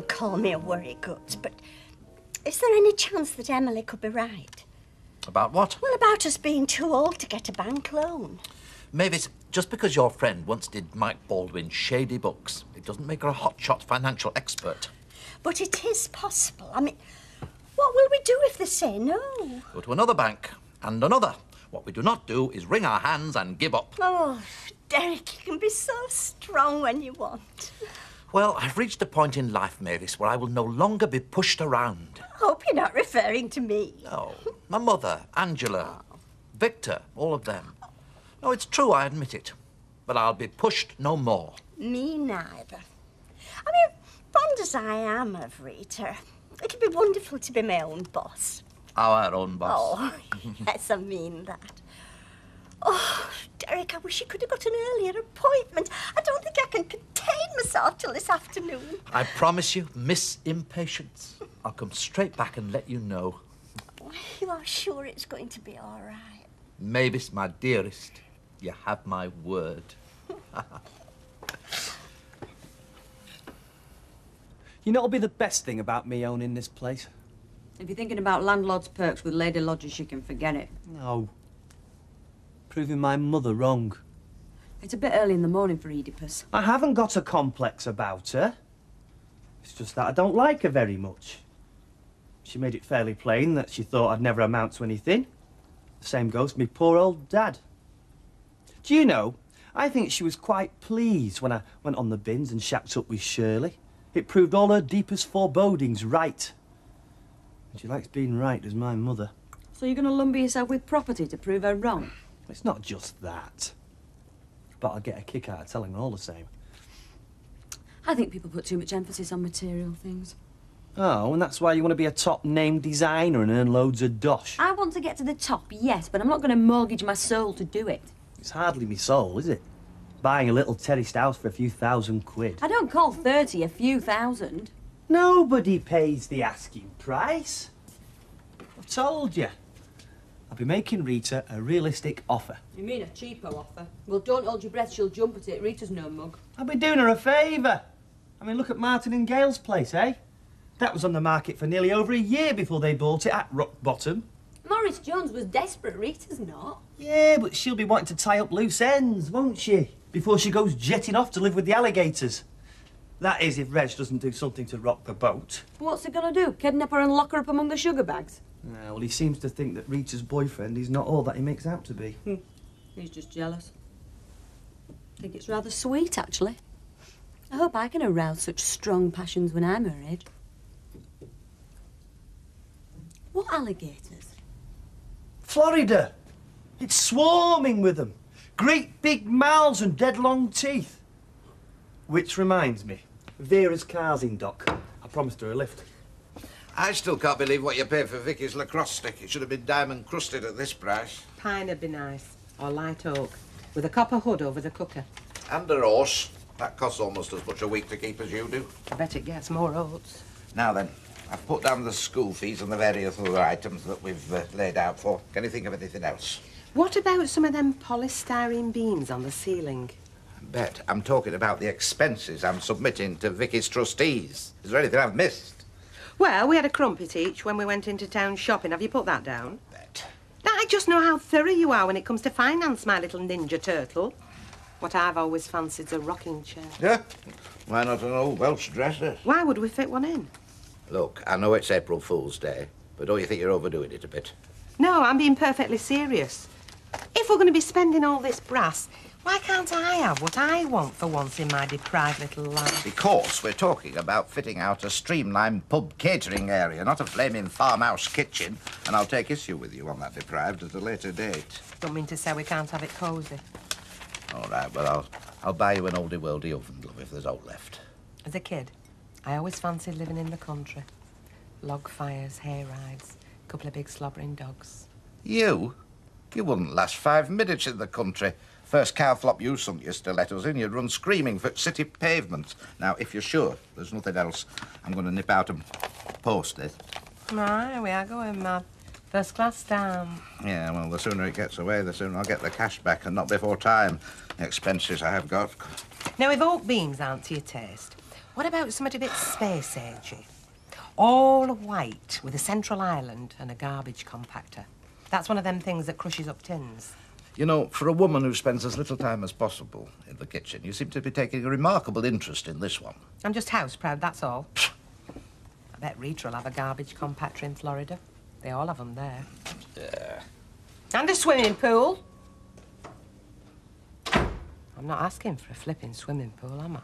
call me a worry-gut, but is there any chance that Emily could be right? About what? Well, about us being too old to get a bank loan. Mavis, just because your friend once did Mike Baldwin's shady books, it doesn't make her a hotshot financial expert. But it is possible. I mean, what will we do if they say no? Go to another bank and another. What we do not do is wring our hands and give up. Oh, Derek, you can be so strong when you want. Well, I've reached a point in life, Mavis, where I will no longer be pushed around. I hope you're not referring to me. No, my mother, Angela, Victor, all of them. No, it's true, I admit it. But I'll be pushed no more. Me neither. I mean, fond as I am of Rita, it'd be wonderful to be my own boss. Our own boss. Oh, yes, I mean that. Oh, Derek, I wish you could have got an earlier appointment. I don't think I can contain myself till this afternoon. I promise you, Miss Impatience, I'll come straight back and let you know. You are sure it's going to be all right? Mavis, my dearest, you have my word. You know what'll be the best thing about me owning this place? If you're thinking about landlord's perks with lady lodgers, you can forget it. No. Proving my mother wrong. It's a bit early in the morning for Oedipus. I haven't got a complex about her. It's just that I don't like her very much. She made it fairly plain that she thought I'd never amount to anything. The same goes for me poor old dad. Do you know, I think she was quite pleased when I went on the bins and shacked up with Shirley. It proved all her deepest forebodings right. And she likes being right as my mother. So you're going to lumber yourself with property to prove her wrong? It's not just that. But I'll get a kick out of telling her all the same. I think people put too much emphasis on material things. Oh, and that's why you want to be a top-name designer and earn loads of dosh. I want to get to the top, yes, but I'm not going to mortgage my soul to do it. It's hardly me soul, is it? Buying a little terraced house for a few £1,000. I don't call 30 a few thousand. Nobody pays the asking price. I've told you. I'll be making Rita a realistic offer. You mean a cheapo offer? Well, don't hold your breath, she'll jump at it. Rita's no mug. I'll be doing her a favour. I mean, look at Martin and Gail's place, eh? That was on the market for nearly over a year before they bought it at rock bottom. Morris Jones was desperate, Rita's not. Yeah, but she'll be wanting to tie up loose ends, won't she? Before she goes jetting off to live with the alligators. That is, if Reg doesn't do something to rock the boat. What's he gonna do? Kidnap her and lock her up among the sugar bags? Well, he seems to think that Rita's boyfriend is not all that he makes out to be. He's just jealous. I think it's rather sweet, actually. I hope I can arouse such strong passions when I'm her age. What alligators? Florida! It's swarming with them. Great big mouths and dead long teeth. Which reminds me, Vera's car's in dock. I promised her a lift. I still can't believe what you paid for Vicky's lacrosse stick. It should have been diamond crusted at this price. Pine would be nice, or light oak, with a copper hood over the cooker. And a horse. That costs almost as much a week to keep as you do. I bet it gets more oats. Now then, I've put down the school fees and the various other items that we've laid out for. Can you think of anything else? What about some of them polystyrene beams on the ceiling? Bet. I'm talking about the expenses I'm submitting to Vicky's trustees. Is there anything I've missed? Well, we had a crumpet each when we went into town shopping. Have you put that down? Bet. Now, I just know how thorough you are when it comes to finance, my little ninja turtle. What I've always fancied's a rocking chair. Yeah? Why not an old Welsh dresser? Why would we fit one in? Look, I know it's April Fool's Day, but don't you think you're overdoing it a bit? No, I'm being perfectly serious. If we're going to be spending all this brass, why can't I have what I want for once in my deprived little life? Because we're talking about fitting out a streamlined pub catering area, not a flaming farmhouse kitchen. And I'll take issue with you on that deprived at a later date. Don't mean to say we can't have it cosy. All right, well, I'll buy you an oldie-worldy oven, love, if there's old left. As a kid, I always fancied living in the country. Log fires, hay rides, a couple of big slobbering dogs. You? You wouldn't last 5 minutes in the country. First cow flop you sunk your stilettos in, you'd run screaming for city pavements. Now, if you're sure there's nothing else, I'm going to nip out and post it. Right, we are going mad. First class down. Yeah, well, the sooner it gets away, the sooner I'll get the cash back, and not before time. The expenses I have got. Now, if oak beams aren't to your taste, What about something a bit space-agey? All white with a central island and a garbage compactor. That's one of them things that crushes up tins. You know, for a woman who spends as little time as possible in the kitchen, you seem to be taking a remarkable interest in this one. I'm just house-proud, that's all. I bet Rita will have a garbage compactor in Florida. They all have them there. Yeah. And a swimming pool. I'm not asking for a flipping swimming pool, am I?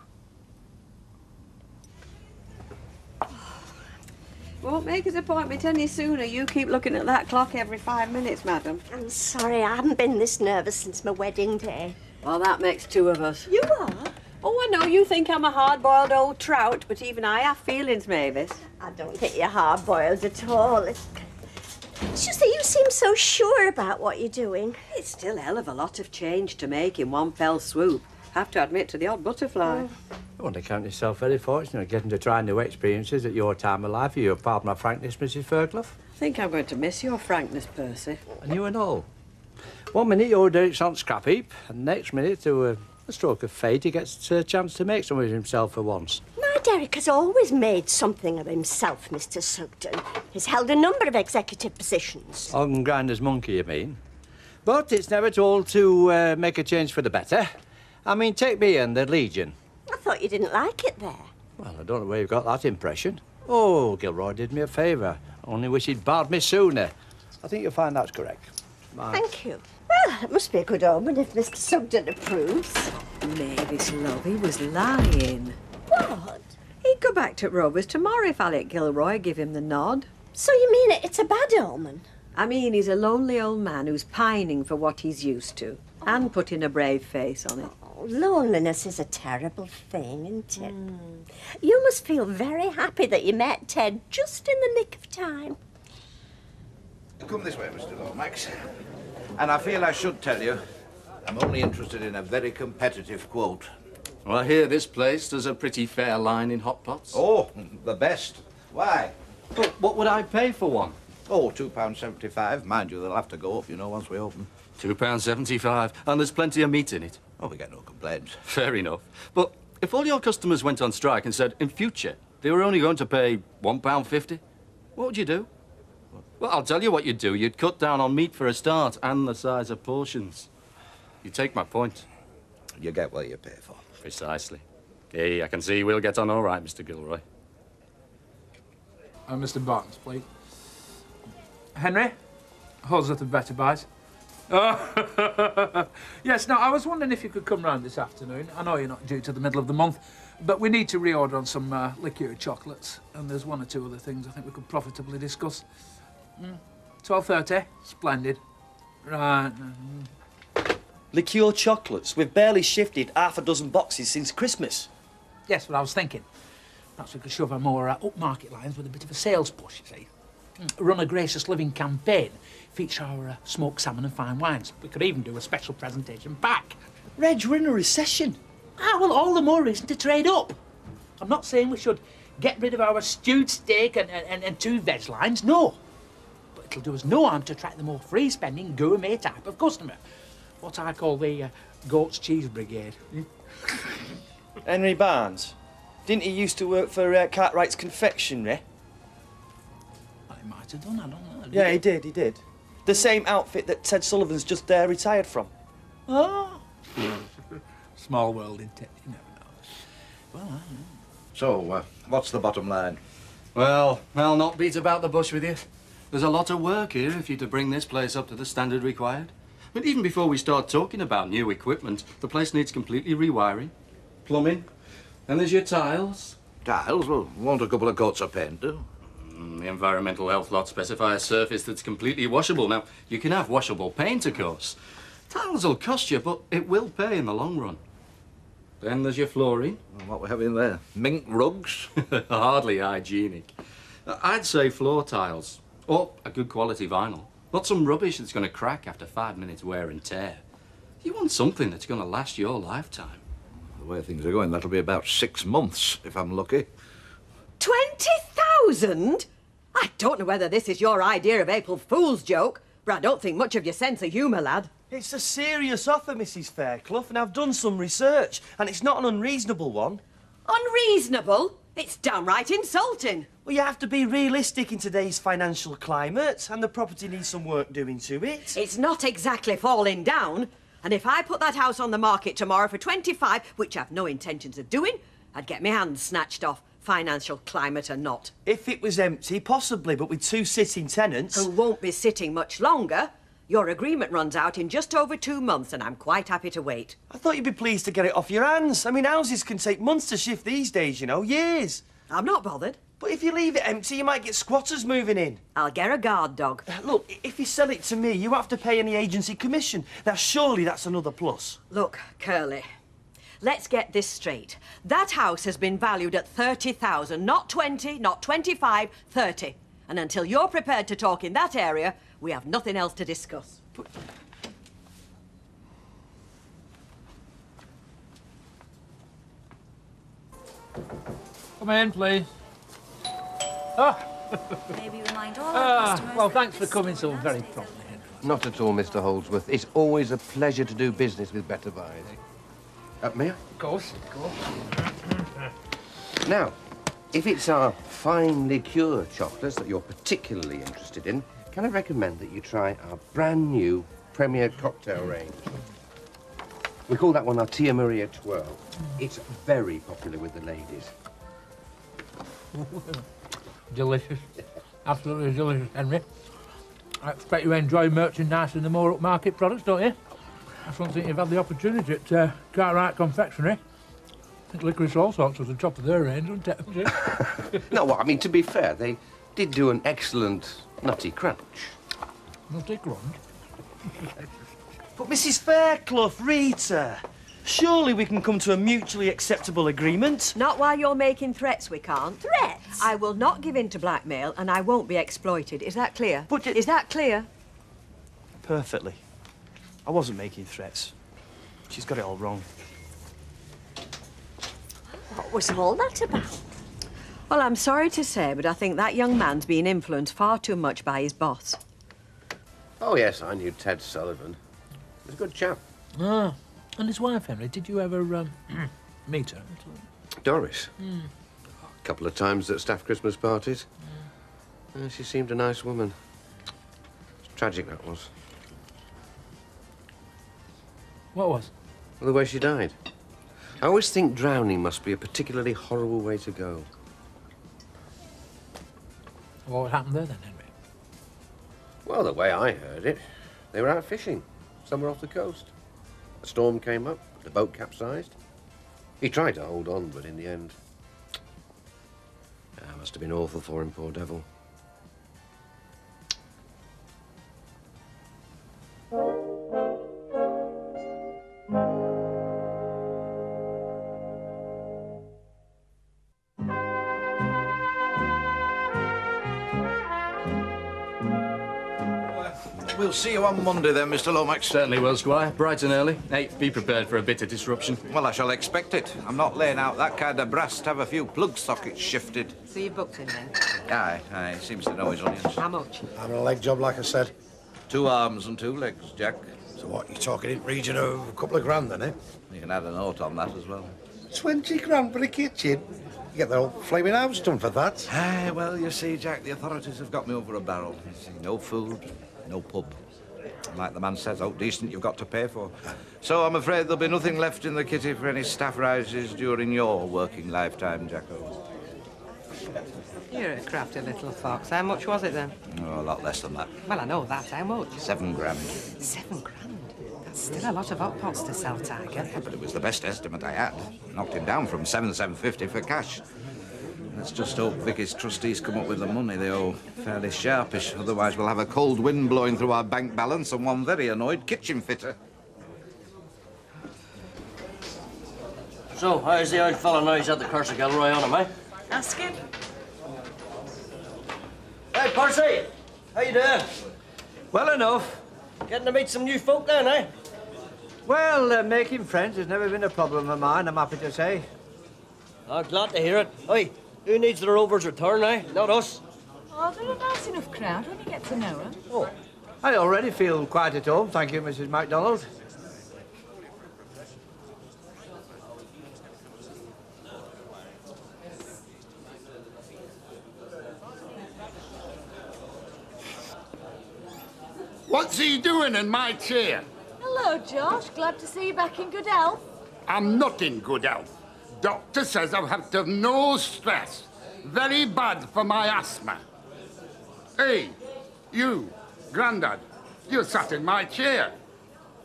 Won't make his appointment any sooner. You keep looking at that clock every 5 minutes, madam. I'm sorry, I haven't been this nervous since my wedding day. Well, that makes two of us. You are? Oh, I know you think I'm a hard-boiled old trout, but even I have feelings, Mavis. I don't think you're hard-boiled at all. It's just that you seem so sure about what you're doing. It's still a hell of a lot of change to make in one fell swoop. Have to admit to the odd butterfly. You want to count yourself very fortunate getting to try new experiences at your time of life. You pardon my frankness, Mrs. Fairclough. I think I'm going to miss your frankness, Percy. And you and all. 1 minute you're Derek's on scrap heap, and next minute, through a stroke of fate, he gets a chance to make something of himself for once. My Derek has always made something of himself, Mr. Sugden. He's held a number of executive positions. On Grinder's monkey, you mean? But it's never too old to make a change for the better. I mean, take me and the Legion. I thought you didn't like it there. Well, I don't know where you've got that impression. Oh, Gilroy did me a favour. Only wish he'd barred me sooner. I think you'll find that's correct. Thank you. Well, it must be a good omen if Mr. Sugden approves. Mavis, love, he was lying. What? He'd go back to Rovers tomorrow if Alec Gilroy give him the nod. So you mean it's a bad omen? I mean, he's a lonely old man who's pining for what he's used to and putting a brave face on it. Oh, loneliness is a terrible thing, isn't it? You must feel very happy that you met Ted just in the nick of time. Come this way, Mr. Lomax. And I feel I should tell you, I'm only interested in a very competitive quote. Well, I hear this place does a pretty fair line in hot pots. Oh, the best. Why? But what would I pay for one? Oh, £2.75. Mind you, they'll have to go up, you know, once we open. £2.75, and there's plenty of meat in it. Oh, we get no complaints. Fair enough. But if all your customers went on strike and said, in future, they were only going to pay £1.50, what would you do? Well, I'll tell you what you'd do. You'd cut down on meat for a start and the size of portions. You take my point. You get what you pay for. Precisely. Hey, I can see we'll get on all right, Mr. Gilroy. Mr. Barnes, please. Henry? How's that a better bite? Oh, yes, now, I was wondering if you could come round this afternoon. I know you're not due to the middle of the month, but we need to reorder on some liqueur chocolates, and there's one or two other things I think we could profitably discuss. 12:30? Splendid. Right. Liqueur chocolates. We've barely shifted half a dozen boxes since Christmas. Yes, what I was thinking. Perhaps we could shove our more upmarket lines with a bit of a sales push, you see. Run a Gracious Living campaign, feature our smoked salmon and fine wines. We could even do a special presentation pack. Reg, we're in a recession. Well, all the more reason to trade up. I'm not saying we should get rid of our stewed steak and two veg lines, no. But it'll do us no harm to attract the more free-spending, gourmet type of customer. What I call the goat's cheese brigade. Henry Barnes. Didn't he used to work for Cartwright's Confectionery? I might have done, I don't know. Yeah, he did. The same outfit that Ted Sullivan's just retired from. Oh. Small world, isn't it? You never know. Well, I don't know. So, what's the bottom line? Well, I'll not beat about the bush with you. There's a lot of work here if you're to bring this place up to the standard required. But even before we start talking about new equipment, the place needs completely rewiring, plumbing, and there's your tiles. Tiles? Well, won't a couple of coats of paint do? The environmental health lot specify a surface that's completely washable. Now, you can have washable paint, of course. Tiles will cost you, but it will pay in the long run. Then there's your flooring. Well, what we have in there? Mink rugs? Hardly hygienic. I'd say floor tiles, or a good quality vinyl. Not some rubbish that's going to crack after 5 minutes wear and tear. You want something that's going to last your lifetime. The way things are going, that'll be about 6 months, if I'm lucky. 20,000? I don't know whether this is your idea of April Fool's joke, but I don't think much of your sense of humour, lad. It's a serious offer, Mrs. Fairclough, and I've done some research, and it's not an unreasonable one. Unreasonable? It's downright insulting. Well, you have to be realistic in today's financial climate, and the property needs some work doing to it. It's not exactly falling down. And if I put that house on the market tomorrow for 25, which I've no intentions of doing, I'd get my hands snatched off, financial climate or not. If it was empty, possibly, but with 2 sitting tenants... Who won't be sitting much longer. Your agreement runs out in just over 2 months, and I'm quite happy to wait. I thought you'd be pleased to get it off your hands. I mean, houses can take months to shift these days, you know, years. I'm not bothered. But if you leave it empty, you might get squatters moving in. I'll get a guard dog. Look, if you sell it to me, you won't have to pay any agency commission. Now, surely that's another plus. Look, Curly, let's get this straight. That house has been valued at 30,000, not 20, not 25, 30. And until you're prepared to talk in that area, we have nothing else to discuss. Come in, please. Oh. Maybe remind all our customers. Well, thanks for coming so very promptly, Henry. Not at all, Mr. Holdsworth. It's always a pleasure to do business with Better Buys. May I? Of course, of course. Now, if it's our fine liqueur chocolates that you're particularly interested in, can I recommend that you try our brand new Premier cocktail range? We call that one our Tia Maria Twirl. It's very popular with the ladies. Delicious. Absolutely delicious, Henry. I expect you enjoy merchandise in the more upmarket products, don't you? I don't think you've had the opportunity at Cartwright Confectionery. I think Licorice All Sorts was the top of their range, wasn't it? No, I mean, to be fair, they did do an excellent Nutty Crunch. Nutty Crunch? But Mrs. Fairclough, Rita, surely we can come to a mutually acceptable agreement. Not while you're making threats, we can't. Threats? I will not give in to blackmail, and I won't be exploited. Is that clear? But is that clear? Perfectly. I wasn't making threats. She's got it all wrong. What was all that about? Well, I'm sorry to say, but I think that young man's being influenced far too much by his boss. Oh, yes, I knew Ted Sullivan. He's a good chap. Ah, and his wife, Henry, did you ever meet her? Doris. A couple of times at staff Christmas parties. She seemed a nice woman. It's tragic, that was. What was? Well, the way she died. I always think drowning must be a particularly horrible way to go. What happened there then, Henry? Well, the way I heard it, they were out fishing, somewhere off the coast. A storm came up, the boat capsized. He tried to hold on, but in the end... It must have been awful for him, poor devil. We'll see you on Monday then, Mr. Lomax. Certainly will, Squire. Bright and early. Hey, be prepared for a bit of disruption. Well, I shall expect it. I'm not laying out that kind of brass to have a few plug sockets shifted. So you booked him then? Aye, he seems to know his onions. How much? Having a leg job, like I said. 2 arms and 2 legs, Jack. So what, you're talking in region of a couple of grand then, eh? You can add a note on that as well. 20 grand for a kitchen? You get the whole flaming house done for that. Aye, well, you see, Jack, the authorities have got me over a barrel. You see, no food, no pub. Like the man says, how decent you've got to pay for. So I'm afraid there'll be nothing left in the kitty for any staff rises during your working lifetime, Jacko. You're a crafty little fox. How much was it then? Oh, a lot less than that. Well, I know that. How much? 7 grand. 7 grand? That's still a lot of hot pots to sell, Tiger. Yeah, but it was the best estimate I had. Knocked him down from 7,750 for cash. Let's just hope Vicky's trustees come up with the money. They owe fairly sharpish. Otherwise, we'll have a cold wind blowing through our bank balance and one very annoyed kitchen fitter. So, how's the old fella now he's at the Cursor Gilroy on him, eh? Ask him. Hey, Percy! How you doing? Well enough. Getting to meet some new folk then, eh? Well, making friends has never been a problem of mine, I'm happy to say. Oh, glad to hear it. Oi, who needs the Rovers' return, eh? Not us. Oh, they're a nice enough crowd when you get to know them. Oh, I already feel quite at home, thank you, Mrs. MacDonald. What's he doing in my chair? Hello, Josh. Glad to see you back in good health. I'm not in good health. Doctor says I've had to have no stress. Very bad for my asthma. Hey, you, Grandad, you sat in my chair.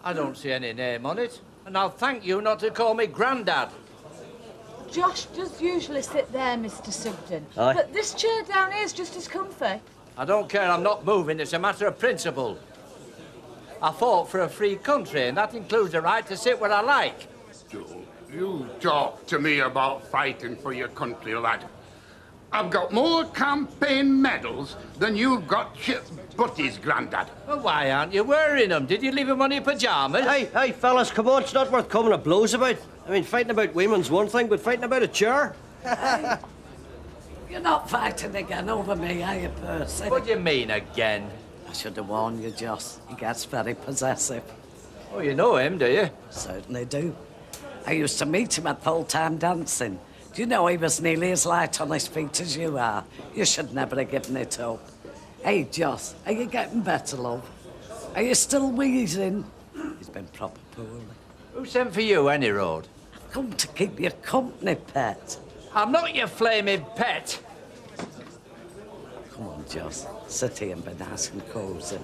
I don't see any name on it. And I'll thank you not to call me Grandad. Josh does usually sit there, Mr. Sugden. Aye. But this chair down here is just as comfy. I don't care, I'm not moving. It's a matter of principle. I fought for a free country, and that includes the right to sit where I like. You talk to me about fighting for your country, lad. I've got more campaign medals than you've got butties, Grandad. Well, why aren't you wearing them? Did you leave them on your pyjamas? Hey, fellas, come on. It's not worth coming to blows about. I mean, fighting about women's one thing, but fighting about a chair? You're not fighting again over me, are you, Percy? What do you mean, again? I should have warned you, Joss. He gets very possessive. Oh, you know him, do you? Certainly do. I used to meet him at full-time dancing. Do you know he was nearly as light on his feet as you are? You should never have given it up. Hey, Joss, are you getting better, love? Are you still wheezing? He's been proper poorly. Who sent for you, any road? I've come to keep you company, pet. I'm not your flaming pet. Come on, Joss. Sit here and be nice and cosy.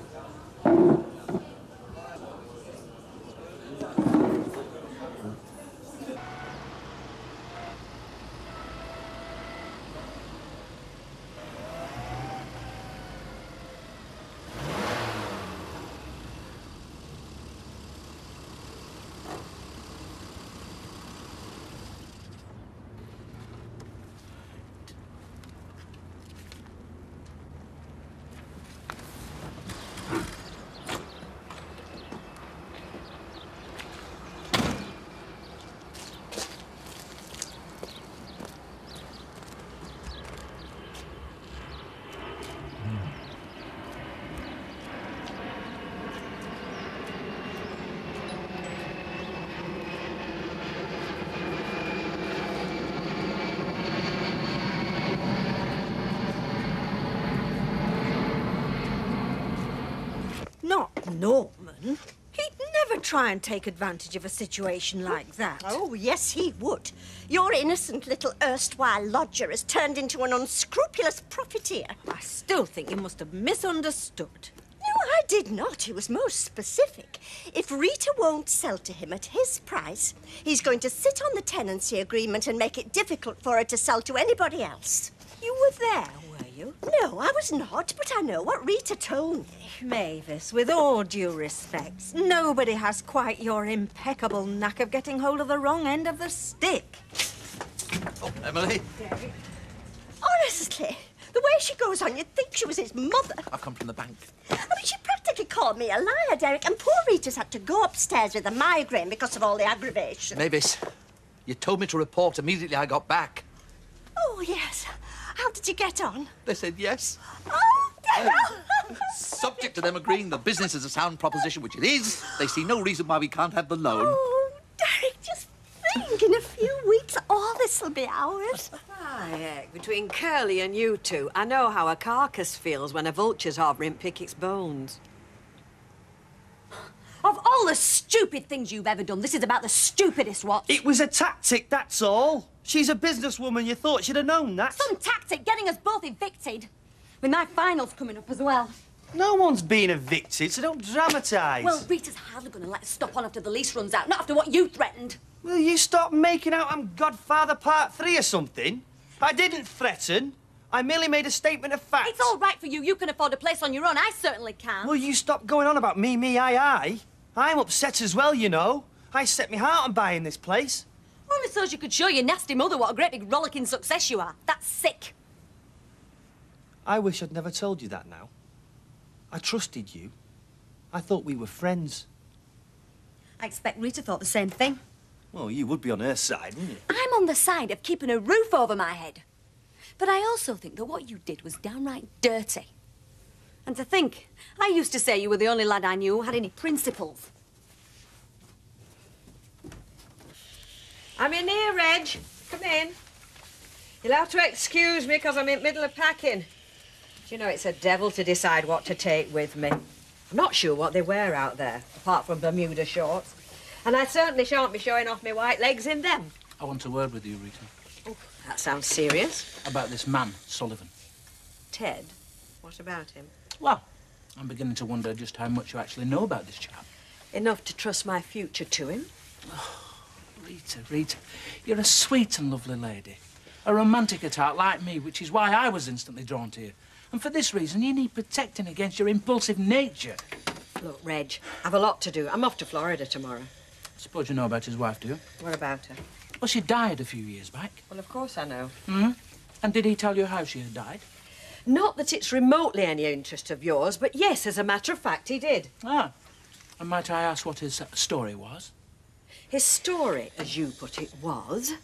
Not Norman. He'd never try and take advantage of a situation like that. Oh, yes, he would. Your innocent little erstwhile lodger has turned into an unscrupulous profiteer. I still think you must have misunderstood. No, I did not. He was most specific. If Rita won't sell to him at his price, he's going to sit on the tenancy agreement and make it difficult for her to sell to anybody else. You were there, were you? No, I was not, but I know what Rita told me. Mavis, with all due respect, nobody has quite your impeccable knack of getting hold of the wrong end of the stick. Oh, Emily. Honestly, the way she goes on, you'd think she was his mother. I've come from the bank. I mean, she practically called me a liar, Derek, and poor Rita's had to go upstairs with a migraine because of all the aggravation. Mavis, you told me to report immediately I got back. Oh, yes. How did you get on? They said yes. Oh, Subject to them agreeing the business is a sound proposition, which it is, they see no reason why we can't have the loan. Oh, Derek, just think, in a few weeks, all this will be ours. Heck, between Curly and you two, I know how a carcass feels when a vulture's harboring pick its bones. Of all the stupid things you've ever done, this is about the stupidest one. It was a tactic, that's all. She's a businesswoman. You thought she'd have known that. Some tactic getting us both evicted. With my finals coming up as well. No one's been evicted, so don't dramatise. Well, Rita's hardly going to let us stop on after the lease runs out, not after what you threatened. Will you stop making out I'm Godfather Part 3 or something? I didn't threaten. I merely made a statement of fact. It's all right for you. You can afford a place on your own. I certainly can. Will you stop going on about me, I? I'm upset as well, you know. I set my heart on buying this place. Only so's you could show your nasty mother what a great big rollicking success you are. That's sick. I wish I'd never told you that now. I trusted you. I thought we were friends. I expect Rita thought the same thing. Well, you would be on her side, wouldn't you? I'm on the side of keeping a roof over my head. But I also think that what you did was downright dirty. And to think, I used to say you were the only lad I knew who had any principles. I'm in here, Reg. Come in. You'll have to excuse me because I'm in the middle of packing. Do you know it's a devil to decide what to take with me? I'm not sure what they wear out there, apart from Bermuda shorts. And I certainly shan't be showing off my white legs in them. I want a word with you, Rita. Oh, that sounds serious. About this man, Sullivan. Ted? What about him? Well, I'm beginning to wonder just how much you actually know about this chap. Enough to trust my future to him. Rita, you're a sweet and lovely lady. A romantic at heart like me, which is why I was instantly drawn to you. And for this reason, you need protecting against your impulsive nature. Look, Reg, I've a lot to do. I'm off to Florida tomorrow. I suppose you know about his wife, do you? What about her? Well, she died a few years back. Well, of course I know. Hmm? And did he tell you how she had died? Not that it's remotely any interest of yours, but yes, as a matter of fact, he did. Ah. And might I ask what his story was? His story, as you put it, was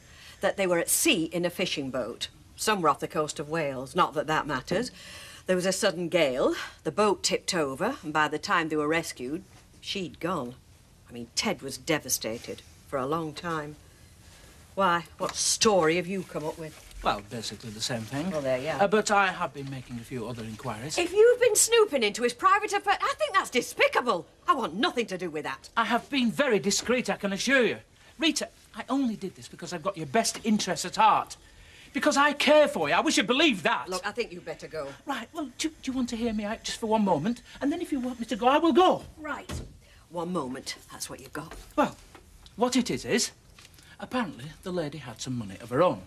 that they were at sea in a fishing boat. Somewhere off the coast of Wales, not that that matters. There was a sudden gale, the boat tipped over, and by the time they were rescued, she'd gone. I mean, Ted was devastated for a long time. Why, what story have you come up with? Well, basically the same thing. Well, there you are. But I have been making a few other inquiries. If you've been snooping into his private affairs, I think that's despicable. I want nothing to do with that. I have been very discreet, I can assure you. Rita, I only did this because I've got your best interests at heart. Because I care for you. I wish you'd believe that. Look, I think you'd better go. Right, well, do you want to hear me out just for one moment? And then if you want me to go, I will go. Right. 1 moment. That's what you've got. Well, what it is, apparently the lady had some money of her own.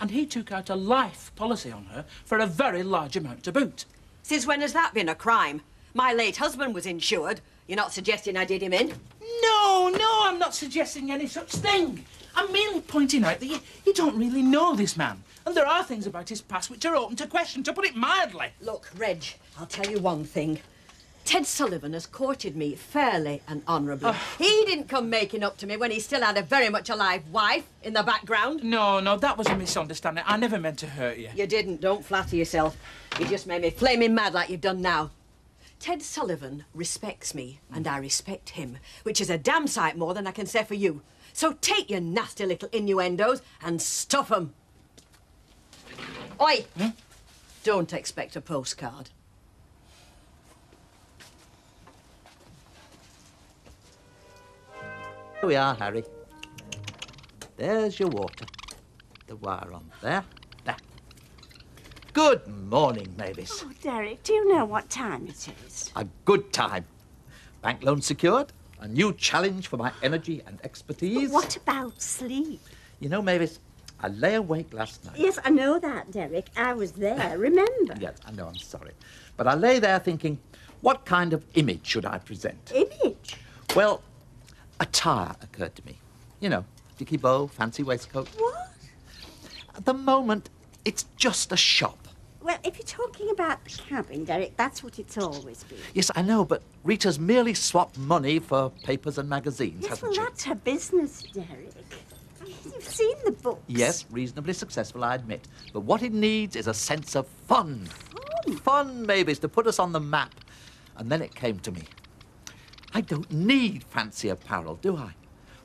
And he took out a life policy on her for a very large amount to boot. Since when has that been a crime? My late husband was insured. You're not suggesting I did him in? No, I'm not suggesting any such thing. I'm merely pointing out that you don't really know this man. And there are things about his past which are open to question, to put it mildly. Look, Reg, I'll tell you one thing. Ted Sullivan has courted me fairly and honourably. He didn't come making up to me when he still had a very much alive wife in the background. No, that was a misunderstanding. I never meant to hurt you. You didn't. Don't flatter yourself. You just made me flaming mad like you've done now. Ted Sullivan respects me, and I respect him, which is a damn sight more than I can say for you. So take your nasty little innuendos and stuff 'em. Oi! Don't expect a postcard. Here we are, Harry. There's your water. The wire on there. There. Good morning, Mavis. Oh, Derek, do you know what time it is? A good time. Bank loan secured. A new challenge for my energy and expertise. But what about sleep? You know, Mavis, I lay awake last night. Yes, I know that, Derek. I was there, remember? Yes, I know, I'm sorry. But I lay there thinking, what kind of image should I present? Image? Well, attire occurred to me. You know, dicky bow, fancy waistcoat. What? At the moment, it's just a shop. Well, if you're talking about the cabin, Derek, that's what it's always been. Yes, I know, but Rita's merely swapped money for papers and magazines, Yes, hasn't well, she? that's her business, Derek. You've seen the books. Yes, reasonably successful, I admit. But what it needs is a sense of fun. Fun, Mavis, to put us on the map. And then it came to me. I don't need fancy apparel, do I?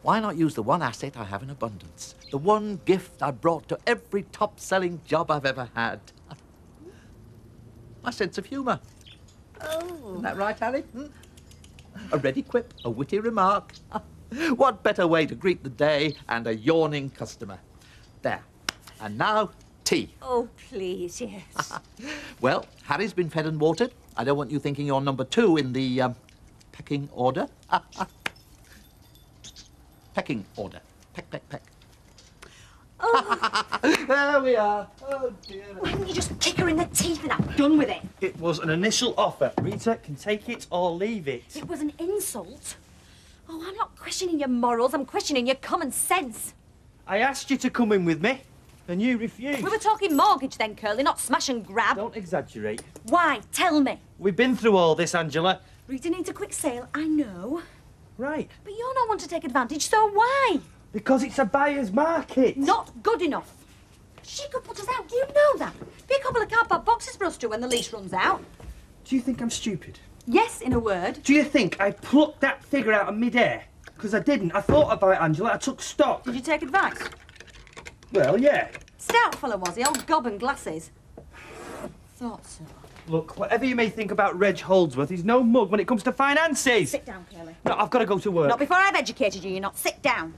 Why not use the one asset I have in abundance? The one gift I brought to every top-selling job I've ever had. My sense of humour. Oh. Isn't that right, Harry? A ready quip, a witty remark. What better way to greet the day and a yawning customer? There. And now, tea. Oh, please, yes. Well, Harry's been fed and watered. I don't want you thinking you're number 2 in the pecking order. Pecking order. Peck, peck, peck. Oh. There we are. Oh, dear. Why didn't you just kick her in the teeth and have done with it? It was an initial offer. Rita can take it or leave it. It was an insult. Oh, I'm not questioning your morals. I'm questioning your common sense. I asked you to come in with me, and you refused. We were talking mortgage then, Curly, not smash and grab. Don't exaggerate. Why? Tell me. We've been through all this, Angela. Rita needs a quick sale, I know. Right. But you're not one to take advantage, so why? Because it's a buyer's market. Not good enough. She could put us out, you know that. Be a couple of cardboard boxes for us to when the lease runs out. Do you think I'm stupid? Yes, in a word. Do you think I plucked that figure out of mid-air? Because I didn't. I thought about it, Angela. I took stock. Did you take advice? Well, yeah. Stout fellow was he, old gob and glasses. Thought so. Look, whatever you may think about Reg Holdsworth, he's no mug when it comes to finances. Sit down, Kelly. No, I've got to go to work. Not before I've educated you, you're not. Sit down.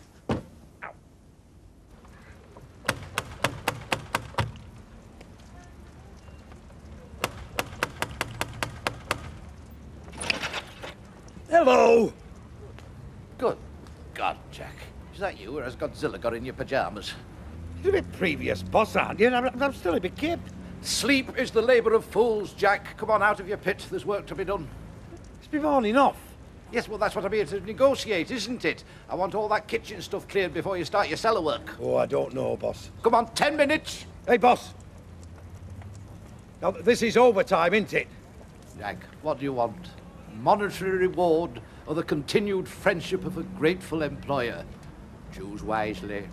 Hello! Good God, Jack. Is that you, or has Godzilla got in your pyjamas? You're a bit previous, boss, aren't you? I'm still a bit kid. Sleep is the labour of fools, Jack. Come on out of your pit. There's work to be done. It's been morning off. Yes, well, that's what I'm here to negotiate, isn't it? I want all that kitchen stuff cleared before you start your cellar work. Oh, I don't know, boss. Come on, 10 minutes. Hey, boss. Now, this is overtime, isn't it? Jack, what do you want? Monetary reward or the continued friendship of a grateful employer? Choose wisely.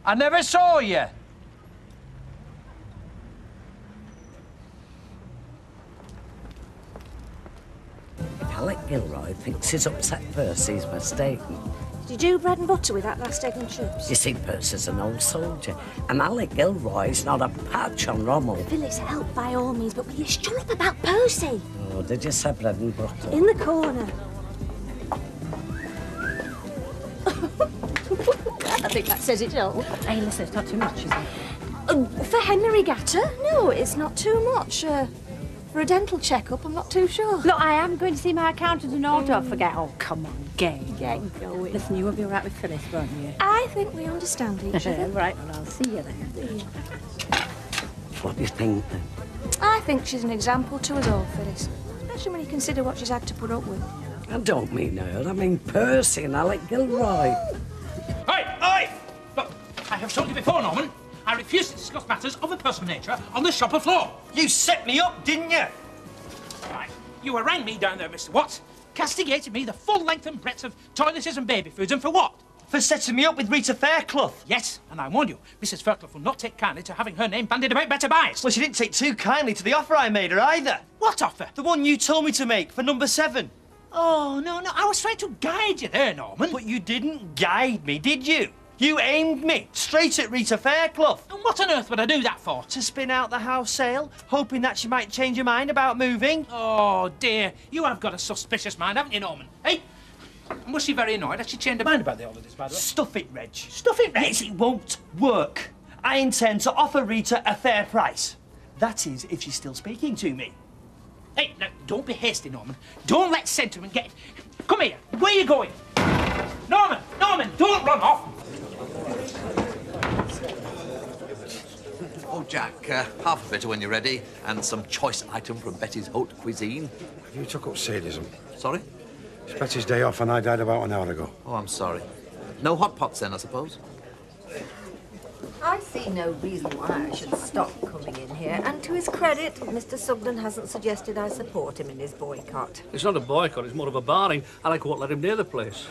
I never saw you. If Alec Gilroy thinks his upset Percy's mistaken. Did you do bread and butter with that last egg and chips? You see, Percy's an old soldier, and Alec Gilroy's not a patch on Rommel. Phyllis, help by all means, but will you shut up about Percy? Oh, did you say bread and butter? In the corner. I think that says it all. Hey, listen, it's not too much, is it? For Henry Gatter? No, it's not too much. For a dental checkup, I'm not too sure. Look, I am going to see my accountant and all. Don't forget. Oh, come on, Get going. Listen, you will be all right with Phyllis, won't you? I think we understand each other. Right, well, I'll see you then. What do you think, then? I think she's an example to us all, Phyllis. Especially when you consider what she's had to put up with. I don't mean her, I mean Percy and Alec Gilroy. Oi! Look, I have told you before, Norman. I refuse to discuss matters of a personal nature on the shopper floor. You set me up, didn't you? Right. You harangued me down there, Mr. Watts. Castigated me the full length and breadth of toiletries and baby foods, and for what? For setting me up with Rita Fairclough. Yes, and I warn you, Mrs. Fairclough will not take kindly to having her name bandied about Better Buys. Well, she didn't take too kindly to the offer I made her either. What offer? The one you told me to make for number 7. Oh, no, I was trying to guide you there, Norman. But you didn't guide me, did you? You aimed me straight at Rita Fairclough. And what on earth would I do that for? To spin out the house sale, hoping that she might change her mind about moving. Oh, dear. You have got a suspicious mind, haven't you, Norman? Hey? And was she very annoyed that she changed her mind about the holidays, by the way? Stuff it, Reg. Stuff it, Reg? Yes, it won't work. I intend to offer Rita a fair price. That is, if she's still speaking to me. Hey, now, don't be hasty, Norman. Don't let sentiment get... Come here. Where are you going? Norman, don't run off. Oh, Jack, half a bitter when you're ready, and some choice item from Betty's haute cuisine. You took up sadism. Sorry? It's Betty's day off and I died about an hour ago. Oh, I'm sorry. No hot pots then, I suppose? I see no reason why I should stop coming in here. And to his credit, Mr. Sugden hasn't suggested I support him in his boycott. It's not a boycott, it's more of a barring. Alec won't let him near the place.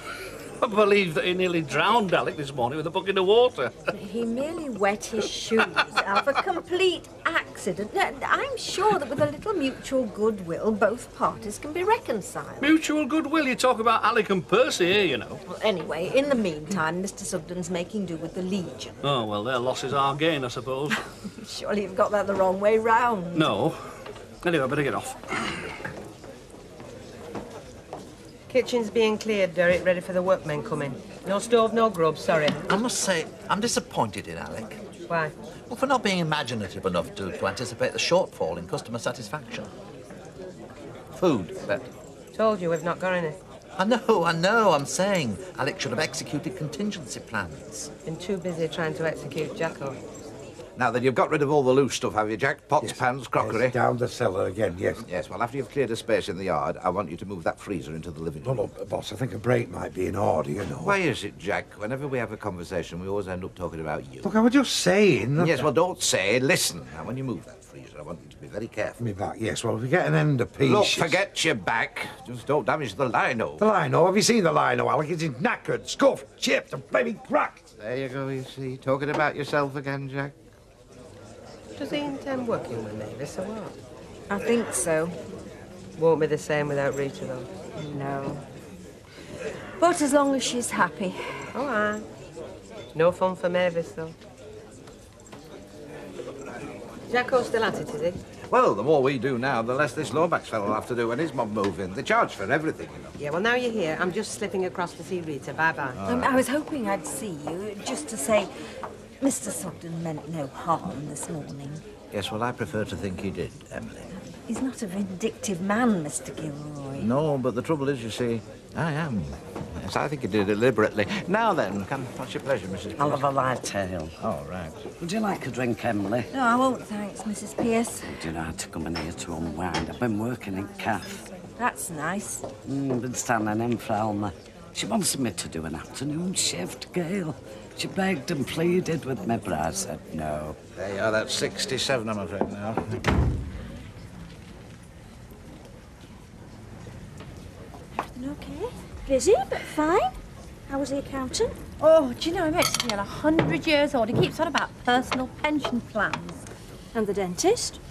I believe that he nearly drowned Alec this morning with a bucket of water. He merely wet his shoes, Alf, a complete accident. I'm sure that with a little mutual goodwill, both parties can be reconciled. Mutual goodwill? You talk about Alec and Percy here, you know. Well, anyway, in the meantime, Mr. Sugden's making do with the Legion. Oh, well, their loss is our gain, I suppose. Surely you've got that the wrong way round. No. Anyway, I better get off. Kitchen's being cleared, Derek, ready for the workmen coming. No stove, no grub, sorry. I must say, I'm disappointed in Alec. Why? Well, for not being imaginative enough to anticipate the shortfall in customer satisfaction. Food, Bet. Told you we've not got any. I know, I'm saying Alec should have executed contingency plans. Been too busy trying to execute Jacko. Now then, you've got rid of all the loose stuff, have you, Jack? Pots, Yes. pans, crockery? Yes, down the cellar again, yes. Yes, well, after you've cleared a space in the yard, I want you to move that freezer into the living room. No, boss, I think a break might be in order, you know. Why is it, Jack? Whenever we have a conversation, we always end up talking about you. Look, I was just saying... that- Yes, well, don't say, listen. Now, when you move that freezer, I want you to be very careful. Me back, yes, well, if we get an end of piece... Look, forget your back. Just don't damage the lino. The lino, have you seen the lino, Alec? It's knackered, scuffed, chipped, and flaming cracked. There you go, you see. Talking about yourself again, Jack. Does he intend working with Mavis or what? I think so. Won't be the same without Rita, though. No. But as long as she's happy. All right. No fun for Mavis, though. Jacko's still at it, is he? Well, the more we do now, the less this Lomax fellow will have to do when his mob move in. They charge for everything, you know. Yeah, well, now you're here. I'm just slipping across to see Rita. Bye-bye. I was hoping I'd see you, just to say Mr. Sugden meant no harm this morning. Yes, well, I prefer to think he did, Emily. He's not a vindictive man, Mr. Gilroy. No, but the trouble is, you see, I am. Yes, I think he did it deliberately. Now then, what's your pleasure, Mrs. Pierce? I'll have a light ale. Oh, right. Would you like a drink, Emily? No, I won't, thanks, Mrs. Pierce. Do you know how to come in here to unwind? I've been working in Cath. That's nice. Been standing in for Alma. She wanted me to do an afternoon shift, Gail. She begged and pleaded with me, but I said no. There you are, that's 67, I'm afraid, now. Okay. Busy, but fine. How was the accountant? Oh, do you know, he makes me feel 100 years old. He keeps on about personal pension plans. And the dentist?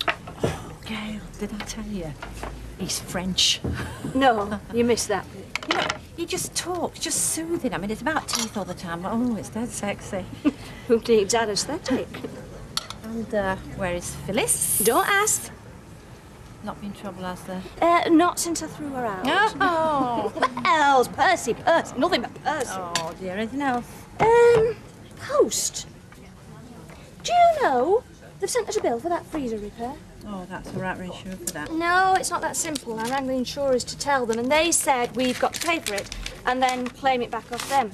Oh, Gail, did I tell you? He's French. No, you missed that bit. You know, he just talks, just soothing. I mean, it's about teeth all the time. Oh, it's dead sexy. Who needs anesthetic? And where is Phyllis? Don't ask. Not been trouble, has there? Not since I threw her out. Oh! What else? Percy, nothing but Percy. Oh, dear, anything else? Post. Do you know they've sent us a bill for that freezer repair? Oh, that's all right, really sure for that. No, it's not that simple. I rang the insurers to tell them, and they said we've got to pay for it and then claim it back off them.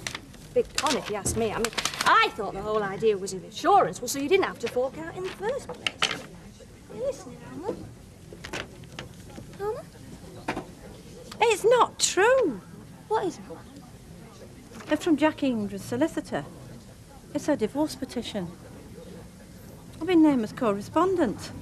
Big con, if you ask me. I mean, I thought the whole idea was of insurance, well, so you didn't have to fork out in the first place. Hey, listen, Alma. Alma? It's not true. What is it? It's from Jack Ingram's solicitor. It's her divorce petition. I've been named as correspondent.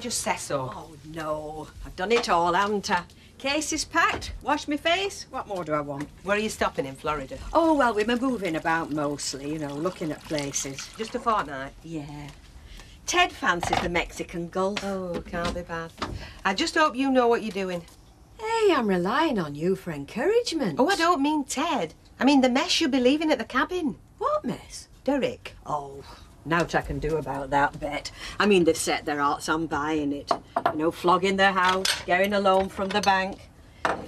Just say so. Oh, no. I've done it all, haven't I? Case is packed. Wash my face. What more do I want? Where are you stopping in Florida? Oh, well, we're moving about mostly, you know, looking at places. Just a fortnight? Yeah. Ted fancies the Mexican Gulf. Oh, can't be bad. I just hope you know what you're doing. Hey, I'm relying on you for encouragement. Oh, I don't mean Ted. I mean the mess you'll be leaving at the cabin. What mess? Derek. Oh, naught I can do about that bet. I mean, they've set their hearts on buying it. You know, flogging their house, getting a loan from the bank.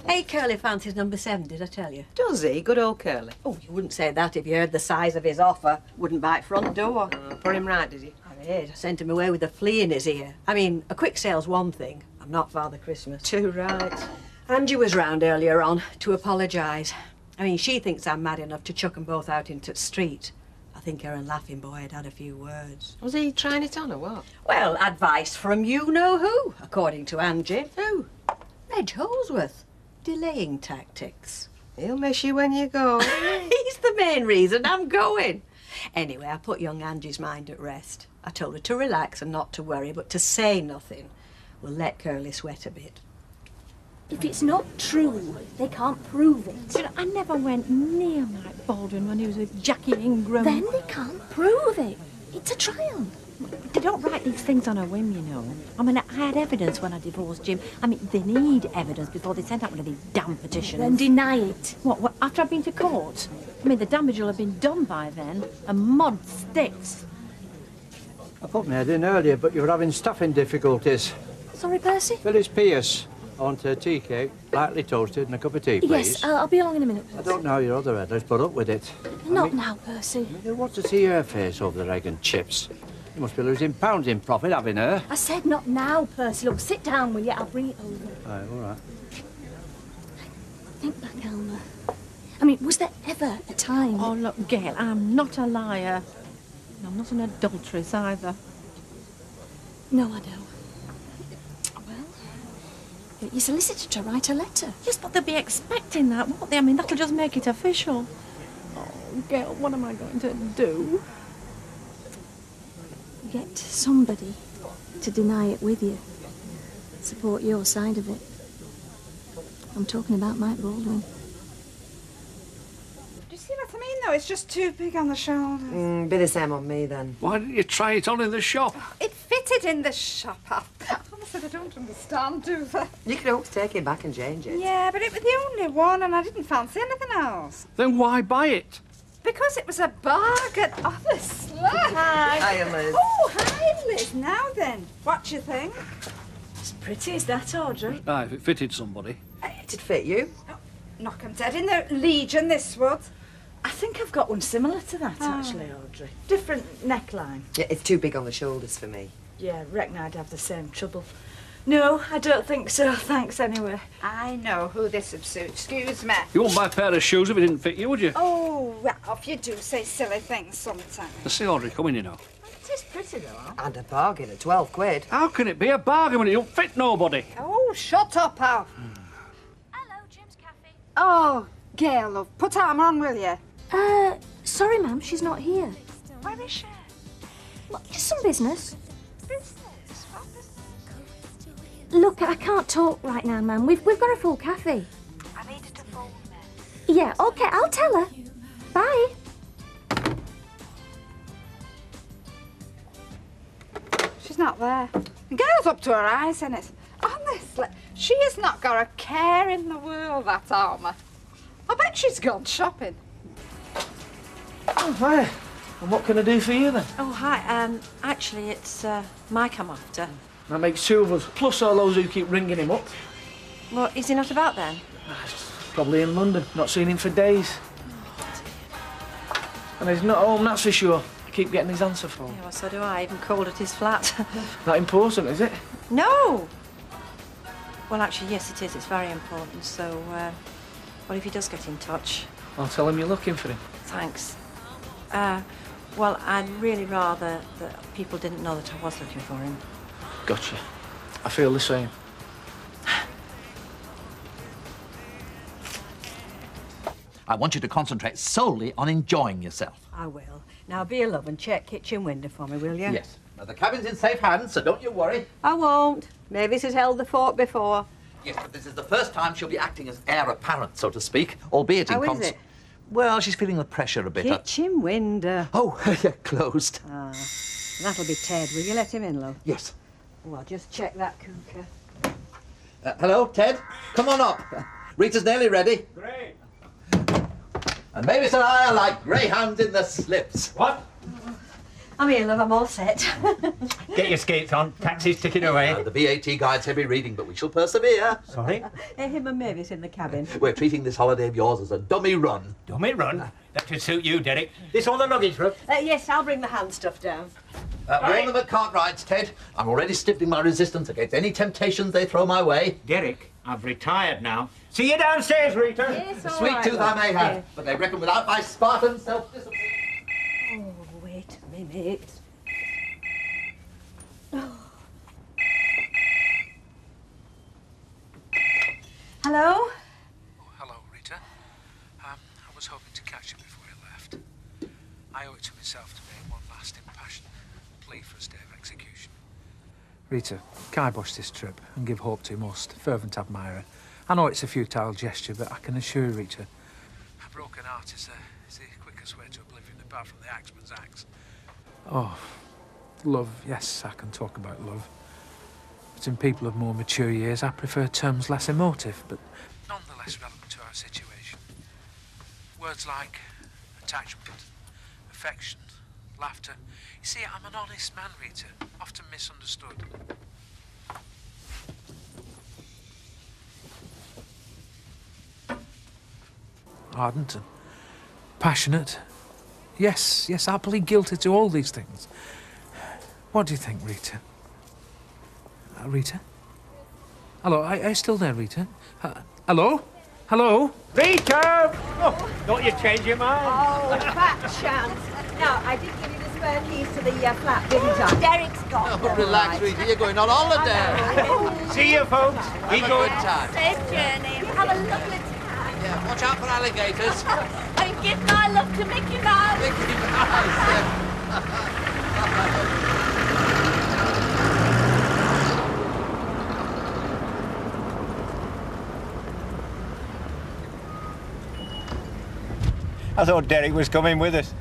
Hey, Curly fancies number 7, did I tell you? Does he? Good old Curly. Oh, you wouldn't say that if you heard the size of his offer. Wouldn't bite front door. Put him right, did he? I did. I sent him away with a flea in his ear. I mean, a quick sale's one thing. I'm not Father Christmas. Too right. Angie was round earlier on to apologise. I mean, she thinks I'm mad enough to chuck them both out into the street. I think her and Laughing Boy had a few words. Was he trying it on or what? Well, advice from you-know-who, according to Angie. Who? Reg Holsworth. Delaying tactics. He'll miss you when you go. He's the main reason I'm going. Anyway, I put young Angie's mind at rest. I told her to relax and not to worry, but to say nothing. We'll let Curly sweat a bit. If it's not true, they can't prove it. You know, I never went near Mike Baldwin when he was with Jackie Ingram. Then they can't prove it. It's a trial. They don't write these things on a whim, you know. I mean, I had evidence when I divorced Jim. I mean, they need evidence before they send out one of these damn petitions. Then deny it. What, after I've been to court? I mean, the damage will have been done by then, and mud sticks. I put my head in earlier, but you were having stuffing difficulties. Sorry, Percy? Phyllis Pierce. I want a tea cake, lightly toasted, and a cup of tea, please. Yes, I'll be along in a minute. I don't know how your other headers put up with it. Not now, Percy. Who wants to see her face over the egg and chips? You must be losing pounds in profit having her. I said not now, Percy. Look, sit down, will you? I'll bring it over. Right, all right. Think back, Alma. I mean, was there ever a time... Oh, look, Gail, I'm not a liar. And I'm not an adulteress either. No, I know. Get your solicitor to write a letter. Yes, but they'll be expecting that, won't they? I mean, that'll just make it official. Oh, Gail, what am I going to do? Get somebody to deny it with you. Support your side of it. I'm talking about Mike Baldwin. Do you see what I mean, though? It's just too big on the shoulders. Be the same on me, then. Why didn't you try it on in the shop? It fitted in the shop. Honestly, I don't understand, do they? You could always take it back and change it. Yeah, but it was the only one, and I didn't fancy anything else. Then why buy it? Because it was a bargain, honestly. Hi. Hi, Liz. Oh, hi, Liz. Now then, what do you think? As pretty as that, Audrey. Ah, if it fitted somebody. It'd fit you. Knock 'em dead in the Legion, this would. I think I've got one similar to that, actually, Audrey. Different neckline. Yeah, it's too big on the shoulders for me. Yeah, reckon I'd have the same trouble. No, I don't think so. Thanks, anyway. I know who this would suit. Excuse me. You wouldn't buy a pair of shoes if it didn't fit you, would you? Oh, Ralph, you do say silly things sometimes. Let's see Audrey coming, you know. It is pretty, though. And a bargain at 12 quid. How can it be a bargain when it don't fit nobody? Oh, shut up, Al. Hello, Jim's Cafe. Oh, Gail, love, put arm on, will you? Sorry, ma'am, she's not here. Where is she? Well, just some business. Business? What business? Look, I can't talk right now, ma'am. We've got a full cafe. I need her to phone me. Yeah, okay, I'll tell her. Bye. She's not there. The girl's up to her eyes in it. Honestly, she has not got a care in the world, that Alma. I bet she's gone shopping. Oh, hi. And what can I do for you, then? Oh, hi. Actually, it's Mike I'm after. That makes two of us, plus all those who keep ringing him up. Well, is he not about then? Probably in London. Not seen him for days. And he's not home, that's for sure. I keep getting his answer phone. Yeah, well, so do I. Even called at his flat. That important, is it? No! Well, actually, yes, it is. It's very important. So, what if he does get in touch? I'll tell him you're looking for him. Thanks. Well, I'd really rather that people didn't know that I was looking for him. Gotcha. I feel the same. I want you to concentrate solely on enjoying yourself. I will. Now be a love and check kitchen window for me, will you? Yes. Now, the cabin's in safe hands, so don't you worry. I won't. Mavis has held the fort before. Yes, but this is the first time she'll be acting as heir apparent, so to speak, albeit in How is it? Well, she's feeling the pressure a bit. Kitchen window. Oh, yeah, closed. Ah, that'll be Ted. Will you let him in, love? Yes. Oh, I'll just check that cooker. Hello, Ted? Come on up. Rita's nearly ready. Great. And Mavis and I are like greyhounds in the slips. What? I'm here, love. I'm all set. Get your skates on. Taxi's ticking away. The VAT guide's heavy reading, but we shall persevere. Sorry? Him and Mavis in the cabin. We're treating this holiday of yours as a dummy run. Dummy run? That should suit you, Derek. This all the luggage, Ruth? Yes, I'll bring the hand stuff down. Warn them at Cartwright's, Ted. I'm already stiffening my resistance against any temptations they throw my way. Derek, I've retired now. See you downstairs, Rita. Yes, all Sweet right, tooth love. I may have, but they reckon without my Spartan self-discipline. Oh, wait a minute. Hello? Oh, hello, Rita. I was hoping to catch you before you left. I owe it to myself to make one last impassioned plea for a stay of execution. Rita, kibosh this trip and give hope to your most fervent admirer. I know it's a futile gesture, but I can assure you, Rita, a broken heart is the quickest way to oblivion, apart from the axeman's axe. Oh, love, yes, I can talk about love. But in people of more mature years, I prefer terms less emotive, but nonetheless relevant to our situation. Words like attachment, affection, laughter. You see, I'm an honest man, Rita, often misunderstood. Ardent and passionate. Yes, I plead guilty to all these things. What do you think, Rita? Rita? Hello, are you still there, Rita? Hello? Hello? Rita! Oh, don't you change your mind? Oh, fat chance. Now, I did give you the spare keys to the flat, didn't I? Derek's got But relax, Rita, you're going on holiday. See you, folks. Have a good time. Safe journey. Have a lovely time. Yeah, watch out for alligators. And give my love to Mickey Mouse. Mickey Mouse. I thought Derek was coming with us.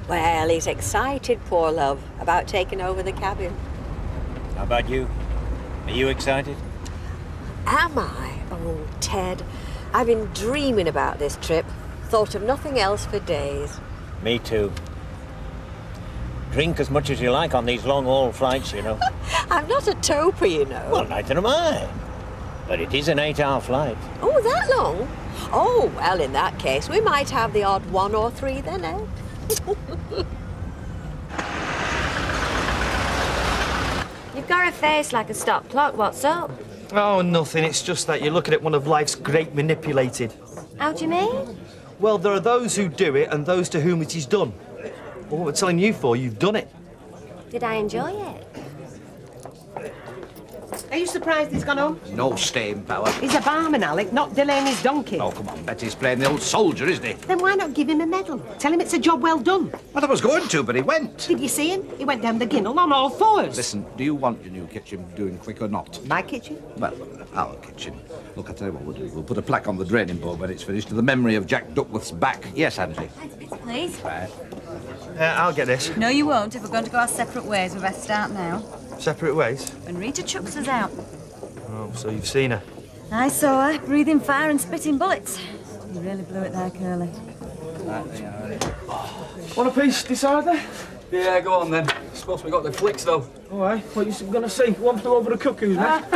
Well, he's excited, poor love, about taking over the cabin. How about you? Are you excited? Am I? Oh, Ted, I've been dreaming about this trip. Thought of nothing else for days. Me too. Drink as much as you like on these long-haul flights, you know. I'm not a toper, you know. Well, neither am I. But it is an 8-hour flight. Oh, that long? Oh, well, in that case, we might have the odd 1 or 3 then, eh? You've got a face like a stop clock. What's up? Oh, nothing. It's just that you're looking at one of life's great manipulated. How do you mean? Well, there are those who do it and those to whom it is done. Well, what we're telling you for, you've done it. Did I enjoy it? Are you surprised he's gone home? No staying power. He's a barman, Alec, not Delaney's donkey. Oh, come on, Betty's playing the old soldier, isn't he? Then why not give him a medal? Tell him it's a job well done. Well, I was going to, but he went. Did you see him? He went down the ginnel on all fours. Listen, do you want your new kitchen doing quick or not? My kitchen? Well, our kitchen. Look, I'll tell you what we'll do. We'll put a plaque on the draining board when it's finished to the memory of Jack Duckworth's back. Yes, Angie? Please. Right. I'll get this. No, you won't. If we're going to go our separate ways, we best start now. Separate ways? When Rita chucks us out. Oh, so you've seen her? I saw her, breathing fire and spitting bullets. You really blew it there, Curly. Want a piece, decider? Yeah, go on then. Suppose we got the flicks, though. All right, what are you going to see? One flew over the cuckoo's nest?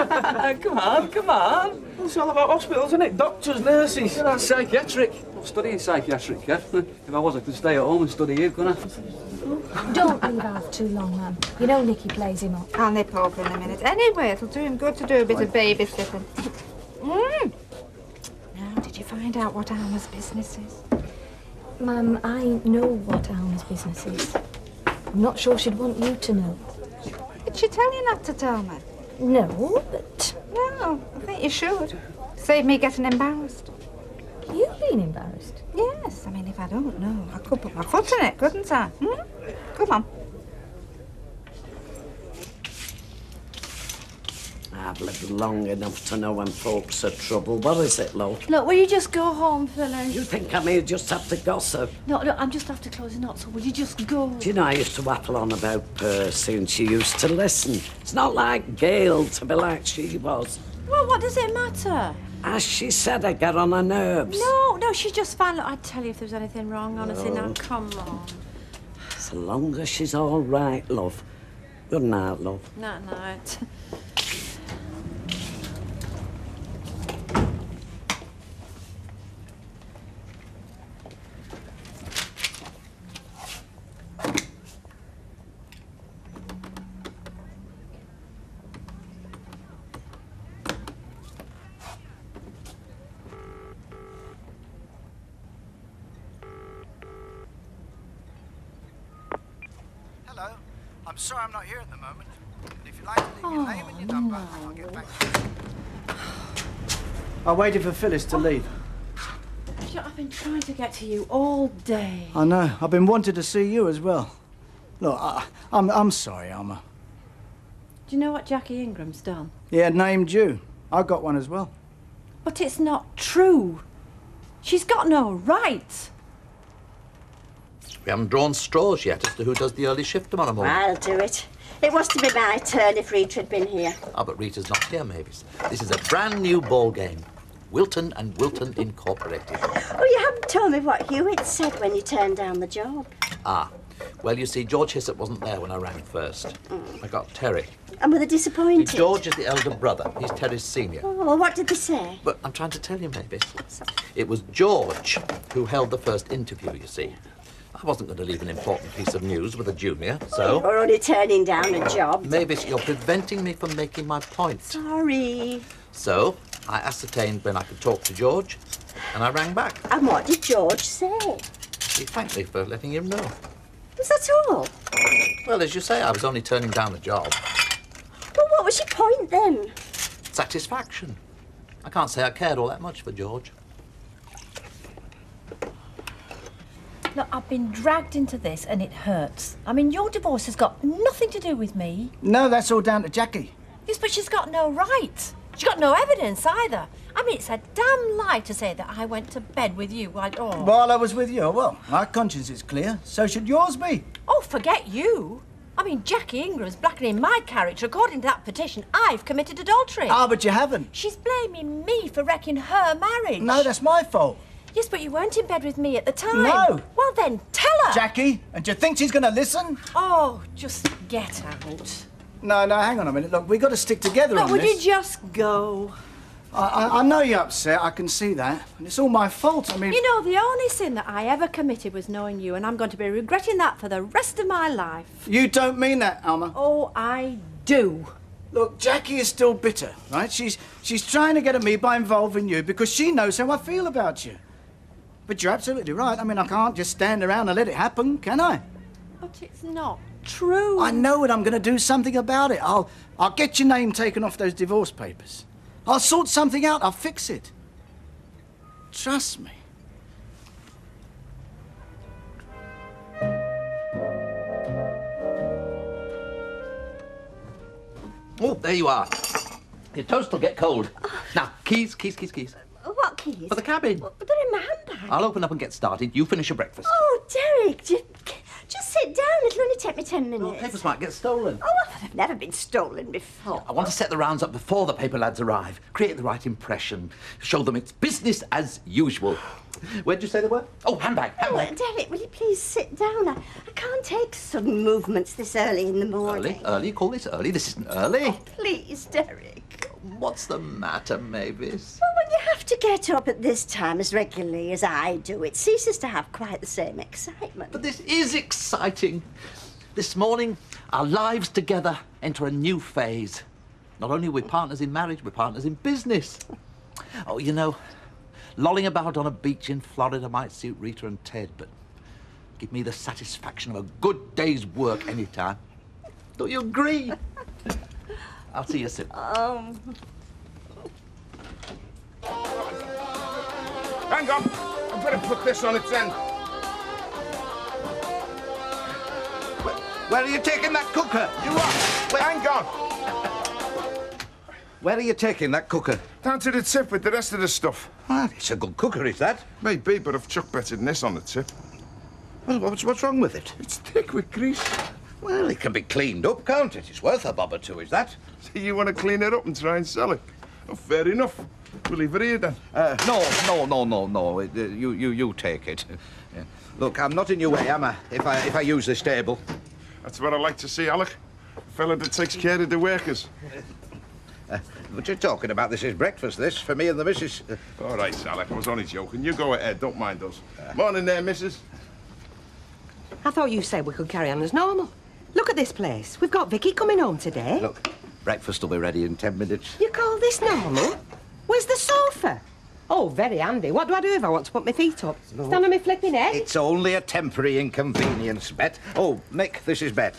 Come on, come on. It's all about hospitals, isn't it? Doctors, nurses. You're not psychiatric. I'm studying psychiatric, Kev. If I was, I could stay at home and study you, couldn't I? Don't leave Alf too long, Mum. You know Nicky plays him up. I'll nip over in a minute. Anyway, it'll do him good to do a bit of babysitting. Now, did you find out what Alma's business is? Mum, I know what Alma's business is. I'm not sure she'd want you to know. Did she tell you not to tell me? No, but... No, I think you should. Save me getting embarrassed. You being embarrassed? Yes, I mean, if I don't know, I could put my foot in it, couldn't I? Come on. I've lived long enough to know when folks are trouble. What is it, love? Look, will you just go home, Phyllis? You think I may just have to gossip? No, I'm just after closing up, so will you just go? Do you know, I used to waffle on about Percy and she used to listen. It's not like Gail to be like she was. Well, what does it matter? As she said, I get on her nerves. No, she's just fine. Look, I'd tell you if there was anything wrong, honestly. No. Now, come on. So long as she's all right, love. Good night, love. Night. Hello. I'm sorry I'm not here at the moment. But if you'd like to leave your name and your number, I'll get back to you. I waited for Phyllis to leave. I've been trying to get to you all day. I know. I've been wanting to see you as well. Look, I'm sorry, Alma. Do you know what Jackie Ingram's done? Yeah, named you. I got one as well. But it's not true. She's got no right. We haven't drawn straws yet as to who does the early shift tomorrow morning. I'll do it. It was to be my turn if Rita had been here. Ah, but Rita's not here, Mavis. This is a brand new ball game. Wilton and Wilton Incorporated. Oh, you haven't told me what Hewitt said when you turned down the job. Ah, well, you see, George Hissett wasn't there when I rang first. I got Terry. And were they disappointed? George is the elder brother. He's Terry's senior. Oh, well, what did they say? But I'm trying to tell you, Mavis. It was George who held the first interview, you see. I wasn't going to leave an important piece of news with a junior, so... You're only turning down a job. Mavis, you're preventing me from making my point. Sorry. So, I ascertained when I could talk to George, and I rang back. And what did George say? He thanked me for letting him know. Was that all? Well, as you say, I was only turning down a job. Well, what was your point then? Satisfaction. I can't say I cared all that much for George. Look, I've been dragged into this and it hurts. I mean, your divorce has got nothing to do with me. No, that's all down to Jackie. Yes, but she's got no right. She's got no evidence either. I mean, it's a damn lie to say that I went to bed with you while While I was with you, well, my conscience is clear. So should yours be. Oh, forget you. I mean, Jackie Ingram's blackening my character. According to that petition, I've committed adultery. Ah, but you haven't. She's blaming me for wrecking her marriage. No, that's my fault. Yes, but you weren't in bed with me at the time. No. Well, then, tell her. Jackie, and do you think she's going to listen? Oh, just get out. No, hang on a minute. Look, we've got to stick together Look, on would this. you just go? I know you're upset. I can see that. And it's all my fault. I mean... You know, the only sin that I ever committed was knowing you, and I'm going to be regretting that for the rest of my life. You don't mean that, Alma. Oh, I do. Look, Jackie is still bitter, right? She's trying to get at me by involving you because she knows how I feel about you. But you're absolutely right. I mean, I can't just stand around and let it happen, can I? But it's not true. I know it. I'm going to do something about it. I'll get your name taken off those divorce papers. I'll sort something out. I'll fix it. Trust me. Oh, there you are. Your toast will get cold. Now, keys. What keys? For the cabin. But they're in my handbag. I'll open up and get started. You finish your breakfast. Oh, Derek, just sit down. It'll only take me 10 minutes. Well, papers might get stolen. Oh, well, they've never been stolen before. I want to set the rounds up before the paper lads arrive. Create the right impression. Show them it's business as usual. Where'd you say they were? Oh, handbag. Oh, Derek, will you please sit down? I can't take sudden movements this early in the morning. Early? Call this early? This isn't early. Oh, please, Derek. What's the matter, Mavis? Well, when you have to get up at this time as regularly as I do, it ceases to have quite the same excitement. But this is exciting. This morning, our lives together enter a new phase. Not only are we partners in marriage, we're partners in business. Oh, you know, lolling about on a beach in Florida might suit Rita and Ted, but give me the satisfaction of a good day's work any time. Don't you agree? I'll see you soon. Hang on. I've got to put this on its end. Where are you taking that cooker? You what? Wait, hang on. Where are you taking that cooker? Down to the tip with the rest of the stuff. Ah, it's a good cooker, is that? Maybe, but I've chucked better than this on the tip. Well, what's wrong with it? It's thick with grease. Well, it can be cleaned up, can't it? It's worth a bob or two, is that? So you want to clean it up and try and sell it? Oh, fair enough. We'll leave it here, then. No. You take it. Yeah. Look, I'm not in your way, am I, if I use this table? That's what I like to see, Alec. A fella that takes care of the workers. What you're talking about, this is breakfast, this, for me and the missus. All right, Alec, I was only joking. You go ahead, don't mind us. Morning there, missus. I thought you said we could carry on as normal. Look at this place. We've got Vicky coming home today. Look, breakfast will be ready in 10 minutes. You call this normal? Where's the sofa? Oh, very handy. What do I do if I want to put my feet up? Stand on my flipping head? It's only a temporary inconvenience, Bet. Oh, Mick, this is Bet.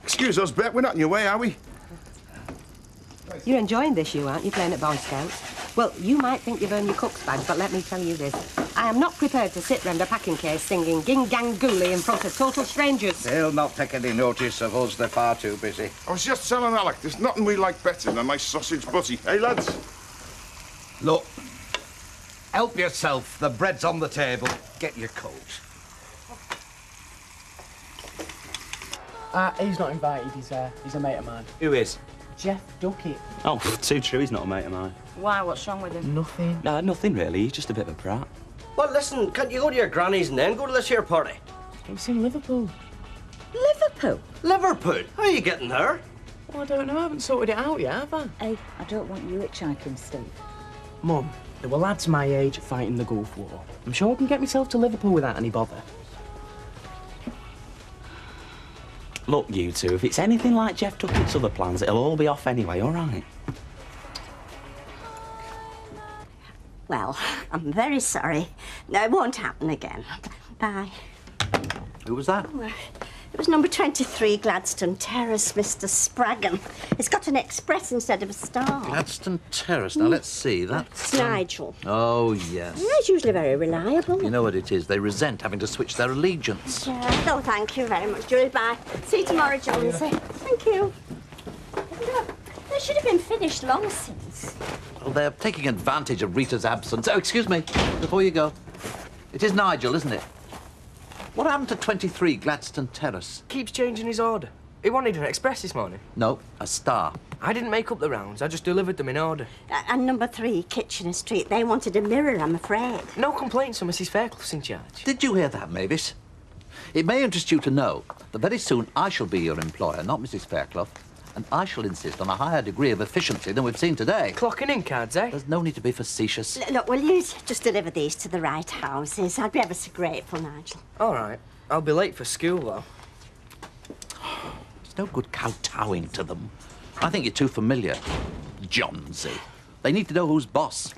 Excuse us, Bet. We're not in your way, are we? You're enjoying this, you aren't you, playing at Boy Scouts? Well, you might think you've earned your cook's badge, but let me tell you this. I am not prepared to sit round a packing case singing Ging Gang Gooly in front of total strangers. They'll not take any notice of us. They're far too busy. I was just telling Alec, there's nothing we like better than a nice sausage butty. Hey, lads? Look, help yourself. The bread's on the table. Get your coat. He's not invited. He's a mate of mine. Who is? Jeff Duckett. Oh, too true. He's not a mate of mine. Why? What's wrong with him? Nothing. No, nothing really. He's just a bit of a prat. Well, listen, can't you go to your granny's and then go to this here party? It's in Liverpool. Liverpool? Liverpool? How are you getting there? Well, I don't know. I haven't sorted it out yet, have I? Hey, I don't want you hitchhiking, Steve. Mum, there were lads my age fighting the Gulf War. I'm sure I can get myself to Liverpool without any bother. Look, you two, if it's anything like Jeff Duckett's other plans, it'll all be off anyway, all right? Well, I'm very sorry. No, it won't happen again. Bye. Who was that? It was number 23, Gladstone Terrace, Mr. Spraggan. It's got an express instead of a star. Gladstone Terrace. Now, let's see. That's... Nigel. Oh, yes. He's usually very reliable. You know what it is? They resent having to switch their allegiance. Yeah. Oh, thank you very much, Julie. Bye. See you tomorrow, Jonesy. Thank you. Look, they should have been finished long since. Well, they're taking advantage of Rita's absence. Oh, excuse me, before you go. It is Nigel, isn't it? What happened to 23 Gladstone Terrace? Keeps changing his order. He wanted an express this morning. No, a star. I didn't make up the rounds. I just delivered them in order. And number 3, Kitchener Street. They wanted a mirror, I'm afraid. No complaints, so Mrs. Fairclough's in charge. Did you hear that, Mavis? It may interest you to know that very soon I shall be your employer, not Mrs. Fairclough, and I shall insist on a higher degree of efficiency than we've seen today. Clocking in cards, eh? There's no need to be facetious. Look, will you just deliver these to the right houses? I'd be ever so grateful, Nigel. All right. I'll be late for school, though. It's no good kowtowing to them. I think you're too familiar. Johnsy. They need to know who's boss.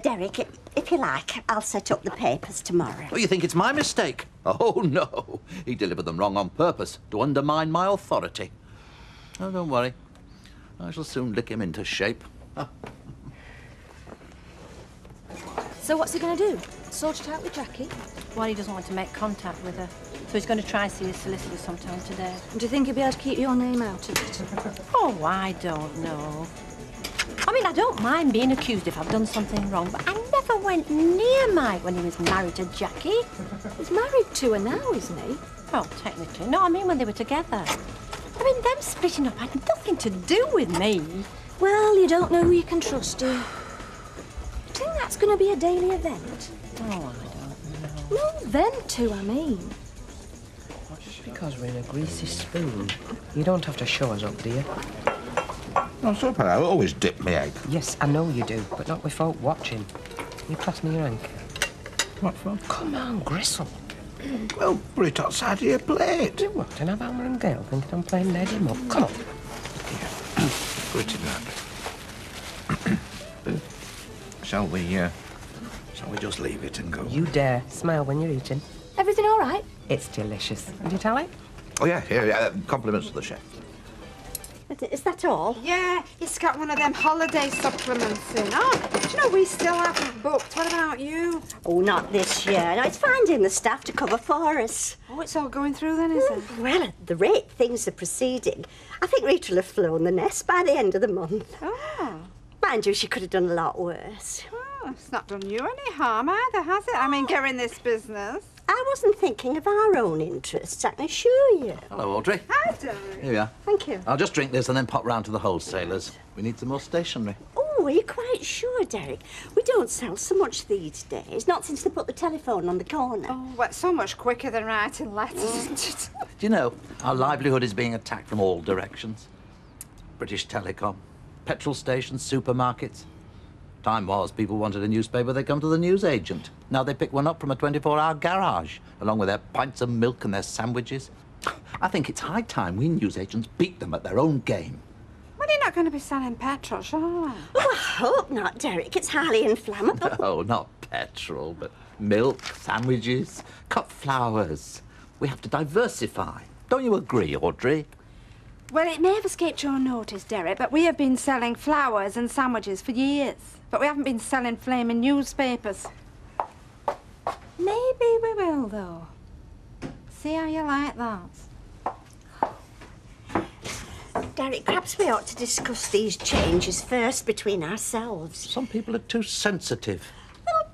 Derek, if you like, I'll set up the papers tomorrow. Oh, you think it's my mistake? Oh, no. He delivered them wrong on purpose to undermine my authority. Oh, don't worry. I shall soon lick him into shape. So what's he going to do? Sort it out with Jackie? Well, he doesn't want to make contact with her. So he's going to try and see his solicitor sometime today. Do you think he'll be able to keep your name out of it? Oh, I don't know. I mean, I don't mind being accused if I've done something wrong, but I never went near Mike when he was married to Jackie. He's married to her now, isn't he? Well, technically. No, I mean when they were together. I mean, them splitting up had nothing to do with me. Well, you don't know who you can trust, do you? Do you think that's going to be a daily event? Oh, I don't know. No, them two, I mean. Just because we're in a greasy spoon, you don't have to show us up, do you? No, super. I always dip my egg. Yes, I know you do, but not with folk watching. You pass me your anchor. What for? Come on, gristle. Well, put it outside of your plate. You what, and have Hammer and Gale thinking I'm playing Lady Muck? Come on. Put it in that. Shall we just leave it and go? You dare. Smile when you're eating. Everything all right? It's delicious. Did you tell it? Oh, yeah, here, compliments to the chef. Is that all? Yeah, he's got one of them holiday supplements in. Oh, do you know we still haven't booked? What about you? Oh, not this year. No, it's finding the staff to cover for us. Oh, it's all going through then, is it? Well, at the rate things are proceeding, I think Rita will have flown the nest by the end of the month. Oh. Mind you, she could have done a lot worse. Oh, it's not done you any harm either, has it? I mean, get in this business. I wasn't thinking of our own interests, I can assure you. Hello, Audrey. Hi, Derek. Here we are. Thank you. I'll just drink this and then pop round to the wholesalers. We need some more stationery. Oh, are you quite sure, Derek? We don't sell so much these days, not since they put the telephone on the corner. Oh, well, it's so much quicker than writing letters, isn't it? Do you know, our livelihood is being attacked from all directions. British Telecom, petrol stations, supermarkets. Time was, people wanted a newspaper, they come to the newsagent. Now they pick one up from a 24-hour garage, along with their pints of milk and their sandwiches. I think it's high time we newsagents beat them at their own game. Well, you're not going to be selling petrol, surely? Oh, I hope not, Derek. It's highly inflammable. No, not petrol, but milk, sandwiches, cut flowers. We have to diversify. Don't you agree, Audrey? Well, it may have escaped your notice, Derek, but we have been selling flowers and sandwiches for years. But we haven't been selling flaming newspapers. Maybe we will, though. See how you like that. Derek, perhaps we ought to discuss these changes first between ourselves. Some people are too sensitive. Well,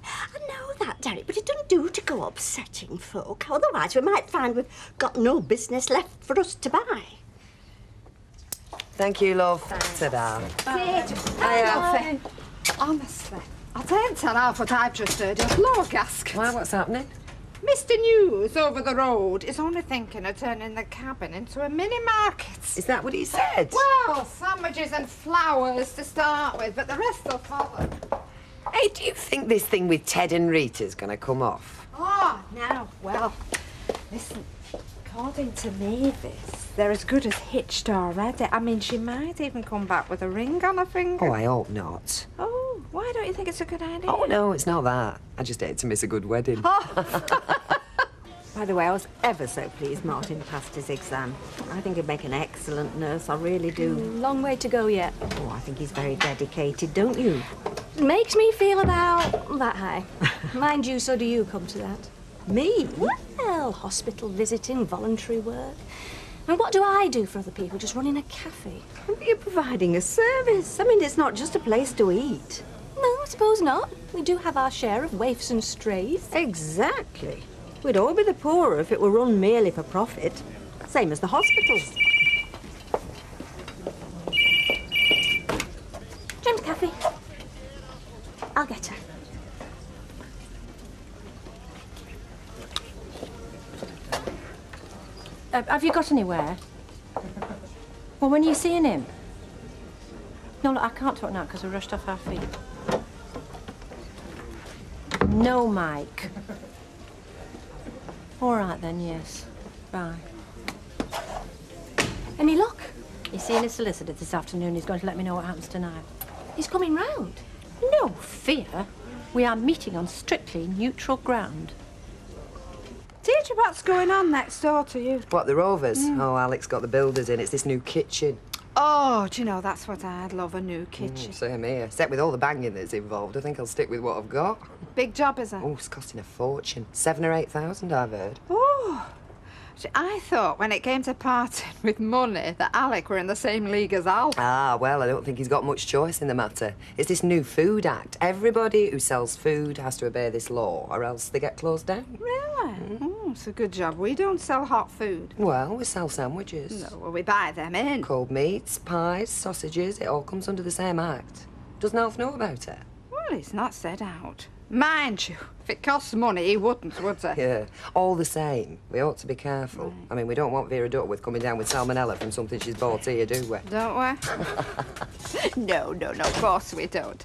I know that, Derek, but it doesn't do to go upsetting folk. Otherwise, we might find we've got no business left for us to buy. Thank you, love. Ta-da. Hi, Alfie. Honestly, I don't tell half what I've just heard in floor gaskets. Why, what's happening? Mr. News over the road is only thinking of turning the cabin into a mini-market. Is that what he said? Well, sandwiches and flowers to start with, but the rest will follow. Hey, do you think this thing with Ted and Rita's going to come off? Oh, now, well, listen, according to Mavis, they're as good as hitched already. I mean, she might even come back with a ring on her finger. Oh, I hope not. Oh, why don't you think it's a good idea? Oh, no, it's not that. I just hate to miss a good wedding. Oh. By the way, I was ever so pleased Martin passed his exam. I think he'd make an excellent nurse, I really do. Long way to go yet. Oh, I think he's very dedicated, don't you? Makes me feel about that high. Mind you, so do you, come to that. Me? Well, hospital visiting, voluntary work. And what do I do for other people, just running a cafe? You're providing a service. I mean, it's not just a place to eat. No, I suppose not. We do have our share of waifs and strays. Exactly. We'd all be the poorer if it were run merely for profit. Same as the hospitals. James Cafe. I'll get her. Have you got anywhere? Well, when are you seeing him? No, look, I can't talk now because we rushed off our feet. No, Mike. All right then, yes. Bye. Any luck? He's seeing his solicitor this afternoon. He's going to let me know what happens tonight. He's coming round. No fear. We are meeting on strictly neutral ground. Teacher, what's going on next door to you? What, the Rovers? Oh, Alex got the builders in. It's this new kitchen. Oh, do you know, that's what I'd love, a new kitchen. Same here. Except with all the banging that's involved, I think I'll stick with what I've got. Big job, is it? Oh, it's costing a fortune. 7,000 or 8,000, I've heard. Oh. I thought when it came to parting with money that Alec were in the same league as Al. Ah, well, I don't think he's got much choice in the matter. It's this new Food Act. Everybody who sells food has to obey this law, or else they get closed down. Really? Oh, it's a good job. We don't sell hot food. Well, we sell sandwiches. No, well, we buy them in. Cold meats, pies, sausages, it all comes under the same act. Doesn't Alf know about it? Well, it's not said out. Mind you, if it costs money, he wouldn't, would he? Yeah. All the same, we ought to be careful. I mean, we don't want Vera Duckworth coming down with salmonella from something she's bought here, do we? Don't we? No, of course we don't.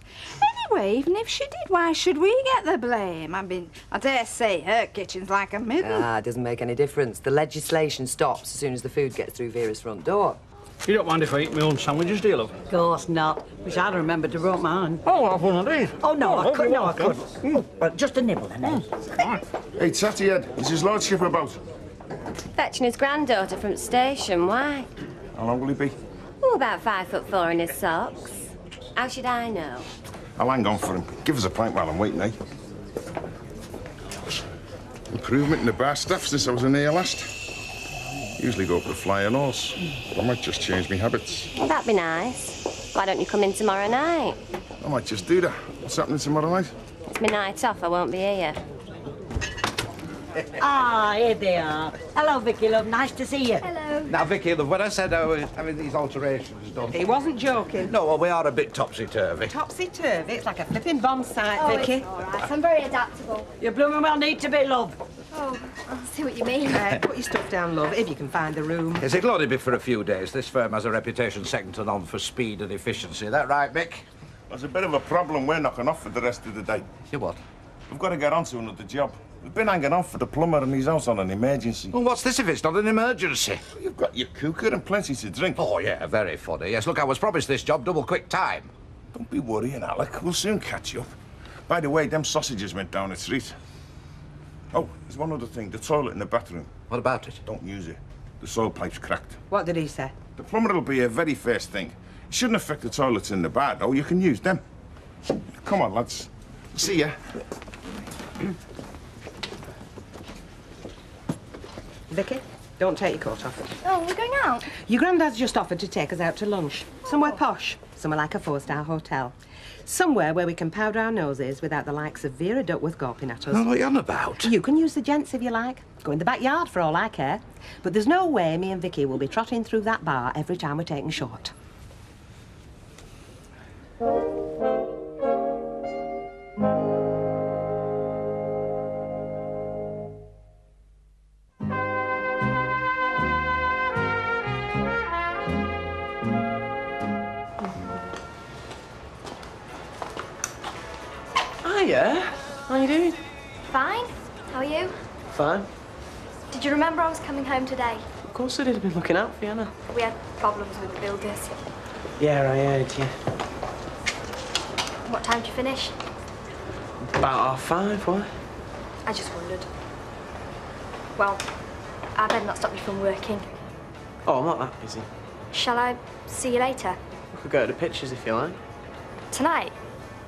Anyway, even if she did, why should we get the blame? I mean, I dare say her kitchen's like a middle. Ah, it doesn't make any difference. The legislation stops as soon as the food gets through Vera's front door. You don't mind if I eat my own sandwiches, do you, love? Of course not. Wish I'd remembered to brought mine. Oh, I'll have one of these. Oh, no, I couldn't. No, I couldn't. But just a nibble, then. Hey, Tatty Ed, is his lordship about? Fetching his granddaughter from the station. Why? How long will he be? Oh, about 5'4" in his socks. How should I know? I'll hang on for him. Give us a pint while I'm waiting, eh? Improvement in the bar staff since I was in here last. Usually go up the flying horse. I might just change my habits. Well, that'd be nice. Why don't you come in tomorrow night? I might just do that. What's happening tomorrow night? It's my night off. I won't be here. Ah, here they are. Hello, Vicky, love. Nice to see you. Hello. Now, Vicky, look, when I said I was having these alterations done... He wasn't joking. No, well, we are a bit topsy-turvy. Topsy-turvy? It's like a flipping bomb site, Oh, Vicky. it's all right. I'm very adaptable. You blooming well need to be, love. Oh, I see what you mean. Put your stuff down, love, if you can find the room. Yes, it'll only be for a few days. This firm has a reputation second to none for speed and efficiency. That right, Mick? There's a bit of a problem we're knocking off for the rest of the day. You what? We've got to get on to another job. We've been hanging on for the plumber and his house on an emergency. Well, what's this if it's not an emergency? You've got your cooker and plenty to drink. Oh, yeah, very funny. Yes, look, I was promised this job double quick time. Don't be worrying, Alec. We'll soon catch you up. By the way, them sausages went down a treat. Oh, there's one other thing. The toilet in the bathroom. What about it? Don't use it. The soil pipe's cracked. What did he say? The plumber will be a very first thing. It shouldn't affect the toilets in the bar, though. You can use them. Come on, lads. See ya. Vicky, don't take your coat off. Oh, we're going out? Your granddad's just offered to take us out to lunch. Somewhere posh. Somewhere like a 4-star hotel. Somewhere where we can powder our noses without the likes of Vera Duckworth gawping at us. Well, what are you on about? You can use the gents if you like. Go in the backyard for all I care. But there's no way me and Vicky will be trotting through that bar every time we're taking short. Hiya. How you doing? Fine. How are you? Fine. Did you remember I was coming home today? Of course I did. I've been looking out for you, Anna. We had problems with the builders. Yeah, I heard, yeah. What time did you finish? About 5:30, why? I just wondered. Well, I better not stop you from working. Oh, I'm not that busy. Shall I see you later? We could go to the pictures if you like. Tonight?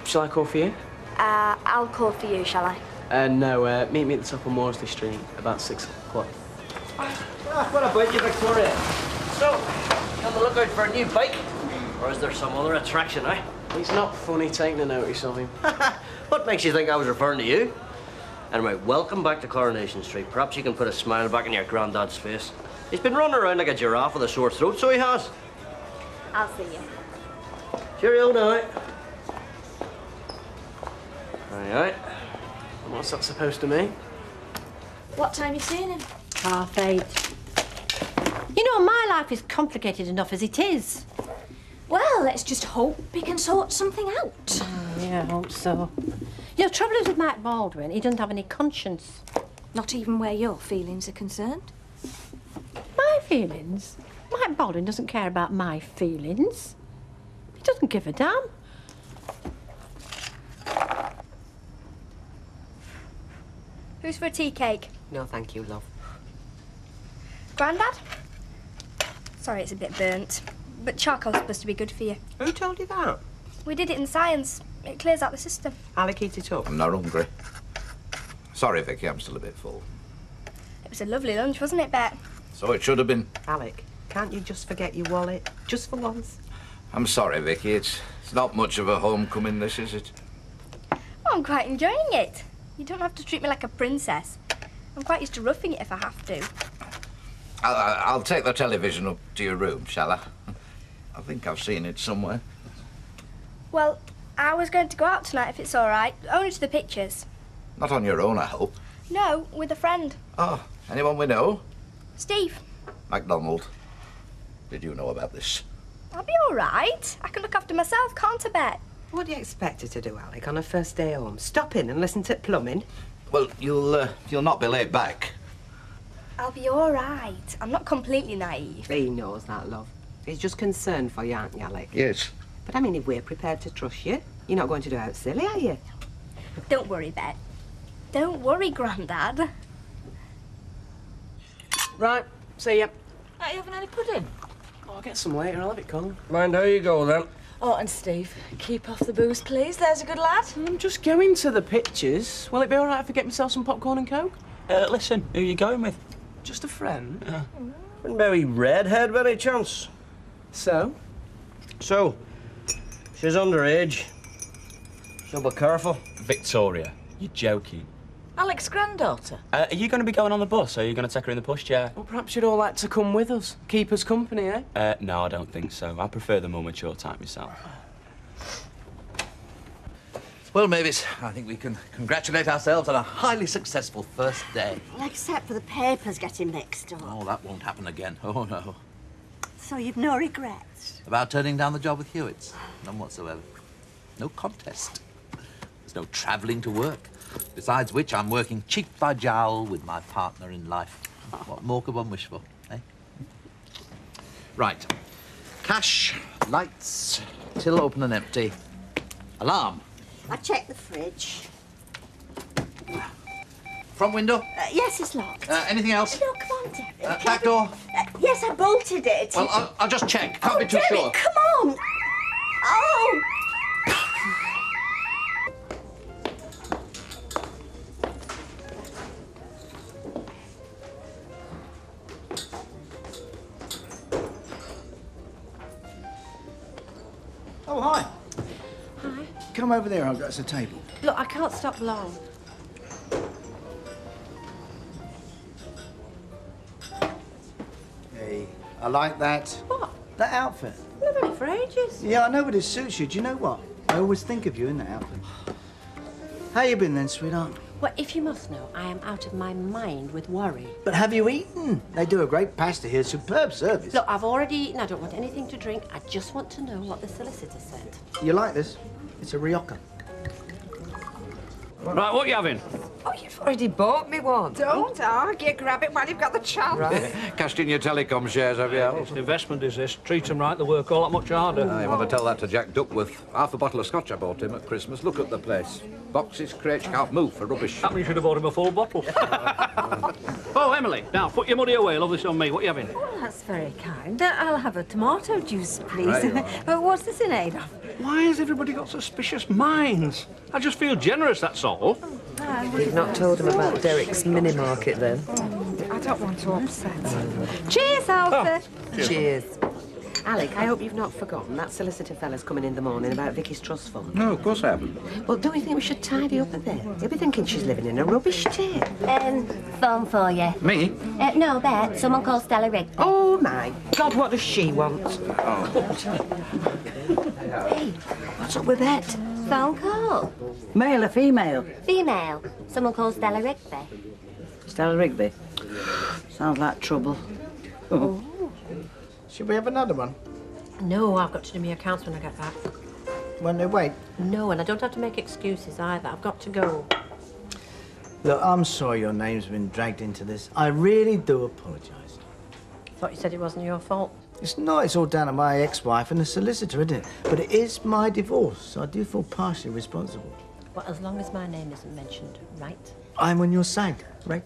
Shall I call for you? I'll call for you, shall I? No, meet me at the top of Morsley Street about 6 o'clock. What about you, Victoria? So, you on the lookout for a new bike? Or is there some other attraction, eh? It's not funny taking a notice of him. What makes you think I was referring to you? Anyway, welcome back to Coronation Street. Perhaps you can put a smile back in your granddad's face. He's been running around like a giraffe with a sore throat, so he has. I'll see you. Cheerio now. Aye. What's that supposed to mean? What time are you seeing him? 8:30. You know, my life is complicated enough as it is. Well, let's just hope he can sort something out. Yeah, I hope so. You know, trouble is with Mike Baldwin, he doesn't have any conscience. Not even where your feelings are concerned. My feelings? Mike Baldwin doesn't care about my feelings. He doesn't give a damn. Who's for a tea cake? No, thank you, love. Grandad? Sorry, it's a bit burnt, but charcoal's supposed to be good for you. Who told you that? We did it in science. It clears out the system. Alec, eat it up. I'm not hungry. Sorry, Vicky, I'm still a bit full. It was a lovely lunch, wasn't it, Bet? So it should have been. Alec, can't you just forget your wallet? Just for once? I'm sorry, Vicky. It's not much of a homecoming, this, is it? Oh, I'm quite enjoying it. You don't have to treat me like a princess. I'm quite used to roughing it if I have to. I'll take the television up to your room, shall I? I think I've seen it somewhere. Well, I was going to go out tonight if it's all right. Only to the pictures. Not on your own, I hope. No, with a friend. Oh, anyone we know? Steve. MacDonald. Did you know about this? I'll be all right. I can look after myself, can't I, Bet? What do you expect her to do, Alec, on her first day home? Stop in and listen to plumbing? Well, you'll not be laid back. I'll be all right. I'm not completely naive. He knows that, love. He's just concerned for you, aren't you, Alec? Yes. But I mean, if we're prepared to trust you, you're not going to do out silly, are you? Don't worry, Bet. Don't worry, Grandad. Right, see ya. Are you having any pudding? Oh, I'll get some later. I'll have it cold. Mind how you go, then. Oh, and Steve, keep off the booze, please. There's a good lad. I'm just going to the pictures. Will it be all right if I get myself some popcorn and coke? Listen, who you going with? Just a friend. Wouldn't be redhead by any chance. So? So, she's underage. So be careful. Victoria, you're joking. Alec's granddaughter. Are you going to be going on the bus, or are you going to take her in the pushchair? Well, perhaps you'd all like to come with us. Keep us company, eh? No, I don't think so. I prefer the more mature type myself. Well, Mavis, I think we can congratulate ourselves on a highly successful first day. Well, except for the papers getting mixed up. Oh, that won't happen again. Oh, no. So you've no regrets? About turning down the job with Hewitts? None whatsoever. No contest. There's no travelling to work. Besides which, I'm working cheek by jowl with my partner in life. What more could one wish for, eh? Right. Cash, lights, till open and empty. Alarm. I checked the fridge. Front window? Yes, it's locked. Anything else? No, come on, Derek. Back door? Yes, I bolted it. Well, I'll just check. Can't be too Derek, sure. come on. Oh! Oh, hi. Hi. Come over there, I've got us a table. Look, I can't stop long. Hey, I like that. What? That outfit. I've had it for ages. Yeah, I know, but it suits you. Do you know what? I always think of you in that outfit. How you been then, sweetheart? Well, if you must know, I am out of my mind with worry. But have you eaten? They do a great pasta here. Superb service. Look, I've already eaten. I don't want anything to drink. I just want to know what the solicitor said. You like this? It's a rioja. Right, what are you having? Oh, you've already bought me one. Don't argue. Grab it while you've got the chance. Cashed in your telecom shares, have you? It's an investment, is this? Treat them right, they work all that much harder. You want to tell that to Jack Duckworth. Half a bottle of scotch I bought him at Christmas. Look at the place. Boxes, crates, can't move for rubbish. That means you should have bought him a full bottle. Oh, Emily, now, put your money away. Love this on me. What are you having? Oh, that's very kind. I'll have a tomato juice, please. Right, you are. But what's this in aid of? Why has everybody got suspicious minds? I just feel generous, that's all. You've not told him about Derek's mini market then? I I don't want to upset. Cheers, Alfie. Cheers. Alec, I hope you've not forgotten that solicitor fella's coming in the morning about Vicky's trust fund. No, of course I haven't. Well, don't you think we should tidy up a bit? He'll be thinking she's living in a rubbish tip. Phone for you. Me? No, Bet. Someone called Stella Rigby. Oh, my God, what does she want? Hey, what's up with that? Phone call. Male or female? Female. Someone called Stella Rigby. Stella Rigby. Sounds like trouble. Oh. Should we have another one? No, I've got to do my accounts when I get back. When they wait? No, and I don't have to make excuses either. I've got to go. Look, I'm sorry your name's been dragged into this. I really do apologise. Thought you said it wasn't your fault. It's not. It's all down to my ex-wife and the solicitor, isn't it? But it is my divorce, so I do feel partially responsible. Well, as long as my name isn't mentioned, right? I'm on your side, right?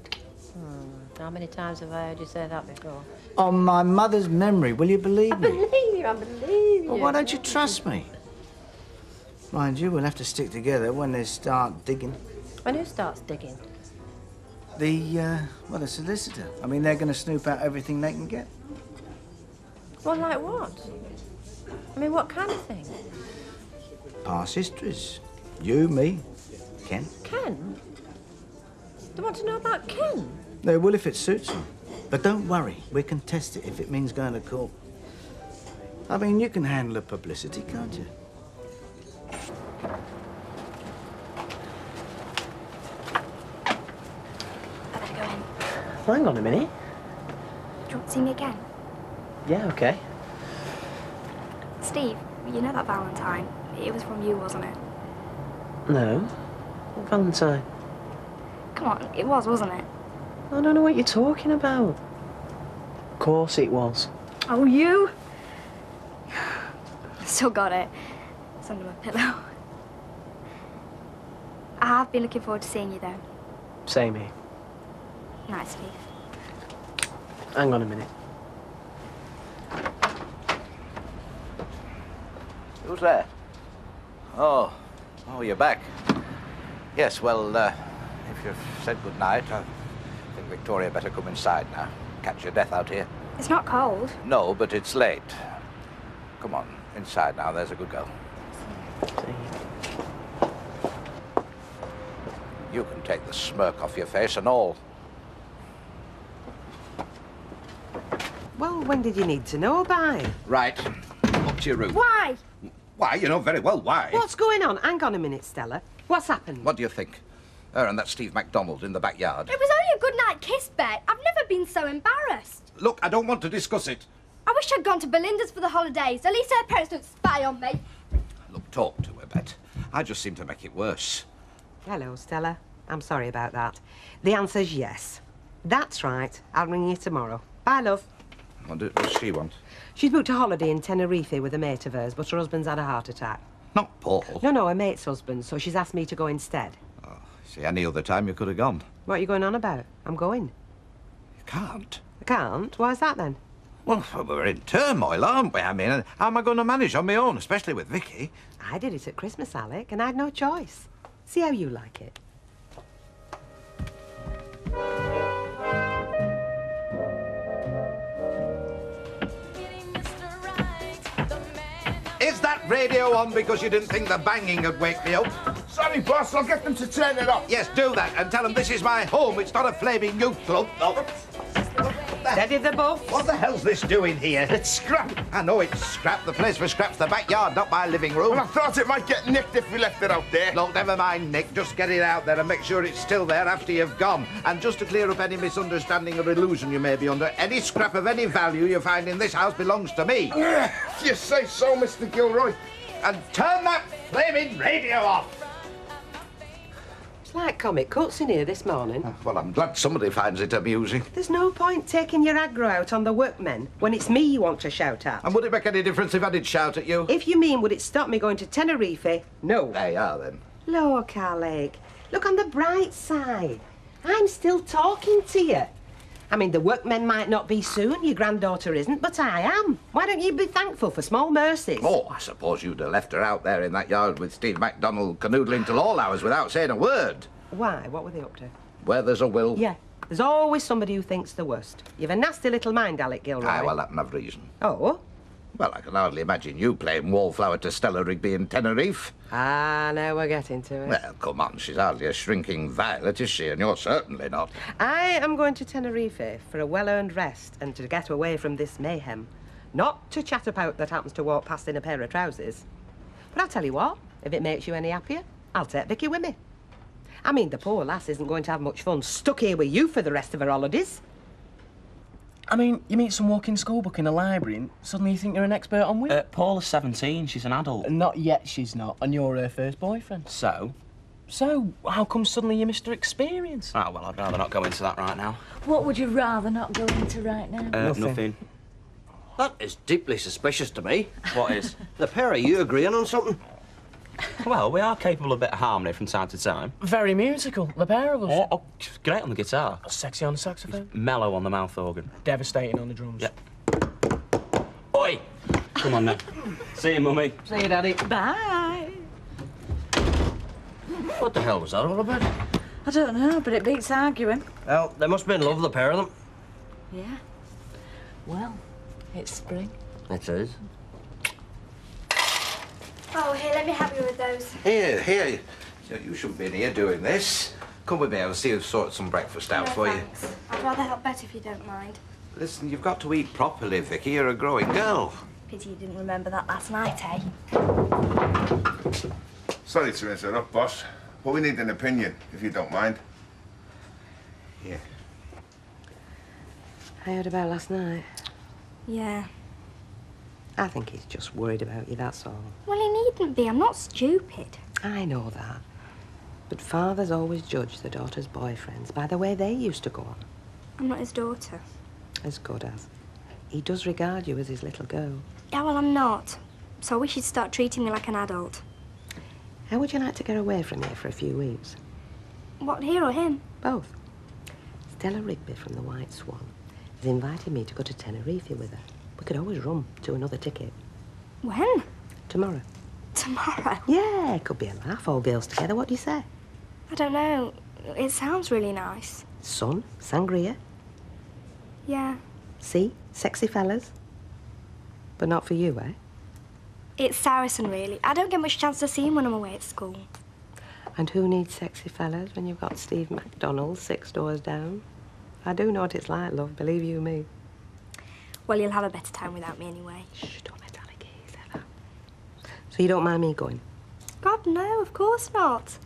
How many times have I heard you say that before? On my mother's memory, will you believe me? I believe you. Well, why don't you trust me? Mind you, we'll have to stick together when they start digging. When who starts digging? The solicitor. I mean, they're going to snoop out everything they can get. Well, like what? I mean, what kind of thing? Past histories. You, me, Ken. Ken? They want to know about Ken? They will if it suits them. But don't worry, we can test it if it means going to court. I mean, you can handle the publicity, can't you? I better go in. Hang on a minute. Do you want to see me again? Yeah, okay. Steve, you know that Valentine? It was from you, wasn't it? No. What Valentine? Come on, it was, wasn't it? I don't know what you're talking about. Of course it was. Oh, you? Still got it. It's under my pillow. I have been looking forward to seeing you, though. Same here. Nice, Steve. Hang on a minute. Who's there? Oh, you're back. Yes, well, if you've said good night, I think Victoria better come inside now. Catch your death out here. It's not cold. No, but it's late. Come on, inside now, there's a good girl. You can take the smirk off your face and all. Well, when did you need to know by? Right, up to your room. Why? Why? You know very well why. What's going on? Hang on a minute, Stella. What's happened? What do you think? Her and that Steve MacDonald in the backyard. It was only a good-night kiss, Bet. I've never been so embarrassed. Look, I don't want to discuss it. I wish I'd gone to Belinda's for the holidays. At least her parents don't spy on me. Look, talk to her, Bet. I just seem to make it worse. Hello, Stella. I'm sorry about that. The answer's yes. That's right. I'll ring you tomorrow. Bye, love. What does she want? She's booked a holiday in Tenerife with a mate of hers, but her husband's had a heart attack. Not Paul. No, her mate's husband, so she's asked me to go instead. See, any other time you could have gone. What are you going on about? I'm going. You can't. I can't? Why's that, then? Well, we're in turmoil, aren't we? I mean, how am I going to manage on my own, especially with Vicky? I did it at Christmas, Alec, and I had no choice. See how you like it. Is that radio on because you didn't think the banging would wake me up? Sorry, boss, I'll get them to turn it off. Yes, do that, and tell them this is my home. It's not a flaming youth club. Oh. Steady the buff. What the hell's this doing here? It's scrap. I know it's scrap. The place for scrap's the backyard, not my living room. Well, I thought it might get nicked if we left it out there. Look, never mind, Nick. Just get it out there and make sure it's still there after you've gone. And just to clear up any misunderstanding or illusion you may be under, any scrap of any value you find in this house belongs to me. If you say so, Mr. Gilroy. And turn that flaming radio off. It's like comic cuts in here this morning. Well, I'm glad somebody finds it amusing. There's no point taking your aggro out on the workmen when it's me you want to shout at. And would it make any difference if I did shout at you? If you mean would it stop me going to Tenerife, no. There you are, then. Look, Alec, look on the bright side. I'm still talking to you. I mean, the workmen might not be soon, your granddaughter isn't, but I am. Why don't you be thankful for small mercies? Oh, I suppose you'd have left her out there in that yard with Steve MacDonald canoodling till all hours without saying a word. Why? What were they up to? Where there's a will. Yeah, There's always somebody who thinks the worst. You've a nasty little mind, Alec Gilroy. Aye, well, that can have reason. Oh? Well, I can hardly imagine you playing wallflower to Stella Rigby in Tenerife. Ah, now we're getting to it. Well, come on, she's hardly a shrinking violet, is she? And you're certainly not. I am going to Tenerife for a well-earned rest and to get away from this mayhem. Not to chat about that happens to walk past in a pair of trousers. But I'll tell you what, if it makes you any happier, I'll take Vicky with me. I mean, the poor lass isn't going to have much fun stuck here with you for the rest of her holidays. I mean, you meet some walking school book in a library and suddenly you think you're an expert on women? Paula's 17, she's an adult. Not yet, she's not, and you're her first boyfriend. So? So, how come suddenly you're Mr. Experience? Ah, well, I'd rather not go into that right now. What would you rather not go into right now? Nothing. That is deeply suspicious to me. What is? The pair of you agreeing on something? Well, we are capable of a bit of harmony from time to time. Very musical, the pair of us. Oh, great on the guitar. Sexy on the saxophone. Mellow on the mouth organ. Devastating on the drums. Yeah. Oi! Come on, then. See you, Mummy. See you, Daddy. Bye. What the hell was that all about? I don't know, but it beats arguing. Well, they must have been in love, the pair of them. Yeah. Well, it's spring. It is. Oh, here, let me help you with those. Here. You shouldn't be in here doing this. Come with me, I'll see you sort some breakfast out for you. Thanks. I'd rather help better if you don't mind. Listen, you've got to eat properly, Vicky. You're a growing girl. Pity you didn't remember that last night, eh? Sorry to interrupt, boss, but we need an opinion, if you don't mind. Yeah. I heard about last night. Yeah. I think he's just worried about you, that's all. Well, he needn't be. I'm not stupid. I know that. But fathers always judge their daughters' boyfriends by the way they used to go on. I'm not his daughter. As good as. He does regard you as his little girl. Yeah, well, I'm not. So I wish he'd start treating me like an adult. How would you like to get away from here for a few weeks? What, here or him? Both. Stella Rigby from the White Swan has invited me to go to Tenerife with her. We could always run to another ticket. When? Tomorrow. Tomorrow? Yeah, it could be a laugh, all girls together. What do you say? I don't know. It sounds really nice. Sun, sangria, Yeah. sea, sexy fellas. But not for you, eh? It's Saracen, really. I don't get much chance to see him when I'm away at school. And who needs sexy fellas when you've got Steve MacDonald 6 doors down? I do know what it's like, love, believe you me. Well, you'll have a better time without me anyway. Shh, don't let Alec say that. So you don't mind me going? God, no, of course not.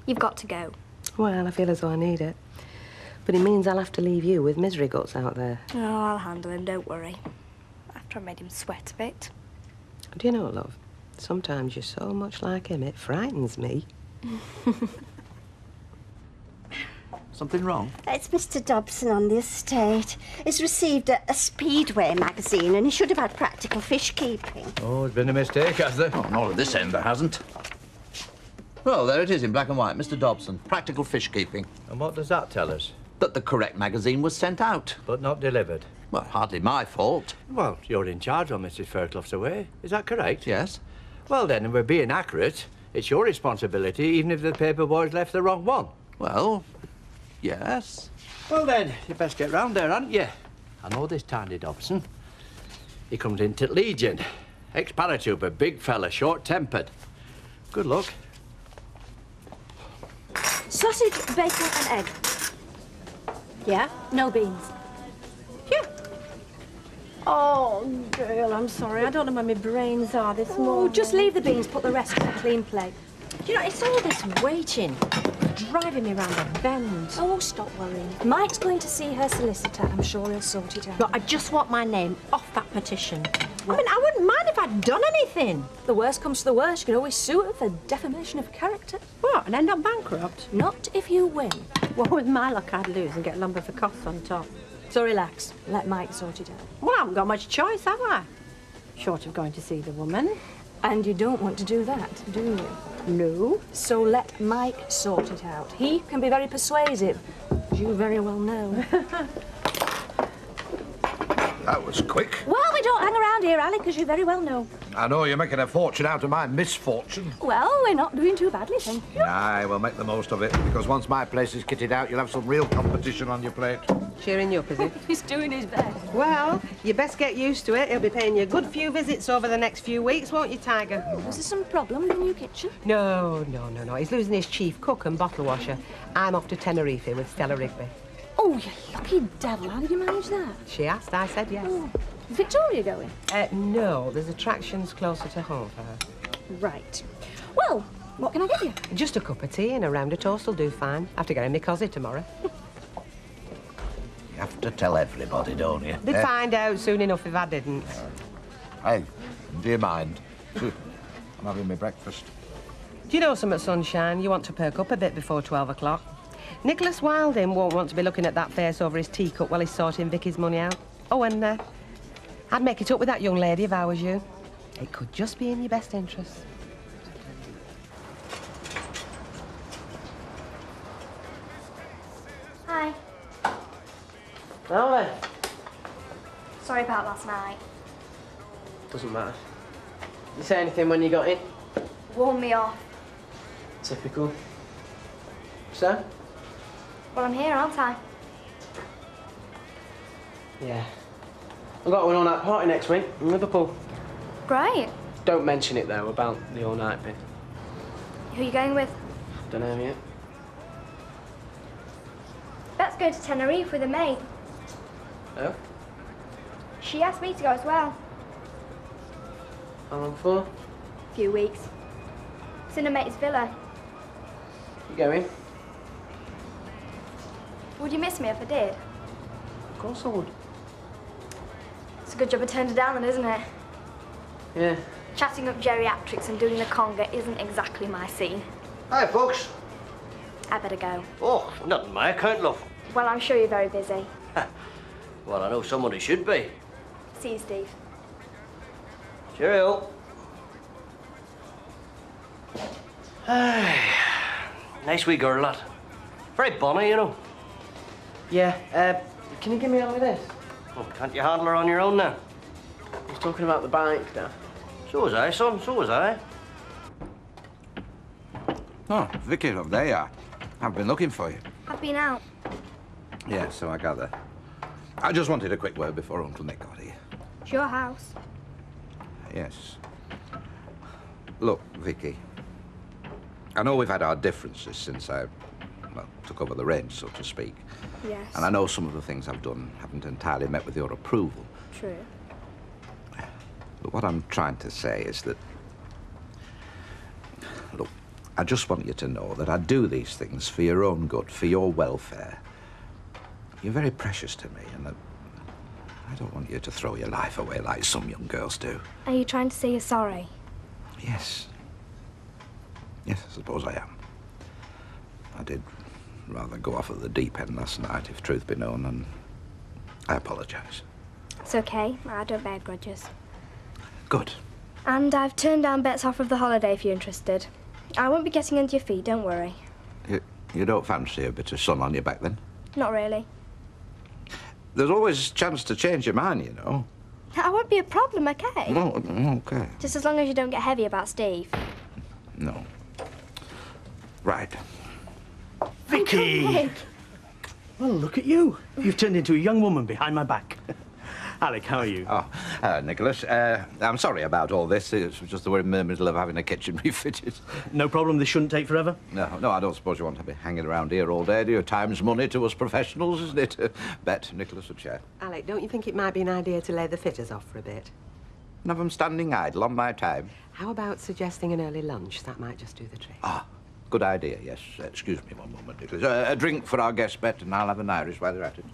You've got to go. Well, I feel as though I need it. But it means I'll have to leave you with misery guts out there. Oh, I'll handle him, don't worry. After I made him sweat a bit. Do you know, love? Sometimes you're so much like him, it frightens me. Something wrong? It's Mr. Dobson on the estate. He's received a Speedway magazine and he should have had practical fish keeping. Oh, it's been a mistake, has there? Oh, not at this end, there hasn't. Well, there it is in black and white, Mr. Dobson. Practical fish keeping. And what does that tell us? That the correct magazine was sent out. But not delivered. Well, hardly my fault. Well, you're in charge while Mrs. Fairclough's away. Is that correct? Yes. Well, then, if we're being accurate, it's your responsibility, even if the paper boy's left the wrong one. Well, yes. Well, then, you best get round there, hadn't you? I know this tiny Dobson. He comes into Legion. Ex-paratrooper, big fella, short-tempered. Good luck. Sausage, bacon and egg. Yeah? No beans. Yeah. Oh, girl, I'm sorry. I don't know where my brains are this morning. Oh, just leave the beans, put the rest on a clean plate. You know, it's all this waiting, driving me round a bend. Oh, stop worrying. Mike's going to see her solicitor. I'm sure he'll sort it out. Look, I just want my name off that petition. I mean, I wouldn't mind if I'd done anything. The worst comes to the worst. You can always sue her for defamation of character. What, and end up bankrupt? Not if you win. Well, with my luck, I'd lose and get lumber for costs on top. So relax. Let Mike sort it out. Well, I haven't got much choice, have I? Short of going to see the woman. And you don't want to do that, do you? No. So let Mike sort it out. He can be very persuasive, as you very well know. That was quick. Well, we don't hang around here, Alec, as you very well know. I know you're making a fortune out of my misfortune. Well, we're not doing too badly, thank you. Aye, we'll make the most of it, because once my place is kitted out, you'll have some real competition on your plate. Cheering you up, is he? He's doing his best. Well, you best get used to it. He'll be paying you a good few visits over the next few weeks, won't you, Tiger? Was there some problem in the new kitchen? No. He's losing his chief cook and bottle washer. I'm off to Tenerife with Stella Rigby. Oh, you lucky devil. How did you manage that? She asked, I said yes. Oh. Is Victoria going? No, there's attractions closer to home for her. Right. Well, what can I get you? Just a cup of tea and a round of toast will do fine. I have to get in my cosy tomorrow. You have to tell everybody, don't you? They'd find out soon enough if I didn't. Hey, do you mind? I'm having my breakfast. Do you know something, Sunshine? You want to perk up a bit before 12 o'clock. Nicholas Wilding won't want to be looking at that face over his teacup while he's sorting Vicky's money out. Oh, and I'd make it up with that young lady if I was you. It could just be in your best interest. Hi. Now then. Sorry about last night. Doesn't matter. You say anything when you got in? Warn me off. Typical. So? Well, I'm here, aren't I? Yeah. I've got one all-night party next week in Liverpool. Great. Don't mention it, though, about the all-night bit. Who are you going with? Don't know yet. Let's go to Tenerife with a mate. Oh? She asked me to go as well. How long for? A few weeks. It's in a mate's villa. You going? Would you miss me if I did? Of course I would. It's a good job I turned it down then, isn't it? Yeah. Chatting up geriatrics and doing the conga isn't exactly my scene. Hi, folks. I better go. Oh, not on my account, love. Well, I'm sure you're very busy. Well, I know someone who should be. See you, Steve. Cheerio. Nice wee girl, lad. Very bonny, you know. Yeah, can you give me all of this? Oh, can't you handle her on your own now? He's talking about the bike now. So was I, son, so was I. Oh, Vicky, love, there you are. I've been looking for you. I've been out. Yeah, so I gather. I just wanted a quick word before Uncle Nick got here. It's your house. Yes. Look, Vicky, I know we've had our differences since I, well, took over the reins, so to speak. Yes. And I know some of the things I've done haven't entirely met with your approval. True. But what I'm trying to say is that, look, I just want you to know that I do these things for your own good, for your welfare. You're very precious to me, and I don't want you to throw your life away like some young girls do. Are you trying to say you're sorry? Yes. Yes, I suppose I am. I did rather go off at the deep end last night, if truth be known, and I apologise. It's okay. I don't bear grudges. Good. And I've turned down Bet's offer of the holiday if you're interested. I won't be getting under your feet, don't worry. You don't fancy a bit of sun on your back, then? Not really. There's always a chance to change your mind, you know. That won't be a problem, okay? No, okay. Just as long as you don't get heavy about Steve. No. Right. Vicky! Well, look at you. You've turned into a young woman behind my back. Alec, how are you? Oh, Nicholas, I'm sorry about all this. It's just that we're in the middle of having a kitchen refitted. No problem. This shouldn't take forever. No, I don't suppose you want to be hanging around here all day, do you? Time's money to us professionals, isn't it? Bet, Nicholas, a chair. Alec, don't you think it might be an idea to lay the fitters off for a bit? And have them standing idle on my time. How about suggesting an early lunch? That might just do the trick. Ah, good idea, yes. Excuse me one moment, Nicholas. A drink for our guest, Bet, and I'll have an Irish while they're at it.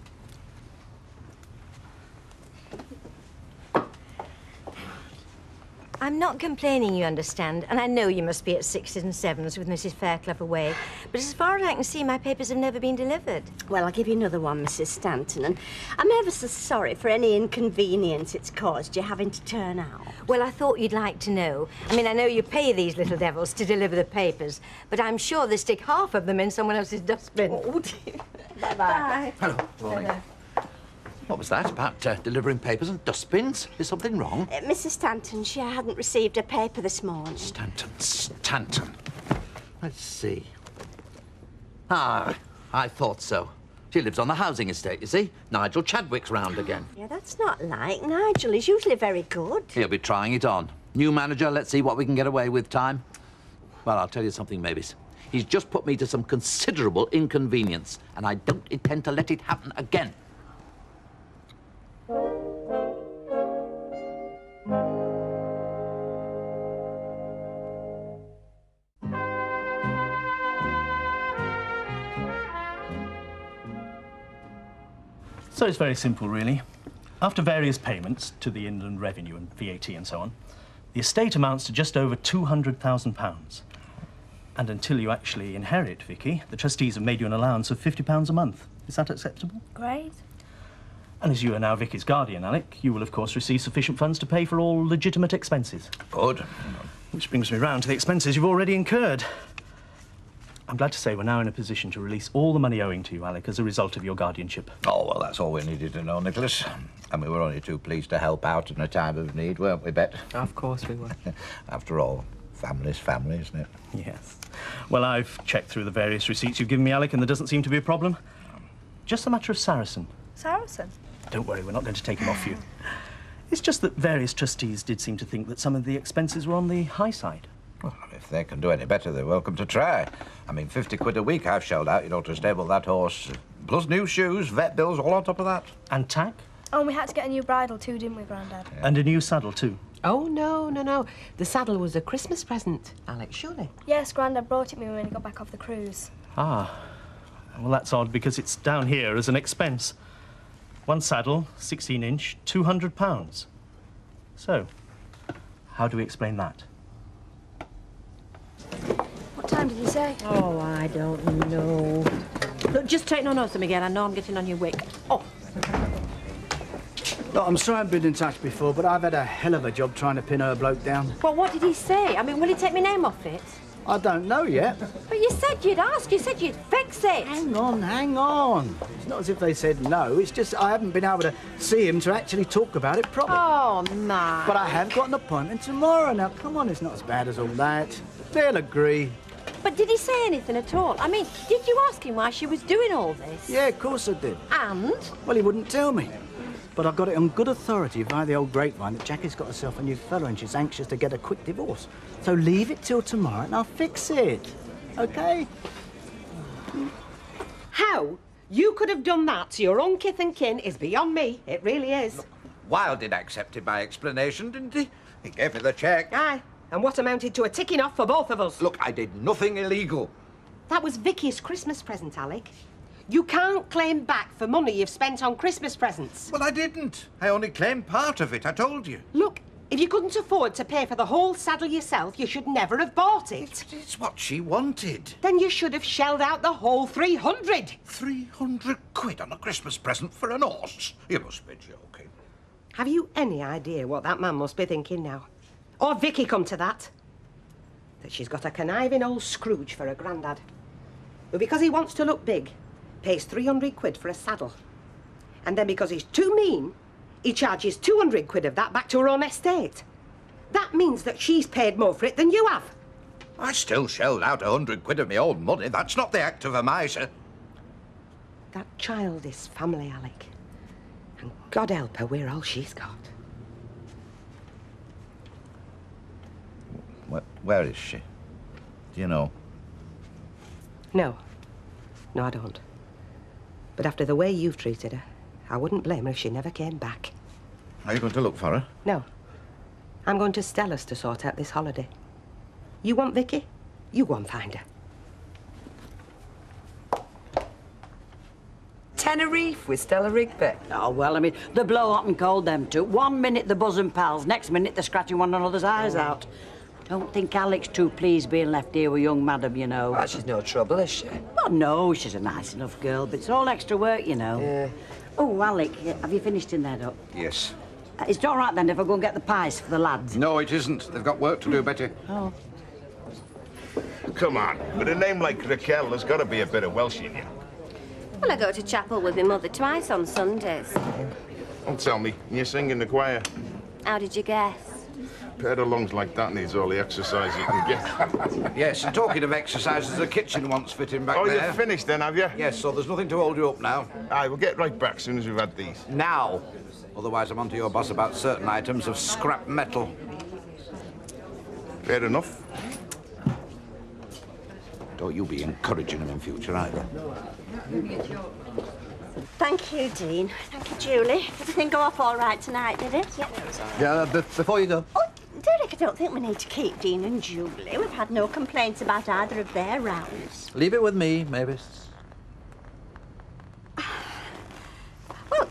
I'm not complaining, you understand, and I know you must be at 6s and 7s with Mrs. Fairclough away, but as far as I can see, my papers have never been delivered. Well, I'll give you another one, Mrs. Stanton, and I'm ever so sorry for any inconvenience it's caused you having to turn out. Well, I thought you'd like to know. I mean, I know you pay these little devils to deliver the papers, but I'm sure they stick half of them in someone else's dustbin. Oh, dear. Bye-bye. Hello. Morning. What was that about delivering papers and dustbins? Is something wrong? Mrs. Stanton, she hadn't received a paper this morning. Stanton. Let's see. Ah, I thought so. She lives on the housing estate, you see. Nigel Chadwick's round again. Yeah, that's not like Nigel. He's usually very good. He'll be trying it on. New manager, let's see what we can get away with time. Well, I'll tell you something, Mavis. He's just put me to some considerable inconvenience, and I don't intend to let it happen again. So it's very simple, really. After various payments to the Inland Revenue and VAT and so on, the estate amounts to just over £200,000. And until you actually inherit, Vicky, the trustees have made you an allowance of £50 a month. Is that acceptable? Great. And as you are now Vicky's guardian, Alec, you will, of course, receive sufficient funds to pay for all legitimate expenses. Good. Which brings me round to the expenses you've already incurred. I'm glad to say we're now in a position to release all the money owing to you, Alec, as a result of your guardianship. Oh, well, that's all we needed to know, Nicholas. And we were only too pleased to help out in a time of need, weren't we, Bet? Of course we were. After all, family's family, isn't it? Yes. Well, I've checked through the various receipts you've given me, Alec, and there doesn't seem to be a problem. Just a matter of Saracen. Saracen? Don't worry, we're not going to take him off you. It's just that various trustees did seem to think that some of the expenses were on the high side. Well, if they can do any better, they're welcome to try. I mean, 50 quid a week I've shelled out, to stable that horse. Plus new shoes, vet bills, all on top of that. And tack? Oh, and we had to get a new bridle too, didn't we, Grandad? Yeah. And a new saddle too. Oh, no. The saddle was a Christmas present, Alex, surely. Yes, Grandad brought it me when he got back off the cruise. Ah. Well, that's odd, because it's down here as an expense. One saddle, 16-inch, £200. So, how do we explain that? What time did he say? Oh, I don't know. Look, just take no notice of me again. I know I'm getting on your wick. Oh. Look, I'm sorry I haven't been in touch before, but I've had a hell of a job trying to pin her bloke down. Well, what did he say? I mean, will he take my name off it? I don't know yet. But you said you'd ask. You said you'd fix it. Hang on. It's not as if they said no. It's just I haven't been able to see him to actually talk about it properly. Oh, man. But I have got an appointment tomorrow. Now, come on, it's not as bad as all that. They'll agree. But did he say anything at all? I mean, did you ask him why she was doing all this? Yeah, of course I did. And? Well, he wouldn't tell me. But I've got it on good authority via the old grapevine that Jackie's got herself a new fellow and she's anxious to get a quick divorce. So leave it till tomorrow and I'll fix it. OK? How you could have done that to your own kith and kin is beyond me. It really is. Wilding accepted my explanation, didn't he? He gave me the cheque. Aye. And what amounted to a ticking off for both of us. Look, I did nothing illegal. That was Vicky's Christmas present, Alec. You can't claim back for money you've spent on Christmas presents. Well, I didn't. I only claimed part of it, I told you. Look, if you couldn't afford to pay for the whole saddle yourself, you should never have bought it. It's what she wanted. Then you should have shelled out the whole 300. 300 quid on a Christmas present for an horse? You must be joking. Have you any idea what that man must be thinking now? Or Vicky come to that? That she's got a conniving old Scrooge for a grandad. But because he wants to look big, pays 300 quid for a saddle. And then because he's too mean, he charges 200 quid of that back to her own estate. That means that she's paid more for it than you have. I still shelled out 100 quid of my own money. That's not the act of a miser. That child is family, Alec. And God help her, we're all she's got. Where is she? Do you know? No, I don't. But after the way you've treated her, I wouldn't blame her if she never came back. Are you going to look for her? No. I'm going to Stella's to sort out this holiday. You want Vicky? You go and find her. Tenerife with Stella Rigby. Oh, well, I mean, they blow hot and cold, them two. 1 minute they're bosom pals, next minute they're scratching one another's eyes out. Don't think Alec's too pleased being left here with young madam, you know. Well, she's no trouble, is she? Oh, no, she's a nice enough girl, but it's all extra work, you know. Yeah. Oh, Alec, have you finished in there, Doc? Yes. It's all right, then, if I go and get the pies for the lads. No, it isn't. They've got work to do, Betty. Oh. Come on. With a name like Raquel, there's got to be a bit of Welsh in you. Well, I go to chapel with my mother twice on Sundays. Don't tell me. You sing in the choir. How did you guess? A pair of lungs like that needs all the exercise you can get. Yes, and talking of exercise, there's a kitchen wants fitting back Oh, there. you've finished then, have you? Yes, so there's nothing to hold you up now. Aye, we'll get right back as soon as we've had these. Now. Otherwise, I'm on to your boss about certain items of scrap metal. Fair enough. Don't you be encouraging them in future either. Thank you, Dean. Thank you, Julie. Everything go off all right tonight, did it? Yeah, it was all right. Yeah, before you go. Oh, Derek, I don't think we need to keep Dean and Julie. We've had no complaints about either of their rounds. Leave it with me, Mavis. Well,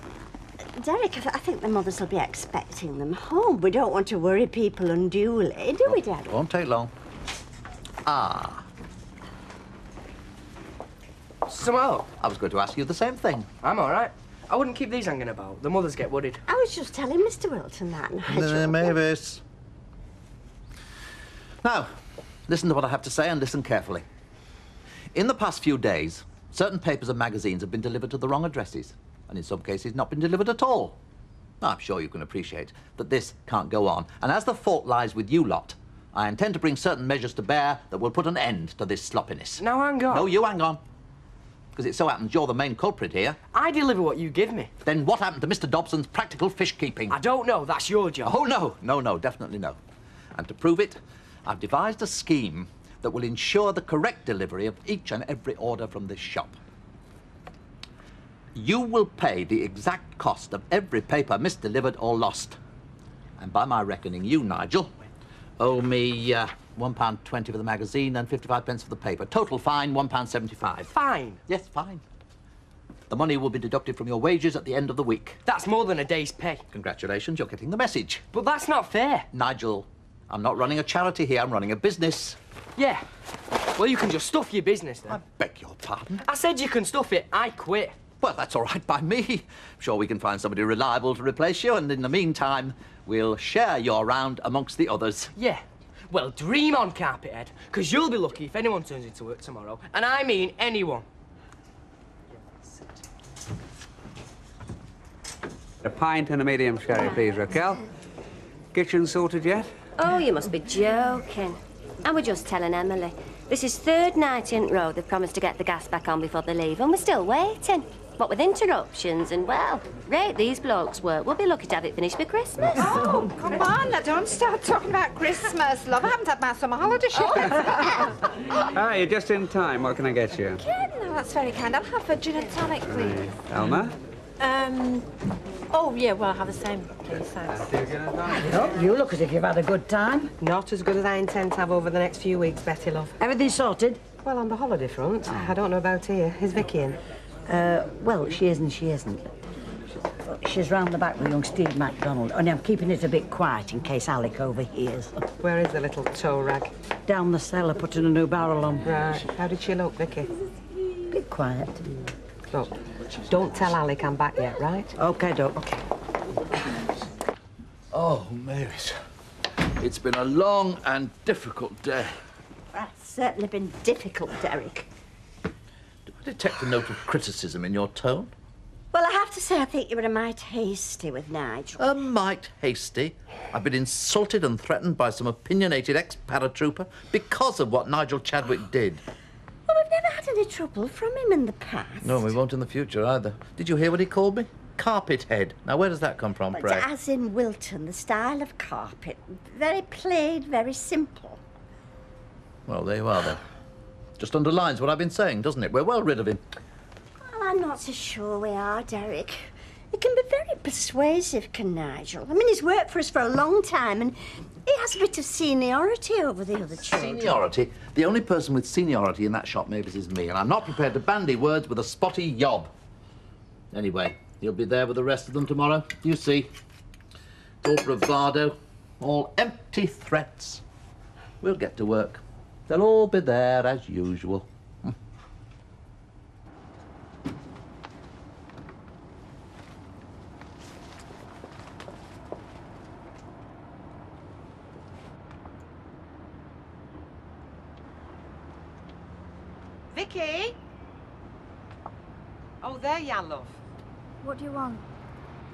Derek, I think the mothers will be expecting them home. We don't want to worry people unduly, do we, Derek? Won't take long. Ah. Somehow. I was going to ask you the same thing. I'm all right. I wouldn't keep these hanging about. The mothers get worried. I was just telling Mr. Wilton that, Nigel. Mavis. Now, listen to what I have to say and listen carefully. In the past few days, certain papers and magazines have been delivered to the wrong addresses, and in some cases not been delivered at all. Now, I'm sure you can appreciate that this can't go on, and as the fault lies with you lot, I intend to bring certain measures to bear that will put an end to this sloppiness. Now hang on. No, you hang on. Because it so happens you're the main culprit here. I deliver what you give me. Then what happened to Mr. Dobson's practical fish keeping? I don't know. That's your job. Oh, no. No, definitely no. And to prove it, I've devised a scheme that will ensure the correct delivery of each and every order from this shop. You will pay the exact cost of every paper misdelivered or lost. And by my reckoning, you, Nigel, owe me £1.20 for the magazine and 55p for the paper. Total fine, £1.75. Fine? Yes, fine. The money will be deducted from your wages at the end of the week. That's more than a day's pay. Congratulations, you're getting the message. But that's not fair. Nigel, I'm not running a charity here, I'm running a business. Yeah. Well, you can just stuff your business then. I beg your pardon? I said you can stuff it. I quit. Well, that's all right by me. I'm sure we can find somebody reliable to replace you, and in the meantime, we'll share your round amongst the others. Yeah. Well, dream on, Carpethead, because you'll be lucky if anyone turns into work tomorrow. And I mean anyone. A pint and a medium sherry, please, Raquel. Kitchen sorted yet? Oh, you must be joking. I was just telling Emily. This is third night in a row they've promised to get the gas back on before they leave, and we're still waiting. What with interruptions and, well, rate these blokes work. We'll be lucky to have it finished for Christmas. Oh, come on, now don't start talking about Christmas, love. I haven't had my summer holiday shopping. Ah, you're just in time. What can I get you? Ken, no, that's very kind. I'll have a gin and tonic, please. Elma? Oh, yeah, well, I'll have the same, please, thanks. Oh, you look as if you've had a good time. Not as good as I intend to have over the next few weeks, Betty, love. Everything sorted? Well, on the holiday front, I don't know about here. Is Vicky in? Well, she is and she isn't. She's round the back with young Steve MacDonald, and I'm keeping it a bit quiet in case Alec overhears. Where is the little tow rag? Down the cellar, putting a new barrel on. Right. How did she look, Vicky? Bit quiet. Look, don't tell Alec I'm back yet, right? OK, Doc. OK. Oh, Mavis. It's been a long and difficult day. That's certainly been difficult, Derek. Do I detect a note of criticism in your tone? Well, I have to say I think you were a mite hasty with Nigel. A mite hasty? I've been insulted and threatened by some opinionated ex-paratrooper because of what Nigel Chadwick did. Well, we've never had any trouble from him in the past. No, we won't in the future either. Did you hear what he called me? Carpet head. Now, where does that come from, But pray? as in Wilton, the style of carpet. Very plain, very simple. Well, there you are, then. Just underlines what I've been saying, doesn't it? We're well rid of him. Well, I'm not so sure we are, Derek. He can be very persuasive, can Nigel. I mean, he's worked for us for a long time, and he has a bit of seniority over the other children. Seniority? The only person with seniority in that shop, Mavis, is me, and I'm not prepared to bandy words with a spotty yob. Anyway, you'll be there with the rest of them tomorrow. You see. It's all bravado, all empty threats. We'll get to work. They'll all be there as usual. Vicky? Oh, there you are, love. What do you want?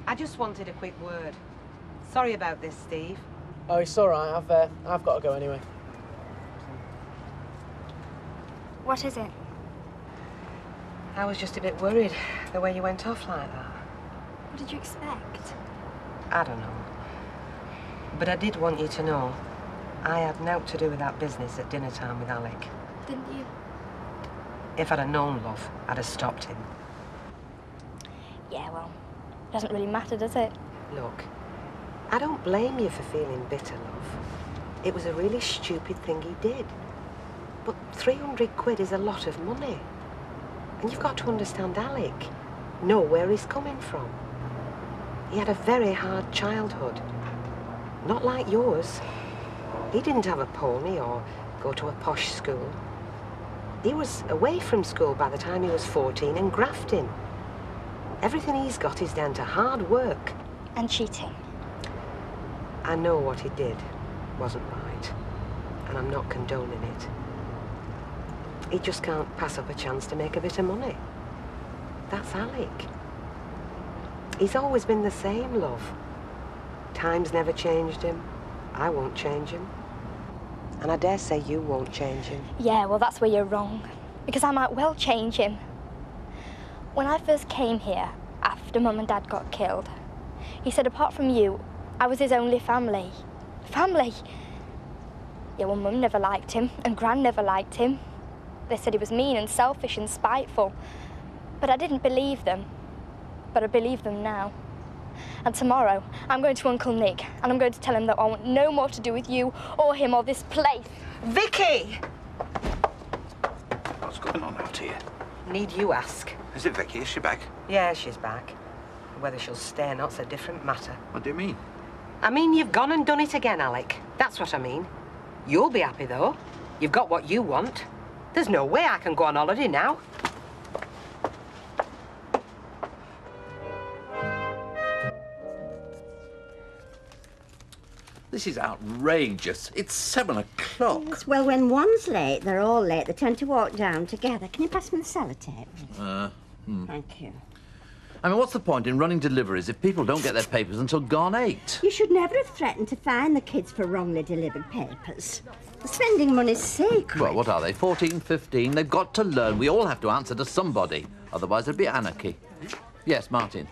I just wanted a quick word. Sorry about this, Steve. Oh, it's all right. I've got to go anyway. What is it? I was just a bit worried, the way you went off like that. What did you expect? I don't know. But I did want you to know I had naught to do with that business at dinner time with Alec. Didn't you? If I'd have known, love, I'd have stopped him. Yeah, well, it doesn't really matter, does it? Look, I don't blame you for feeling bitter, love. It was a really stupid thing he did. But 300 quid is a lot of money. And you've got to understand Alec. Know where he's coming from. He had a very hard childhood. Not like yours. He didn't have a pony or go to a posh school. He was away from school by the time he was 14 and grafting. Everything he's got is down to hard work. And cheating. I know what he did wasn't right, and I'm not condoning it. He just can't pass up a chance to make a bit of money. That's Alec. He's always been the same, love. Time's never changed him. I won't change him. And I dare say you won't change him. Yeah, well, that's where you're wrong. Because I might well change him. When I first came here, after Mum and Dad got killed, he said apart from you, I was his only family. Family? Yeah, well, Mum never liked him, and Gran never liked him. They said he was mean and selfish and spiteful. But I didn't believe them. But I believe them now. And tomorrow, I'm going to Uncle Nick, and I'm going to tell him that I want no more to do with you or him or this place. Vicky! What's going on out here? Need you ask? Is it Vicky? Is she back? Yeah, she's back. Whether she'll stay or not's a different matter. What do you mean? I mean, you've gone and done it again, Alec. That's what I mean. You'll be happy, though. You've got what you want. There's no way I can go on holiday now. This is outrageous. It's 7 o'clock. Yes, well, when one's late, they're all late. They tend to walk down together. Can you pass me the sellotape? Thank you. I mean, what's the point in running deliveries if people don't get their papers until gone 8? You should never have threatened to fine the kids for wrongly delivered papers. Spending money's sacred. Well, what are they, 14, 15? They've got to learn. We all have to answer to somebody. Otherwise, there'd be anarchy. Yes, Martin?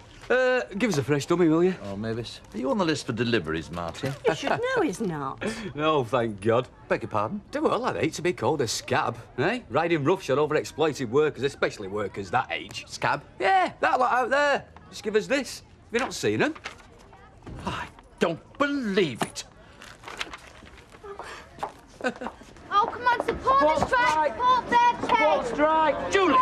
Give us a fresh dummy, will you? Oh, Mavis. Are you on the list for deliveries, Martin? You should know he's not. No, thank God. Beg your pardon? Well, I'd hate to be called a scab, eh? Riding roughshod over exploited workers, especially workers that age. Scab? Yeah, that lot out there. Just give us this. Have you not seen them? I don't believe it. Oh, come on, support the strike! Support their case! Support strike! Julie!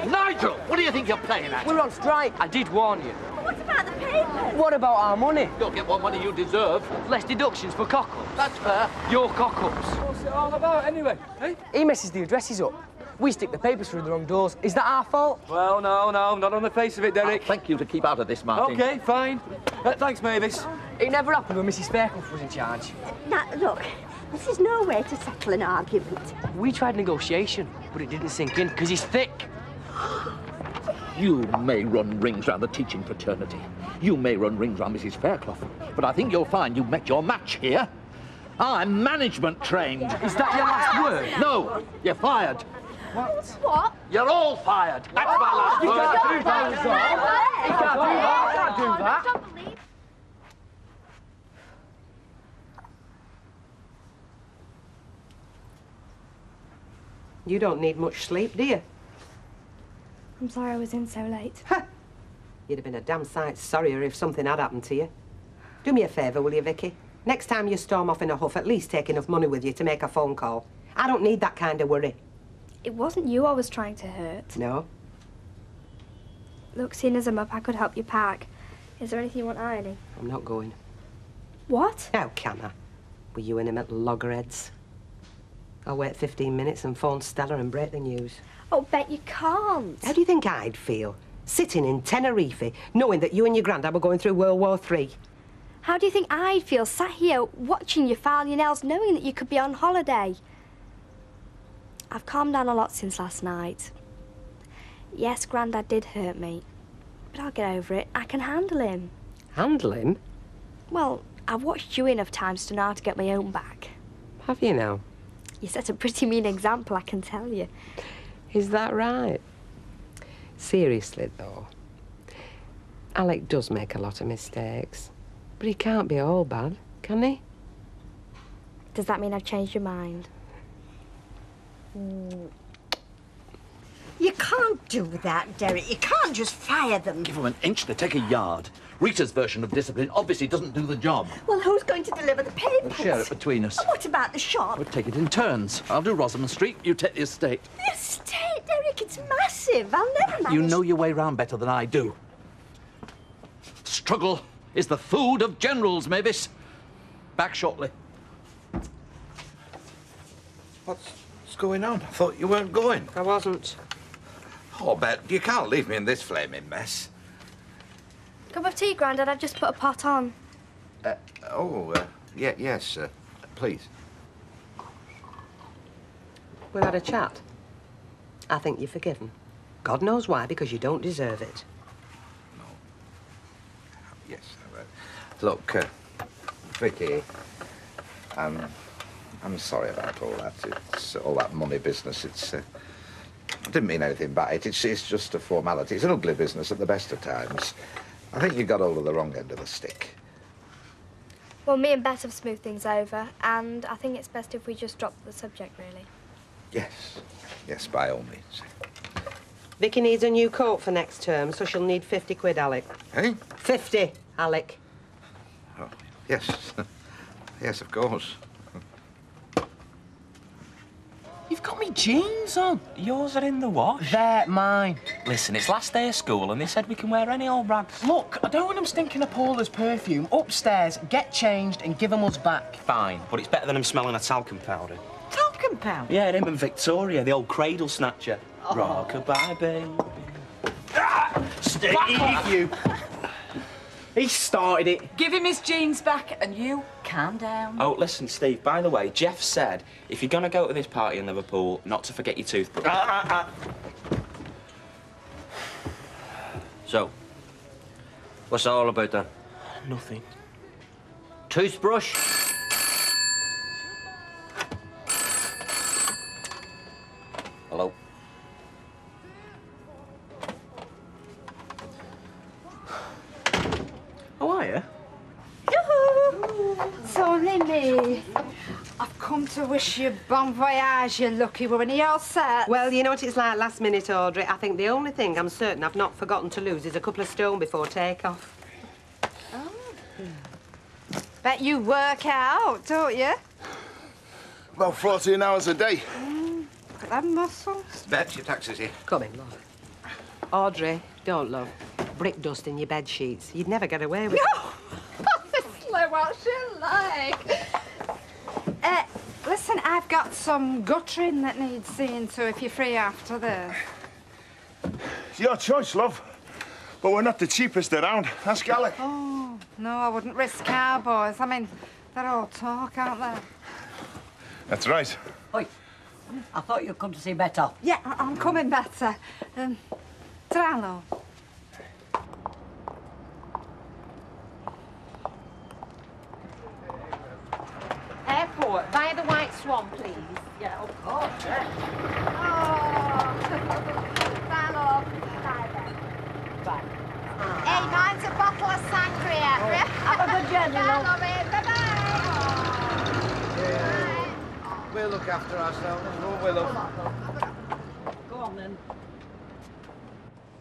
Nigel, what do you think you're playing at? We're on strike. I did warn you. What about the papers? What about our money? You'll get what money you deserve. Less deductions for cock-ups. That's fair. Your cock-ups. What's it all about, anyway? Eh? He messes the addresses up. We stick the papers through the wrong doors. Is that our fault? Well, no, not on the face of it, Derek. Thank you to keep out of this, Martin. OK, fine. Thanks, Mavis. It never happened when Mrs. Fairclough was in charge. Now, look, this is no way to settle an argument. We tried negotiation, but it didn't sink in because he's thick. You may run rings round the teaching fraternity. You may run rings round Mrs. Fairclough. But I think you'll find you've met your match here. I'm management trained. Is that your last word? No, you're fired. What? You're all fired. That's my last You word. can't do that. You can't do that. You can't do that. Don't believe. You don't need much sleep, do you? I'm sorry I was in so late. You'd have been a damn sight sorrier if something had happened to you. Do me a favour, will you, Vicky? Next time you storm off in a huff, at least take enough money with you to make a phone call. I don't need that kind of worry. It wasn't you I was trying to hurt. No? Look, seeing as I'm up, I could help you pack. Is there anything you want ironing? I'm not going. What? How can I? With you and him at loggerheads. I'll wait 15 minutes and phone Stella and break the news. Oh, bet you can't. How do you think I'd feel? Sitting in Tenerife, knowing that you and your granddad were going through World War III. How do you think I'd feel sat here watching you file your nails knowing that you could be on holiday? I've calmed down a lot since last night. Yes, Grandad did hurt me. But I'll get over it. I can handle him. Handle him? Well, I've watched you enough times to know how to get my own back. Have you now? You set a pretty mean example, I can tell you. Is that right? Seriously, though, Alec does make a lot of mistakes. But he can't be all bad, can he? Does that mean I've changed your mind? You can't do that, Derek. You can't just fire them. Give them an inch, they take a yard. Rita's version of discipline obviously doesn't do the job. Well, who's going to deliver the papers? We'll share it between us. And what about the shop? We'll take it in turns. I'll do Rosamond Street, you take the estate. The estate, Derek, it's massive. I'll never manage. You know your way round better than I do. Struggle is the food of generals, Mavis. Back shortly. What's going on? I thought you weren't going. I wasn't. Oh, Bet, you can't leave me in this flaming mess. Cup of tea, Grandad. I've just put a pot on. Yes, please. We've had a chat. I think you're forgiven. God knows why, because you don't deserve it. Yes. Look, Vicky, I'm sorry about all that. It's all that money business. I didn't mean anything by it. It's just a formality. It's an ugly business at the best of times. I think you got hold of the wrong end of the stick. Well, me and Beth have smoothed things over, and I think it's best if we just drop the subject, really. Yes, by all means. Vicky needs a new coat for next term, so she'll need 50 quid, Alec. Eh? 50, Alec. Oh, yes. Yes, of course. You've got me jeans on. Yours are in the wash. They're mine. Listen, it's last day of school and they said we can wear any old rags. Look, I don't want them stinking of Paula's perfume. Upstairs, get changed and give them us back. Fine, but it's better than them smelling of talcum powder. Talcum powder? Yeah, him and Victoria, the old cradle snatcher. Oh. Rock-a-bye, baby. Steve, you. He started it. Give him his jeans back and you calm down. Oh, listen, Steve, by the way, Jeff said if you're going to go to this party in Liverpool, not to forget your toothbrush. So, what's that all about then? Nothing. Toothbrush? Hello? How are you? It's only me. I've come to wish you bon voyage, you lucky woman. Are you all set? Well, you know what it's like last minute, Audrey. I think the only thing I'm certain I've not forgotten to lose is a couple of stone before takeoff. Oh. Bet you work out, don't you? About 14 hours a day. Look at them muscles. Bet, your taxi's here. Come in, love. Audrey, don't, love. Brick dust in your bed sheets. You'd never get away with it. Honestly, what's she like? Listen, I've got some guttering that needs seeing to if you're free after this. It's your choice, love. But we're not the cheapest around. Ask Alec. Oh, no, I wouldn't risk cowboys. I mean, they're all talk, aren't they? That's right. Oi, I thought you'd come to see better. Yeah, I'm coming better. Ta-ra, love. Airport, via the White Swan, please. Yeah, of course, yeah. Bye, love. Bye, then. Bye. Hey, mine's a bottle of sangria. Have a good journey, Bye, love. lovey. Bye-bye. We'll look after ourselves, won't we, love? Go on, then.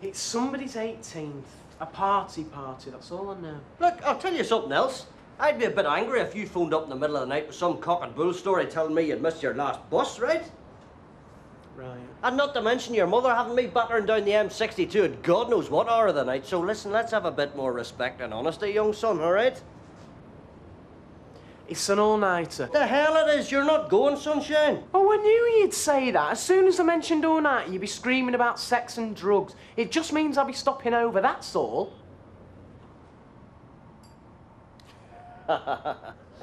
It's somebody's 18th. A party, that's all I know. Look, I'll tell you something else. I'd be a bit angry if you phoned up in the middle of the night with some cock and bull story telling me you'd missed your last bus, right? Right. And not to mention your mother having me battering down the M62 at God knows what hour of the night. So listen, let's have a bit more respect and honesty, young son, all right? It's an all-nighter. The hell it is, you're not going, sunshine. Oh, I knew you'd say that. As soon as I mentioned all-nighter, you'd be screaming about sex and drugs. It just means I'll be stopping over, that's all.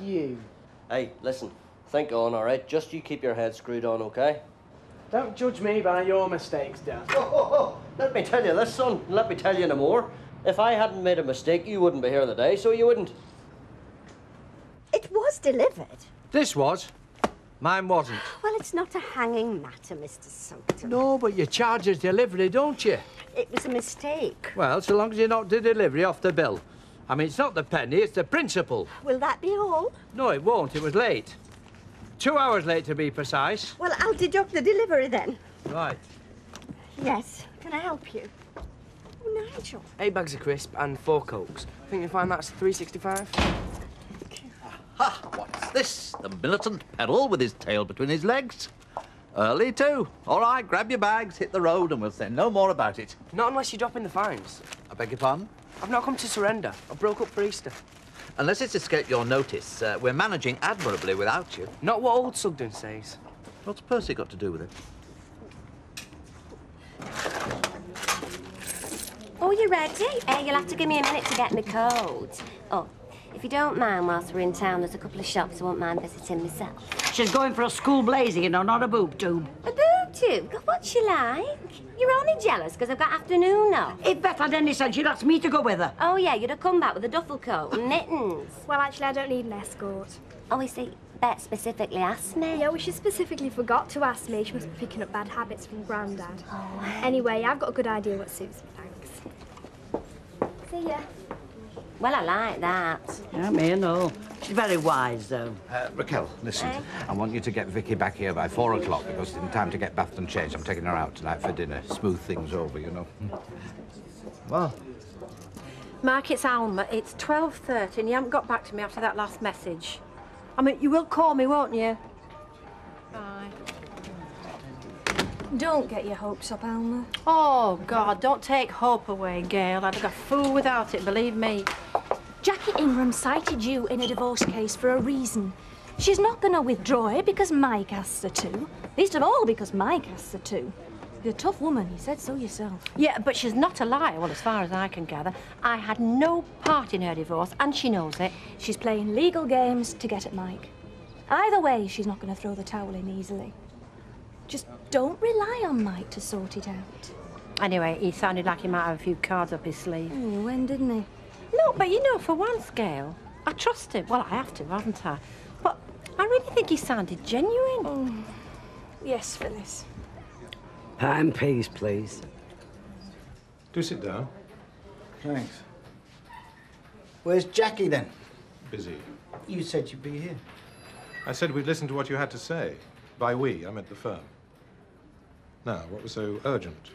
You. Hey, listen, think on, all right? Just you keep your head screwed on, okay? Don't judge me by your mistakes, Dad. Let me tell you this, son, and let me tell you no more. If I hadn't made a mistake, you wouldn't be here today, so you wouldn't. It was delivered. This was. Mine wasn't. Well, it's not a hanging matter, Mr. Sumpter. No, but you charge us delivery, don't you? It was a mistake. Well, so long as you knock the delivery off the bill. I mean, it's not the penny, it's the principle. Will that be all? No, it won't. It was late. 2 hours late, to be precise. Well, I'll deduct the delivery then. Right. Yes. Can I help you? Oh, Nigel. 8 bags of crisp and 4 Cokes. Think you find that's £3.65? Ha! What's this? The militant pedal with his tail between his legs. Early too. All right, grab your bags, hit the road, and we'll say no more about it. Not unless you drop in the fines. I beg your pardon? I've not come to surrender. I broke up for Easter. Unless it's escaped your notice, we're managing admirably without you. Not what old Sugden says. What's Percy got to do with it? Oh, you ready? You'll have to give me a minute to get my code. Oh, if you don't mind, whilst we're in town, there's a couple of shops I won't mind visiting myself. She's going for a school blazer, you know, not a boob tube. A boob tube? God, what's she like? You're only jealous because I've got afternoon off. If Beth had any sense, she'd ask me to go with her. Oh, yeah, you'd have come back with a duffel coat and mittens. Well, actually, I don't need an escort. Oh, you see, Bet specifically asked me. Yeah, well, she specifically forgot to ask me. She must be picking up bad habits from Grandad. Anyway, I've got a good idea what suits me, thanks. See ya. Well, I like that. Yeah, me no. She's very wise, though. Raquel, listen. I want you to get Vicky back here by 4 o'clock because in time to get bathed and changed. I'm taking her out tonight for dinner. Smooth things over, you know. Well, Mark, it's Alma. It's 12:30 and you haven't got back to me after that last message. I mean, you will call me, won't you? Bye. Don't get your hopes up, Alma. Oh, God, don't take hope away, Gail. I'd have got a fool without it, believe me. Jackie Ingram cited you in a divorce case for a reason. She's not going to withdraw it because Mike asked her to. Least of all because Mike asked her to. You're a tough woman, you said so yourself. Yeah, but she's not a liar, well, as far as I can gather. I had no part in her divorce, and she knows it. She's playing legal games to get at Mike. Either way, she's not going to throw the towel in easily. Just don't rely on Mike to sort it out. Anyway, he sounded like he might have a few cards up his sleeve. When didn't he? No, but you know, for once, Gail, I trust him. Well, I have to, haven't I? But I really think he sounded genuine. Oh. Yes, Phyllis. Pie and peas, please. Do sit down. Thanks. Where's Jackie, then? Busy. You said you'd be here. I said we'd listen to what you had to say. By we, I meant the firm. Now, what was so urgent?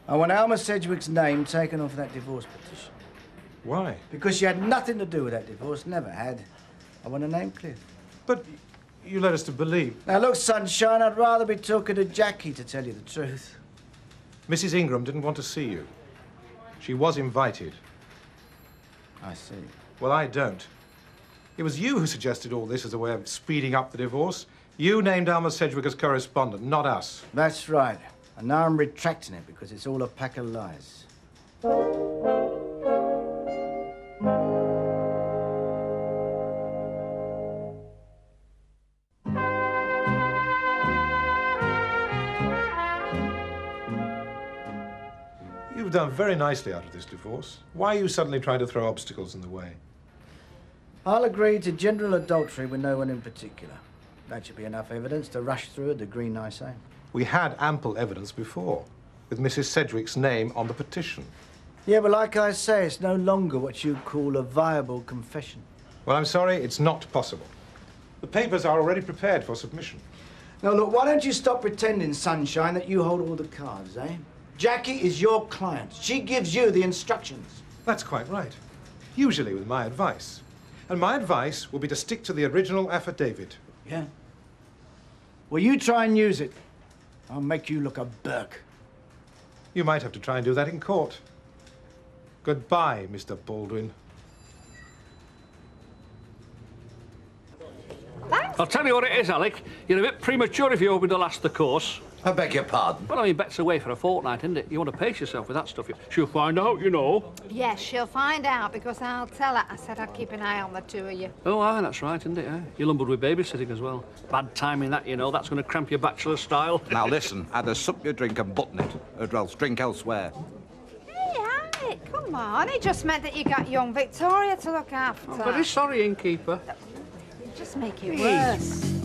I want Alma Sedgwick's name taken off that divorce petition. Why? Because she had nothing to do with that divorce, never had. I want her name clear. But you led us to believe... Now, look, Sunshine, I'd rather be talking to Jackie, to tell you the truth. Mrs. Ingram didn't want to see you. She was invited. I see. Well, I don't. It was you who suggested all this as a way of speeding up the divorce. You named Alma Sedgwick as correspondent, not us. That's right. And now I'm retracting it because it's all a pack of lies. You've done very nicely out of this divorce. Why are you suddenly trying to throw obstacles in the way? I'll agree to general adultery with no one in particular. That should be enough evidence to rush through a degree nice aim. We had ample evidence before, with Mrs. Sedgwick's name on the petition. Yeah, but like I say, it's no longer what you call a viable confession. Well, I'm sorry, it's not possible. The papers are already prepared for submission. Now, look, why don't you stop pretending, Sunshine, that you hold all the cards, eh? Jackie is your client. She gives you the instructions. That's quite right. Usually with my advice. And my advice will be to stick to the original affidavit. Yeah? Well, you try and use it. I'll make you look a Burke. You might have to try and do that in court. Goodbye, Mr. Baldwin. I'll tell you what it is, Alec. You're a bit premature if you're hoping to last the course. I beg your pardon? Well, I mean, Bet's away for a fortnight, isn't it? You want to pace yourself with that stuff. She'll find out, you know. Yes, she'll find out because I'll tell her I said I'd keep an eye on the two of you. Oh, aye, that's right, isn't it? Eh? You lumbered with babysitting as well. Bad timing that, you know. That's going to cramp your bachelor style. Now listen, either sup your drink and button it, or else drink elsewhere. Hey, Alec, come on. It just meant that you got young Victoria to look after. I'm very sorry, innkeeper. You just make it Please. worse.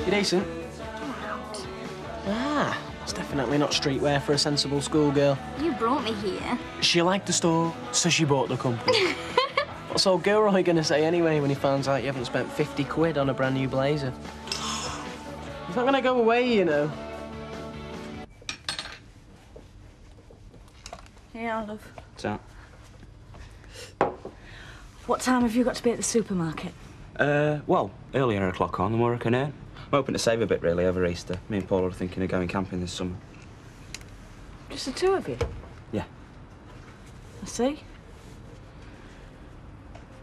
You decent? Ah, that's definitely not streetwear for a sensible schoolgirl. You brought me here. She liked the store, so she bought the company. What's old Gilroy gonna say anyway when he finds out you haven't spent 50 quid on a brand new blazer? It's not gonna go away, you know. Yeah, love. What's that? What time have you got to be at the supermarket? Well, earlier o'clock on, the more I can earn. I'm hoping to save a bit, really, over Easter. Me and Paul are thinking of going camping this summer. Just the two of you? Yeah. I see.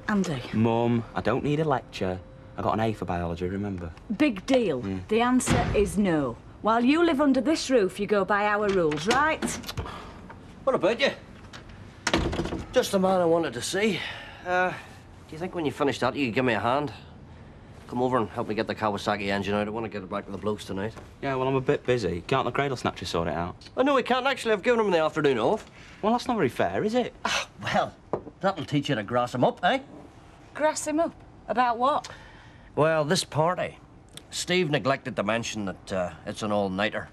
Andy. Mum, I don't need a lecture. I got an A for biology, remember? Big deal. The answer is no. While you live under this roof, you go by our rules, right? What about you? Just the man I wanted to see. Do you think when you finish that, you could give me a hand? Come over and help me get the Kawasaki engine out. I want to get it back to the blokes tonight. Yeah, well, I'm a bit busy. Can't the cradle snatcher sort it out? I know he can't actually. I've given him the afternoon off. Well, that's not very fair, is it? Well, that'll teach you to grass him up, eh? Grass him up? About what? Well, this party. Steve neglected to mention that it's an all-nighter.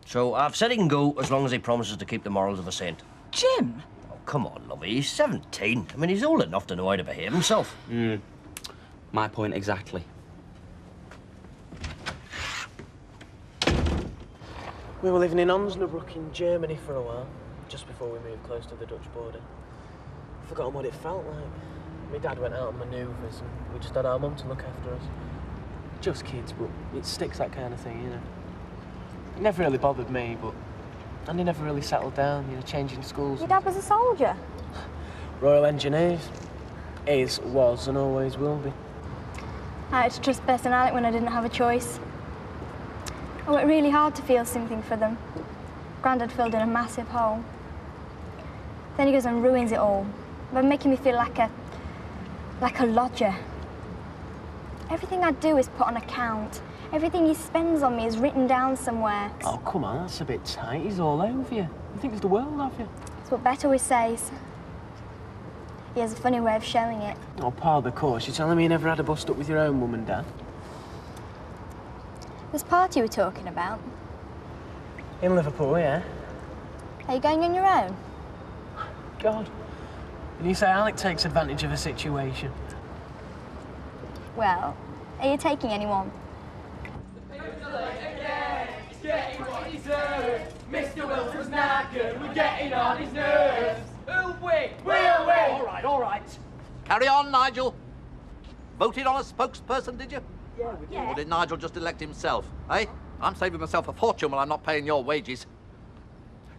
So I've said he can go as long as he promises to keep the morals of a saint. Jim? Oh, come on, lovey. He's 17. I mean, he's old enough to know how to behave himself. My point exactly. We were living in Osnabrück in Germany for a while, just before we moved close to the Dutch border. I've forgotten what it felt like. My dad went out on manoeuvres and we just had our mum to look after us. Just kids, but it sticks, that kind of thing, you know. It never really bothered me, but Andy never really settled down, you know, changing schools. Your dad was a soldier. Royal Engineers. Is, was, and always will be. I had to trust Bess and Alec when I didn't have a choice. I worked really hard to feel something for them. Grandad filled in a massive hole. Then he goes and ruins it all by making me feel like a lodger. Everything I do is put on account. Everything he spends on me is written down somewhere. Oh, come on, that's a bit tight. He's all over you. He thinks the world of you. That's what Bet always says. He has a funny way of showing it. Oh, part of the course. You're telling me you never had a bust-up with your own mum and dad? This party we're talking about. In Liverpool, yeah? Are you going on your own? God. And you say Alec takes advantage of a situation? Well, are you taking anyone? Mr. Wilson's knackered, we're getting on his nerves. Who'll win? We'll win! All right. Carry on, Nigel. Voted on a spokesperson, did you? Yeah, we did. Or did Nigel just elect himself, eh? I'm saving myself a fortune while I'm not paying your wages.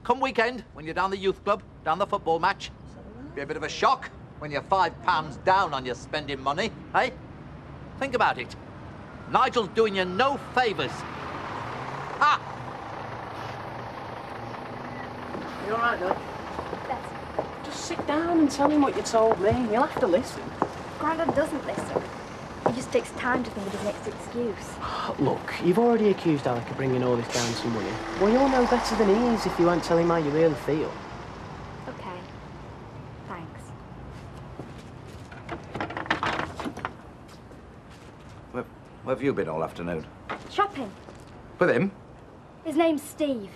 Come weekend, when you're down the youth club, down the football match, be a bit of a shock when you're £5 down on your spending money, eh? Think about it. Nigel's doing you no favours. Ha! You all right, Nick? Just sit down and tell him what you told me. He'll have to listen. Grandad doesn't listen. He just takes time to think of his next excuse. Look, you've already accused Alec of bringing all this down to money. Well, you'll know better than he is if you won't tell him how you really feel. Okay. Thanks. Where have you been all afternoon? Shopping. With him? His name's Steve.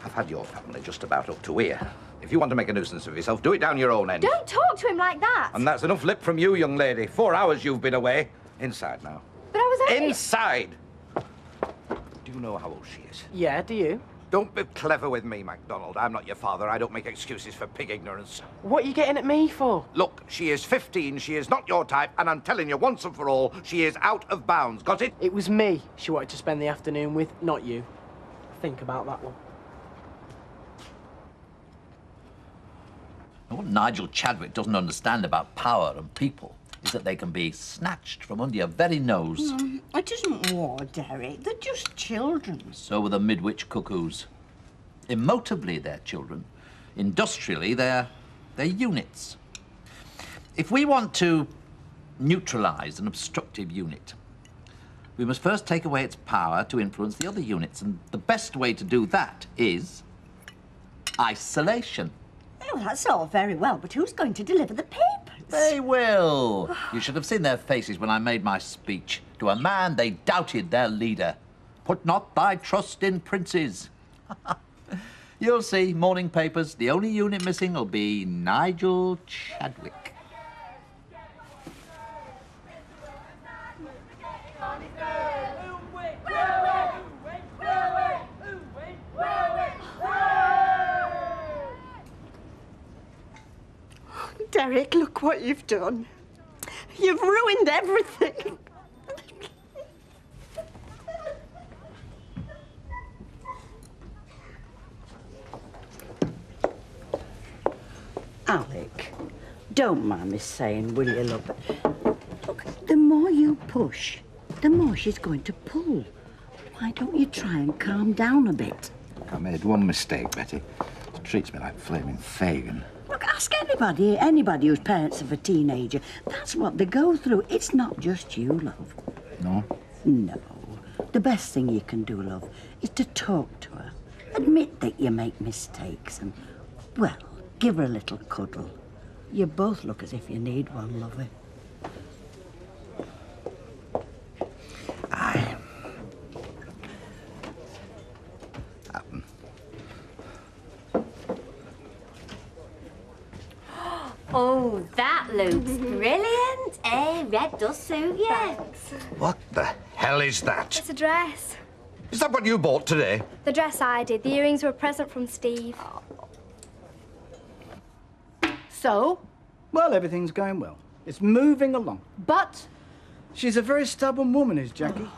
I've had your family just about up to here. If you want to make a nuisance of yourself, do it down your own end. Don't talk to him like that. And that's enough lip from you, young lady. 4 hours you've been away. Inside now. But I was only... Inside! Do you know how old she is? Yeah, do you? Don't be clever with me, MacDonald. I'm not your father. I don't make excuses for pig ignorance. What are you getting at me for? Look, she is 15. She is not your type. And I'm telling you once and for all, she is out of bounds. Got it? It was me she wanted to spend the afternoon with, not you. Think about that one. What Nigel Chadwick doesn't understand about power and people is that they can be snatched from under your very nose. It isn't war, Derek. They're just children. So are the Midwich cuckoos. Emotively, they're children. Industrially, they're units. If we want to neutralise an obstructive unit, we must first take away its power to influence the other units. And the best way to do that is isolation. Oh, that's all very well, but who's going to deliver the papers? They will. You should have seen their faces when I made my speech. To a man, they doubted their leader. Put not thy trust in princes. You'll see, morning papers, the only unit missing will be Nigel Chadwick. Derek, look what you've done. You've ruined everything. Alec, don't mind me saying, will you, love? Look, the more you push, the more she's going to pull. Why don't you try and calm down a bit? I made one mistake, Betty. She treats me like flaming Fagin. Look, ask anybody who's parents of a teenager. That's what they go through. It's not just you, love. No? No. The best thing you can do, love, is to talk to her. Admit that you make mistakes and, well, give her a little cuddle. You both look as if you need one, lovey. Aye. Oh, that looks brilliant. Eh, red does suit you. Thanks. What the hell is that? It's a dress. Is that what you bought today? The dress I did. The earrings were a present from Steve. So? Well, everything's going well. It's moving along. But? She's a very stubborn woman, is Jackie.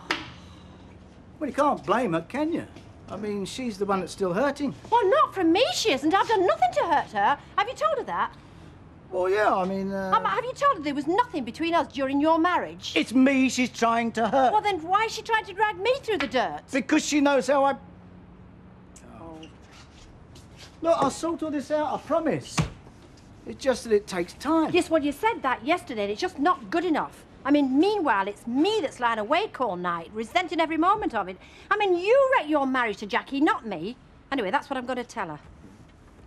Well, you can't blame her, can you? I mean, she's the one that's still hurting. Well, not from me, she isn't. I've done nothing to hurt her. Have you told her that? Well, yeah, I mean... Have you told her there was nothing between us during your marriage? It's me she's trying to hurt. Well, then why is she trying to drag me through the dirt? Because she knows how I... Oh. Look, I'll sort all this out, I promise. It's just that it takes time. Yes, well, you said that yesterday, and it's just not good enough. I mean, meanwhile, it's me that's lying awake all night, resenting every moment of it. I mean, you wrecked your marriage to Jackie, not me. Anyway, that's what I'm going to tell her.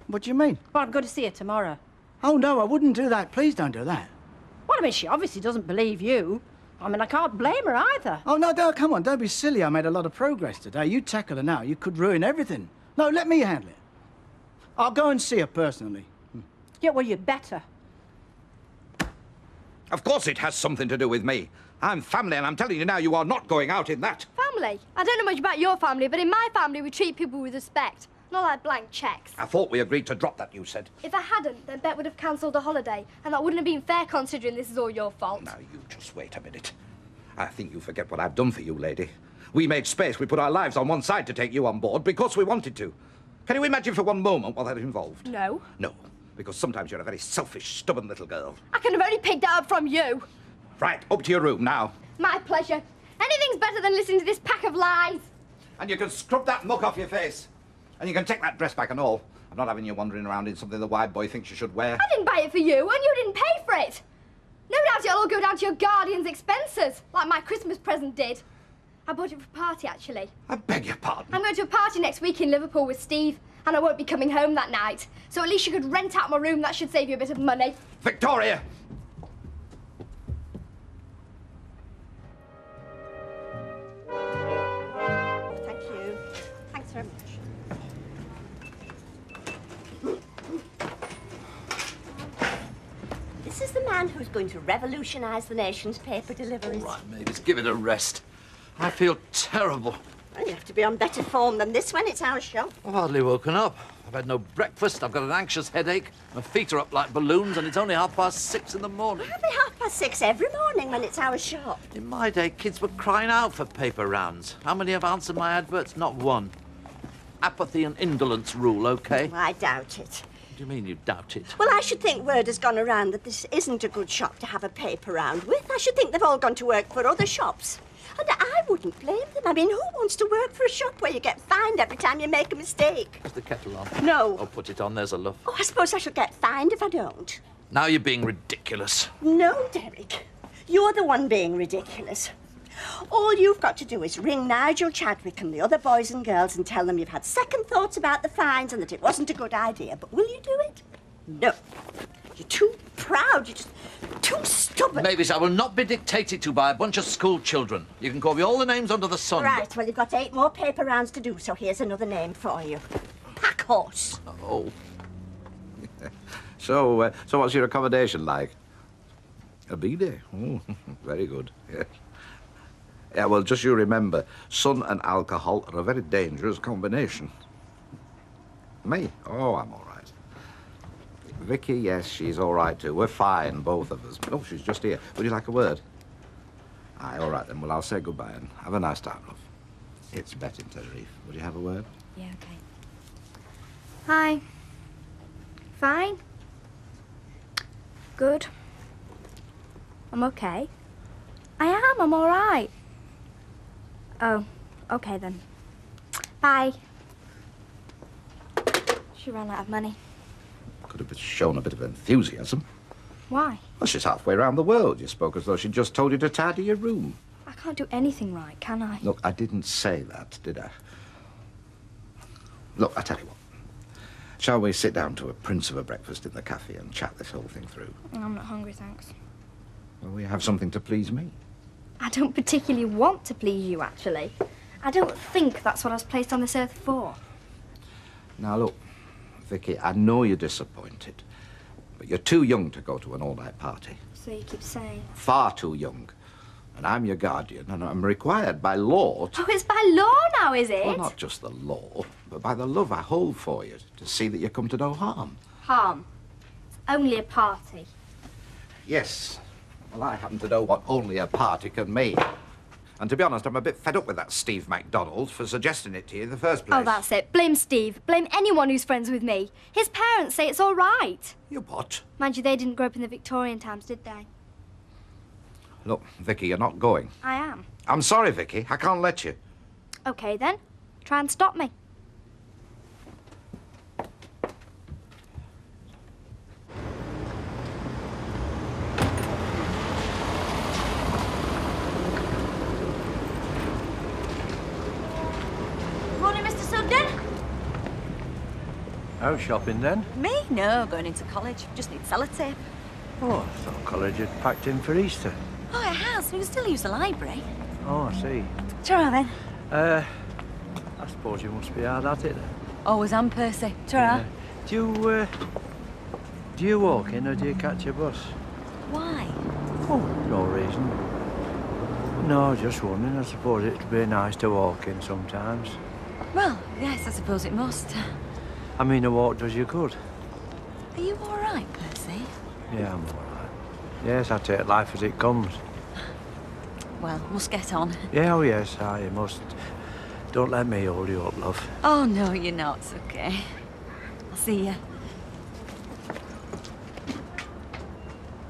What do you mean? Well, I'm going to see her tomorrow. Oh, no, I wouldn't do that. Please don't do that. Well, I mean, she obviously doesn't believe you. I mean, I can't blame her either. Oh, no, come on, don't be silly. I made a lot of progress today. You tackle her now, you could ruin everything. No, let me handle it. I'll go and see her personally. Yeah, well, you'd better. Of course it has something to do with me. I'm family, and I'm telling you now, you are not going out in that. Family? I don't know much about your family, but in my family, we treat people with respect. Not like blank cheques. I thought we agreed to drop that, you said. If I hadn't, then Bet would have cancelled the holiday, and that wouldn't have been fair considering this is all your fault. Now, you just wait a minute. I think you forget what I've done for you, lady. We made space. We put our lives on one side to take you on board because we wanted to. Can you imagine for one moment what that involved? No. No, because sometimes you're a very selfish, stubborn little girl. I can have only picked that up from you. Right, up to your room now. My pleasure. Anything's better than listening to this pack of lies. And you can scrub that muck off your face. And you can take that dress back and all. I'm not having you wandering around in something the wide boy thinks you should wear. I didn't buy it for you, and you didn't pay for it. No doubt it'll all go down to your guardian's expenses, like my Christmas present did. I bought it for a party, actually. I beg your pardon? I'm going to a party next week in Liverpool with Steve, and I won't be coming home that night. So at least you could rent out my room. That should save you a bit of money. Victoria! Thank you. Thanks very much. man who's going to revolutionise the nation's paper deliveries. All right, Mavis, give it a rest. I feel terrible. Well, you have to be on better form than this when it's our shop. I've hardly woken up. I've had no breakfast, I've got an anxious headache, my feet are up like balloons, and it's only 6:30 in the morning. It'll be 6:30 every morning when it's our shop. In my day, kids were crying out for paper rounds. How many have answered my adverts? Not one. Apathy and indolence rule, OK? I doubt it. What do you mean you doubt it? Well, I should think word has gone around that this isn't a good shop to have a paper round with. I should think they've all gone to work for other shops. And I wouldn't blame them. I mean, who wants to work for a shop where you get fined every time you make a mistake? Is the kettle on? No. Oh, put it on, there's a luff. Oh, I suppose I shall get fined if I don't. Now you're being ridiculous. No, Derek. You're the one being ridiculous. All you've got to do is ring Nigel Chadwick and the other boys and girls and tell them you've had second thoughts about the fines and that it wasn't a good idea. But will you do it? No. You're too proud. You're just too stubborn. Mavis, I will not be dictated to by a bunch of school children. You can call me all the names under the sun. Right, well, you've got 8 more paper rounds to do, so here's another name for you. Packhorse. Oh. So what's your accommodation like? A B-day? Oh, very good. Yeah. Yeah, well, just you remember, sun and alcohol are a very dangerous combination. Me? Oh, I'm all right. Vicky, yes, she's all right, too. We're fine, both of us. Oh, she's just here. Would you like a word? Aye, all right, then. Well, I'll say goodbye and have a nice time, love. It's Bet in Tenerife. Would you have a word? Yeah, okay. Hi. Fine. Good. I'm okay. I am, I'm all right. Oh, okay then. Bye. She ran out of money. Could have shown a bit of enthusiasm. Why? Well, she's halfway around the world. You spoke as though she'd just told you to tidy your room. I can't do anything right, can I? Look, I didn't say that, did I? Look, I tell you what. Shall we sit down to a prince of a breakfast in the cafe and chat this whole thing through? I'm not hungry, thanks. Well, we have something to please me. I don't particularly want to please you, actually. I don't think that's what I was placed on this earth for. Now, look, Vicky, I know you're disappointed, but you're too young to go to an all-night party. So you keep saying. Far too young. And I'm your guardian, and I'm required by law to... Oh, it's by law now, is it? Well, not just the law, but by the love I hold for you, to see that you come to no harm. Harm. It's only a party. Yes. Well, I happen to know what only a party can mean. And to be honest, I'm a bit fed up with that Steve MacDonald for suggesting it to you in the first place. Oh, that's it. Blame Steve. Blame anyone who's friends with me. His parents say it's all right. You what? Mind you, they didn't grow up in the Victorian times, did they? Look, Vicky, you're not going. I am. I'm sorry, Vicky. I can't let you. OK, then. Try and stop me. Morning, Mr. Sugden. Out shopping then? Me? No, going into college. Just need sellotape. Oh, I thought college had packed in for Easter. Oh, it has. We can still use the library. Oh, I see. Ta-ra, then. I suppose you must be hard at it then. Always am, Percy. Ta-ra. Yeah. Do you walk in or do you catch a bus? Why? Oh, no reason. No, just wondering. I suppose it'd be nice to walk in sometimes. Well, yes, I suppose it must. I mean, a walk does you good. Are you all right, Percy? Yeah, I'm all right. Yes, I take life as it comes. Well, must get on. Yeah, oh yes, you must. Don't let me hold you up, love. Oh, no, you're not. It's okay. I'll see you.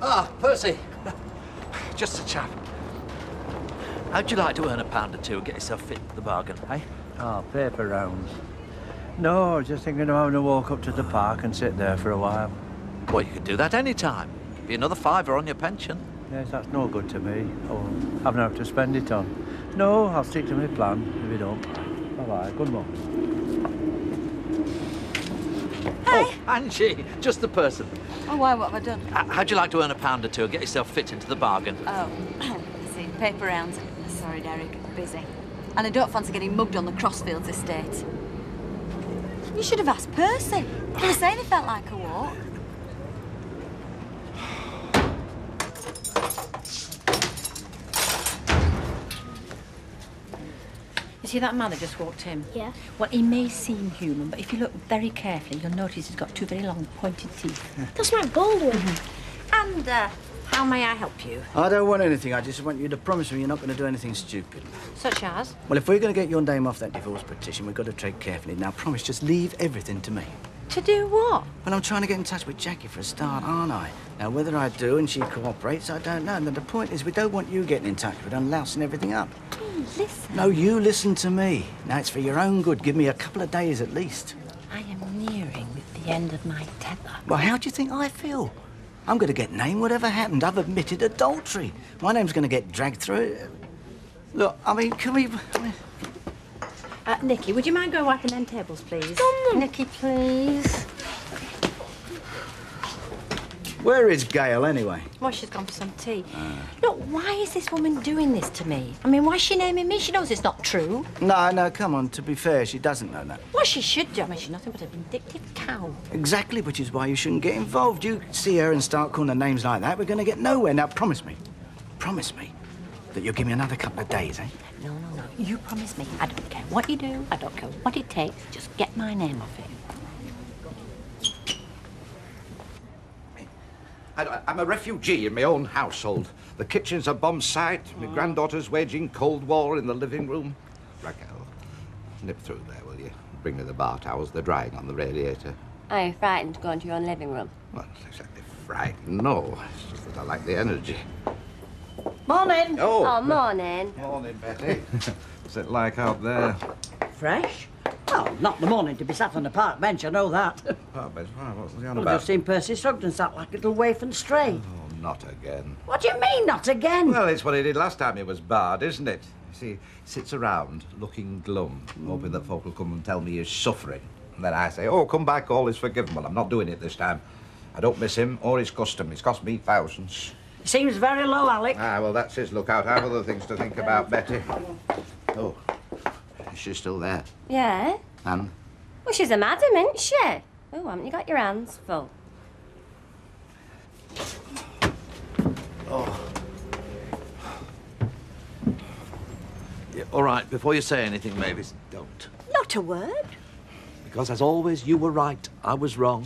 Ah, Percy. Just a chat. How'd you like to earn £1 or 2 and get yourself fit for the bargain, eh? Oh, paper rounds. No, just thinking of having a walk up to the park and sit there for a while. Well, you could do that any time. Be another £5 on your pension. Yes, that's no good to me. Oh, I haven't have to spend it on. No, I'll stick to my plan if you don't. Bye-bye. Good morning. Hi. Oh, Angie, just the person. Oh, why? What have I done? How'd you like to earn £1 or 2 and get yourself fit into the bargain? Oh, I see. Paper rounds. Sorry, Derek. Busy. And I don't fancy getting mugged on the Crossfields estate. You should have asked Percy. He was saying it felt like a walk. see that man that just walked in? Yeah. Well, he may seem human, but if you look very carefully, you'll notice he's got two very long, pointed teeth. That's my Baldwin. And, how may I help you? I don't want anything. I just want you to promise me you're not going to do anything stupid. Such as? Well, if we're going to get your name off that divorce petition, we've got to tread carefully. Now, promise, just leave everything to me. To do what? Well, I'm trying to get in touch with Jackie for a start, aren't I? Now, whether I do and she cooperates, I don't know. And the point is, we don't want you getting in touch with her and lousing everything up. Hey, listen. No, you listen to me. Now, it's for your own good. Give me a couple of days at least. I am nearing the end of my tether. Well, how do you think I feel? I'm going to get named whatever happened. I've admitted adultery. My name's going to get dragged through it. Look, I mean, can we... Nicky, would you mind going wiping them tables, please? Nicky, please. Where is Gail, anyway? Well, she's gone for some tea. Look, why is this woman doing this to me? I mean, why is she naming me? She knows it's not true. No, come on. To be fair, she doesn't know that. Well, she should do. I mean, she's nothing but a vindictive cow. Exactly, which is why you shouldn't get involved. You see her and start calling her names like that, we're going to get nowhere. Now, promise me that you'll give me another couple of days, eh? No. You promise me. I don't care what you do. I don't care what it takes. Just get my name off it. I'm a refugee in my own household. The kitchen's a bomb site. My granddaughter's waging Cold War in the living room. Raquel, nip through there, will you? Bring me the bar towels. They're drying on the radiator. Are you frightened to go into your own living room? Well, not exactly frightened, no. It's just that I like the energy. Morning. Oh, morning. Morning, Betty. What's it like out there? Fresh? Well, not the morning to be sat on a park bench, I know that. Park bench? What's the on Well, about? just seen Percy Sugden sat like a little waif and stray. Oh, not again. What do you mean, not again? Well, it's what he did last time he was barred, isn't it? You see, he sits around looking glum, hoping that folk will come and tell me he's suffering. And then I say, oh, come back, all is forgiven. Well, I'm not doing it this time. I don't miss him or his custom. He's cost me thousands. He seems very low, Alec. Ah, well, that's his lookout. I have other things to think about, Betty. Oh, is she still there? Yeah. And? Well, she's a madam, isn't she? Oh, haven't you got your hands full? Oh. Yeah, all right, before you say anything, Mavis, don't. Not a word. Because, as always, you were right, I was wrong.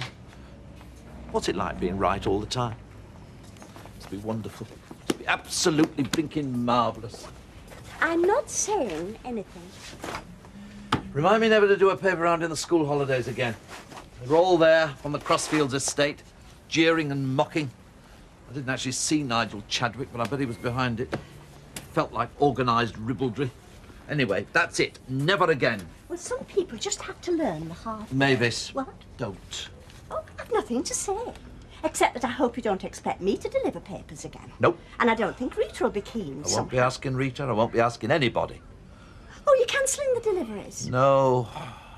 What's it like being right all the time? It'd be wonderful. It'd be absolutely blinking marvellous. I'm not saying anything. Remind me never to do a paper round in the school holidays again. They were all there on the Crossfields estate, jeering and mocking. I didn't actually see Nigel Chadwick, but I bet he was behind it. Felt like organised ribaldry. Anyway, that's it. Never again. Well, some people just have to learn the hard way. Mavis. What? Don't. Oh, I've nothing to say. Except that I hope you don't expect me to deliver papers again. Nope. And I don't think Rita will be keen. I won't be asking Rita. I won't be asking anybody. Oh, you're cancelling the deliveries? No.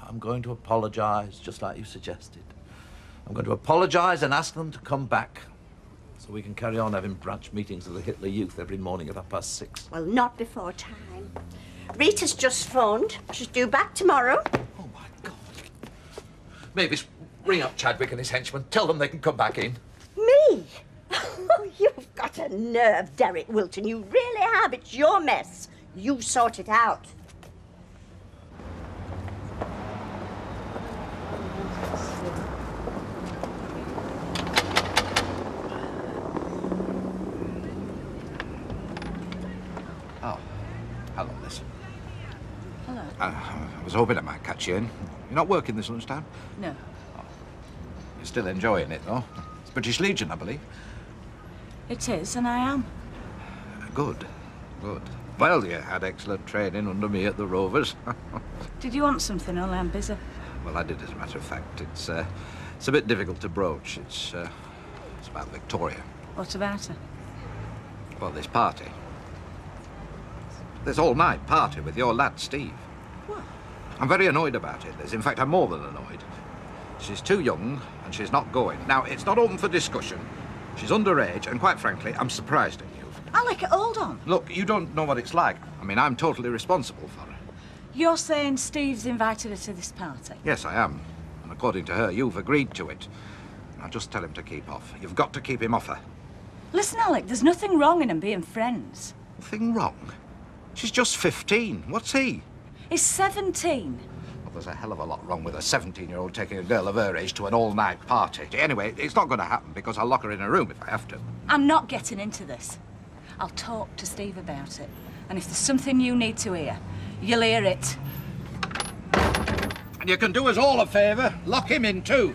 I'm going to apologise, just like you suggested. I'm going to apologise and ask them to come back so we can carry on having branch meetings of the Hitler Youth every morning at 6:30. Well, not before time. Rita's just phoned. She's due back tomorrow. Mavis, ring up Chadwick and his henchmen. Tell them they can come back in. Me? Oh, you've got a nerve, Derek Wilton. You really have. It's your mess. You sort it out. Oh, hello, Liz. Hello. I was hoping I might catch you in. You're not working this lunchtime? No. You're still enjoying it, though. It's British Legion, I believe. It is, and I am. Good, good. Well, you had excellent training under me at the Rovers. Did you want something, or I'm busy? Well, I did, as a matter of fact. It's a bit difficult to broach. It's about Victoria. What about her? Well, this party. This all-night party with your lad, Steve. What? I'm very annoyed about it, Liz. In fact, I'm more than annoyed. She's too young, and she's not going. Now, it's not open for discussion. She's underage, and quite frankly, I'm surprised at you. Alec, hold on. Look, you don't know what it's like. I mean, I'm totally responsible for her. You're saying Steve's invited her to this party? Yes, I am. And according to her, you've agreed to it. Now, just tell him to keep off. You've got to keep him off her. Listen, Alec, there's nothing wrong in them being friends. Nothing wrong? She's just 15. What's he? He's 17. Well, there's a hell of a lot wrong with a 17-year-old taking a girl of her age to an all-night party. Anyway, it's not going to happen because I'll lock her in a room if I have to. I'm not getting into this. I'll talk to Steve about it. And if there's something you need to hear, you'll hear it. And you can do us all a favour. Lock him in too.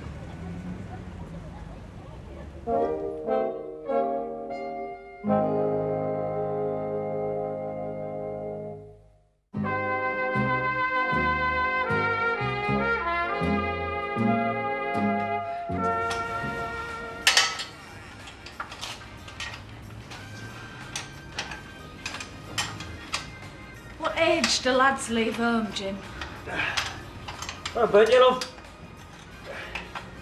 What age do lads leave home, Jim? What about you, love?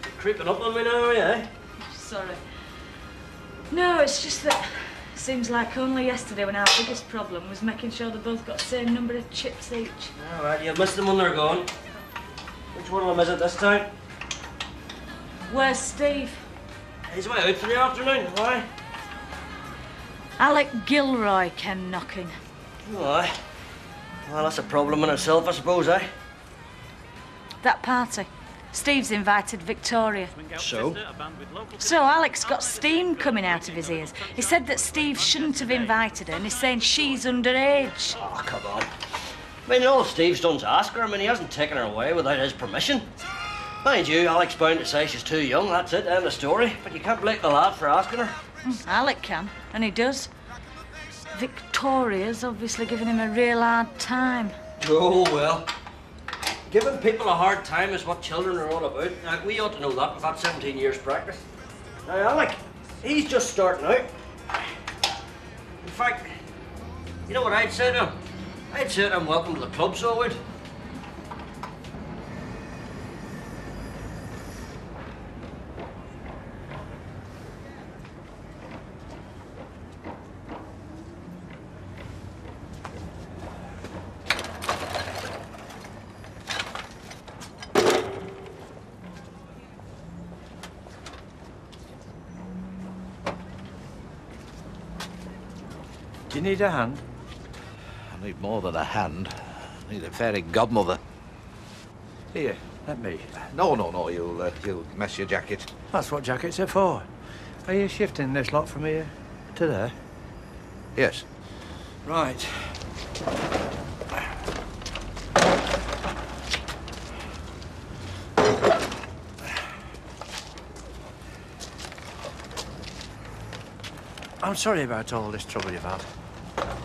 You're creeping up on me now, are you, eh? Sorry. No, it's just that seems like only yesterday when our biggest problem was making sure they both got the same number of chips each. All right, you've missed them when they're gone. Which one of them is it this time? Where's Steve? He's way out for the afternoon. Why? Alec Gilroy came knocking. Why? Well, that's a problem in itself, I suppose, eh? That party. Steve's invited Victoria. So? So Alec's got steam coming out of his ears. He said that Steve shouldn't have invited her, and he's saying she's underage. Oh, come on. I mean, all Steve's done's ask her. I mean, he hasn't taken her away without his permission. Mind you, Alec's bound to say she's too young, that's it, end of story. But you can't blame the lad for asking her. Alec can, and he does. Victoria's obviously giving him a real hard time. Oh, well. Giving people a hard time is what children are all about. Now, we ought to know that. We've had 17 years practice. Now, Alec, he's just starting out. In fact, you know what I'd say to him? I'd say to him, welcome to the club, so I would. Do you need a hand? I need more than a hand. I need a fairy godmother. Here, let me. No, you'll mess your jacket. That's what jackets are for. Are you shifting this lot from here to there? Yes. Right. I'm sorry about all this trouble you've had.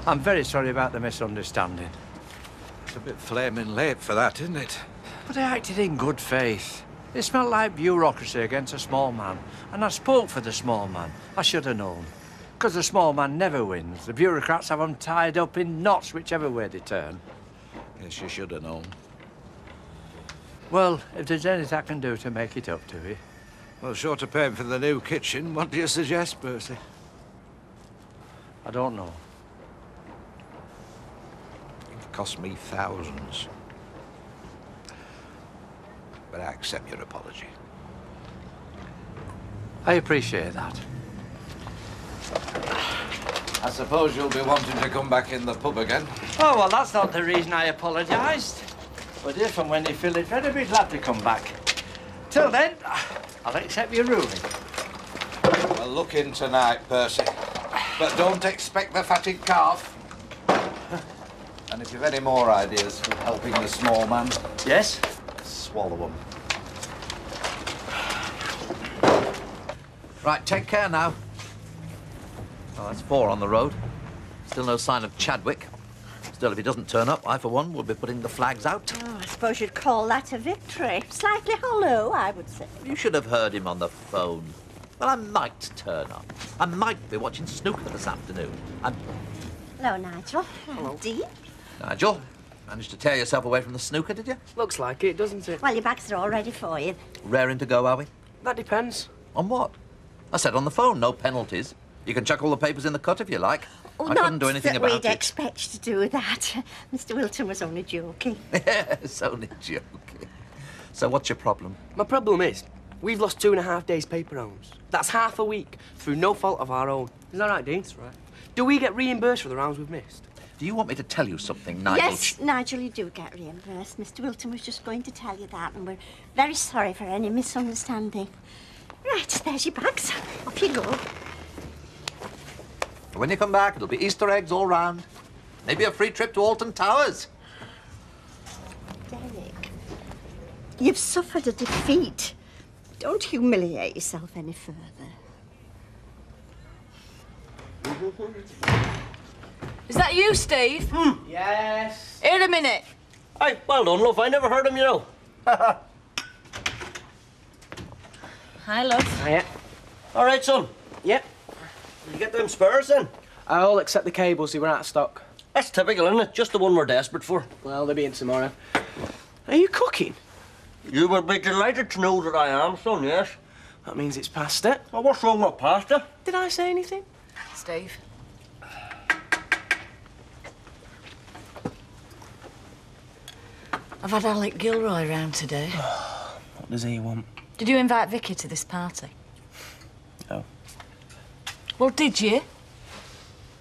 I'm very sorry about the misunderstanding. It's a bit flaming late for that, isn't it? But I acted in good faith. It smelled like bureaucracy against a small man, and I spoke for the small man. I should have known. Because the small man never wins. The bureaucrats have them tied up in knots whichever way they turn. Yes, you should have known. Well, if there's anything I can do to make it up to you. Well, short of paying for the new kitchen, what do you suggest, Percy? I don't know. It cost me thousands. But I accept your apology. I appreciate that. I suppose you'll be wanting to come back in the pub again. Oh, well, that's not the reason I apologised. But if and when you feel it, I'd be glad to come back. Till then, I'll accept your rooming. Well, look in tonight, Percy. But don't expect the fatted calf. And if you've any more ideas for helping the small man... Yes? Swallow them. Right, take care now. Oh, that's 4 on the road. Still no sign of Chadwick. Still, if he doesn't turn up, I, for one, will be putting the flags out. Oh, I suppose you'd call that a victory. Slightly hollow, I would say. You should have heard him on the phone. Well, I might turn up. I might be watching snooker this afternoon. Hello, Nigel. Hello. Dee. Nigel, managed to tear yourself away from the snooker, did you? Looks like it, doesn't it? Well, your bags are all ready for you. Raring to go, are we? That depends. On what? I said on the phone, no penalties. You can chuck all the papers in the cut if you like. Oh, I couldn't do anything that about we'd it. expect to do that. Mr. Wilton was only joking. Yes, only joking. So what's your problem? My problem is, we've lost 2.5 days' paper rounds. That's half a week, through no fault of our own. Is that right, Dean? That's right. Do we get reimbursed for the rounds we've missed? Do you want me to tell you something, Nigel? Yes, Nigel, you do get reimbursed. Mr. Wilton was just going to tell you that, and we're very sorry for any misunderstanding. Right, there's your bags. Off you go. When you come back, it'll be Easter eggs all round. Maybe a free trip to Alton Towers. Derek, you've suffered a defeat. Don't humiliate yourself any further. Is that you, Steve? Yes. Here a minute. Hey, well done, love. I never heard him, you know. Hi, love. Hiya. All right, son. Yep. Did you get them spares then? All except the cables, they were out of stock. That's typical, isn't it? Just the one we're desperate for. Well, they'll be in tomorrow. Are you cooking? You will be delighted to know that I am, son, yes. That means it's pasta. Well, what's wrong with pasta? Did I say anything? Steve. I've had Alec Gilroy round today. What does he want? Did you invite Vicky to this party? No. Well, did you?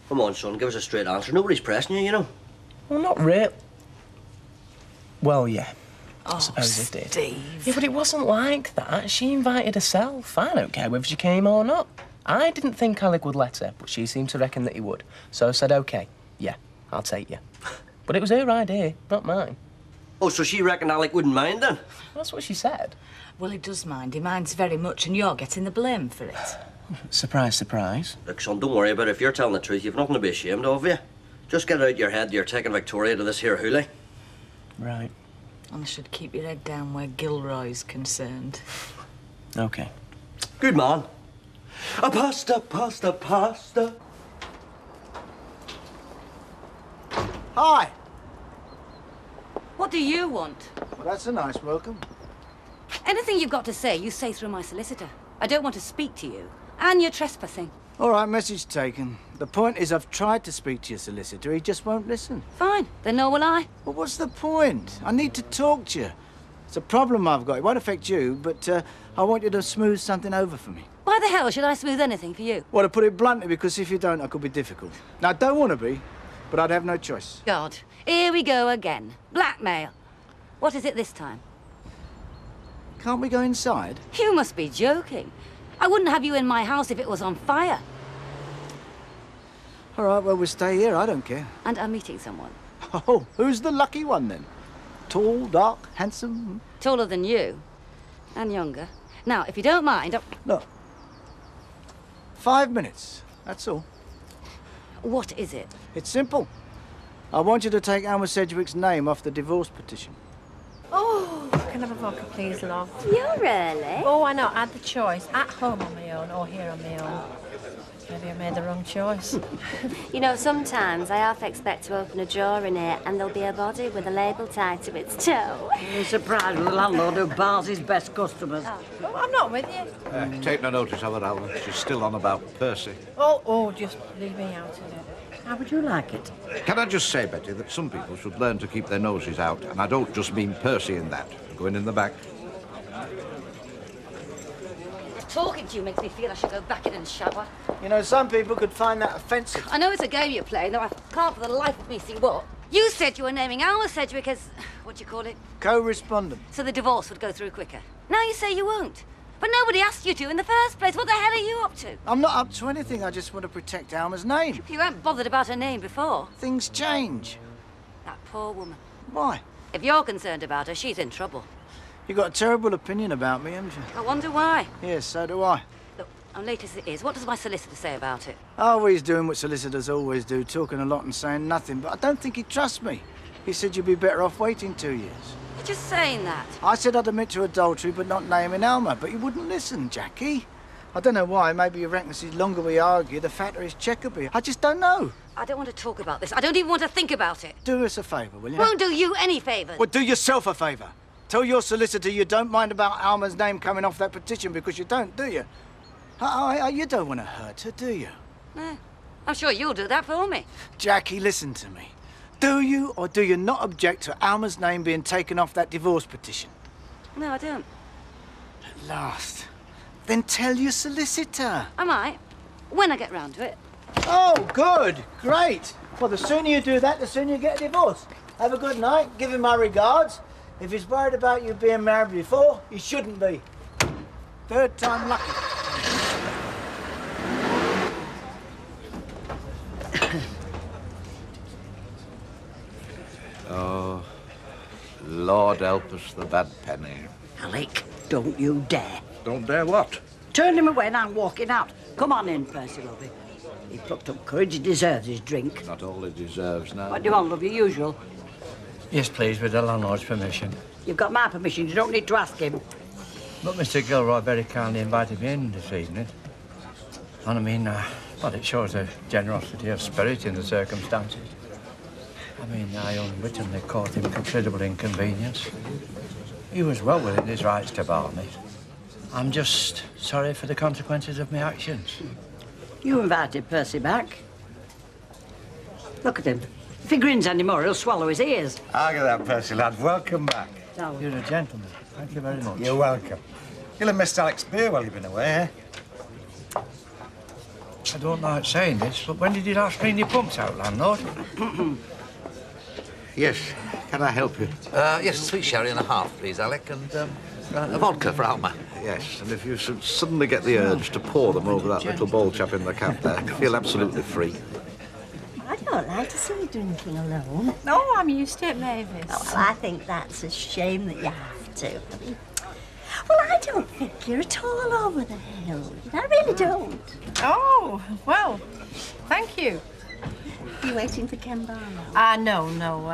Come on, son, give us a straight answer. Nobody's pressing you, you know. Well, not real. Well, yeah. Oh, I suppose it did. Steve. Yeah, but it wasn't like that. She invited herself. I don't care whether she came or not. I didn't think Alec would let her, but she seemed to reckon that he would. So I said, OK, yeah, I'll take you. But it was her idea, not mine. Oh, so she reckoned Alec wouldn't mind, then? That's what she said. Well, he does mind. He minds very much, and you're getting the blame for it. Surprise, surprise. Look, son, don't worry about it. If you're telling the truth, you've nothing to be ashamed of, you. Just get it out your head that you're taking Victoria to this here hoolie. Right. And I should keep your head down where Gilroy's concerned. OK. Good man. A pasta, pasta, pasta. Hi. What do you want? Well, that's a nice welcome. Anything you've got to say, you say through my solicitor. I don't want to speak to you. And you're trespassing. All right, message taken. The point is I've tried to speak to your solicitor. He just won't listen. Fine. Then nor will I. Well, what's the point? I need to talk to you. It's a problem I've got. It won't affect you, but I want you to smooth something over for me. Why the hell should I smooth anything for you? Well, to put it bluntly, because if you don't, I could be difficult. Now, I don't want to be, but I'd have no choice. God, here we go again. Blackmail. What is it this time? Can't we go inside? You must be joking. I wouldn't have you in my house if it was on fire. All right, well, we'll stay here. I don't care. And I'm meeting someone. Oh, who's the lucky one, then? Tall, dark, handsome? Taller than you. And younger. Now, if you don't mind... No. 5 minutes, that's all. What is it? It's simple. I want you to take Alma Sedgwick's name off the divorce petition. Oh, can I have a vodka, please, love? You really? Oh, I know. I had the choice. At home on my own or here on my own. Maybe I made the wrong choice. You know, sometimes I half expect to open a drawer in here and there'll be a body with a label tied to its toe. You're surprised with a landlord who bars his best customers. Oh, I'm not with you. Take no notice of her, Alma. She's still on about Percy. Oh, just leave me out of it. How would you like it? Can I just say, Betty, that some people should learn to keep their noses out, and I don't just mean Percy in that. Going in the back. Talking to you makes me feel I should go back in and shower. You know, some people could find that offensive. I know it's a game you're playing, though I can't for the life of me see what. You said you were naming Alma Sedgwick as... what do you call it? Co-respondent. So the divorce would go through quicker. Now you say you won't. But nobody asked you to in the first place. What the hell are you up to? I'm not up to anything. I just want to protect Alma's name. You weren't bothered about her name before. Things change. That poor woman. Why? If you're concerned about her, she's in trouble. You've got a terrible opinion about me, haven't you? I wonder why. Yes, so do I. Look, I'm late as it is. What does my solicitor say about it? Oh, he's doing what solicitors always do, talking a lot and saying nothing. But I don't think he trusts me. He said you'd be better off waiting 2 years. You're just saying that. I said I'd admit to adultery, but not naming Alma. But you wouldn't listen, Jackie. I don't know why. Maybe you reckon the longer we argue, the fatter his cheque will be. I just don't know. I don't want to talk about this. I don't even want to think about it. Do us a favour, will you? Won't do you any favours. Well, do yourself a favour. Tell your solicitor you don't mind about Alma's name coming off that petition, because you don't, do you? You don't want to hurt her, do you? No. I'm sure you'll do that for me. Jackie, listen to me. Do you or do you not object to Alma's name being taken off that divorce petition? No, I don't. At last. Then tell your solicitor. I might. When I get round to it. Oh, good. Great. Well, the sooner you do that, the sooner you get a divorce. Have a good night. Give him my regards. If he's worried about you being married before, he shouldn't be. Third time lucky. Oh, Lord help us, the bad penny. Alec, don't you dare. Don't dare what? Turn him away and I'm walking out. Come on in, Percy, lovey. He plucked up courage. He deserves his drink. Not all he deserves now. What do you want, love? Your usual. Yes, please, with the landlord's permission. You've got my permission. You don't need to ask him. But Mr. Gilroy very kindly invited me in this evening. And I mean, well, it shows a generosity of spirit in the circumstances. I mean, I unwittingly caused him considerable inconvenience. He was well within his rights to bar me. I'm just sorry for the consequences of my actions. You invited Percy back. Look at him. If he grins anymore, he'll swallow his ears. Look at that, Percy, lad. Welcome back. No. You're a gentleman. Thank you very much. You're welcome. You'll have missed Alec's beer while you've been away, eh? I don't like saying this, but when did you last clean your pumps out, landlord? Yes. Can I help you? Yes, a sweet sherry and a half, please, Alec, and a vodka for Alma. Yes, and if you should suddenly get the urge to pour them over that little bald chap in the cab there, feel absolutely free. I don't like to see you drinking alone. Oh, I'm used to it, Mavis. Oh, well, I think that's a shame that you have to. I mean, well, I don't think you're at all over the hill. I really don't. Oh, well, thank you. Are you waiting for Ken Barlow? No,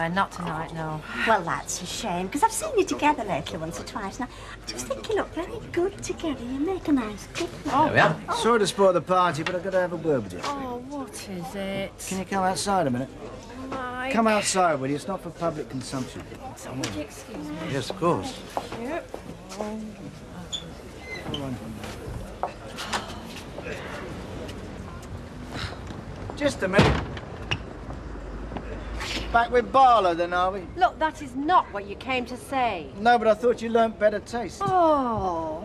not tonight, no. Well, that's a shame, because I've seen you together lately once or twice, and I just think you look very good together. You make a nice couple. Oh, there we are. Sorry to spoil the party, but I've got to have a word with you. Oh, what is it? Can you come outside a minute? Mike. Come outside, will you? It's not for public consumption. Would you excuse me? Yes, of course. Yep. Just a minute. Back with Barlow, then, are we? Look, that is not what you came to say. No, but I thought you learnt better taste. Oh.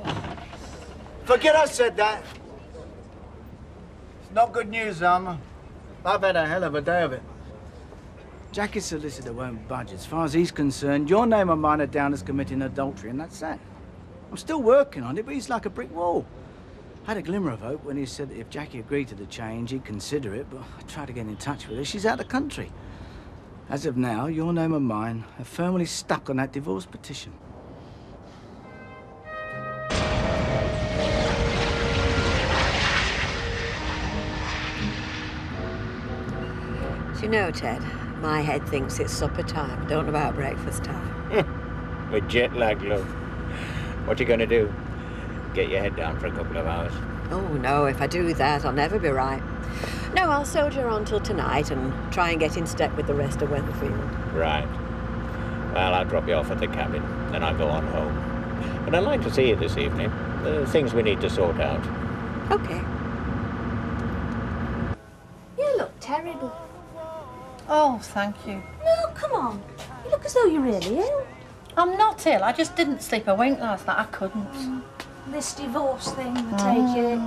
Forget I said that. It's not good news, Alma. I've had a hell of a day of it. Jackie's solicitor won't budge. As far as he's concerned, your name and mine are down as committing adultery, and that's that. I'm still working on it, but he's like a brick wall. I had a glimmer of hope when he said that if Jackie agreed to the change, he'd consider it, but I tried to get in touch with her. She's out of the country. As of now, your name and mine are firmly stuck on that divorce petition. Do you know, Ted, my head thinks it's supper time. I don't know about breakfast time. With jet lag, love. What are you going to do? Get your head down for a couple of hours? Oh, no, if I do that, I'll never be right. No, I'll soldier on till tonight and try and get in step with the rest of Weatherfield. Right. Well, I'll drop you off at the cabin, then I'll go on home. But I'd like to see you this evening. There are things we need to sort out. OK. You look terrible. Oh, thank you. No, come on. You look as though you're really ill. I'm not ill. I just didn't sleep a wink last night. I couldn't. This divorce thing, I take it.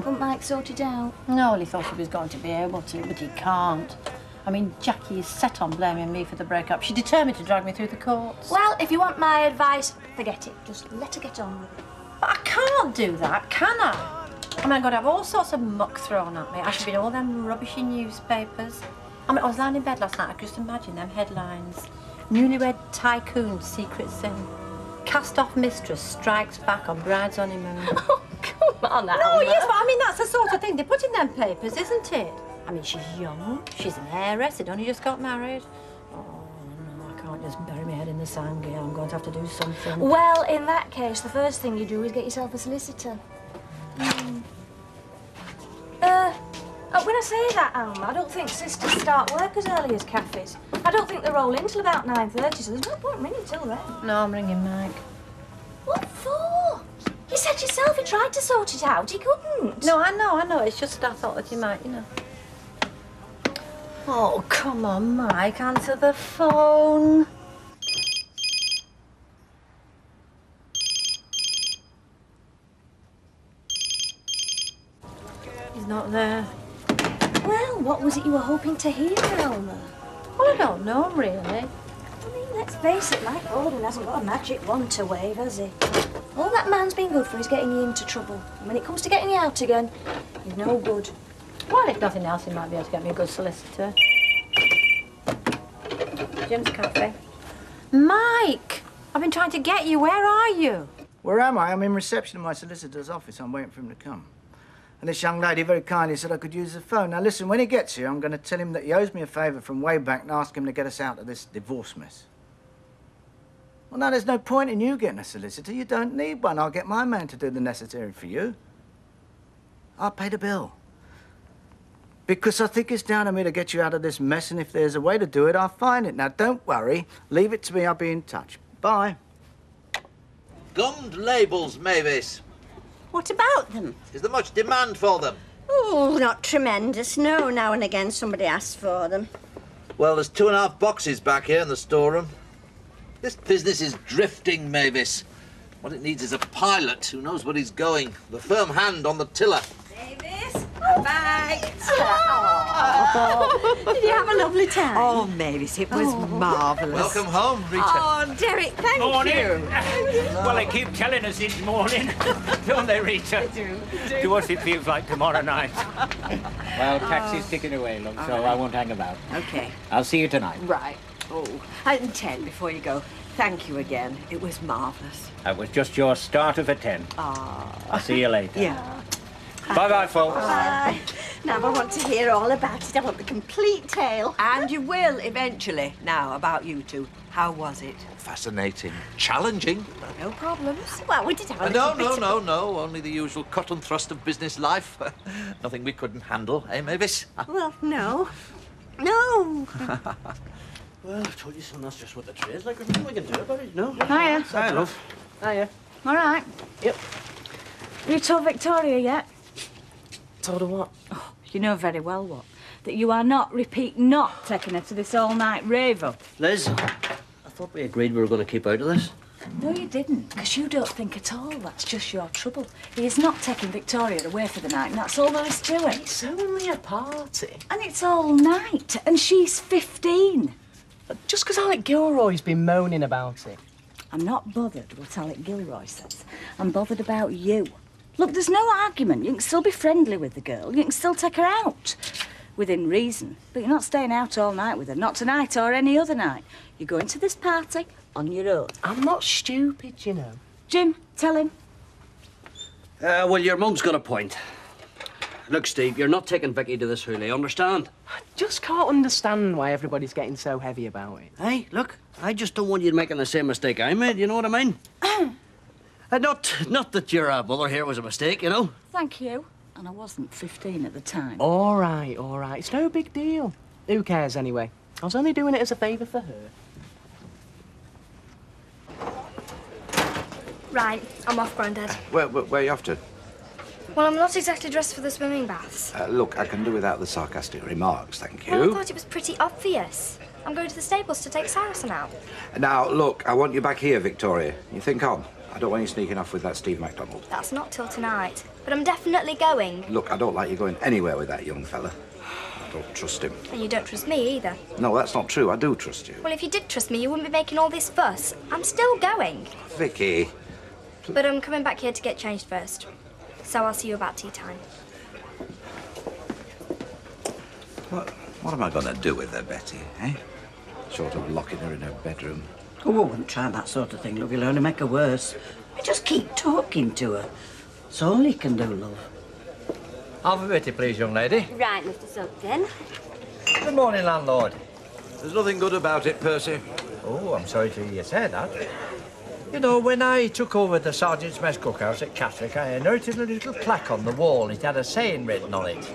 Couldn't Mike sort it out? No, well, he thought he was going to be able to, but he can't. I mean, Jackie is set on blaming me for the breakup. She's determined to drag me through the courts. Well, if you want my advice, forget it. Just let her get on with it. But I can't do that, can I? I mean, I'm going to have all sorts of muck thrown at me. I should be in all them rubbishy newspapers. I mean, I was lying in bed last night. I could just imagine them headlines. Newlywed tycoon secret sin. Cast-off mistress strikes back on bride's honeymoon. Oh, come on, Alma. No, yes, but I mean, that's the sort of thing they put in them papers, isn't it? I mean, she's young, she's an heiress, they'd only just got married. Oh, no, I can't just bury my head in the sand here. I'm going to have to do something. Well, in that case, the first thing you do is get yourself a solicitor. When I say that, Alma, I don't think sisters start work as early as Kaffees. I don't think they roll in till about 9:30, so there's no point ringing till then. No, I'm ringing Mike. What for? You said yourself he tried to sort it out. He couldn't. No, I know. It's just I thought that you might, you know. Oh, come on, Mike, answer the phone. He's not there. Well, Well, what was it you were hoping to hear, Elmer? Well, I don't know, really. I mean, let's face it, Mike Baldwin hasn't got a magic wand to wave, has he? All that man's been good for is getting you into trouble. And when it comes to getting you out again, he's no good. Well, if nothing else, he might be able to get me a good solicitor. Jim's cafe. Mike! I've been trying to get you. Where are you? Where am I? I'm in reception of my solicitor's office. I'm waiting for him to come. And this young lady very kindly said I could use the phone. Now, listen, when he gets here, I'm going to tell him that he owes me a favour from way back and ask him to get us out of this divorce mess. Well, now, there's no point in you getting a solicitor. You don't need one. I'll get my man to do the necessary for you. I'll pay the bill. Because I think it's down to me to get you out of this mess, and if there's a way to do it, I'll find it. Now, don't worry. Leave it to me. I'll be in touch. Bye. Gummed labels, Mavis. What about them? Is there much demand for them? Oh, not tremendous. No, now and again somebody asks for them. Well, there's 2.5 boxes back here in the storeroom. This business is drifting, Mavis. What it needs is a pilot who knows where he's going. The firm hand on the tiller. Mavis, I'm back. Oh. Did you have a lovely time? Oh, Mavis, it was marvellous. Welcome home, Rita. Oh, Derek, thank you. Well, they keep telling us it's morning, don't they, Rita? They do. To us, it feels like tomorrow night. Well, taxi's ticking away, love, so I won't hang about. OK. I'll see you tonight. Right. Oh, and 10 before you go. Thank you again. It was marvellous. That was just your start of a 10. Ah. I'll see you later. Yeah. Bye-bye, folks. Bye. Now I want to hear all about it. I want the complete tale. And you will eventually. Now, about you two. How was it? Fascinating. Challenging. No problems. Well, we did have a little bit No. Only the usual cut and thrust of business life. Nothing we couldn't handle, eh, Mavis? Well, no. No. Well, I told you, son, that's just what the trade's like. There's nothing we can do about it, no? Hiya. Hi, love. Hiya. All right. Yep. You told Victoria yet? Told her what? Oh, you know very well what. That you are not, repeat, not taking her to this all-night rave up. Liz, I thought we agreed we were going to keep out of this. No, you didn't, because you don't think at all that's just your trouble. He is not taking Victoria away for the night, and that's all there is to it. It's only a party. And it's all night, and she's 15. Just because Alec Gilroy's been moaning about it. I'm not bothered what Alec Gilroy says. I'm bothered about you. Look, there's no argument. You can still be friendly with the girl. You can still take her out. Within reason. But you're not staying out all night with her. Not tonight or any other night. You're going to this party on your own. I'm not stupid, you know. Jim, tell him. Well, your mum's got a point. Look, Steve, you're not taking Vicky to this hula, understand? I just can't understand why everybody's getting so heavy about it. Hey, look, I just don't want you making the same mistake I made, you know what I mean? Not that your mother here was a mistake, you know? Thank you. And I wasn't 15 at the time. All right. It's no big deal. Who cares, anyway? I was only doing it as a favour for her. Right, I'm off, Grandad. Where are you off to? Well, I'm not exactly dressed for the swimming baths. Look, I can do without the sarcastic remarks, thank you. Well, I thought it was pretty obvious. I'm going to the stables to take Saracen out. Now, look, I want you back here, Victoria. You think on? I don't want you sneaking off with that Steve MacDonald. That's not till tonight. But I'm definitely going. Look, I don't like you going anywhere with that young fella. I don't trust him. And you don't trust me either. No, that's not true. I do trust you. Well, if you did trust me, you wouldn't be making all this fuss. I'm still going. Vicky. But I'm coming back here to get changed first. So I'll see you about tea time. What am I going to do with her, Betty, eh? Short of locking her in her bedroom. Oh, I wouldn't try that sort of thing, love. You'll only make her worse. You just keep talking to her. That's all you can do, love. Have a bitty, please, young lady. Right, Mr. Sugden. Good morning, landlord. There's nothing good about it, Percy. Oh, I'm sorry to hear you say that. You know, when I took over the Sergeant's Mess Cookhouse at Catterick, I inherited a little plaque on the wall. It had a saying written on it.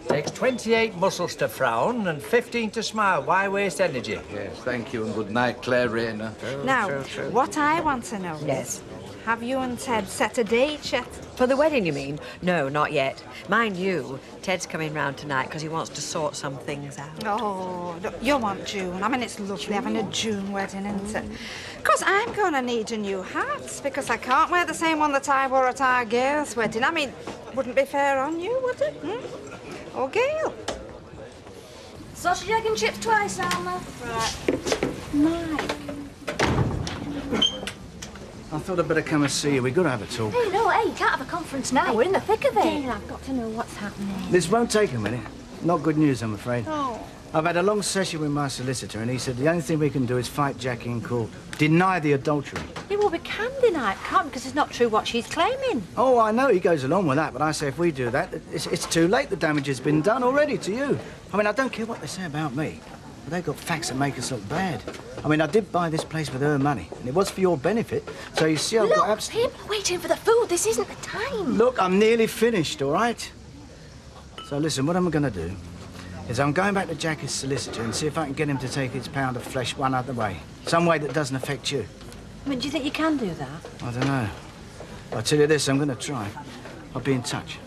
Takes 28 muscles to frown and 15 to smile. Why waste energy? Yes, thank you and good night, Claire Rayner. Now, what I want to know is, have you and Ted set a date yet? For the wedding, you mean? No, not yet. Mind you, Ted's coming round tonight because he wants to sort some things out. Oh, you want June. I mean, it's lovely having a June wedding, isn't it? Because I'm going to need a new hat, because I can't wear the same one that I wore at our girls' wedding. I mean, wouldn't be fair on you, would it? Or Gail? Sausage, egg and chips twice, Alma. Right. Mike. I thought I'd better come and see you. We've got to have a talk. Hey, no, hey, you can't have a conference now. We're in the thick of it. Dale, I've got to know what's happening. This won't take a minute. Not good news, I'm afraid. Oh. I've had a long session with my solicitor, and he said the only thing we can do is fight Jackie in court. Deny the adultery. Yeah, well, we can deny it, can't, because it's not true what she's claiming. Oh, I know he goes along with that, but I say if we do that, it's too late. The damage has been done already to you. I mean, I don't care what they say about me, but they've got facts that make us look bad. I mean, I did buy this place with her money, and it was for your benefit, so you see I've got Look, people are waiting for the food. This isn't the time. Look, I'm nearly finished, all right? So listen, what I'm going to do is I'm going back to Jackie's solicitor and see if I can get him to take his pound of flesh one other way. Some way that doesn't affect you. I mean, do you think you can do that? I don't know. I'll tell you this, I'm going to try. I'll be in touch.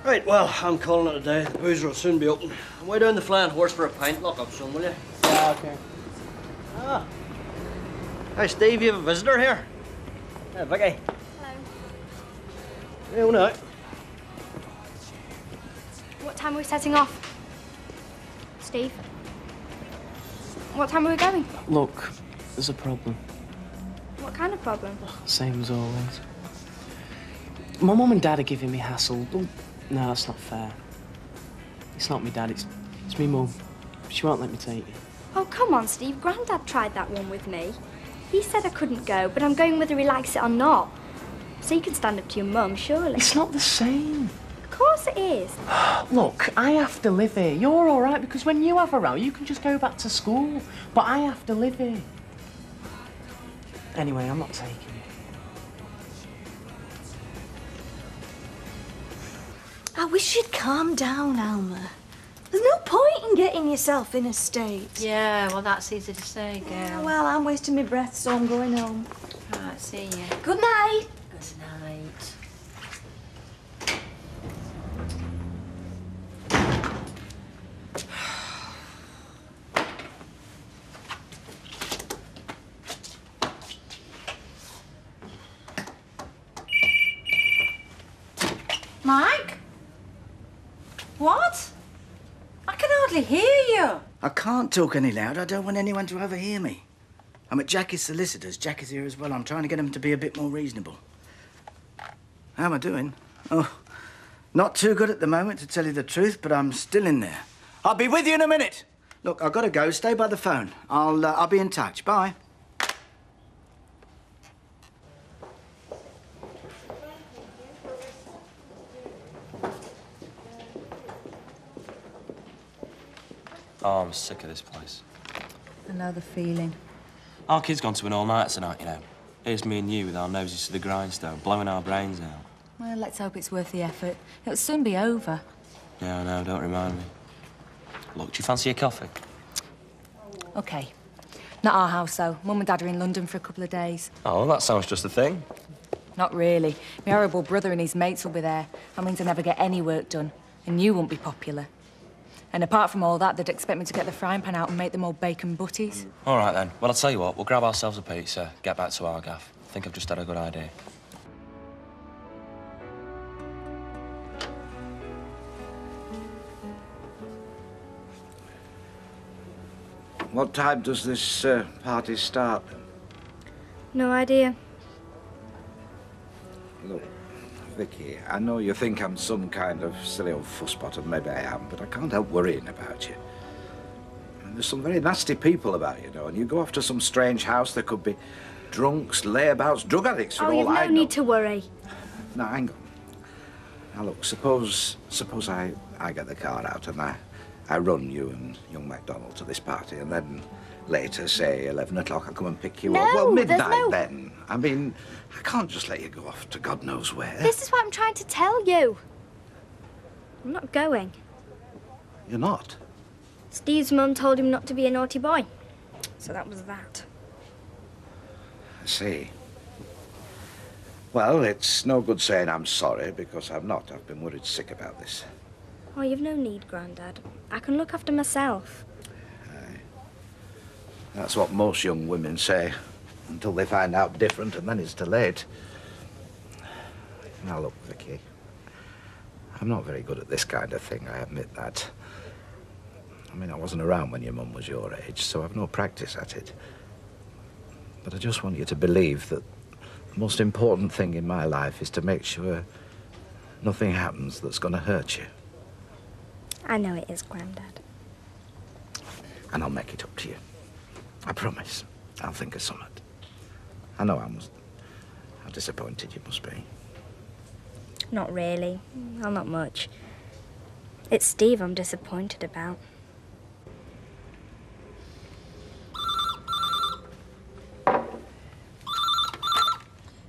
Right, well, I'm calling it a day. The boozer will soon be open. I'm way down the Flying Horse for a pint. Lock up, son, will you? Yeah, okay. Ah. Hey, Steve, you have a visitor here? Hey, Vicky. Hello. Hey, no. What time are we setting off? Steve? What time are we going? Look, there's a problem. What kind of problem? Same as always. My mum and dad are giving me hassle. No, that's not fair. It's not me dad, it's me mum. She won't let me take you. Oh, come on, Steve. Grandad tried that one with me. He said I couldn't go, but I'm going whether he likes it or not. So you can stand up to your mum, surely. It's not the same. Of course it is. Look, I have to live here. You're all right, because when you have a row, you can just go back to school. But I have to live here. Anyway, I'm not taking you. I wish you'd calm down, Alma. There's no point in getting yourself in a state. Yeah, well, that's easy to say, girl. Yeah, well, I'm wasting my breath, so I'm going home. Right, see you. Good night. Good night. Mike? What? I can hardly hear you. I can't talk any louder. I don't want anyone to overhear me. I'm at Jackie's solicitors. Jackie's here as well. I'm trying to get him to be a bit more reasonable. How am I doing? Oh, not too good at the moment, to tell you the truth, but I'm still in there. I'll be with you in a minute. Look, I've got to go. Stay by the phone. I'll be in touch. Bye. Oh, I'm sick of this place. I know the feeling. Our kid's gone to an all-night tonight, you know. Here's me and you with our noses to the grindstone, blowing our brains out. Well, let's hope it's worth the effort. It'll soon be over. Yeah, I know, don't remind me. Look, do you fancy a coffee? OK. Not our house, though. Mum and Dad are in London for a couple of days. Oh, that sounds just the thing. Not really. My horrible brother and his mates will be there. That means I never get any work done. And you won't be popular. And apart from all that, they'd expect me to get the frying pan out and make them all bacon butties. All right, then. Well, I'll tell you what, we'll grab ourselves a pizza, get back to our gaff. I think I've just had a good idea. What time does this party start? No idea. Look, Vicky, I know you think I'm some kind of silly old fusspot, and maybe I am, but I can't help worrying about you. And there's some very nasty people about, you know, and you go off to some strange house, there could be drunks, layabouts, drug addicts, for Oh, all you've I no know. need to worry. Now, hang on. Now, look, suppose I get the car out and I run you and young MacDonald to this party, and then later, say 11 o'clock, I'll come and pick you up. No, Well, there's midnight no- then. I mean, I can't just let you go off to God knows where. This is what I'm trying to tell you. I'm not going. You're not. Steve's mum told him not to be a naughty boy. So that was that. I see. Well, it's no good saying I'm sorry, because I'm not. I've been worried sick about this. Oh, you've no need, Grandad. I can look after myself. That's what most young women say, until they find out different, and then it's too late. Now, look, Vicky, I'm not very good at this kind of thing, I admit that. I mean, I wasn't around when your mum was your age, so I've no practice at it. But I just want you to believe that the most important thing in my life is to make sure nothing happens that's going to hurt you. I know it is, Grandad. And I'll make it up to you. I promise. I'll think of something. I know how disappointed you must be. Not really. Well, not much. It's Steve I'm disappointed about.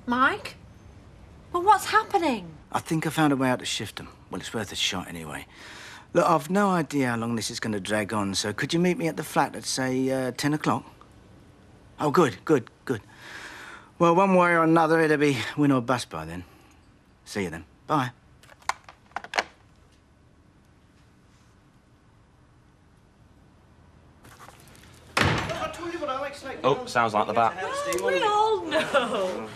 Mike? Well, what's happening? I think I found a way out to shift them. Well, it's worth a shot anyway. Look, I've no idea how long this is going to drag on, so could you meet me at the flat at, say, 10 o'clock? Oh, good. Well, one way or another, it'll be win or bust by then. See you then. Bye. Oh, sounds like the bat. We all know.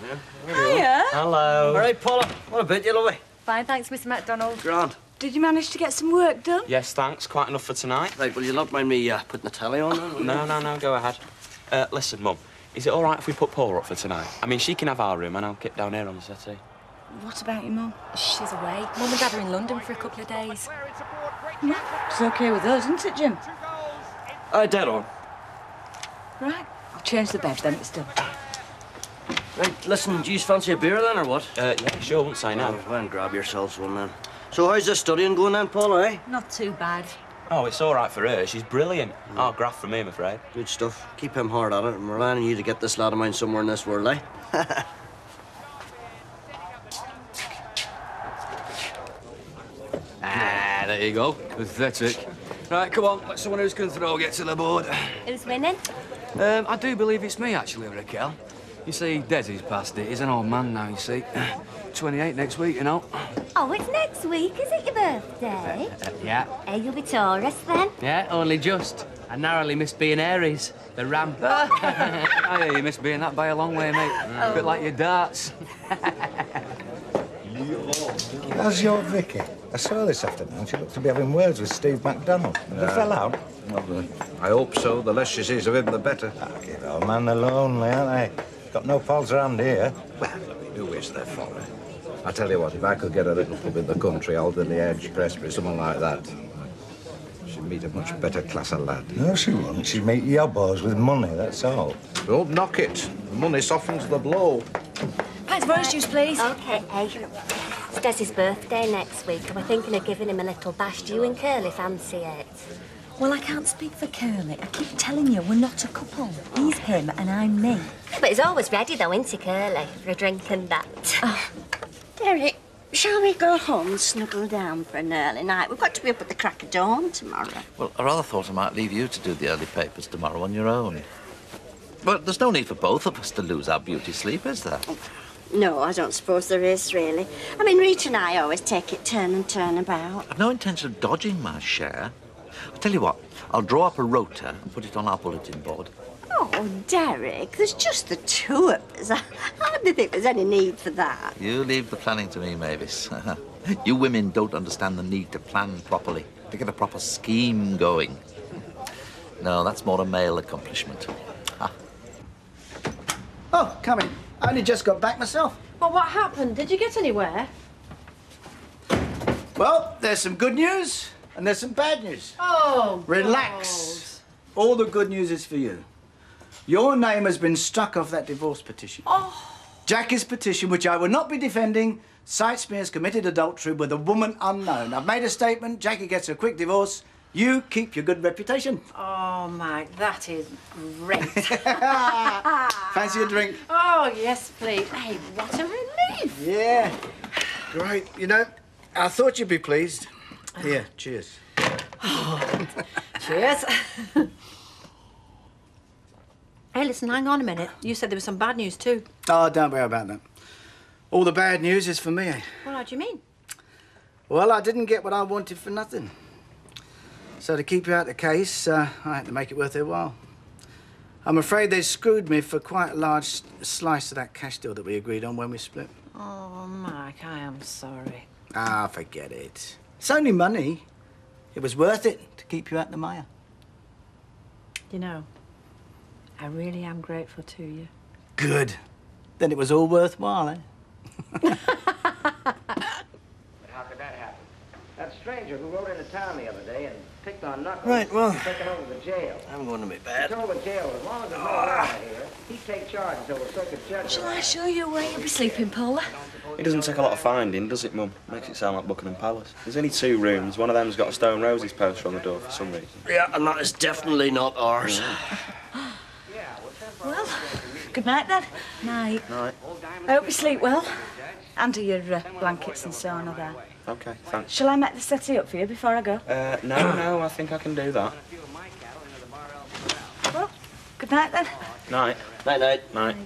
Hiya. Hello. All right, Paula. What a bit, you lovely. Fine, thanks, Mr. MacDonald. Grand. Did you manage to get some work done? Yes, thanks. Quite enough for tonight. Right, will you not mind me putting the telly on then? No, go ahead. Listen, Mum, is it all right if we put Paula up for tonight? I mean, she can have our room and I'll get down here on the settee. What about your mum? She's away. Mum and Dad are in London for a couple of days. It's okay with us, isn't it, Jim? Dead on. Right. I'll change the bed then, but still. Right, listen, do you fancy a beer then, or what? Yeah, sure, won't say no. Well, go and grab yourselves one then. So how's the studying going then, Paula, eh? Not too bad. Oh, it's all right for her. She's brilliant. Oh, graft from me, I'm afraid. Good stuff. Keep him hard at it, and we're relying on you to get this lad of mine somewhere in this world, eh? There you go. Pathetic. Right, come on. Let someone who's can throw get to the board. Who's winning? I do believe it's me, actually, Raquel. You see, Desi's past it. He's an old man now, you see. 28 next week, you know. Oh, it's next week, is it your birthday? Yeah. Hey, you'll be Taurus then? Yeah, only just. I narrowly missed being Aries, the ram. Oh, yeah, you missed being that by a long way, mate. A bit like your darts. How's your Vicky? I saw her this afternoon. She looked to be having words with Steve MacDonald. They fell out? Well, I hope so. The less she sees of him, the better. Give old man the lonely, aren't they? Got no pals around here. Well, who is there for her? I tell you what, if I could get a little pub in the country, Alderley Edge, Presbury, someone like that, she'd meet a much better class of lad. No, she wouldn't. She'd meet yobbos with money, that's all. Don't knock it. The money softens the blow. Pints of orange juice, please. OK, hey. It's Desi's birthday next week, and we're thinking of giving him a little bash. Do you and Curly fancy it? Well, I can't speak for Curly. I keep telling you, we're not a couple. He's him and I'm me. But he's always ready, though, isn't he, Curly, for a drink and that? Oh. Derek, shall we go home and snuggle down for an early night? We've got to be up at the crack of dawn tomorrow. Well, I rather thought I might leave you to do the early papers tomorrow on your own. But there's no need for both of us to lose our beauty sleep, is there? No, I don't suppose there is, really. I mean, Rita and I always take it turn and turn about. I've no intention of dodging my share. I'll tell you what, I'll draw up a rota and put it on our bulletin board. Oh, Derek, there's just the two of us. I hardly think there's any need for that. You leave the planning to me, Mavis. You women don't understand the need to plan properly, to get a proper scheme going. No, that's more a male accomplishment. Oh, come in. I only just got back myself. Well, what happened? Did you get anywhere? Well, there's some good news and there's some bad news. Oh, Relax. All the good news is for you. Your name has been struck off that divorce petition. Oh. Jackie's petition, which I will not be defending, cites me as committed adultery with a woman unknown. I've made a statement. Jackie gets a quick divorce. You keep your good reputation. Oh, Mike, that is great. Fancy a drink? Oh, yes, please. Hey, what a relief. Yeah. Great. You know, I thought you'd be pleased. Here, cheers. Cheers. Hey, listen, hang on a minute. You said there was some bad news, too. Oh, don't worry about that. All the bad news is for me. Well, how do you mean? Well, I didn't get what I wanted for nothing. So to keep you out of the case, I had to make it worth their while. I'm afraid they screwed me for quite a large slice of that cash deal that we agreed on when we split. Oh, Mike, I am sorry. Ah, forget it. It's only money. It was worth it to keep you out the mire. You know, I really am grateful to you. Good. Then it was all worthwhile, eh? How could that happen? That stranger who rode into town the other day and picked on Knuckles. Right, well, was taken over the jail. I'm going to be He bad. told the jail as long as there's no order here, he'd take charge until the circuit judge. Shall I show you where you'll be sleeping, Paula? It doesn't take a lot of finding, does it, Mum? Makes it sound like Buckingham Palace. There's only 2 rooms. One of them's got a Stone Roses poster on the door for some reason. Yeah, and that is definitely not ours. Well, good night then. Night. Night. I hope you sleep well. And do your blankets and so on are there. OK, thanks. Shall I make the settee up for you before I go? No, I think I can do that. Well, good night then. Night. Night. Night.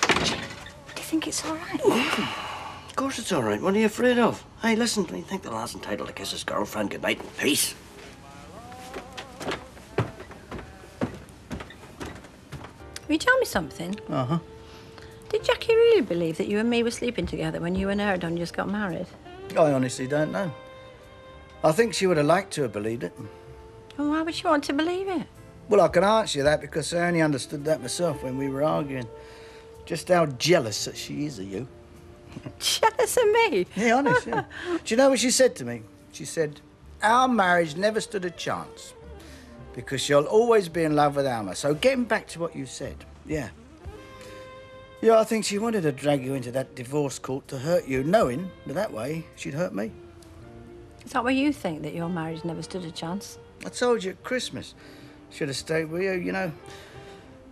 Do you think it's all right? Of course it's all right. What are you afraid of? Hey, listen, do you think the lad's entitled to kiss his girlfriend goodnight in peace? Will you tell me something? Uh-huh. Did Jackie really believe that you and me were sleeping together when you and Eridon just got married? I honestly don't know. I think she would have liked to have believed it. Well, why would she want to believe it? Well, I can answer you that because I only understood that myself when we were arguing. Just how jealous that she is of you. Jealous of me? Yeah, honest, yeah. Do you know what she said to me? She said, our marriage never stood a chance because you'll always be in love with Alma. So getting back to what you said, yeah. Yeah, I think she wanted to drag you into that divorce court to hurt you, knowing that way she'd hurt me. Is that why you think that your marriage never stood a chance? I told you at Christmas. Should have stayed with you, you know.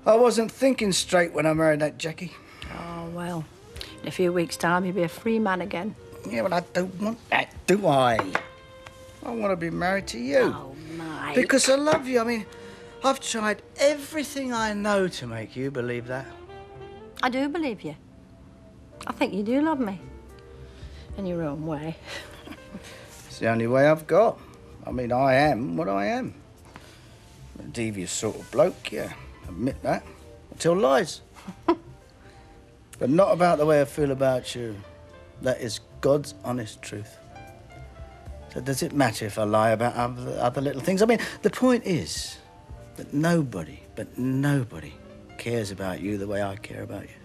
I wasn't thinking straight when I married that Jackie. Oh, well, in a few weeks' time, you'll be a free man again. Yeah, but I don't want that, do I? I want to be married to you. Oh, Mike. Because I love you. I mean, I've tried everything I know to make you believe that. I do believe you. I think you do love me. In your own way. It's the only way I've got. I mean, I am what I am. A devious sort of bloke, yeah. Admit that. I tell lies. But not about the way I feel about you. That is God's honest truth. So does it matter if I lie about other little things? I mean, the point is that nobody, but nobody, cares about you the way I care about you.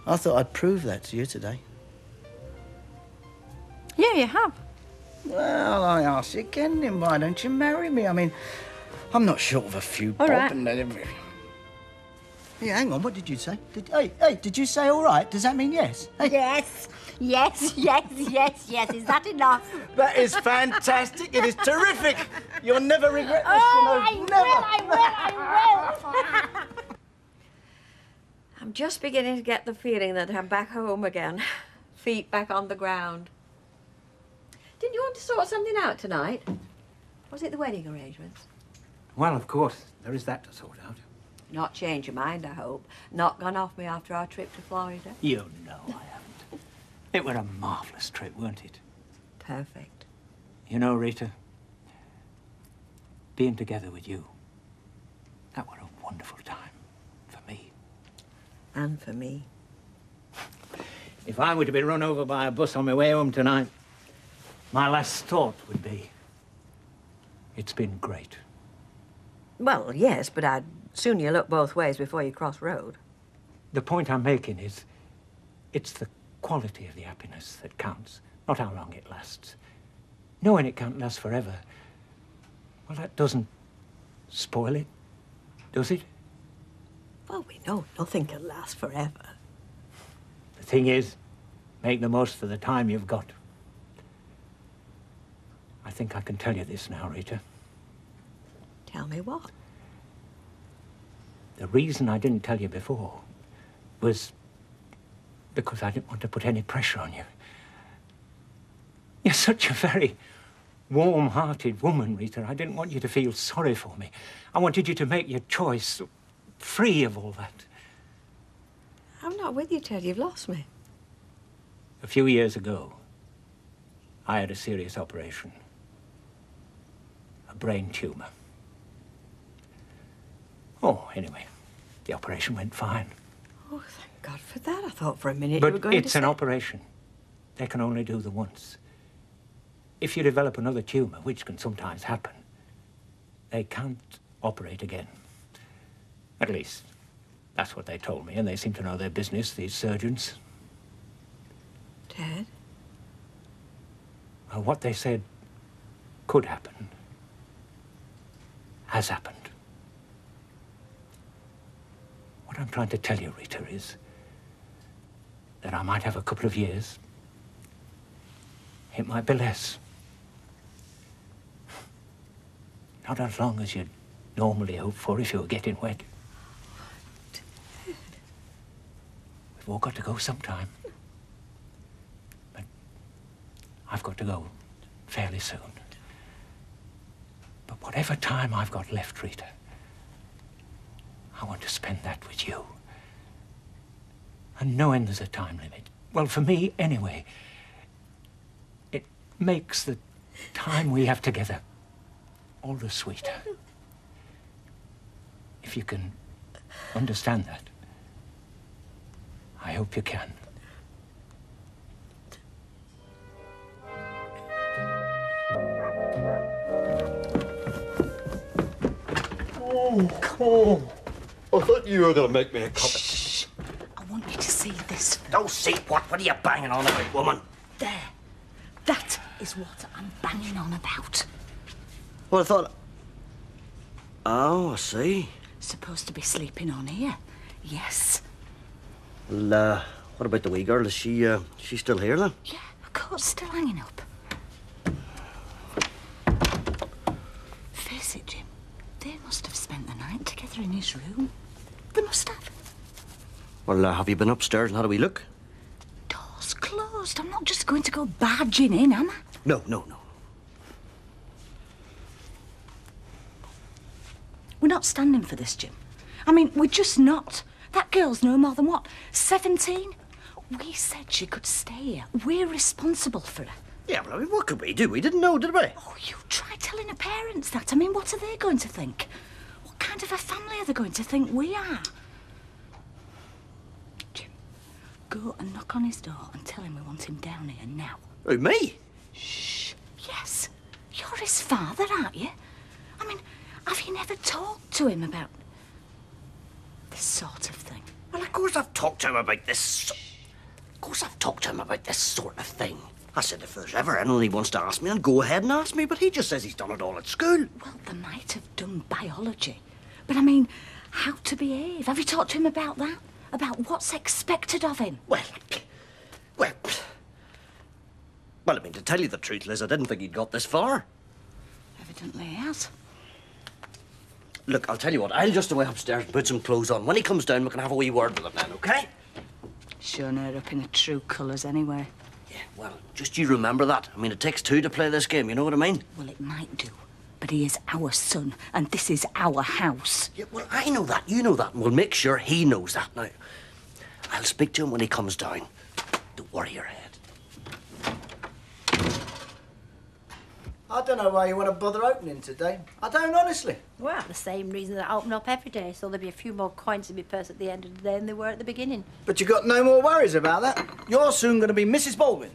I thought I'd prove that to you today. Yeah, you have. Well, I ask you again, then why don't you marry me? I mean, I'm not short of a few bob right. and everything. Yeah, hang on, what did you say? Hey, did you say all right? Does that mean yes? Hey. Yes. Is that enough? That is fantastic. It is terrific. You'll never regret this, you know. I will. I'm just beginning to get the feeling that I'm back home again. Feet back on the ground. Didn't you want to sort something out tonight? Was it the wedding arrangements? Well, of course, there is that to sort out. Not change your mind, I hope. Not gone off me after our trip to Florida. You know I haven't. It were a marvellous trip, weren't it? Perfect. You know, Rita, being together with you, that were a wonderful time for me. And for me. If I were to be run over by a bus on my way home tonight, my last thought would be, it's been great. Well, yes, but I'd soon you look both ways before you cross road. The point I'm making is, it's the quality of the happiness that counts, not how long it lasts. Knowing it can't last forever, well, that doesn't spoil it, does it? Well, we know nothing can last forever. The thing is, make the most of the time you've got. I think I can tell you this now, Rita. Tell me what? The reason I didn't tell you before was because I didn't want to put any pressure on you. You're such a very warm-hearted woman, Rita. I didn't want you to feel sorry for me. I wanted you to make your choice free of all that. I'm not with you, Ted. You've lost me. A few years ago, I had a serious operation. A brain tumor. Oh, anyway, the operation went fine. Oh, thank God for that. I thought for a minute you were But going to it's say... an operation. They can only do the once. If you develop another tumor, which can sometimes happen, they can't operate again. At least, that's what they told me, and they seem to know their business, these surgeons. Ted? Well, what they said could happen has happened. What I'm trying to tell you, Rita, is that I might have a couple of years. It might be less. Not as long as you'd normally hope for if you were getting wet. We've all got to go sometime. But I've got to go fairly soon. But whatever time I've got left, Rita, I want to spend that with you. And knowing there's a time limit, well, for me, anyway, it makes the time we have together all the sweeter. If you can understand that, I hope you can. Oh, I thought you were going to make me a cup of... Shh. I want you to see this. Don't see what? What are you banging on about, woman? There. That is what I'm banging on about. Well, I thought... Oh, I see. Supposed to be sleeping on here. Yes. Well, what about the wee girl? Is she still here, then? Yeah, of course, still hanging up. Face it, Jim. They must have spent the night together in his room. They must have. Well, have you been upstairs and how do we look? Door's closed. I'm not just going to go barging in, am I? No. We're not standing for this, Jim. I mean, we're just not. That girl's no more than what, 17? We said she could stay here. We're responsible for her. Yeah, well, I mean, what could we do? We didn't know, did we? Oh, you try telling her parents that. I mean, what are they going to think? What kind of a family are they going to think we are? Jim, go and knock on his door and tell him we want him down here now. Who, me? Shh. Yes. You're his father, aren't you? I mean, have you never talked to him about this sort of thing? Well, of course I've talked to him about this. Of course I've talked to him about this sort of thing. I said if there's ever anyone he wants to ask me, then go ahead and ask me, but he just says he's done it all at school. Well, they might have done biology. But I mean, how to behave. Have you talked to him about that? About what's expected of him? Well, I mean, to tell you the truth, Liz, I didn't think he'd got this far. Evidently he has. Look, I'll tell you what, I'll just away upstairs and put some clothes on. When he comes down, we can have a wee word with him then, OK? Showing her up in her true colours anyway. Yeah, well, just you remember that. I mean, it takes two to play this game, you know what I mean? Well, it might do. But he is our son, and this is our house. Yeah, well, I know that, you know that, and we'll make sure he knows that. Now, I'll speak to him when he comes down. Don't worry your head. I don't know why you want to bother opening today. I don't, honestly. Well, the same reason that I open up every day, so there'll be a few more coins in my purse at the end of the day than there were at the beginning. But you've got no more worries about that. You're soon going to be Mrs. Baldwin.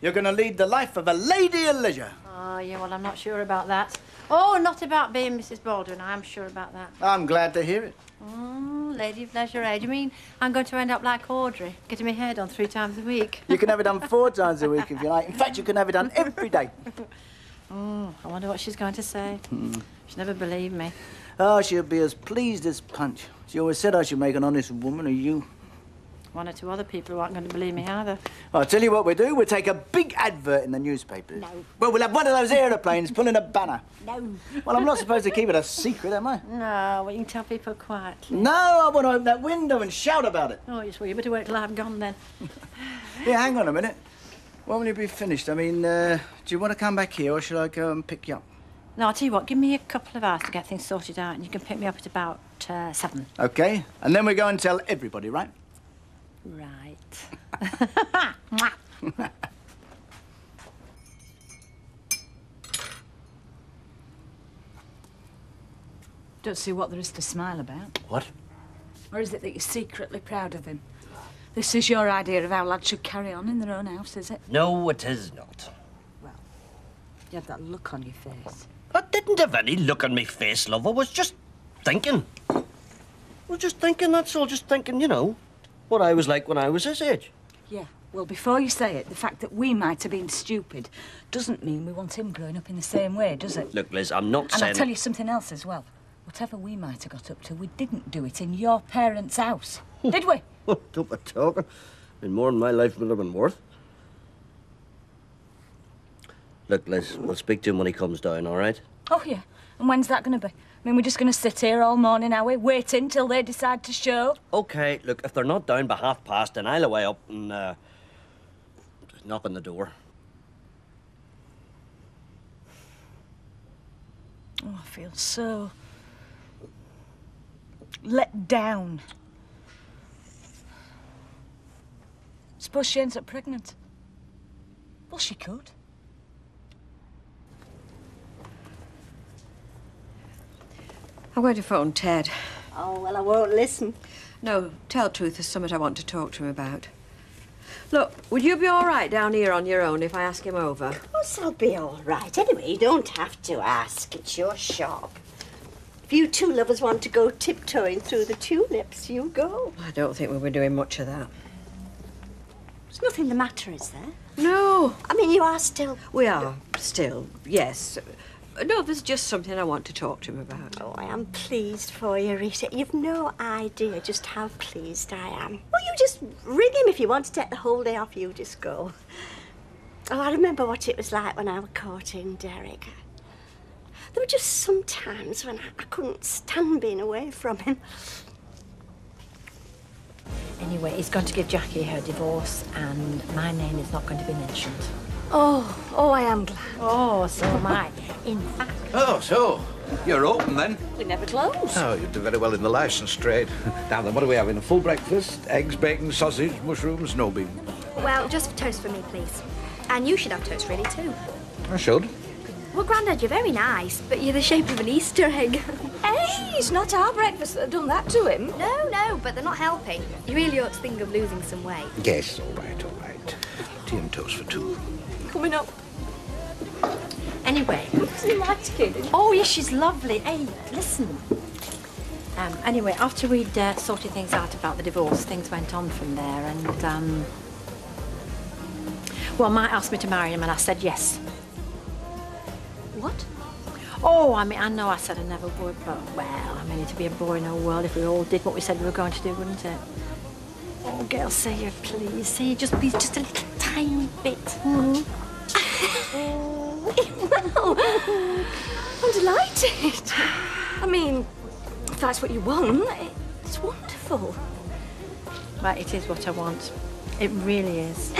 You're going to lead the life of a lady of leisure. Oh, yeah, well, I'm not sure about that. Oh, not about being Mrs. Baldwin. I'm sure about that. I'm glad to hear it. Oh, lady of leisure age. You mean I'm going to end up like Audrey, getting my hair done 3 times a week? You can have it done 4 times a week if you like. In fact, you can have it done every day. Oh, I wonder what she's going to say. She'll never believe me. Oh, she'll be as pleased as Punch. She always said I should make an honest woman of you. 1 or 2 other people who aren't going to believe me either. I'll tell you what we'll do. We'll take a big advert in the newspapers. No. Well, we'll have one of those aeroplanes pulling a banner. No. Well, I'm not supposed to keep it a secret, am I? No, well, you can tell people quietly. No, I want to open that window and shout about it. Oh, yes, well, you better wait till I'm gone then. Yeah, hang on a minute. When will you be finished? I mean, do you want to come back here or shall I go and pick you up? No, I'll tell you what, give me a couple of hours to get things sorted out and you can pick me up at about 7. OK. And then we go and tell everybody, right? Right. Don't see what there is to smile about. What? Or is it that you're secretly proud of him? This is your idea of how lads should carry on in their own house, is it? No, it is not. You have that look on your face. I didn't have any look on my face, love. I was just thinking. I was just thinking, that's all. Just thinking, you know, what I was like when I was his age. Yeah, well, before you say it, the fact that we might have been stupid doesn't mean we want him growing up in the same way, does it? Look, Liz, I'm not And saying... I'll tell you something else as well. Whatever we might have got up to, we didn't do it in your parents' house, did we? Don't be talking. Been more in my life than I've been worth. Look, Liz, we'll speak to him when he comes down, all right? Oh, yeah. And when's that going to be? I mean, we're just going to sit here all morning, are we? Waiting till they decide to show? OK, look, if they're not down by past, then I'll away up and knock on the door. Oh, I feel so let down. Suppose she ends up pregnant. Well, she could. I'm going to phone Ted. Oh, well, I won't listen. No, tell truth, there's something I want to talk to him about. Look, would you be all right down here on your own if I ask him over? Of course I'll be all right. Anyway, you don't have to ask. It's your shop. If you two lovers want to go tiptoeing through the tulips, you go. I don't think we'll be doing much of that. There's nothing the matter, is there? No. I mean, you are still... We are, still, yes. No, there's just something I want to talk to him about. Oh, I am pleased for you, Rita. You've no idea just how pleased I am. Well, you just ring him if you want to take the whole day off. You just go. Oh, I remember what it was like when I was courting Derek. There were just some times when I couldn't stand being away from him. Anyway, he's going to give Jackie her divorce, and my name is not going to be mentioned. Oh, I am glad. Oh, so am I. In fact... Oh, so you're open then? We never close. Oh, you do very well in the licence trade. Now then, what are we having? A full breakfast? Eggs, bacon, sausage, mushrooms, no beans? Well, just toast for me, please. And you should have toast ready too. I should. Well, Grandad, you're very nice, but you're the shape of an Easter egg. Hey, it's not our breakfast that have done that to him. No, but they're not helping. You really ought to think of losing some weight. Yes, all right, all right. Tea and toast for two. Coming up. Anyway... Isn't that kid? Oh, yes, she's lovely. Hey, listen. Anyway, after we'd sorted things out about the divorce, things went on from there, and, well, Mike asked me to marry him, and I said yes. What? Oh, I mean, I know I said I never would, but, well, I mean, it'd be a boring old world if we all did what we said we were going to do, wouldn't it? Oh, girl, say you please. Say you just be just a little tiny bit. Well, I'm delighted. I mean, if that's what you want, it's wonderful. Right, it is what I want. It really is.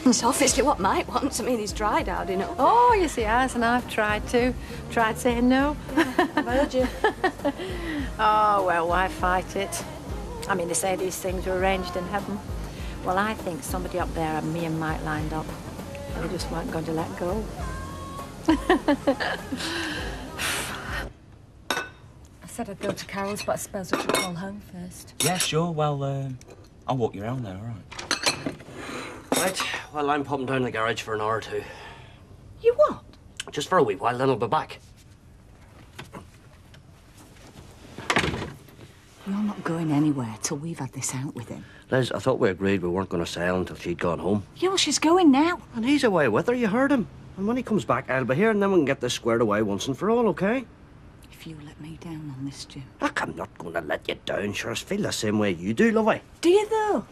It's obviously what Mike wants. I mean, he's tried hard enough. Oh, yes, he has, and I've tried to. Tried saying no. I've heard you. Oh, well, why fight it? I mean, they say these things are arranged in heaven. Well, I think somebody up there had me and Mike lined up, and they just weren't going to let go. I said I'd go to Carol's, but I suppose I should call home first. Yeah, sure. Well, I'll walk you around there, all right? Right, well, I'm popping down to the garage for an hour or two. You what? Just for a wee while, then I'll be back. You're not going anywhere till we've had this out with him. Liz, I thought we agreed we weren't going to sail until she'd gone home. Yeah, well, she's going now. And he's away with her, you heard him. And when he comes back, I'll be here, and then we can get this squared away once and for all, OK? If you let me down on this, Jim. Look, I'm not going to let you down. Sure, I feel the same way you do, lovey. Do you, though?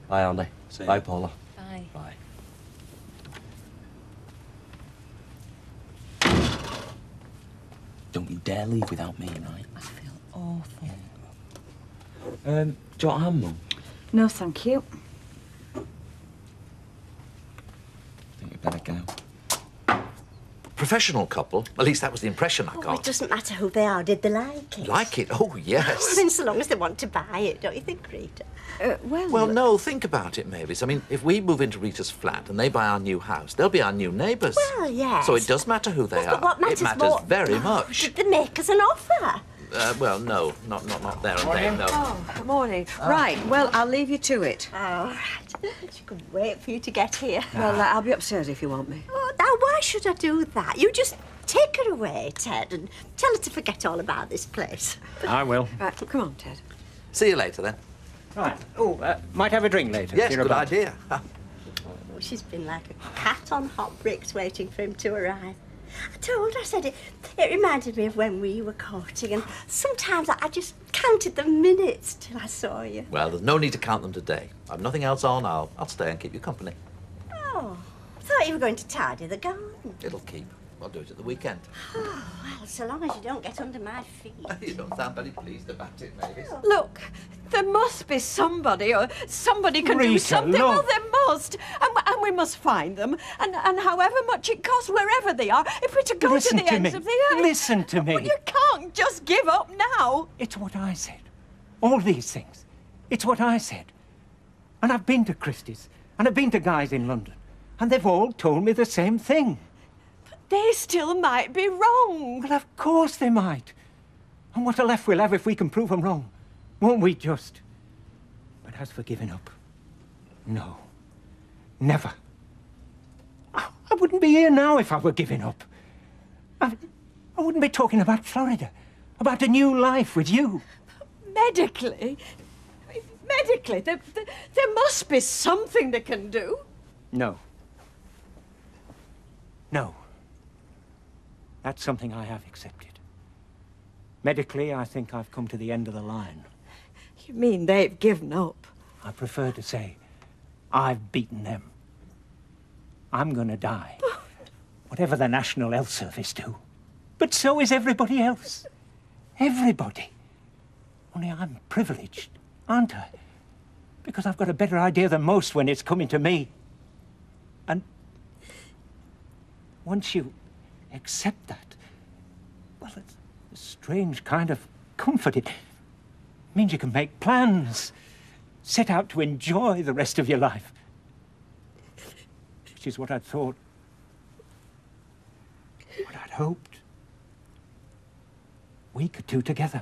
Bye, Andy. Bye, Paula. Bye. Bye. Don't you dare leave without me, right? I feel awful. Do you want a hand, Mum? No, thank you. I think we better go. professional couple. At least that was the impression I Oh, got. it doesn't matter who they are. Did they like it? Like it? Oh, yes. I mean, so long as they want to buy it, don't you think, Rita? Well, no, think about it, Mavis. I mean, if we move into Rita's flat and they buy our new house, they'll be our new neighbours. Well, yes. So it does matter who they are. But what matters it matters more... very much. Did they make us an offer? Well, no, not there and then, no. Oh, morning. Right, well, I'll leave you to it. Oh, right. She could wait for you to get here. Well, I'll be upstairs if you want me. Oh, now, why should I do that? You just take her away, Ted, and tell her to forget all about this place. I will. Right, come on, Ted. See you later, then. Right. Oh, might have a drink later. Yes, You're good about- idea. Oh, she's been like a cat on hot bricks waiting for him to arrive. I told her, I said it reminded me of when we were courting, and sometimes I just counted the minutes till I saw you. Well, there's no need to count them today. I've nothing else on. I'll stay and keep you company. Oh, I thought you were going to tidy the garden. It'll keep. I'll do it at the weekend. Oh, well, so long as you don't get under my feet. You don't sound very pleased about it, Mavis. Look, there must be somebody, or somebody can do Rita, something. look. Well, there must. And we must find them. And however much it costs, wherever they are, if we're to go Listen to the to ends me. of the earth. Listen to me. Well, you can't just give up now. It's what I said. All these things. It's what I said. And I've been to Christie's, and I've been to guys in London, and they've all told me the same thing. They still might be wrong. Well, of course they might. And what a laugh we'll have if we can prove them wrong. Won't we just? But as for giving up, no. Never. I wouldn't be here now if I were giving up. I wouldn't be talking about Florida, about a new life with you. Medically, there must be something they can do. No. No. That's something I have accepted. Medically, I think I've come to the end of the line. You mean they've given up? I prefer to say I've beaten them. I'm going to die. Whatever the National Health Service do. But so is everybody else. Everybody. Only I'm privileged, aren't I? Because I've got a better idea than most when it's coming to me. And once you accept that, well, it's a strange kind of comfort. It means you can make plans, set out to enjoy the rest of your life. Which is what I'd thought, what I'd hoped we could do together.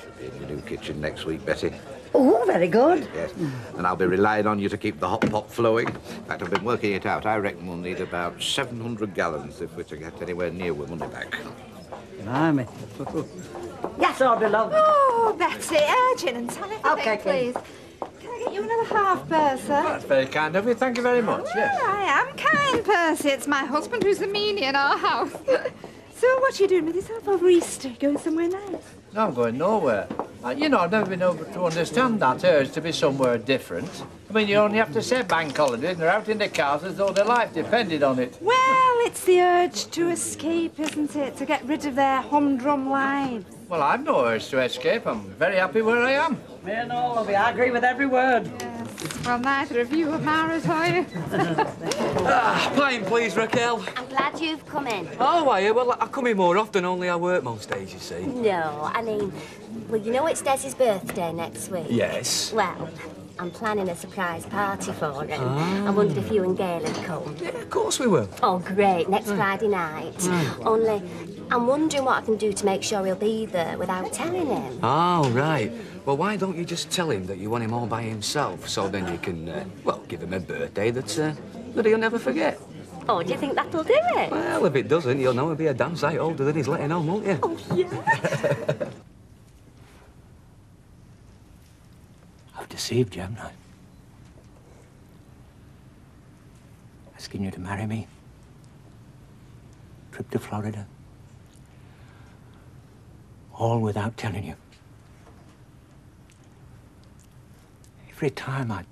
Should be in your new kitchen next week, Betty. Oh, very good. Yes. And I'll be relying on you to keep the hot pot flowing. In fact, I've been working it out. I reckon we'll need about 700 gallons if we're to get anywhere near with money back. Blimey. Yes, Audrey, love. Oh, Betsy, gin and tonic, Okay, please. Can I get you another half, Percy? That's very kind of you. Thank you very much. Yes. Well, I am kind, Percy. It's my husband who's the meanie in our house. So what are you doing with yourself over Easter? Going somewhere nice? No, I'm going nowhere. You know, I've never been able to understand that urge to be somewhere different. I mean, you only have to say bank holidays and they're out in the cars as though their life depended on it. Well, it's the urge to escape, isn't it? To get rid of their humdrum lives. Well, I've no urge to escape. I'm very happy where I am. Me and all of you, I agree with every word. Yes. Well, neither of you are married, are you? Pint, please, Raquel. I'm glad you've come in. Oh, are you? Well, I come in more often, only I work most days, you see. No, I mean, well, you know it's Desi's birthday next week. Yes. Well, I'm planning a surprise party for him. Ah. I wondered if you and Gail had come. Yeah, of course we will. Oh, great. Next Friday night. Only, I'm wondering what I can do to make sure he'll be there without telling him. Oh, right. Well, why don't you just tell him that you want him all by himself, so then you can, well, give him a birthday that he'll never forget. Oh, do you think that'll do it? Well, if it doesn't, you'll know he'll be a damn sight older than he's letting on, won't you? Oh, yeah. I've deceived you, haven't I? Asking you to marry me. Trip to Florida. All without telling you. Every time I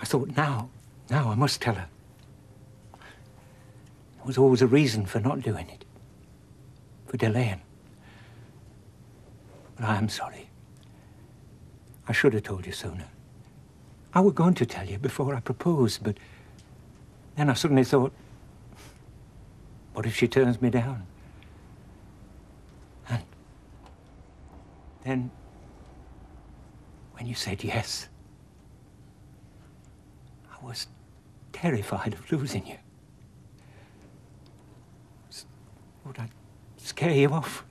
thought, now Now I must tell her. There was always a reason for not doing it. For delaying. But I am sorry. I should have told you sooner. I was going to tell you before I proposed, but then I suddenly thought, what if she turns me down? And then, when you said yes, I was terrified of losing you. Would I scare you off?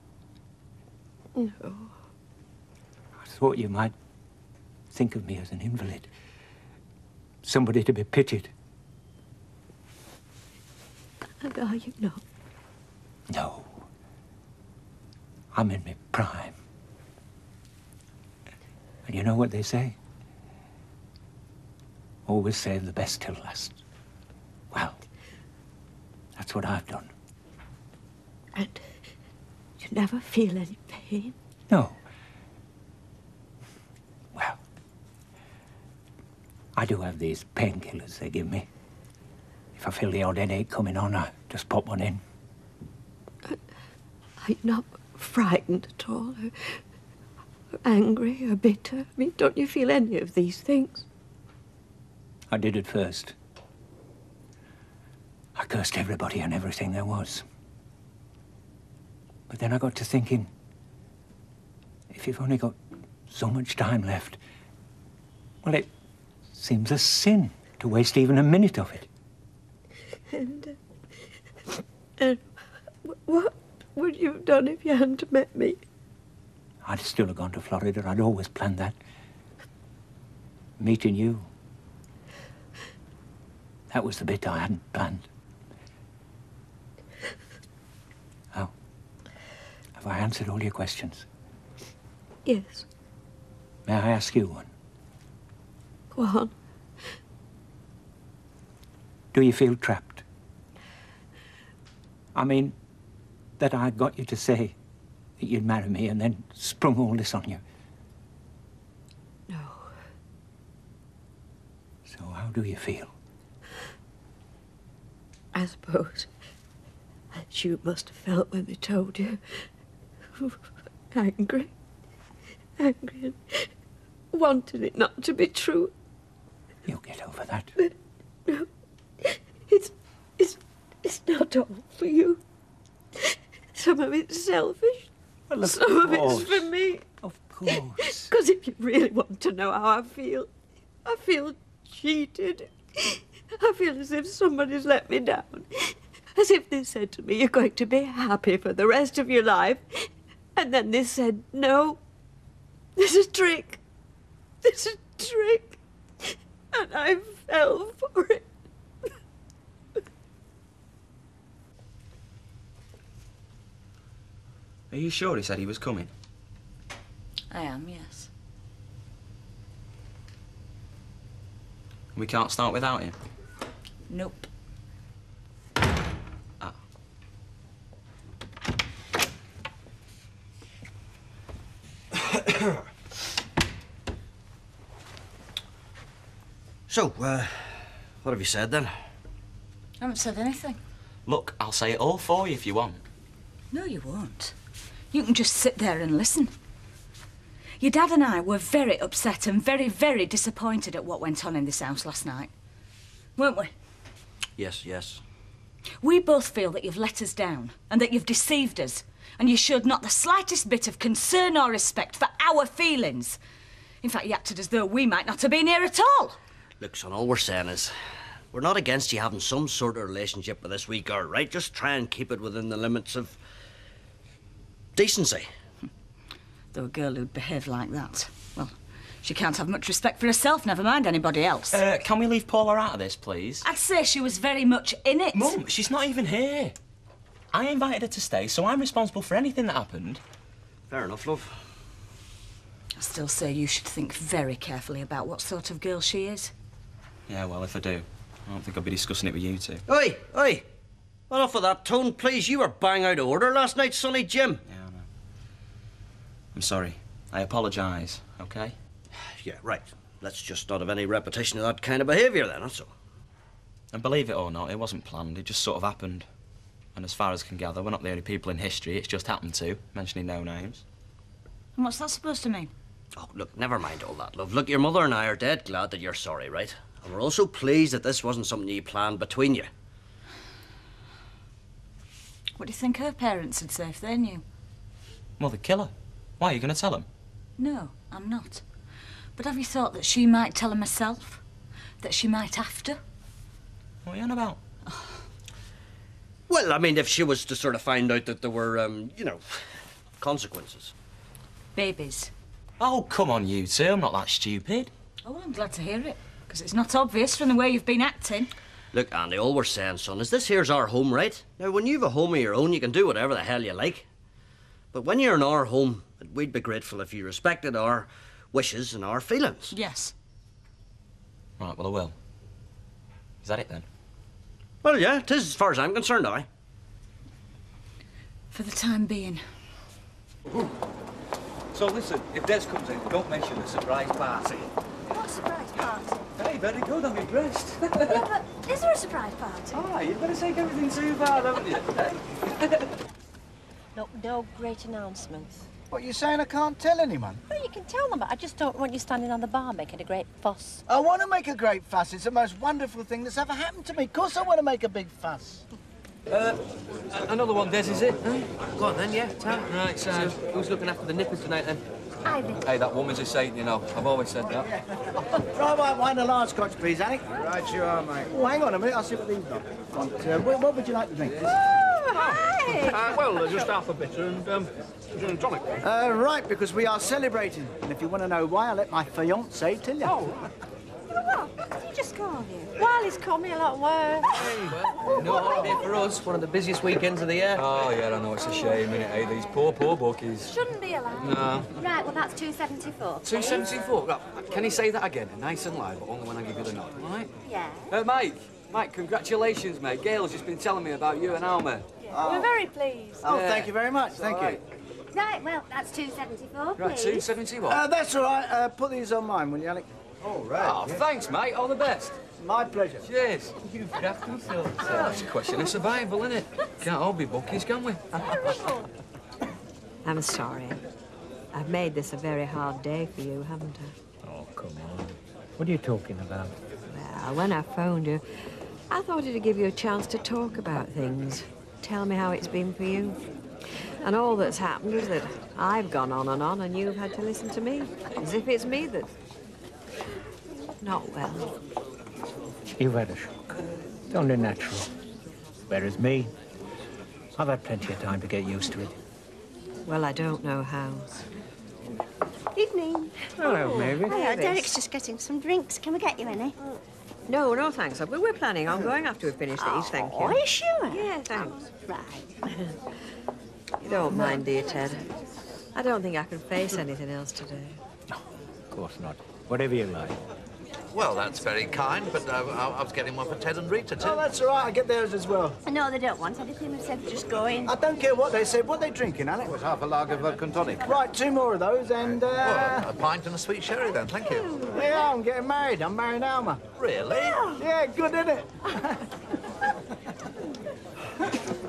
No. I thought you might think of me as an invalid. Somebody to be pitied. And are you not? No. I'm in my prime. And you know what they say? Always save the best till last. Well, that's what I've done. And you never feel any pain? No. Well, I do have these painkillers they give me. If I feel the odd headache coming on, I just pop one in. Are you not frightened at all? Or angry or bitter? I mean, don't you feel any of these things? I did at first. I cursed everybody and everything there was. But then I got to thinking, if you've only got so much time left, well, it seems a sin to waste even a minute of it. And what would you have done if you hadn't met me? I'd still have gone to Florida. I'd always planned that. Meeting you. That was the bit I hadn't planned. Oh. Have I answered all your questions? Yes. May I ask you one? Go on. Do you feel trapped? I mean, that I got you to say that you'd marry me and then sprung all this on you. No. So how do you feel? I suppose as you must have felt when they told you. Angry. Angry and wanting it not to be true. You'll get over that. But no, it's not all for you. Some of it's selfish. Well, of Some of course. it's for me. Of course. Because if you really want to know how I feel cheated. I feel as if somebody's let me down. As if they said to me, you're going to be happy for the rest of your life. And then they said, no, this is a trick. This is a trick. And I fell for it. Are you sure he said he was coming? I am, yes. We can't start without him? Nope. Ah. So, what have you said then? I haven't said anything. Look, I'll say it all for you if you want. No, you won't. You can just sit there and listen. Your dad and I were very upset and very, very disappointed at what went on in this house last night. Weren't we? Yes, yes. We both feel that you've let us down and that you've deceived us, and you showed not the slightest bit of concern or respect for our feelings. In fact, you acted as though we might not have been here at all. Look, son, all we're saying is we're not against you having some sort of relationship with this wee girl, right? Just try and keep it within the limits of decency. Though a girl who'd behave like that, well, she can't have much respect for herself, never mind anybody else. Can we leave Paula out of this, please? I'd say she was very much in it. Mum, she's not even here. I invited her to stay, so I'm responsible for anything that happened. Fair enough, love. I still say you should think very carefully about what sort of girl she is. Yeah, well, if I do, I don't think I'll be discussing it with you two. Oi, oi! Enough of that tone, please. You were bang out of order last night, Sonny Jim. Yeah, I know. I'm sorry. I apologise, OK? Yeah, right. Let's just not have any repetition of that kind of behaviour then, that's all. And believe it or not, it wasn't planned, it just sort of happened. And as far as I can gather, we're not the only people in history it's just happened to, mentioning no names. And what's that supposed to mean? Oh, look, never mind all that, love. Look, your mother and I are dead glad that you're sorry, right? And we're also pleased that this wasn't something you planned between you. What do you think her parents would say if they knew? Well, they'd kill her. Why, are you going to tell them? No, I'm not. But have you thought that she might tell him herself? That she might have to? What are you on about? Well, I mean, if she was to sort of find out that there were, you know, consequences. Babies. Oh, come on, you two. I'm not that stupid. Oh, I'm glad to hear it. Because it's not obvious from the way you've been acting. Look, Andy, all we're saying, son, is this here's our home, right? Now, when you've a home of your own, you can do whatever the hell you like. But when you're in our home, we'd be grateful if you respected our wishes and our feelings. Yes. Right, well, I will. Is that it, then? Well, yeah, it is as far as I'm concerned, aye. For the time being. So listen, if Des comes in, don't mention the surprise party. What surprise party? Hey, very good, I'm impressed. Yeah, but is there a surprise party? Ah, you'd better take everything too far, haven't you? No, no great announcements. What, you saying I can't tell anyone? Well, you can tell them, but I just don't want you standing on the bar making a great fuss. I want to make a great fuss. It's the most wonderful thing that's ever happened to me. Of course I want to make a big fuss. Another one, Des, is it? Huh? Go on then, yeah, Tam. Right, so who's looking after the nippers tonight then? Ivy. Hey, that woman's a saint, you know. I've always said that. Dry white wine and large scotch, please, Annie. Right you are, mate. Oh, hang on a minute. I'll see what these got. What would you like to drink? Well, just half a bitter and gin and tonic. Right, because we are celebrating. And if you want to know why, I'll let my fiancée tell you. Oh. You know what? Just call you. Well, he's called me a lot worse. Hey, well, no holiday for us. One of the busiest weekends of the year. Oh, yeah, I know. It's a shame, innit, eh? These poor bookies. Shouldn't be allowed. No. Right, well, that's 274. 274? Right. Can you say that again? Nice and loud, but only when I give you the nod, all right? Yeah. Mike, congratulations, mate. Gail's just been telling me about you and Alma. Yeah. We're very pleased. Oh, thank you very much. Thank you. Right, well, that's 274, please. Right, 270 what? That's all right. Put these on mine, will you, Alec? All right. Oh, thanks, mate. All the best. My pleasure. Cheers. You've got yourself. That's a question of survival, isn't it? Can't all be bookies, can we? I'm sorry. I've made this a very hard day for you, haven't I? Oh, come on. What are you talking about? Well, when I phoned you, I thought it'd give you a chance to talk about things. Tell me how it's been for you. And all that's happened is that I've gone on, and you've had to listen to me. As if it's me that's not well. You've had a shock. It's only natural. Whereas me, I've had plenty of time to get used to it. Well, I don't know how. Evening. Hello, Mary. Hiya, Derek's just getting some drinks. Can we get you any? No, thanks. But we're planning on going after we've finished these, thank you. Are you sure? Yeah, thanks. Right. You don't mind, dear Ted. I don't think I can face anything else today. Of course not. Whatever you like. Well, that's very kind, but I was getting one for Ted and Rita, too. Oh, that's all right. I'll get theirs as well. No, they don't want anything. They said just go in. I don't care what they said. What are they drinking, Alec? It was half a lager vodka and tonic. Right, 2 more of those and... Well, a pint and a sweet sherry, then. Thank you. Yeah, I'm getting married. I'm marrying Alma. Really? Yeah, good, isn't it?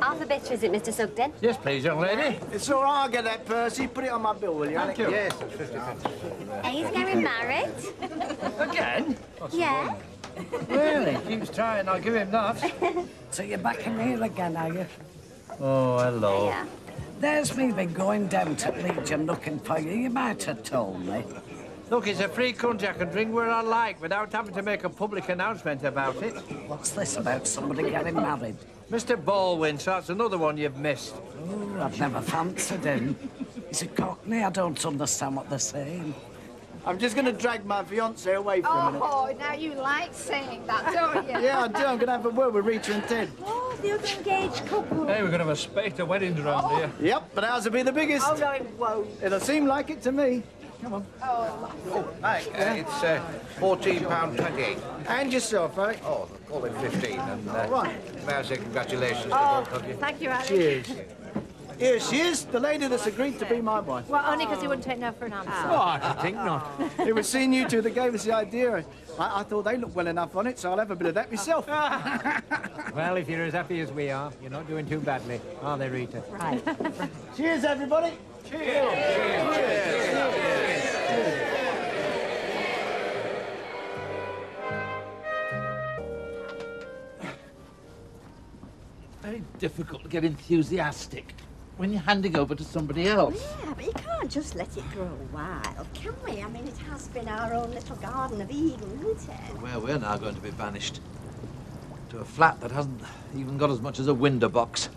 Half a bitter, is it, Mr. Sugden? Yes, please, young lady. It's all right. I'll get that, Percy. Put it on my bill, will you, Alec? Thank you. Yes, it's 50 He's getting married. Again? Yeah. Really? Keeps trying. I'll give him that. So you're back in here again, are you? Oh, hello. Yeah. There's me been going down to Legion looking for you. You might have told me. Look, it's a free country. I can drink where I like without having to make a public announcement about it. What's this about somebody getting married? Mr. Baldwin, so that's another one you've missed. Oh, I've never fancied him. He's a cockney. I don't understand what they're saying. I'm just going to drag my fiancée away for a minute. Oh, now you like saying that, don't you? Yeah, I do. I'm going to have a word with Rita and Ted. Oh, the other engaged couple. Hey, we're going to have a spate of weddings around here. Yep, but ours will be the biggest. Oh, no, it won't. It'll seem like it to me. Come on. Oh, Mike, it's £14.28. And yourself, Alec. Oh, call it 15. And, All right. may I say congratulations to Oh, both of you? thank you, Alex. Cheers. Here she is, the lady that's agreed to be my wife. Well, only because he wouldn't take no for an answer. Oh, I think not. It was seeing you two that gave us the idea. I thought they looked well enough on it, so I'll have a bit of that myself. Well, if you're as happy as we are, you're not doing too badly, are they, Rita? Right. Cheers, everybody. Cheers. Very difficult to get enthusiastic when you're handing over to somebody else. Yeah, but you can't just let it grow wild, can we? I mean, it has been our own little Garden of Eden, isn't it? Where we're now going to be banished. To a flat that hasn't even got as much as a window box.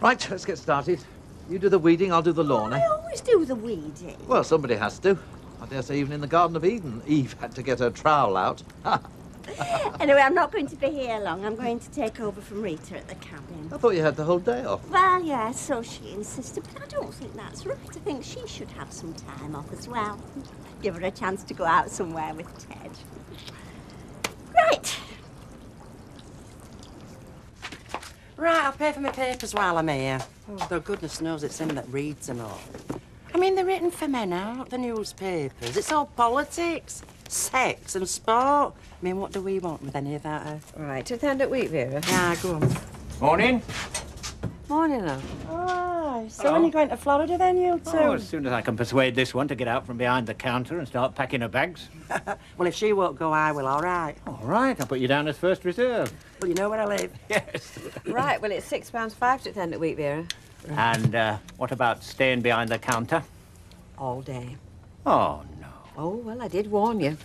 Right, let's get started. You do the weeding, I'll do the lawn, eh? I always do the weeding. Well, somebody has to. I dare say even in the Garden of Eden, Eve had to get her trowel out. Anyway, I'm not going to be here long. I'm going to take over from Rita at the cabin. I thought you had the whole day off. Well, yeah, so she insisted, but I don't think that's right. I think she should have some time off as well. Give her a chance to go out somewhere with Ted. Right. Right, I'll pay for my papers while I'm here. Oh, though goodness knows it's him that reads them all. I mean, they're written for men, aren't the newspapers? It's all politics, sex and sport. I mean, what do we want with any of that? Right, to the end at week, Vera. Yeah, go on. Morning. Morning, love. Oh, so when are you going to Florida then, you two? Oh, as soon as I can persuade this one to get out from behind the counter and start packing her bags. Well, if she won't go, I will, all right. All right, I'll put you down as first reserve. Well, you know where I live. Yes. Right, well, it's £6.50 to the end at week, Vera. And what about staying behind the counter? All day. Oh, no. Oh, well, I did warn you.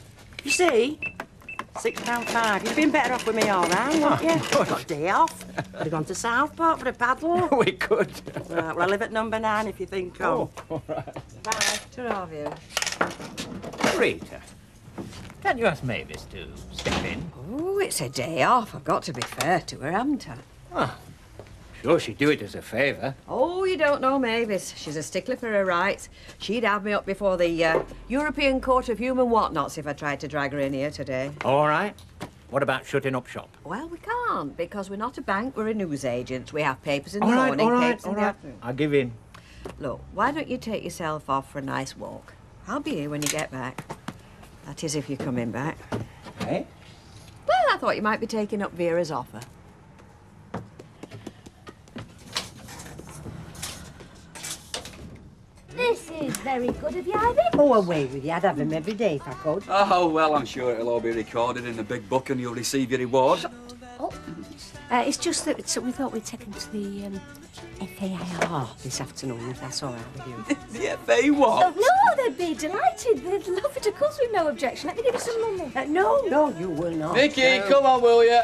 You see? £6.50. You've been better off with me all round, wouldn't you? Got a day off. Could have gone to Southport for a paddle. We could. Right, well, I live at number 9 if you think Oh, all right. Bye. Ta-ra, Vera. Rita, can't you ask Mavis to step in? Oh, it's a day off. I've got to be fair to her, haven't I? Ah, sure she'd do it as a favour. Oh, you don't know Mavis. She's a stickler for her rights. She'd have me up before the European Court of Human Whatnots if I tried to drag her in here today. All right. What about shutting up shop? Well, we can't, because we're not a bank, we're a newsagent. We have papers in All the right, morning, all right, papers in all the right. afternoon. I'll give in. Look, why don't you take yourself off for a nice walk? I'll be here when you get back. That is, if you're coming back. Eh? Well, I thought you might be taking up Vera's offer. This is very good of you, Ivy. Oh, away with you. I'd have him every day if I could. Oh, well, I'm sure it'll all be recorded in the big book and you'll receive your reward. Oh, it's just that so we thought we'd take him to the FAIR this afternoon, if that's all right with you. The FA what? Oh, no, they'd be delighted. They'd love it. Of course, we've no objection. Let me give you some money. No, you will not. Vicky, come on, will you?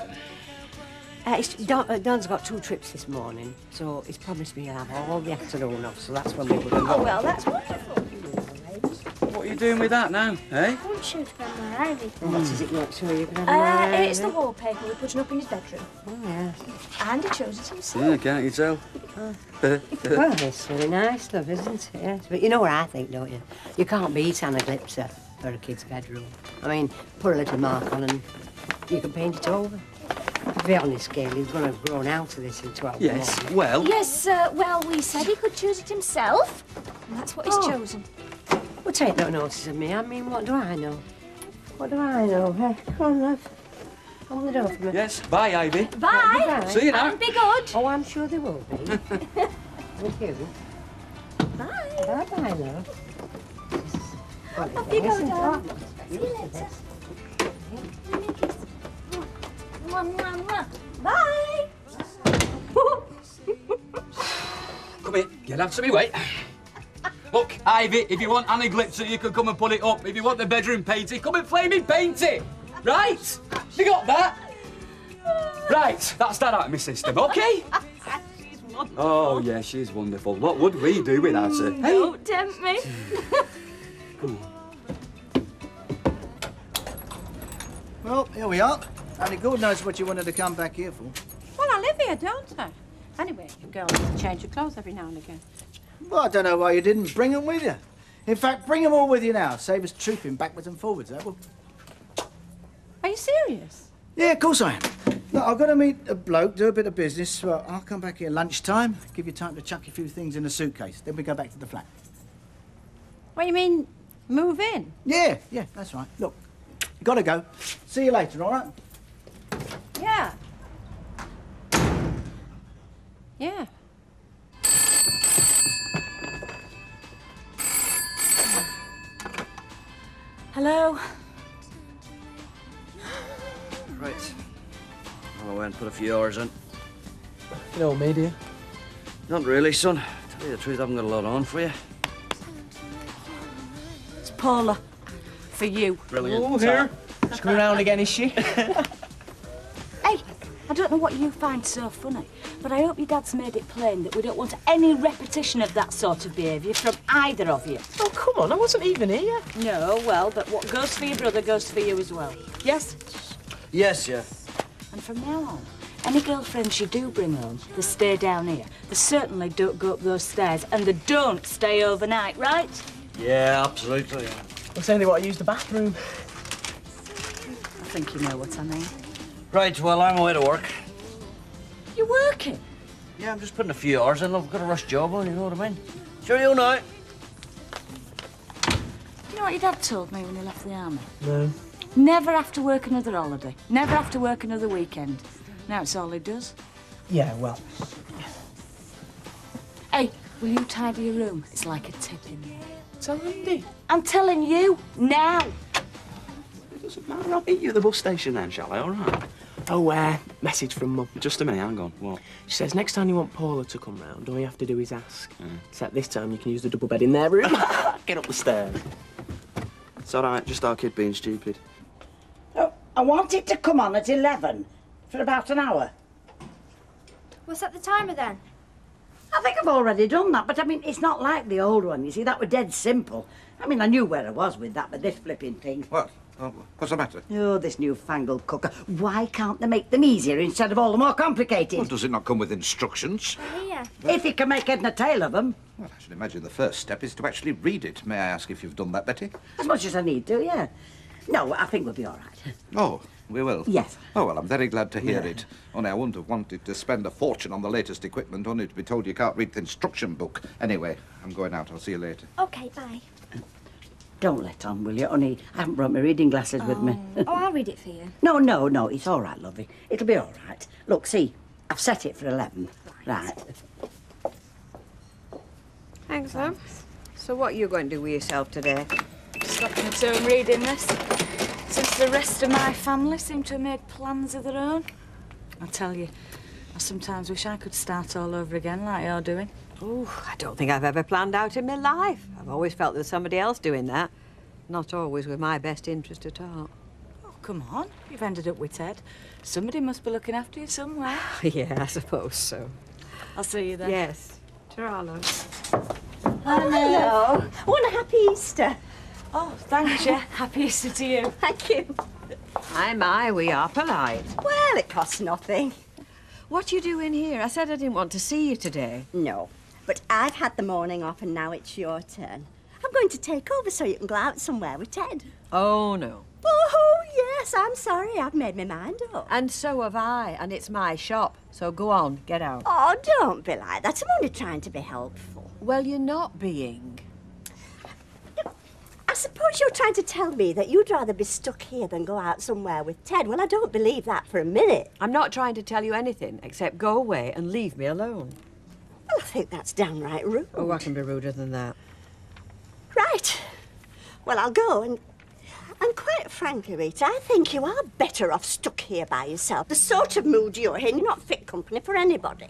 Don's got 2 trips this morning, so he's promised me he'll have all the afternoon off, so that's when we would Oh, well, that's wonderful. What are you doing with that now, eh? I want you to Grandma Ivy. What is it you want to show you, Grandma? It's the wallpaper we're putting up in his bedroom. Oh, yeah. And he chose it himself. Yeah, can't you tell? Well, it's really nice, love, isn't it? Yes. But you know what I think, don't you? You can't beat Anaglypsa for a kid's bedroom. I mean, put a little mark on and you can paint it over. To be honest, Gail, he's going to have grown out of this in 12 Yes, months. well... Yes, well, we said he could choose it himself. And that's what he's chosen. Well, take no notice of me. I mean, what do I know? What do I know? Hey, come on, love. Open the door for me. Yes, bye, Ivy. Bye. See you now. And be good. Oh, I'm sure they will be. Thank you. Bye. Bye-bye, love. Off you go, darling. See you later. Mwah, mwah, mwah. Bye. Come here, get out of me way. Look, Ivy, if you want Anaglypsa, you can come and put it up. If you want the bedroom painted, come and flaming paint it. Right? You got that? Right, that's that out of my system, OK? Oh, yeah, she's wonderful. What would we do without her? Hey? Don't tempt me. Come on. Well, here we are. Only God knows what you wanted to come back here for. Well, I live here, don't I? Anyway, you girls change your clothes every now and again. Well, I don't know why you didn't bring them with you. In fact, bring them all with you now. Save us trooping backwards and forwards, that will. Are you serious? Yeah, of course I am. Look, I've got to meet a bloke, do a bit of business. Well, I'll come back here lunchtime, give you time to chuck a few things in a suitcase. Then we go back to the flat. What do you mean, move in? Yeah, that's right. Look, gotta go. See you later, all right? Yeah. Yeah. Hello? Right. I'll go and put a few hours in. You know me, do you? Not really, son. Tell you the truth, I haven't got a lot on for you. It's Paula. For you. Brilliant. Oh, here. She's coming round again, is she? Hey, I don't know what you find so funny, but I hope your dad's made it plain that we don't want any repetition of that sort of behaviour from either of you. Oh, come on, I wasn't even here. No, well, but what goes for your brother goes for you as well. Yes? Yes, yeah. And from now on, any girlfriends you do bring home, they stay down here. They certainly don't go up those stairs, and they don't stay overnight, right? Yeah, absolutely. Yeah. Well, saying they want to use the bathroom. I think you know what I mean. Right, well, I'm away to work. You're working? Yeah, I'm just putting a few hours in. I've got a rush job on, you know what I mean? Sure you know. You know what your dad told me when he left the army? No. Never have to work another holiday. Never have to work another weekend. Now it's all he does. Yeah, well. Hey, will you tidy your room? It's like a tip in there. Tell Andy. I'm telling you, now. It doesn't matter. I'll meet you at the bus station then, shall I? All right. Oh, message from Mum. Just a minute, hang on. What? She says next time you want Paula to come round, all you have to do is ask. Except this time you can use the double bed in their room. Get up the stairs. It's all right, just our kid being stupid. Oh, I want it to come on at 11 for about an hour. We'll set the timer then. I think I've already done that, but I mean, it's not like the old one, you see. That were dead simple. I mean, I knew where I was with that, but this flipping thing. What? Oh, what's the matter? Oh, this newfangled cooker. Why can't they make them easier instead of all the more complicated? Well, does it not come with instructions? Here. If you can make head and a tail of them. Well, I should imagine the first step is to actually read it. May I ask if you've done that, Betty? As much as I need to, yeah. No, I think we'll be all right. Oh, we will? Yes. Oh, well, I'm very glad to hear Yeah. it. Only I wouldn't have wanted to spend a fortune on the latest equipment, only to be told you can't read the instruction book. Anyway, I'm going out. I'll see you later. Okay, bye. Don't let on, will you? Only I haven't brought my reading glasses with me. Oh, I'll read it for you. No, it's all right, lovey. It'll be all right. Look, see, I've set it for 11. Right. Thanks, love. So what are you going to do with yourself today? Stopping at home reading this. Since the rest of my family seem to have made plans of their own. I tell you, I sometimes wish I could start all over again like you're doing. Oh, I don't think I've ever planned out in my life. I've always felt there was somebody else doing that. Not always with my best interest at heart. Oh, come on. You've ended up with Ted. Somebody must be looking after you somewhere. Yeah, I suppose so. I'll see you then. Yes. Ta-ra, love. Hello. What a happy Easter. Oh, thanks, yeah. Happy Easter to you. Thank you. My, we are polite. Well, it costs nothing. What you doing here? I said I didn't want to see you today. No, but I've had the morning off and now it's your turn. I'm going to take over so you can go out somewhere with Ted. Oh, no. Oh, yes, I'm sorry. I've made my mind up. And so have I, and it's my shop. So go on, get out. Oh, don't be like that. I'm only trying to be helpful. Well, you're not being. I suppose you're trying to tell me that you'd rather be stuck here than go out somewhere with Ted. Well, I don't believe that for a minute. I'm not trying to tell you anything, except go away and leave me alone. Well, I think that's downright rude. Oh, I can be ruder than that. Right. Well, I'll go and quite frankly, Rita, I think you are better off stuck here by yourself. The sort of mood you're in, you're not fit company for anybody.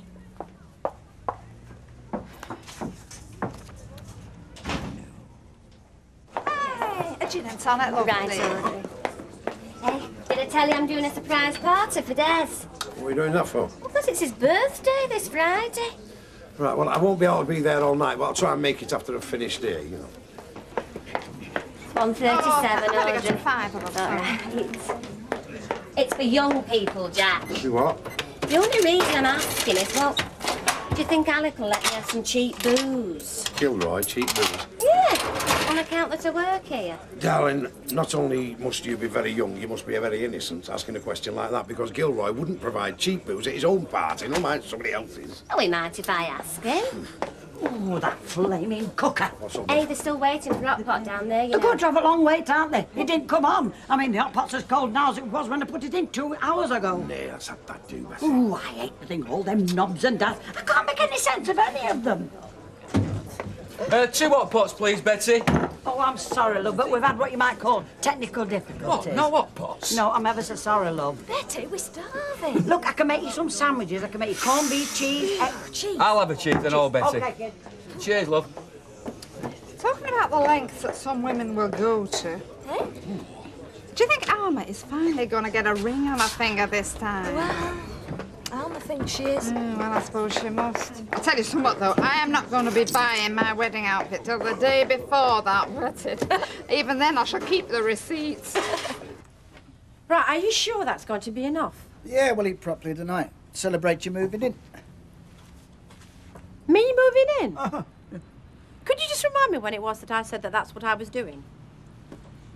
Hey, a gin and tonic, lovely. Right, Audrey. Hey, did I tell you I'm doing a surprise party for Des? What are you doing that for? Because it's his birthday this Friday. Right, well, I won't be able to be there all night, but I'll try and make it after I've finished here, you know. 1:37, Oh, Audrey. 5 of us. All right. It's for young people, Jack. Do what? The only reason I'm asking is, well, do you think Alec will let me have some cheap booze? Gilroy, cheap booze. Yeah. on account that I work here? Darling, not only must you be very young, you must be very innocent asking a question like that, because Gilroy wouldn't provide cheap booze at his own party, no mind somebody else's. Oh, he might if I ask him. Oh, that flaming cooker. Hey, they're still waiting for hot pot down there, you They're know. going to have a long wait, aren't they? It didn't come on. I mean, the hot pot's as cold now as it was when I put it in 2 hours ago. Nay, that's had that do, Bessie. Ooh, I hate the thing, all them knobs and dads. I can't make any sense of any of them. 2 hot pots, please, Betty. Oh, I'm sorry, love, but we've had what you might call technical difficulties. What? No hot pots? No, I'm ever so sorry, love. Betty, we're starving. Look, I can make you some sandwiches. I can make you corned beef, cheese, cheese. I'll have a cheese and all, Betty. Okay, kid. Cheers, love. Talking about the lengths that some women will go to. Eh? Do you think Alma is finally going to get a ring on her finger this time? Well, Alma thinks she is. Well, I suppose she must. I'll tell you somewhat, though. I am not going to be buying my wedding outfit till the day before that, wedded. Even then, I shall keep the receipts. Right, are you sure that's going to be enough? Yeah, we'll eat properly tonight. Celebrate you moving in. Me moving in? Could you just remind me when it was that I said that that's what I was doing?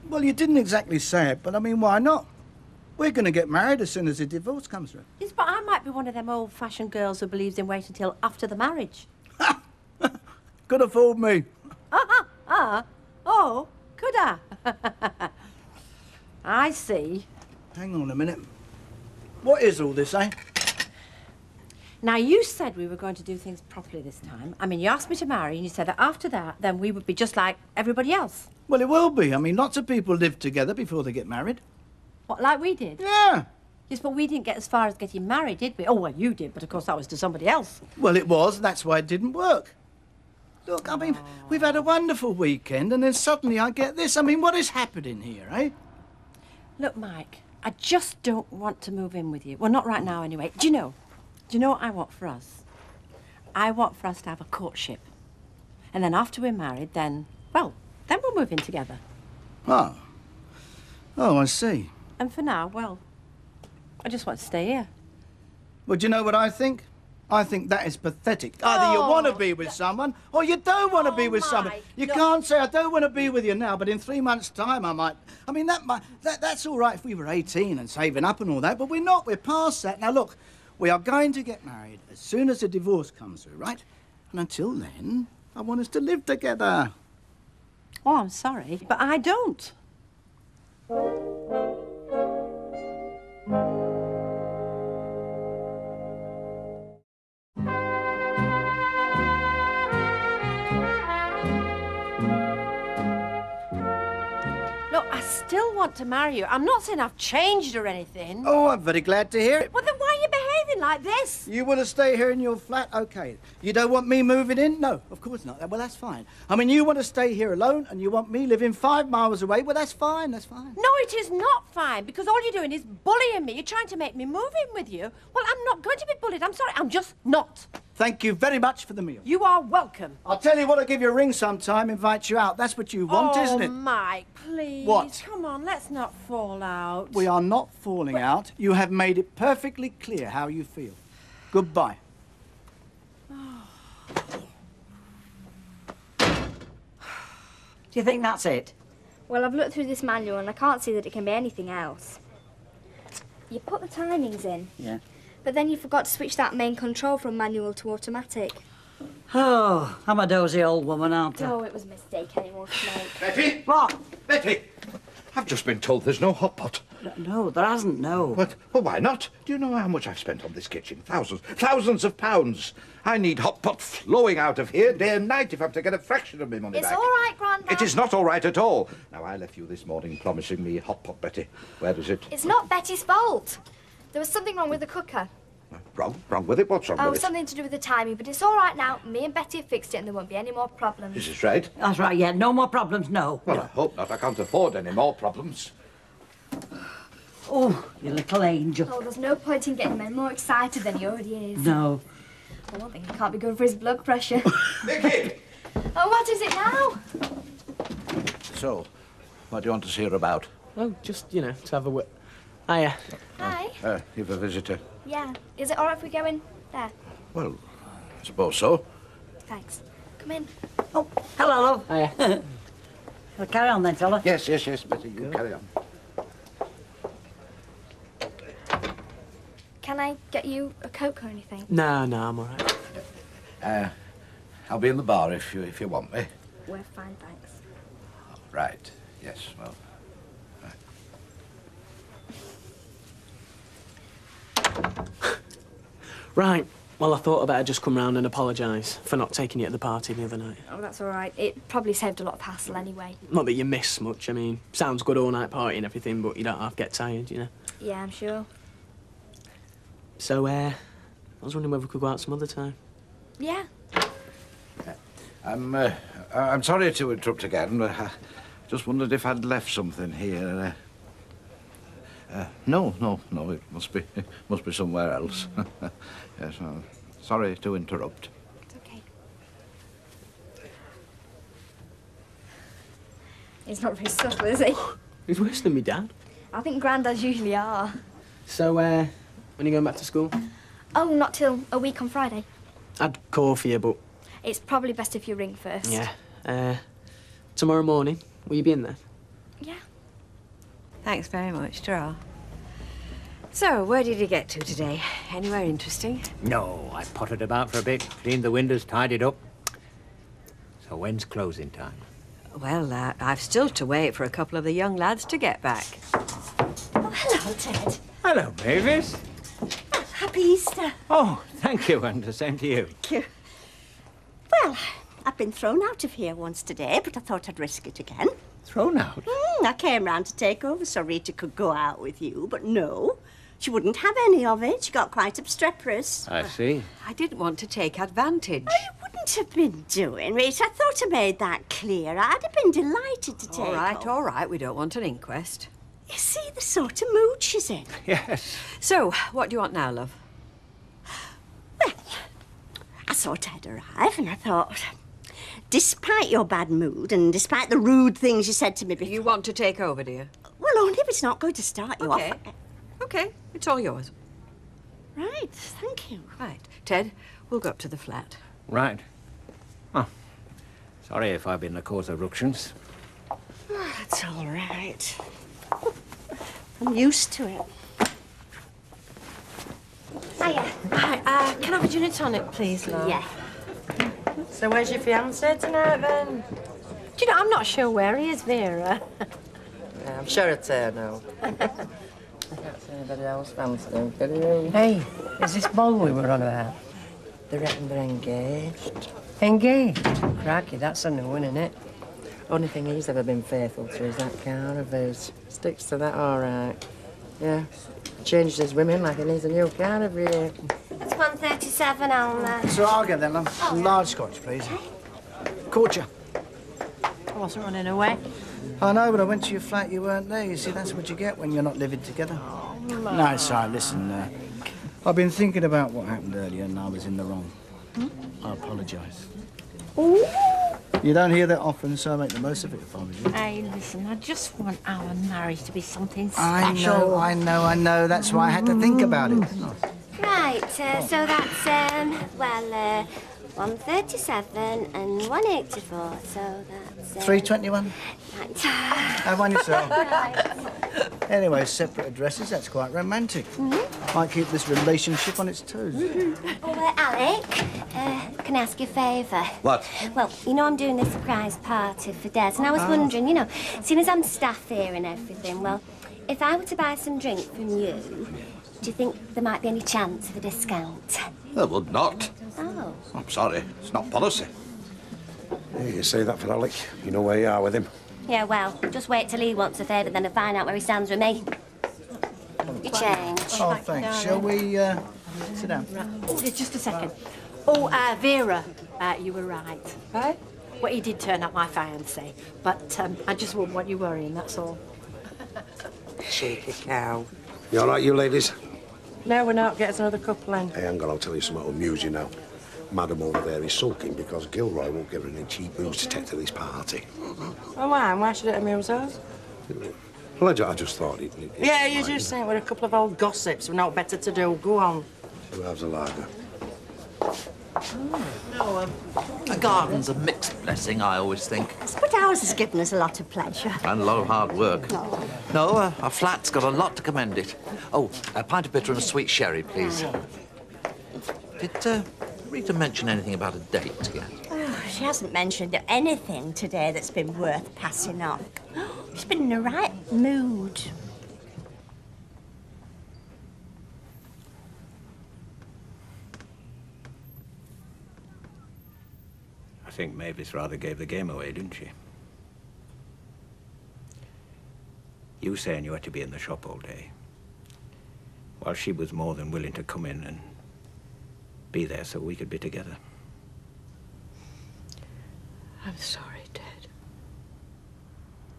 Well, you didn't exactly say it, but I mean, why not? We're going to get married as soon as the divorce comes through. Yes, but I might be one of them old-fashioned girls who believes in waiting until after the marriage. Could have fooled me. Oh, could I? I see. Hang on a minute. What is all this, eh? Now, you said we were going to do things properly this time. I mean, you asked me to marry, and you said that after that, then we would be just like everybody else. Well, it will be. I mean, lots of people live together before they get married. What, like we did? Yeah. Yes, but we didn't get as far as getting married, did we? Oh, well, you did, but of course that was to somebody else. Well, it was. That's why it didn't work. Look, I mean, we've had a wonderful weekend, and then suddenly I get this. I mean, what is happening here, eh? Look, Mike, I just don't want to move in with you. Well, not right now, anyway. Do you know what I want for us? I want for us to have a courtship. And then after we're married, then we'll move in together. Oh. Oh, I see. And for now, well, I just want to stay here. Well, do you know what I think? I think that is pathetic. Either you want to be with someone or you don't want to be with someone. You can't say, I don't want to be with you now, but in 3 months' time I might. I mean, that's all right if we were 18 and saving up and all that, but we're not. We're past that. Now, look, we are going to get married as soon as the divorce comes through, right? And until then, I want us to live together. Oh, I'm sorry, but I don't. Look, I still want to marry you. I'm not saying I've changed or anything. Oh, I'm very glad to hear it. Well, then why are you behaving like this? You want to stay here in your flat? OK. You don't want me moving in? No, of course not. Well, that's fine. I mean, you want to stay here alone and you want me living 5 miles away? Well, that's fine, that's fine. No, it is not fine, because all you're doing is bullying me. You're trying to make me move in with you. Well, I'm not going to be bullied. I'm sorry, I'm just not. Thank you very much for the meal. You are welcome. I'll tell you what, I'll give you a ring sometime, invite you out. That's what you want, isn't it? Oh, Mike, please. What? Come on, let's not fall out. We are not falling out. You have made it perfectly clear how you feel. Goodbye. Do you think that's it? Well, I've looked through this manual and I can't see that it can be anything else. You put the timings in. Yeah. But then you forgot to switch that main control from manual to automatic. Oh, I'm a dozy old woman, aren't I? Oh, it was a mistake anyone could make. Betty? What? Betty! I've just been told there's no hot pot. No, there hasn't, no. But, well, why not? Do you know how much I've spent on this kitchen? Thousands of pounds. I need hot pot flowing out of here day and night if I'm to get a fraction of my money It's back. all right, Grandad. It is not all right at all. Now, I left you this morning promising me hot pot, Betty. Where is it? It's not Betty's fault. There was something wrong with the cooker. Wrong with it? What's wrong with it? Something to do with the timing, but it's all right now. Me and Betty have fixed it and there won't be any more problems. Is this right? That's right, yeah. No more problems, no. Well, I hope not. I can't afford any more problems. Oh, you little angel. Oh, there's no point in getting him any more excited than he already is. No. I don't think it can't be good for his blood pressure. Vicky! Oh, what is it now? So, what do you want us here about? Oh, just, you know, to have a Hiya. Hi. You've a visitor. Yeah. Is it all right if we go in there? Well, I suppose so. Thanks. Come in. Oh, hello, love. Hiya. Well, carry on then, fella. Yes, Betty, you carry on. Can I get you a Coke or anything? No, I'm all right. I'll be in the bar if you want me. We're fine, thanks. Right, yes, well... Right. Well, I thought I'd better just come round and apologise for not taking you to the party the other night. Oh, that's all right. It probably saved a lot of hassle anyway. Not that you miss much. I mean, sounds good all-night party and everything, but you don't half get tired, you know? Yeah, I'm sure. So, I was wondering whether we could go out some other time. Yeah. I'm sorry to interrupt again, but I just wondered if I'd left something here. No, it must be somewhere else. Yes, sorry to interrupt. It's okay. He's not very subtle, is he? He's worse than me, Dad. I think granddads usually are. So, when are you going back to school? Oh, not till a week on Friday. I'd call for you, but... It's probably best if you ring first. Yeah. Tomorrow morning, will you be in there? Yeah. Thanks very much, Draw. So, where did you get to today? Anywhere interesting? No, I pottered about for a bit, cleaned the windows, tidied up. So when's closing time? Well, I've still to wait for a couple of the young lads to get back. Oh, hello, Ted. Hello, Mavis. Happy Easter. Oh, thank you, and the same to you. Thank you. Well, I've been thrown out of here once today, but I thought I'd risk it again. Thrown out? I came round to take over so Rita could go out with you, but no. She wouldn't have any of it. She got quite obstreperous. I see. I didn't want to take advantage. Oh, you wouldn't have been doing, Rita. I thought I made that clear. I'd have been delighted to take All right, we don't want an inquest. You see the sort of mood she's in. Yes. So, what do you want now, love? Well, I saw Ted arrive and I thought, despite your bad mood and despite the rude things you said to me before... You want to take over, do you? Well, only if it's not going to start you off. Okay, it's all yours. Right, thank you. Right. Ted, we'll go up to the flat. Right. Oh, sorry if I've been the cause of ructions. That's all right. I'm used to it. Hiya. Hi, can I have a gin and tonic, please, love? Yeah. So where's your fiancé tonight, then? Do you know, I'm not sure where he is, Vera. Yeah, I'm sure it's there now. I can't see anybody else fancy him, can you? Hey, is this ball we were on about? They reckon they're engaged. Engaged? Crikey, that's a new one, isn't it? Only thing he's ever been faithful to is that car of his. Sticks to that all right. Yeah. Changes his women like he needs a new car every year. It's 137, Alma. So I'll get them, love. A large scotch, please. Corcher. I wasn't running away. I know, but I went to your flat, you weren't there. You see, that's what you get when you're not living together. No, it's all right. Listen, I've been thinking about what happened earlier and I was in the wrong. I apologise. You don't hear that often, so I make the most of it if I was you. Hey, listen, I just want our marriage to be something special. I know. That's why I had to think about it. Right, so that's, 137 and 184, so that's... 321? Right. Have one yourself. Anyway, separate addresses, that's quite romantic. Might keep this relationship on its toes. Oh, Alec, can I ask you a favour? What? Well, you know I'm doing this surprise party for Des, and I was wondering, you know, seeing as I'm staff here and everything, well, if I were to buy some drink from you, do you think there might be any chance of a discount? There would not. Oh. I'm sorry, it's not policy. Yeah, you say that for Alec. You know where you are with him. Yeah, well, just wait till he wants a favour, then I'll find out where he stands with me. You change. Oh, thanks. Shall we, sit down? Right. Oh, just a second. Oh, Vera, you were right. Right? Well, he did turn up my fiancé, but I just wouldn't want you worrying, that's all. Cheeky cow. You all right, you ladies? No, we're not. Get us another couple in. Hey, hang on, I'll tell you something that'll amuse you now. Madam over there is sulking because Gilroy won't give her any cheap booze to take to this party. Oh, why? Why should it amuse us? Well, I just thought it... Yeah, you just think we're a couple of old gossips with no better to do. Go on. Who has a lager? No, a garden's a mixed blessing, I always think. But ours has given us a lot of pleasure. And a lot of hard work. No, our flat's got a lot to commend it. Oh, a pint of bitter and a sweet sherry, please. Did Rita mention anything about a date yet? Oh, she hasn't mentioned anything today that's been worth passing on. She's been in a right mood. I think Mavis rather gave the game away, didn't she? You saying you had to be in the shop all day, while she was more than willing to come in and be there so we could be together. I'm sorry, Dad.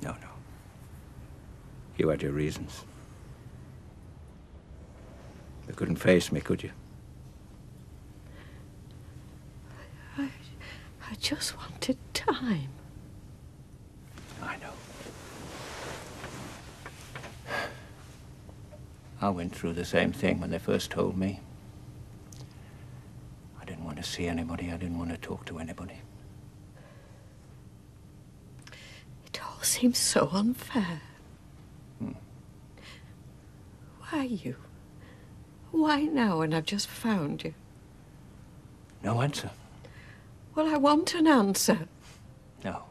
No. You had your reasons. You couldn't face me, could you? I just wanted time. I know. I went through the same thing when they first told me. I didn't want to see anybody. I didn't want to talk to anybody. It all seems so unfair. Why you? Why now when I've just found you? No answer. Well, I want an answer. No.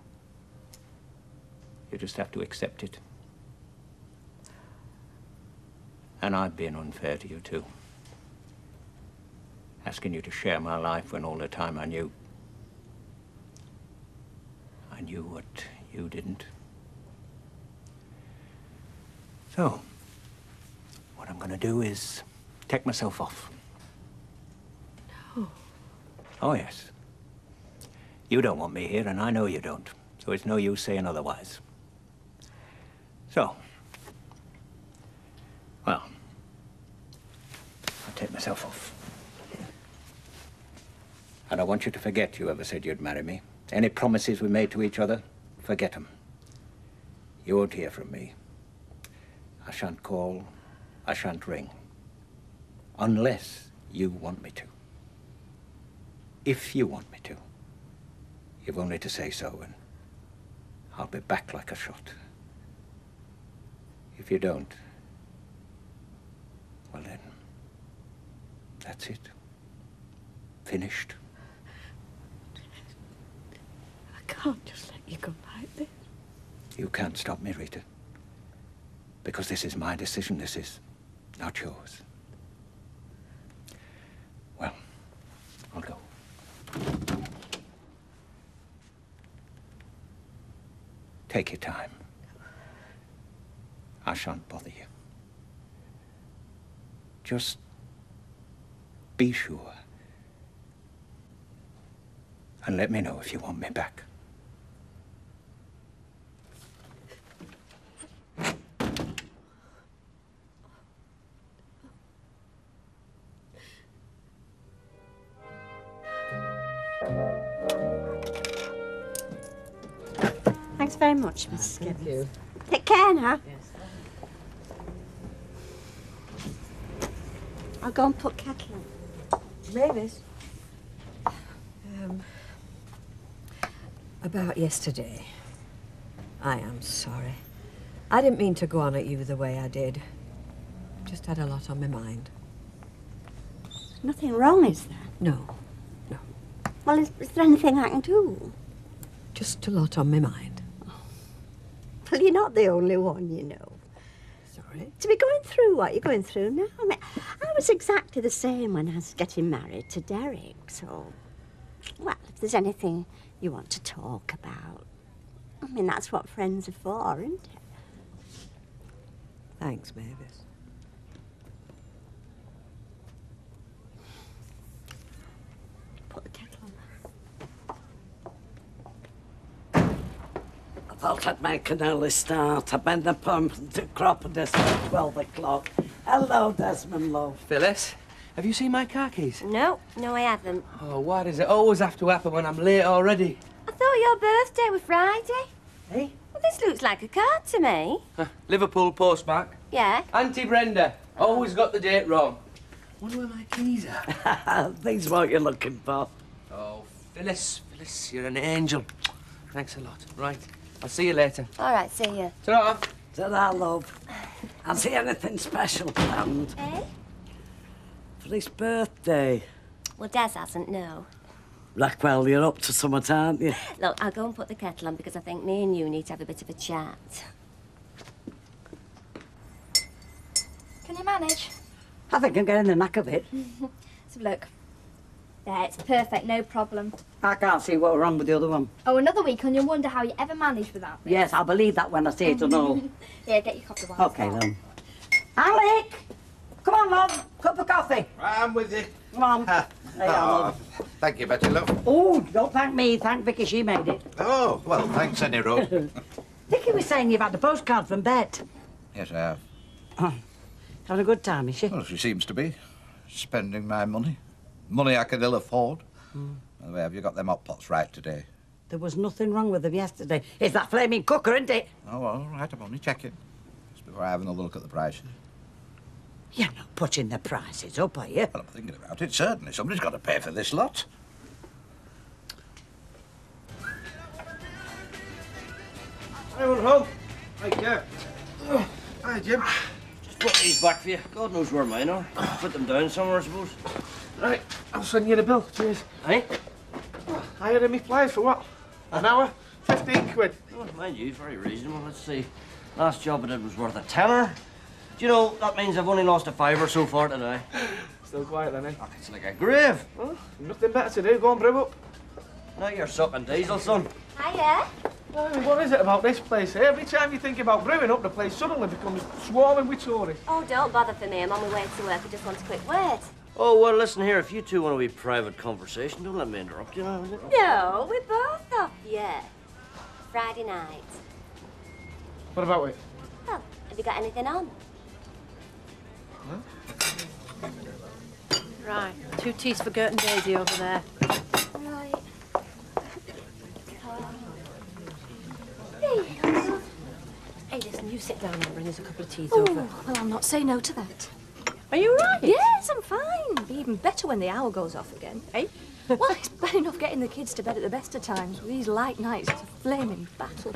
You just have to accept it. And I've been unfair to you, too. Asking you to share my life when all the time I knew what you didn't. So, what I'm gonna do is take myself off. No. Oh, yes. You don't want me here, and I know you don't. So it's no use saying otherwise. So, well, I'll take myself off. And I want you to forget you ever said you'd marry me. Any promises we made to each other, forget them. You won't hear from me. I shan't call, I shan't ring. Unless you want me to. If you want me to. You've only to say so, and I'll be back like a shot. If you don't, well then, that's it. Finished. I can't just let you go like this. You can't stop me, Rita. Because this is my decision, this is not yours. Well, I'll go. Take your time. I shan't bother you. Just be sure. And let me know if you want me back. Thanks very much, Mrs. Gibbons. Thank you. Take care now. Yes. I'll go and put kettle on. Mavis. About yesterday. I am sorry. I didn't mean to go on at you the way I did. Just had a lot on my mind. Nothing wrong, is there? No. Well, is there anything I can do? Just a lot on my mind. Well, you're not the only one, you know. Sorry. To be going through what you're going through now. I mean, I was exactly the same when I was getting married to Derek, so... Well, if there's anything you want to talk about, I mean, that's what friends are for, isn't it? Thanks, Mavis. Put the kettle I thought I'd make an early start. I've been appointed to Cropperdus at 12 o'clock. Hello, Desmond, love. Phyllis, have you seen my car keys? No, I haven't. Oh, why does it always have to happen when I'm late already? I thought your birthday was Friday. Hey? Well, this looks like a card to me. Liverpool postmark. Yeah? Auntie Brenda, always got the date wrong. Wonder where my keys are. These what you're looking for. Oh, Phyllis, you're an angel. Thanks a lot. Right, I'll see you later. All right, see you. Ta-ra. Ta-ra, love. Has he anything special planned? Eh? For his birthday? Well, Des hasn't, no. Blackwell, you're up to something, aren't you? Look, I'll go and put the kettle on because I think me and you need to have a bit of a chat. Can you manage? I think I'm getting the knack of it. So look. There, it's perfect, no problem. I can't see what's wrong with the other one. Oh, another week and you'll wonder how you ever managed without me. Yes, I'll believe that when I see it and all. Yeah, get your coffee while Okay, then. Alec! Come on, love. Cup of coffee. I'm with you. Come on. There you are, love. Thank you, Betty, love. Oh, don't thank me. Thank Vicky, she made it. Oh, well, thanks, any road. Vicky was saying you've had a postcard from Bet. Yes, I have. Having a good time, is she? Well, she seems to be. Spending my money. Money I can ill afford. By the way, have you got them hot pots right today? There was nothing wrong with them yesterday. It's that flaming cooker, isn't it? Oh, well, all right, I'm only checking. Just before I have another look at the prices. You're not putting the prices up, are you? Well, I'm thinking about it, certainly. Somebody's got to pay for this lot. Anyone home? Hey, yeah. Hi, Jim. Just put these back for you. God knows where mine are. Put them down somewhere, I suppose. Right, I'll send you the bill. Cheers. Hey? I had me flyers for what? An hour? 15 quid. Oh, mind you, very reasonable. Let's see. Last job I did was worth a tenner. Do you know, that means I've only lost a fiver so far today. Still quiet then, eh? Oh, it's like a grave. Well, nothing better to do. Go and brew up. Now you're sucking diesel, son. Hiya. I mean, what is it about this place here? Every time you think about brewing up, the place suddenly becomes swarming with tourists. Oh, don't bother for me. I'm on my way to work. I just want a quick word. Oh, well, listen here. If you two want a wee private conversation, don't let me interrupt you now, is it? No, we're both off. Yeah. Friday night. What about it? Oh, have you got anything on? Right, 2 teas for Gert and Daisy over there. Right. Hey, listen, you sit down and bring us a couple of teas Oh, over. well, I'll not say no to that. Are you right? Yes, I'm fine. It'll be even better when the hour goes off again. Hey? Well, it's bad enough getting the kids to bed at the best of times. With these light nights, it's a flaming battle.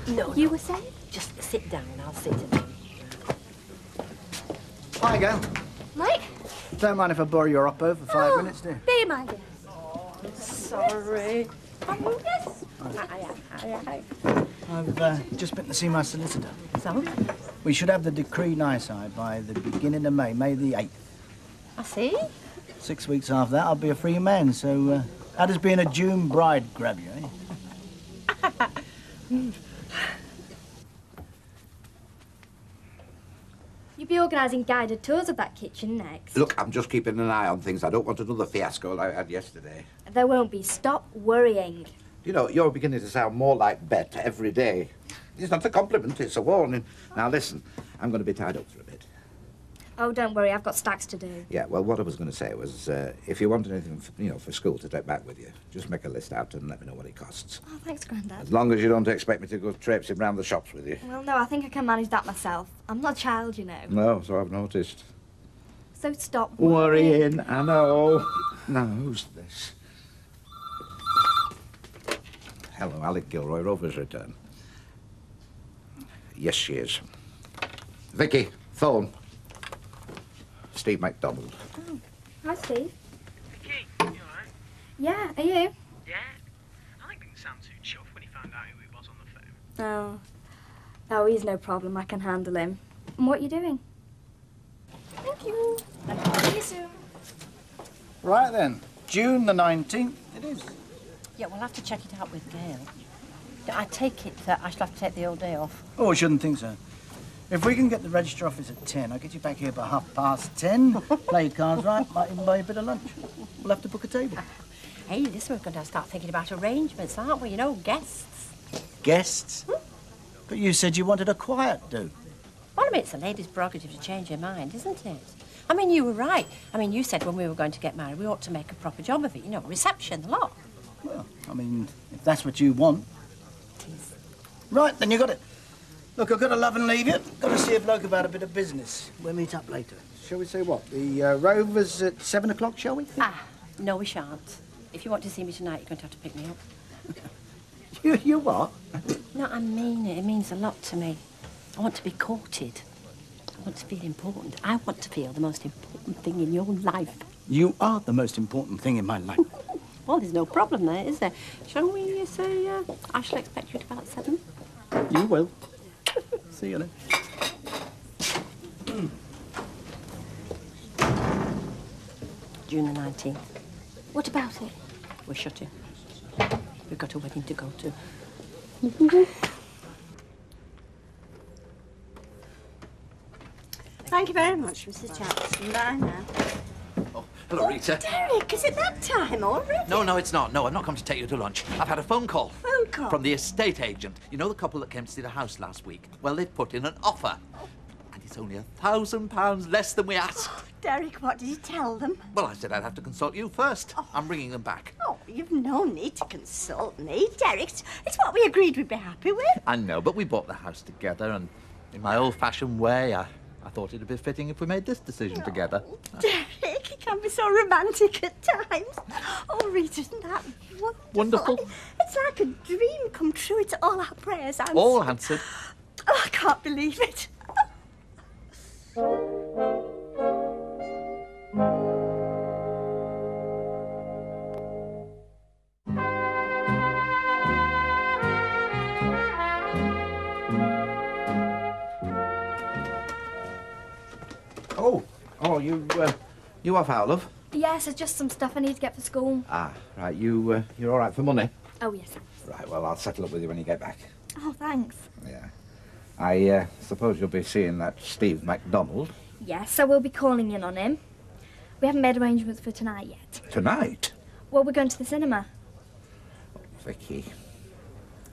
No, You were saying? just sit down and I'll sit down. Hi, Gail. Mike? Don't mind if I borrow your oppo for 5 minutes, do you? Be my guest. Sorry. Oh, yes. I've just been to see my solicitor. So? We should have the decree nisi by the beginning of May, May the 8th. I see. 6 weeks after that, I'll be a free man, so how does being a June bride grab you, eh? You'll be organising guided tours of that kitchen next. Look, I'm just keeping an eye on things. I don't want another fiasco like I had yesterday. There won't be. Stop worrying. You know, you're beginning to sound more like Bet every day. It's not a compliment, it's a warning. Now, listen, I'm going to be tied up for a bit. Oh, don't worry. I've got stacks to do. Yeah, well, what I was going to say was, if you want anything, for school to take back with you, just make a list out and let me know what it costs. Oh, thanks, Grandad. As long as you don't expect me to go traipsing round the shops with you. Well, no, I think I can manage that myself. I'm not a child, you know. No, so I've noticed. So stop Worrying, I know. Now, who's this? Hello, Alec Gilroy, Rover's return. Yes, she is. Vicky, phone. Steve MacDonald. Oh, hi, Steve. Vicky, you all right? Yeah, are you? Yeah. I didn't sound too chuffed when he found out who he was on the phone. Oh. Oh, he's no problem. I can handle him. And what are you doing? Thank you. See you soon. Right then, June the 19th it is. Yeah, we'll have to check it out with Gail. I take it that I shall have to take the whole day off. Oh, I shouldn't think so. If we can get the register office at 10, I'll get you back here by 10:30. Play your cards right, might even buy you a bit of lunch. We'll have to book a table. Hey, listen, we're going to start thinking about arrangements, aren't we? You know, guests. Guests? But you said you wanted a quiet do. Well, I mean, it's a lady's prerogative to change her mind, isn't it? I mean, you were right. I mean, you said when we were going to get married, we ought to make a proper job of it. You know, reception, the lot. Well, I mean, if that's what you want. Right, then you got it. Look, I've got to love and leave you. Got to see a bloke about a bit of business. We'll meet up later. Shall we say what? The Rover's at 7 o'clock, shall we? Ah, No, we shan't. If you want to see me tonight, you're going to have to pick me up. You what? No, I mean it. It means a lot to me. I want to be courted. I want to feel important. I want to feel the most important thing in your life. You are the most important thing in my life. Well, there's no problem there, is there? Shall we say, I shall expect you at about 7? You will. See you then. June the 19th. What about it? We're shutting. We've got a wedding to go to. Thank you very much, Mr. Jackson. Bye now. Hello, Rita. Derek, is it that time already? No, it's not. No, I'm not coming to take you to lunch. I've had a phone call. Phone call? From the estate agent. You know the couple that came to see the house last week? Well, they've put in an offer. And it's only £1,000 less than we asked. Derek, what did you tell them? Well, I said I'd have to consult you first. I'm ringing them back. Oh, you've no need to consult me, Derek. It's what we agreed we'd be happy with. I know, but we bought the house together, and in my old-fashioned way, I thought it'd be fitting if we made this decision together. Derek, you can be so romantic at times. Oh, Rita, isn't that Wonderful. It's like a dream come true. It's all our prayers answered. All answered. Oh, I can't believe it. You off out, love? Yes, it's just some stuff I need to get for school. Ah, right. You're all right for money? Oh, yes. Right. Well, I'll settle up with you when you get back. Oh, thanks. Yeah. I suppose you'll be seeing that Steve MacDonald Yes, so we'll be calling in on him. We haven't made arrangements for tonight yet. tonight. Well, we're going to the cinema. Vicky,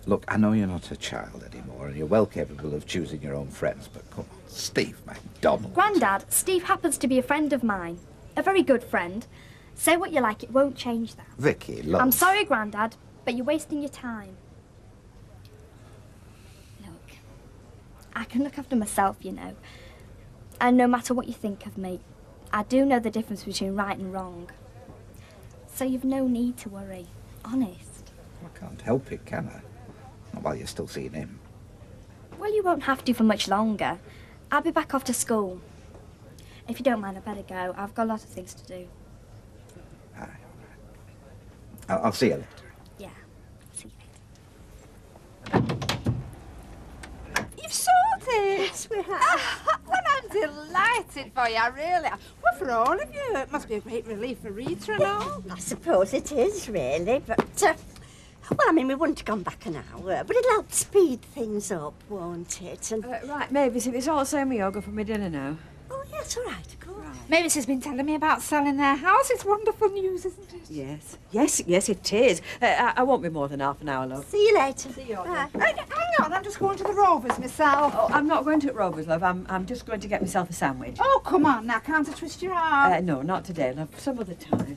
look, I know you're not a child anymore, and you're well capable of choosing your own friends, but come on, Steve MacDonald. Grandad, Steve happens to be a friend of mine. A very good friend. Say what you like, it won't change that. Vicky, look. I'm sorry, Grandad, but you're wasting your time. Look, I can look after myself, you know. And no matter what you think of me, I do know the difference between right and wrong. So you've no need to worry. Honest. I can't help it, can I? Not while you're still seeing him. Well, you won't have to for much longer. I'll be back off to school. If you don't mind, I better go. I've got a lot of things to do. I'll see you later. Yeah, see you later. You've sorted, sweetheart. Well, I'm delighted for you, I really am. Well, for all of you, it must be a great relief for Rita and all. I suppose it is, really, but... well, I mean, we wouldn't have gone back an hour, but it'll help speed things up, won't it? And... Right, Mavis, if it's all the same, we'll go for my dinner now. Oh, yes, all right, go on. Mavis has been telling me about selling their house. It's wonderful news, isn't it? Yes, it is. I won't be more than half an hour, love. See you later. See you. Hang on, I'm just going to the Rovers myself. Oh, I'm not going to Rovers, love. I'm just going to get myself a sandwich. Oh, come on now, can't I twist your arm? No, not today, love. Some other time.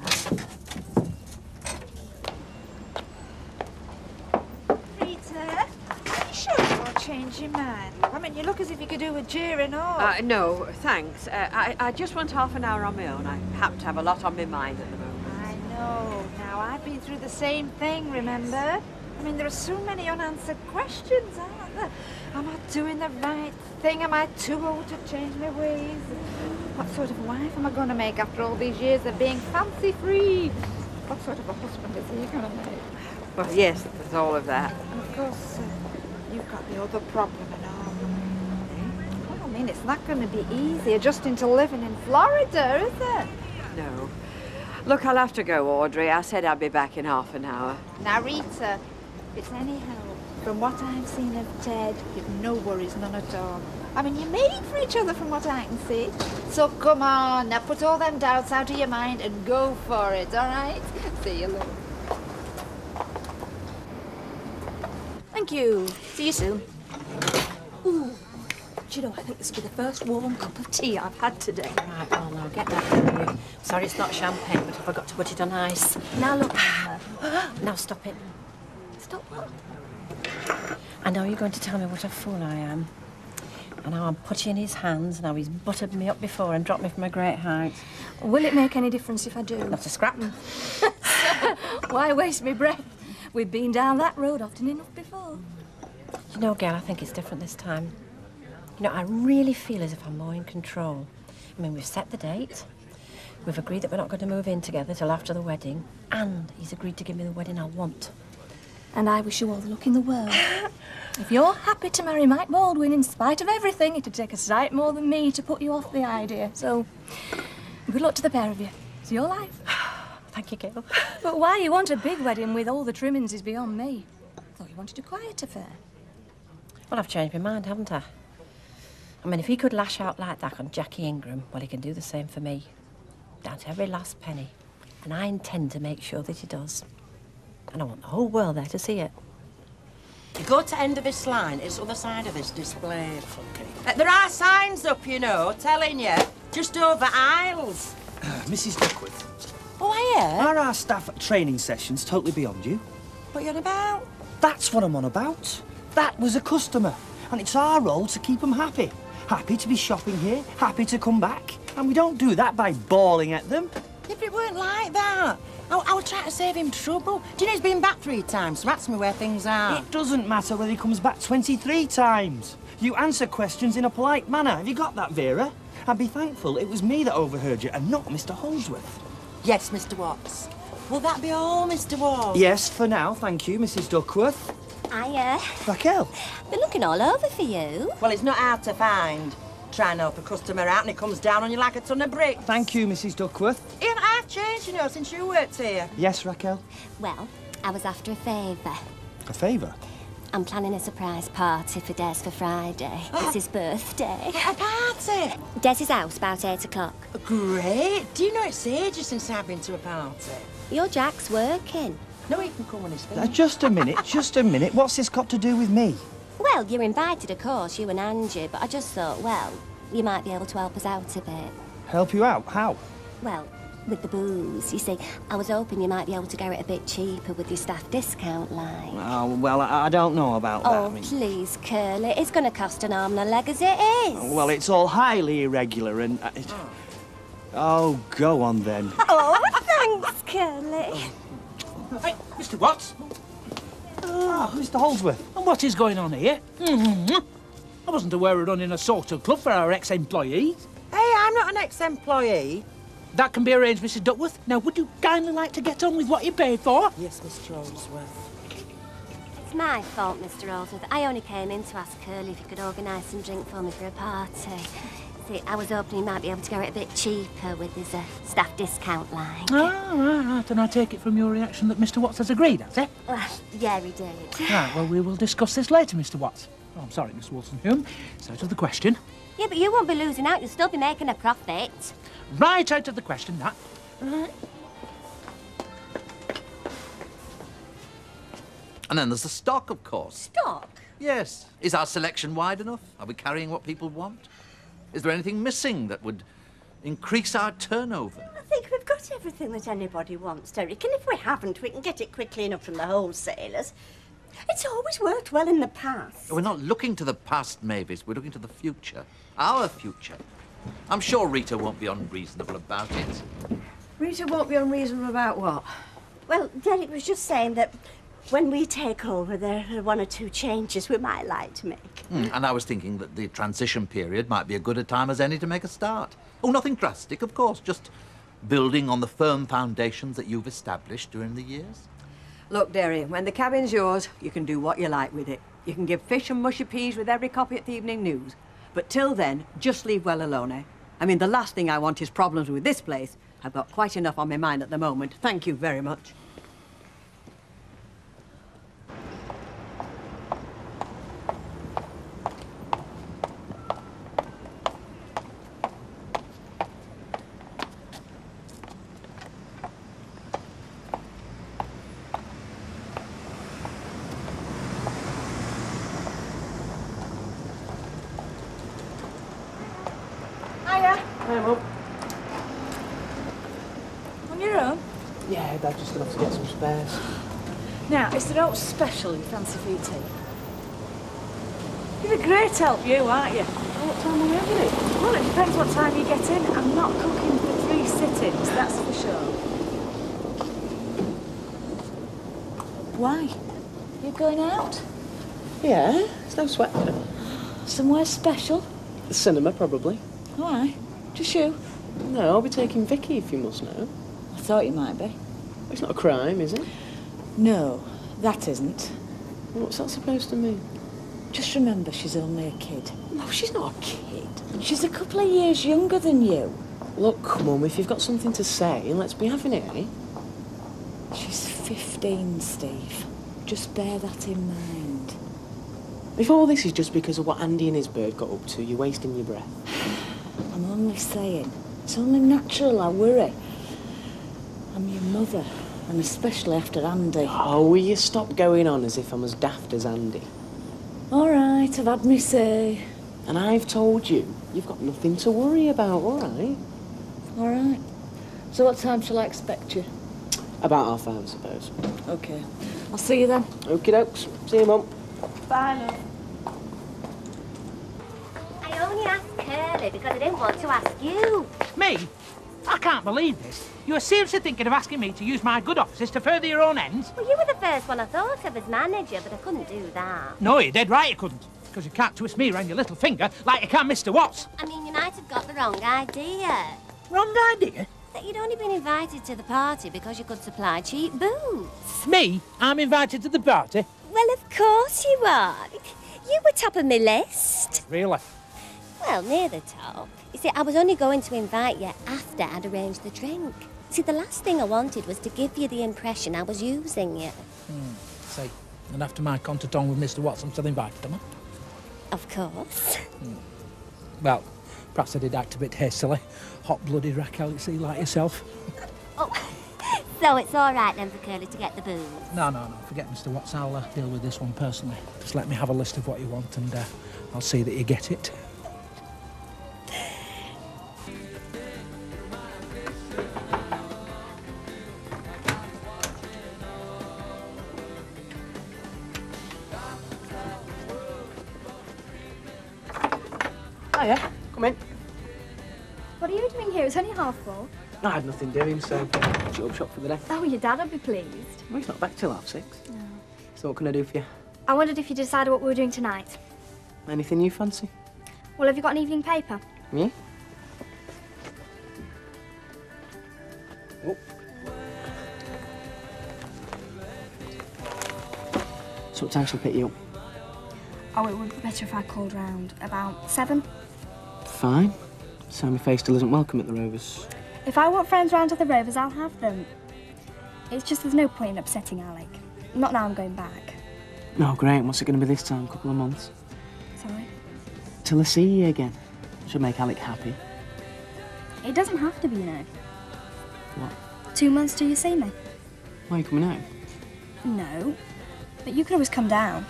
Rita, are you sure you won't change your mind? I mean, you look as if you could do with cheer and all. No, thanks. I just want half an hour on my own. I happen to have a lot on my mind at the moment. I know. Now, I've been through the same thing, remember? I mean, there are so many unanswered questions, aren't there? Am I doing the right thing? Am I too old to change my ways? What sort of wife am I going to make after all these years of being fancy-free? What sort of a husband is he going to make? Well, yes, there's all of that. And of course, you've got the other problem and all. Well, I mean, it's not going to be easy adjusting to living in Florida, is it? No. Look, I'll have to go, Audrey. I said I'd be back in half an hour. Now, Rita, if it's any help, from what I've seen of Ted, you've no worries, none at all. I mean, you're made for each other from what I can see. So come on, now put all them doubts out of your mind and go for it, all right? See you later. Thank you. See you soon. Ooh, do you know, I think this will be the first warm cup of tea I've had today. Right, well, now get that for you. Sorry, it's not champagne, but I forgot to put it on ice. Now look, Now stop it. Stop what? I know you're going to tell me what a fool I am. And how I'm putty in his hands, and how he's buttered me up before and dropped me from a great height. Will it make any difference if I do? Not a scrap. Why waste my breath? We've been down that road often enough before. You know, Gail, I think it's different this time. You know, I really feel as if I'm more in control. I mean, we've set the date. We've agreed that we're not going to move in together till after the wedding. And he's agreed to give me the wedding I want. And I wish you all the luck in the world. If you're happy to marry Mike Baldwin in spite of everything, it'd take a sight more than me to put you off the idea. So, good luck to the pair of you. It's your life. Thank you, Gail. But why you want a big wedding with all the trimmings is beyond me. I thought you wanted a quiet affair. Well, I've changed my mind, haven't I? I mean, if he could lash out like that on Jackie Ingram, well, he can do the same for me. Down to every last penny. And I intend to make sure that he does. And I want the whole world there to see it. You go to end of this line, it's the other side of this display. There are signs up, you know, telling you, just over aisles. Mrs. Duckworth, Oh, are you? are our staff training sessions totally beyond you? What you on about? That's what I'm on about. That was a customer, and it's our role to keep them happy. Happy to be shopping here, happy to come back. And we don't do that by bawling at them. Yeah, but it weren't like that. I was trying to save him trouble. Do you know he's been back 3 times, so ask me where things are. It doesn't matter whether he comes back 23 times. You answer questions in a polite manner. Have you got that, Vera? And be thankful it was me that overheard you and not Mr. Holdsworth. Yes, Mr. Watts. Will that be all, Mr. Watts? Yes, for now, thank you, Mrs. Duckworth. Hiya. Raquel. Been looking all over for you. Well, it's not hard to find. Try and help a customer out and it comes down on you like a ton of bricks. Thank you, Mrs. Duckworth. Even I've changed, you know, since you worked here. Yes, Raquel. Well, I was after a favour. A favour? I'm planning a surprise party for Des for Friday. It's his birthday. A party? Des's house about 8 o'clock. Great. Do you know it's ages since I've been to a party? Your Jack's working. No, he can come when he's finished. Just a minute, just a minute. What's this got to do with me? Well, you're invited, of course, you and Angie, but I just thought, well, you might be able to help us out a bit. Help you out? How? Well, with the booze. You see, I was hoping you might be able to get it a bit cheaper with your staff discount line. Oh, well, I don't know about that. Oh, I mean, please, Curly. It's going to cost an arm and a leg as it is. well, it's all highly irregular and... Oh, go on then. Oh, thanks, Curly. Hey, Mr. Watts. Oh, Mr. Holdsworth. And what is going on here? I wasn't aware we're running a social club for our ex-employees. Hey, I'm not an ex-employee. That can be arranged, Mrs. Duckworth. Now, would you kindly like to get on with what you paid for? Yes, Mr. Holdsworth. It's my fault, Mr. Holdsworth. I only came in to ask Curly if he could organise some drink for me for a party. See, I was hoping he might be able to get it a bit cheaper with his staff discount line. Oh, right. And I take it from your reaction that Mr. Watts has agreed, has he? Well, yeah, he did. Right, well, we will discuss this later, Mr. Watts. Oh, I'm sorry, Miss Wolstenholme. It's out of the question. Yeah, but you won't be losing out. You'll still be making a profit. Right out of the question, that. Right. And then there's the stock, of course. Stock? Yes. Is our selection wide enough? Are we carrying what people want? Is there anything missing that would increase our turnover? I think we've got everything that anybody wants, Derek, and if we haven't, we can get it quickly enough from the wholesalers. It's always worked well in the past. We're not looking to the past, Mavis. We're looking to the future. Our future. I'm sure Rita won't be unreasonable about it. Rita won't be unreasonable about what? Well, Derek was just saying that when we take over, there are 1 or 2 changes we might like to make. And I was thinking that the transition period might be as good a time as any to make a start. Oh, nothing drastic, of course, just building on the firm foundations that you've established during the years. Look, Derry, when the cabin's yours, you can do what you like with it. You can give fish and mushy peas with every copy at the Evening News. But till then, just leave well alone, eh? I mean, the last thing I want is problems with this place. I've got quite enough on my mind at the moment. Thank you very much. Hey, Mum. On your own? Yeah, Dad just enough to get some spares. Now, is there aught special you fancy for your tea? You're a great help, you, aren't you? What time are we having it? Well, it depends what time you get in. I'm not cooking for 3 sittings, that's for sure. Why? You going out? Yeah, it's no sweat. Somewhere special? The cinema, probably. Why? Just you? No, I'll be taking Vicky, if you must know. I thought you might be. It's not a crime, is it? No, that isn't. What's that supposed to mean? Just remember, she's only a kid. No, she's not a kid. She's a couple of years younger than you. Look, Mum, if you've got something to say, let's be having it, eh? She's 15, Steve. Just bear that in mind. If all this is just because of what Andy and his bird got up to, you're wasting your breath. I'm only saying. It's only natural I worry. I'm your mother, and especially after Andy. Oh, will you stop going on as if I'm as daft as Andy? All right, I've had me say. And I've told you, you've got nothing to worry about, all right? All right. So what time shall I expect you? About 5:30, I suppose. OK. I'll see you then. Okie dokes. See you, Mum. Bye, love. I only asked Curly because I didn't want to ask you. Me? I can't believe this. You are seriously thinking of asking me to use my good offices to further your own ends? Well, you were the first one I thought of as manager, but I couldn't do that. No, you're dead right you couldn't. Because you can't twist me around your little finger like you can Mr. Watts. I mean, you might have got the wrong idea. Wrong idea? That you'd only been invited to the party because you could supply cheap booze. Me? I'm invited to the party? Well, of course you are. You were top of my list. Really? Well, near the top. You see, I was only going to invite you after I'd arranged the drink. See, the last thing I wanted was to give you the impression I was using you. See, and after my contretemps with Mr. Watts, I'm still invited, am I? Of course. Well, perhaps I did act a bit hastily. Hot-blooded rack see like yourself. Oh, so it's all right then for Curly to get the booze? No, forget Mr. Watts. I'll deal with this one personally. Just let me have a list of what you want and I'll see that you get it. Hiya, come in. What are you doing here? It's only 4:30. I had nothing doing, so shut up shop for the day. Oh, your dad will be pleased. Well, he's not back till 6:30. No. So what can I do for you? I wondered if you decided what we were doing tonight. Anything you fancy? Well, have you got an evening paper? Me? Oh. So what time shall I pick you up? Oh, it would be better if I called round about 7. Fine. Sammy Face still isn't welcome at the Rovers. If I want friends round to the Rovers, I'll have them. It's just there's no point in upsetting Alec. Not now I'm going back. Oh, great. What's it going to be this time? Couple of months? Sorry? Till I see you again. Should make Alec happy. It doesn't have to be, you know. What? 2 months till you see me. Why are you coming out? No. But you can always come down.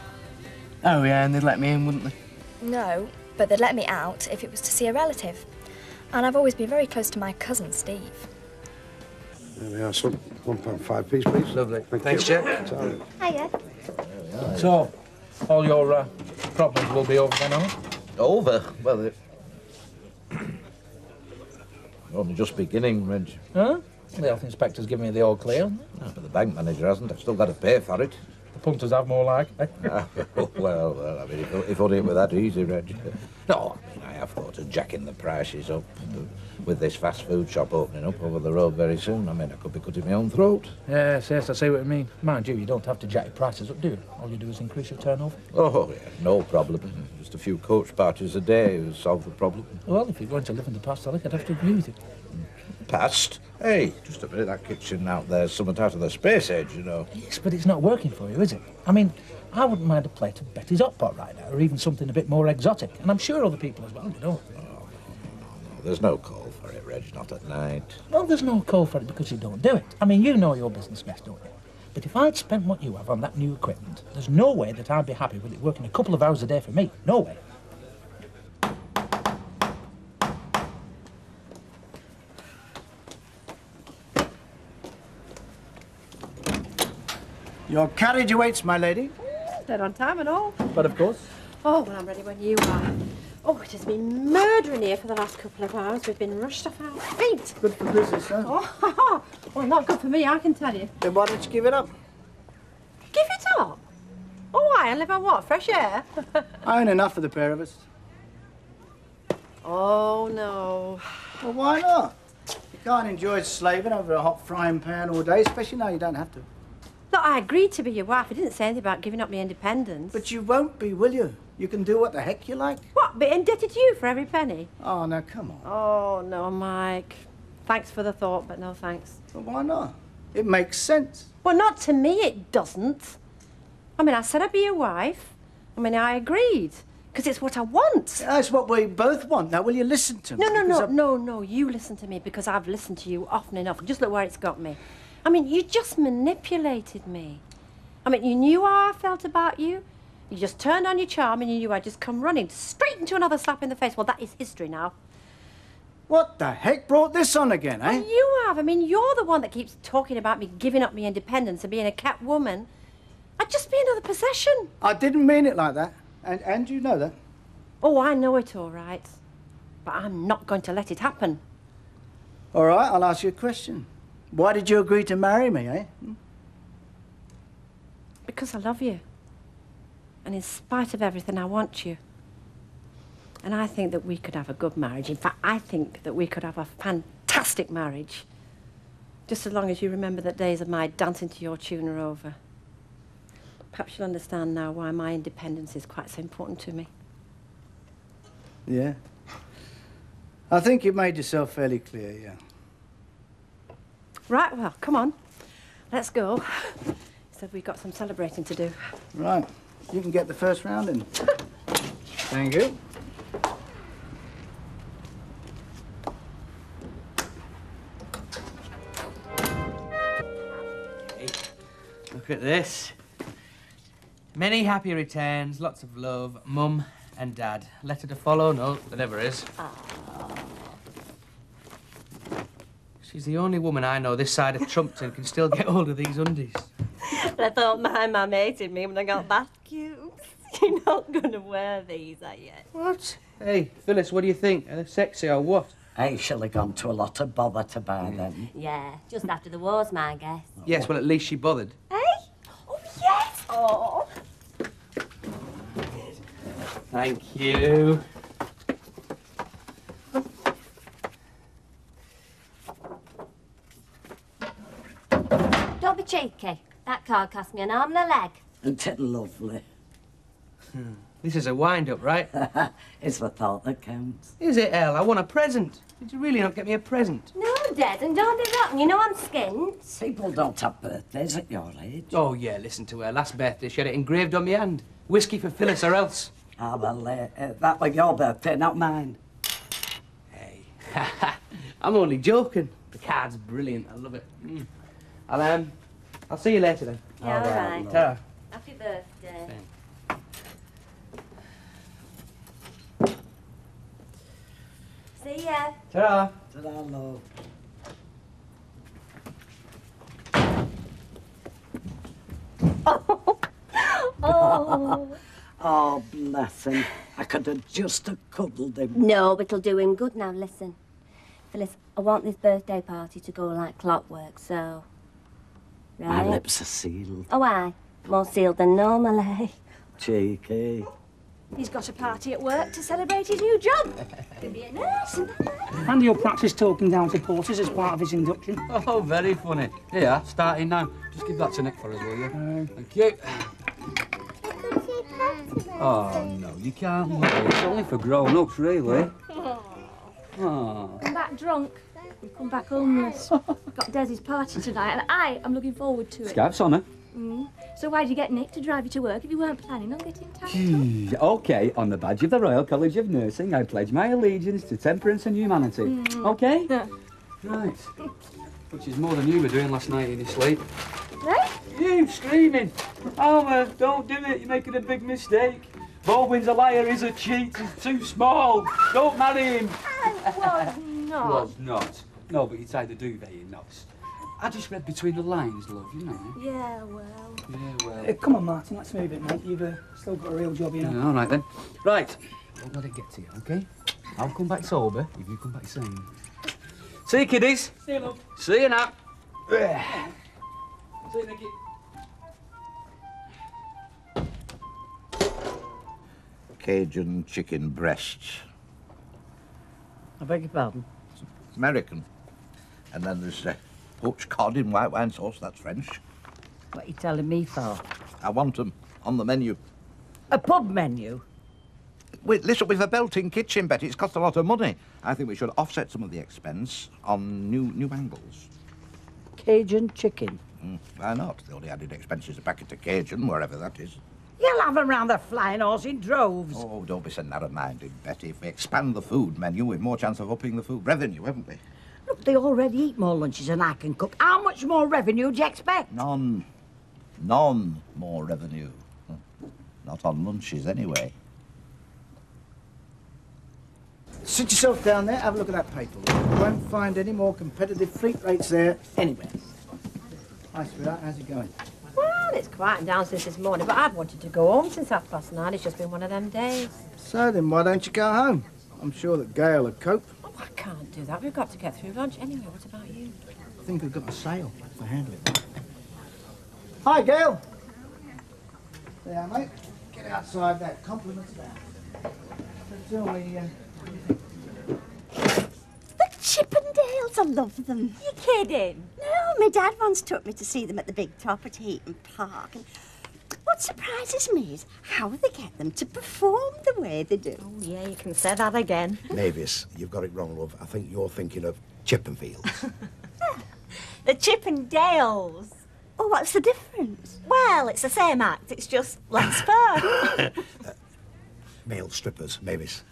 Oh, yeah, and they'd let me in, wouldn't they? No, but they'd let me out if it was to see a relative. And I've always been very close to my cousin, Steve. There we are, son. £1.5 piece, please. Lovely. Thanks, Jack. Hiya. So, all your problems will be over then, aren't they? Over? Well, only just beginning, Reg. Huh? The health inspector's given me the all clear. No, but the bank manager hasn't. I've still got to pay for it. The punters have more like. Well, I mean, if only it were that easy, Reg. No, I mean, I have thought of jacking the prices up. With this fast food shop opening up over the road very soon, I mean, I could be cutting my own throat. Yes, I see what you mean. Mind you, you don't have to jack your prices up, do you? All you do is increase your turnover. Oh, yeah, no problem. Just a few coach parties a day will solve the problem. Well, if you're going to live in the past, Alec, I'd have to agree with you. Past? Hey, just a minute, that kitchen out there's something out of the space age, you know. Yes, but it's not working for you, is it? I mean, I wouldn't mind a plate of Betty's hot pot right now, or even something a bit more exotic. And I'm sure other people as well, you know. No, there's no call for it, Reg, not at night. Well, there's no call for it because you don't do it. I mean, you know your business best, don't you? But if I'd spent what you have on that new equipment, there's no way that I'd be happy with it working a couple of hours a day for me. No way. Your carriage awaits, my lady. Dead on time and all. But of course, Oh, well, I'm ready when you are. Oh, it has been murdering here for the last couple of hours. We've been rushed off our feet. Good for business, huh? Oh, well, not good for me, I can tell you. Then why don't you give it up? Give it up? Oh, why? I live on what? Fresh air? I ain't enough for the pair of us. Oh, no. Well, why not? You can't enjoy slaving over a hot frying pan all day, especially now you don't have to. Look, I agreed to be your wife. I didn't say anything about giving up my independence. But you won't be, will you? You can do what the heck you like. What, be indebted to you for every penny? Oh, now, come on. Oh, no, Mike. Thanks for the thought, but no thanks. Well, why not? It makes sense. Well, not to me, it doesn't. I mean, I said I'd be your wife. I mean, I agreed. Because it's what I want. That's what we both want. Now, will you listen to me? No, you listen to me because I've listened to you often enough. Just look where it's got me. I mean, you just manipulated me. I mean, you knew how I felt about you. You just turned on your charm and you knew I'd just come running straight into another slap in the face. Well, that is history now. What the heck brought this on again, eh? Well, you have. I mean, you're the one that keeps talking about me giving up my independence and being a cat woman. I'd just be another possession. I didn't mean it like that. And you know that. Oh, I know it all right. But I'm not going to let it happen. All right, I'll ask you a question. Why did you agree to marry me, eh? Because I love you. And in spite of everything, I want you. And I think that we could have a good marriage. In fact, I think that we could have a fantastic marriage. Just as long as you remember that days of my dancing to your tune are over. Perhaps you'll understand now why my independence is quite so important to me. Yeah. I think you made yourself fairly clear, yeah. Right, well, come on. Let's go. Said we've got some celebrating to do. Right. You can get the first round in. Thank you. Hey, look at this. Many happy returns, lots of love, Mum and Dad. Letter to follow? No, there never is. She's the only woman I know this side of Trumpton can still get hold of these undies. But I thought my mum hated me when I got bath cubes. You're not going to wear these, are you? What? Hey, Phyllis, what do you think? Are they sexy or what? I shall have gone to a lot of bother to buy them. Yeah, just after the war's my guess. Yes, well, at least she bothered. Hey? Oh, yes! Oh. Thank you. Don't be cheeky. That card cost me an arm and a leg. Isn't it lovely? This is a wind-up, right? It's the thought that counts. Is it, Elle? I want a present. Did you really not get me a present? No, Dad, and don't be rotten. You know I'm skint. People don't have birthdays at your age. Oh, yeah, listen to her. Last birthday, she had it engraved on my hand. Whiskey for Phyllis or else. Ah, well, that was your birthday, not mine. Hey. I'm only joking. The card's brilliant. I love it. I'll see you later then. Yeah, all right. Ta-ra. Happy birthday. See ya. Ta-ra. Ta-ra, love. Oh. Oh, bless him. I could have just cuddled him. No, it'll do him good now. Listen, Phyllis, I want this birthday party to go like clockwork, so... My Right? lips are sealed. Oh, aye. More sealed than normally. Cheeky. He's got a party at work to celebrate his new job. Could be a nurse. And you'll practice talking down to porters as part of his induction. Oh, very funny. Here, starting now. Just give that to Nick for us, will you? Thank you. Oh, no, you can't. It's only for grown-ups, really. Oh. Come back drunk. We've come back homeless. We've got Desi's party tonight, and I am looking forward to it. Scabs on her. So why did you get Nick to drive you to work if you weren't planning on getting tied up? OK, on the badge of the Royal College of Nursing, I pledge my allegiance to temperance and humanity. OK? Right. Which is more than you were doing last night in your sleep. Right? You screaming. Homer, don't do it. You're making a big mistake. Baldwin's a liar, he's a cheat, he's too small. Don't marry him. I was not. Was not. No, but you tied the duvet in knots. I just read between the lines, love, you know. Yeah, well. Yeah, well. Come on, Martin, let's move it, mate. You've still got a real job, you know. Yeah, all right, then. Right. Don't let it get to you, OK? I'll come back sober if you come back sane. See you, kiddies. See you, love. See you now. See you, Nicky. Cajun chicken breasts. I beg your pardon? American. And then there's poached cod in white wine sauce, that's French. What are you telling me for? I want them on the menu. A pub menu? Wait, listen, we've a belting kitchen, Betty. It's cost a lot of money. I think we should offset some of the expense on new angles. Cajun chicken? Why not? The only added expense is a packet of Cajun, wherever that is. You'll have them round the flying horse in droves. Oh, don't be so narrow-minded, Betty. If we expand the food menu, we've more chance of upping the food revenue, haven't we? Look, they already eat more lunches than I can cook. How much more revenue do you expect? None. None more revenue. Not on lunches, anyway. Sit yourself down there, have a look at that paper. You won't find any more competitive fleet rates there anywhere. Hi, sweetheart, how's it going? Well, it's quieting down since this morning, but I've wanted to go home since 9:30. It's just been one of them days. So then, why don't you go home? I'm sure that Gail will cope. Oh, I can't do that. We've got to get through lunch. Anyway, what about you? I think we've got a sail for handling. Hi, Gail. There, mate. Get outside that. Compliments down. So tell me, The Chippendales, I love them. You kidding? No, my dad once took me to see them at the Big Top at Heaton Park. And what surprises me is how they get them to perform the way they do. Oh, yeah, you can say that again. Mavis, you've got it wrong, love. I think you're thinking of Chippenfield. The Chippendales. Oh, what's the difference? Well, it's the same act, it's just less fun. Male strippers, Mavis.